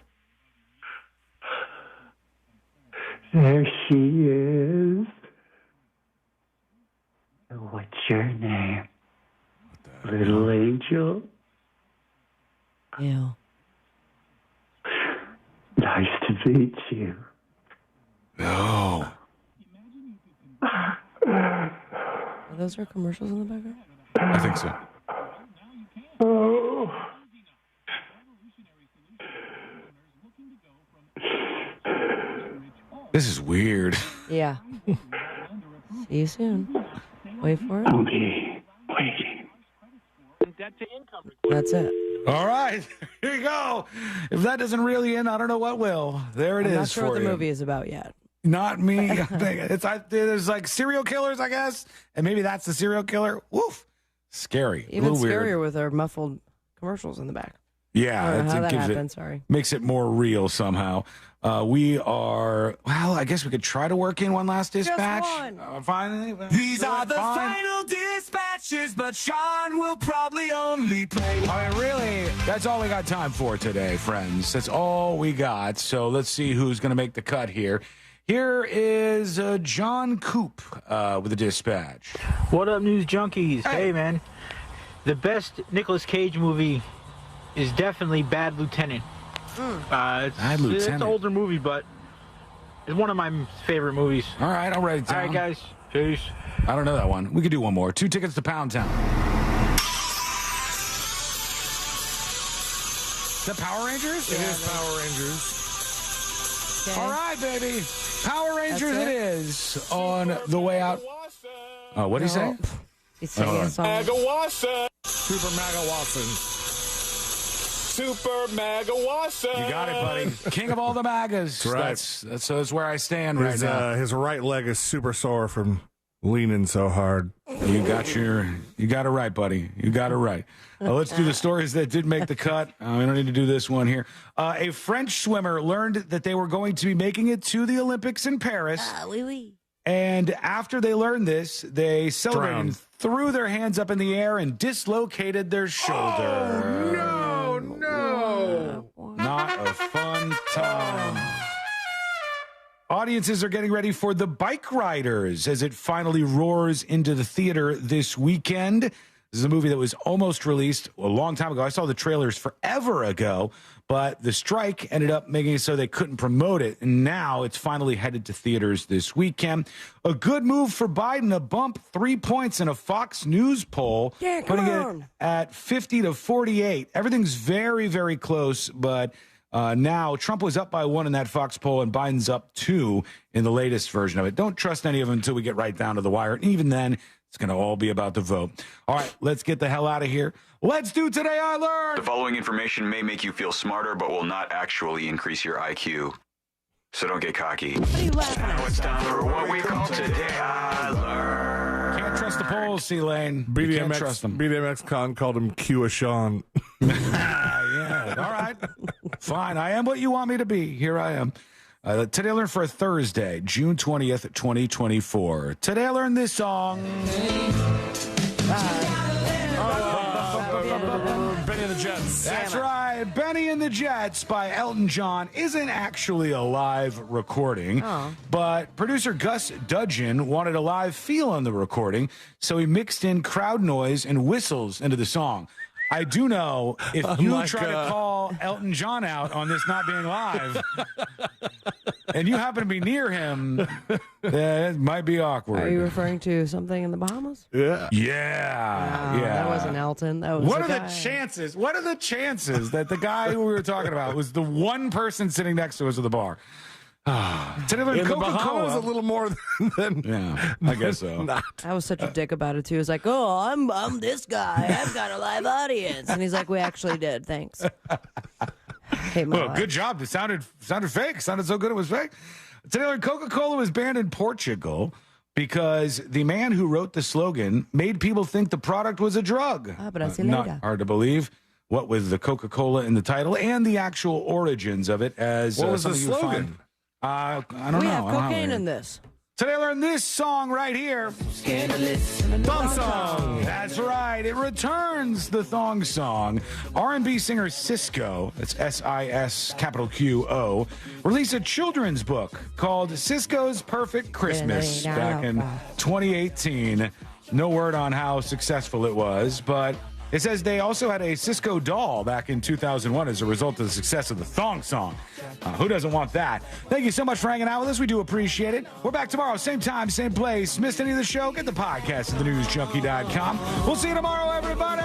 There she is. What's your name? Little angel? Ew. Nice to meet you. No. Are those our commercials in the background? I think so. Oh. This is weird. Yeah. See you soon. Wait for it. I'll be waiting. That's it. All right. Here you go. If that doesn't reel you in, I don't know what will. There it is. I'm not sure for what the you. movie is about yet. Not me. There's like serial killers, I guess, and maybe that's the serial killer. Woof. Scary. Even a little scarier weird. with our muffled commercials in the back. Yeah, I don't know how that gives happened. it, Sorry. Makes it more real somehow. We are, well, I guess we could try to work in one last dispatch. Just one. Finally. These are the final dispatches, but Sean will probably only play. I mean, really, that's all we got time for today, friends. That's all we got. So let's see who's going to make the cut here. Here is John Coop with a dispatch. What up, news junkies? Hey, man. The best Nicolas Cage movie is definitely Bad Lieutenant. It's an older movie, but it's one of my favorite movies. All right, I'll write it down. All right, guys. Peace. I don't know that one. We could do one more. 2 tickets to Pound Town. Is that Power Rangers? It is Power Rangers. Okay. All right, baby. Power Rangers it is on the way out. What did he say? He's singing a song. Magawasa. Super Magawasa. Super Magawasa. You got it, buddy. King of all the MAGAs. That's right. That's where I stand right now. His right leg is super sore from leaning so hard. You got it right, buddy. You got it right. Let's do the stories that did make the cut. We don't need to do this one here. A French swimmer learned that they were going to be making it to the Olympics in Paris. Oui, oui. And after they learned this, they celebrated and threw their hands up in the air and dislocated their shoulder. Oh, no. Not a fun time. Audiences are getting ready for The Bike Riders as it finally roars into the theater this weekend. This is a movie that was almost released a long time ago. I saw the trailers forever ago, but the strike ended up making it so they couldn't promote it. And now it's finally headed to theaters this weekend. A good move for Biden, a bump 3 points in a Fox News poll, putting it at 50 to 48. Everything's very, very close, but now Trump was up by 1 in that Fox poll, and Biden's up 2 in the latest version of it. Don't trust any of them until we get right down to the wire. And even then, it's going to all be about the vote. All right, let's get the hell out of here. Let's do Today I Learned. The following information may make you feel smarter, but will not actually increase your IQ. So don't get cocky. Now it's time for what we call Today I Learned. Can't trust the polls, C-Lane. Can't trust them. BDMX Con called him Q-a-Sean. Yeah, all right. Fine, I am what you want me to be. Here I am. Today I Learned for a Thursday, June 20th, 2024. Today I learned this song. Benny and the Jets. That's right. Benny and the Jets by Elton John isn't actually a live recording, but producer Gus Dudgeon wanted a live feel on the recording, so he mixed in crowd noise and whistles into the song. I do know if you try to call Elton John out on this not being live, and you happen to be near him, it might be awkward. Are you referring to something in the Bahamas? Yeah. Yeah. That wasn't Elton. That was What are the the chances? What are the chances that the guy who we were talking about was the one person sitting next to us at the bar? Today In the Coca-Cola. Bahamas, a little more than yeah, I guess so. I was such a dick about it too. He was like, "Oh, I'm this guy. I've got a live audience," and he's like, "We actually did. Thanks." Well, good job. It sounded fake. It sounded so good it was fake. Today, Coca-Cola was banned in Portugal because the man who wrote the slogan made people think the product was a drug. Not hard to believe. What with the Coca-Cola in the title and the actual origins of it as what was the something you slogan? find. I don't know. We have cocaine in this. Today I learned this song right here. Scandalous. Thong song. That's right. It returns the thong song. R&B singer Cisco, that's SISQO, released a children's book called Cisco's Perfect Christmas back in 2018. No word on how successful it was, but it says they also had a Cisco doll back in 2001 as a result of the success of the thong song. Who doesn't want that? Thank you so much for hanging out with us. We do appreciate it. We're back tomorrow, same time, same place. Missed any of the show? Get the podcast at thenewsjunkie.com. We'll see you tomorrow, everybody.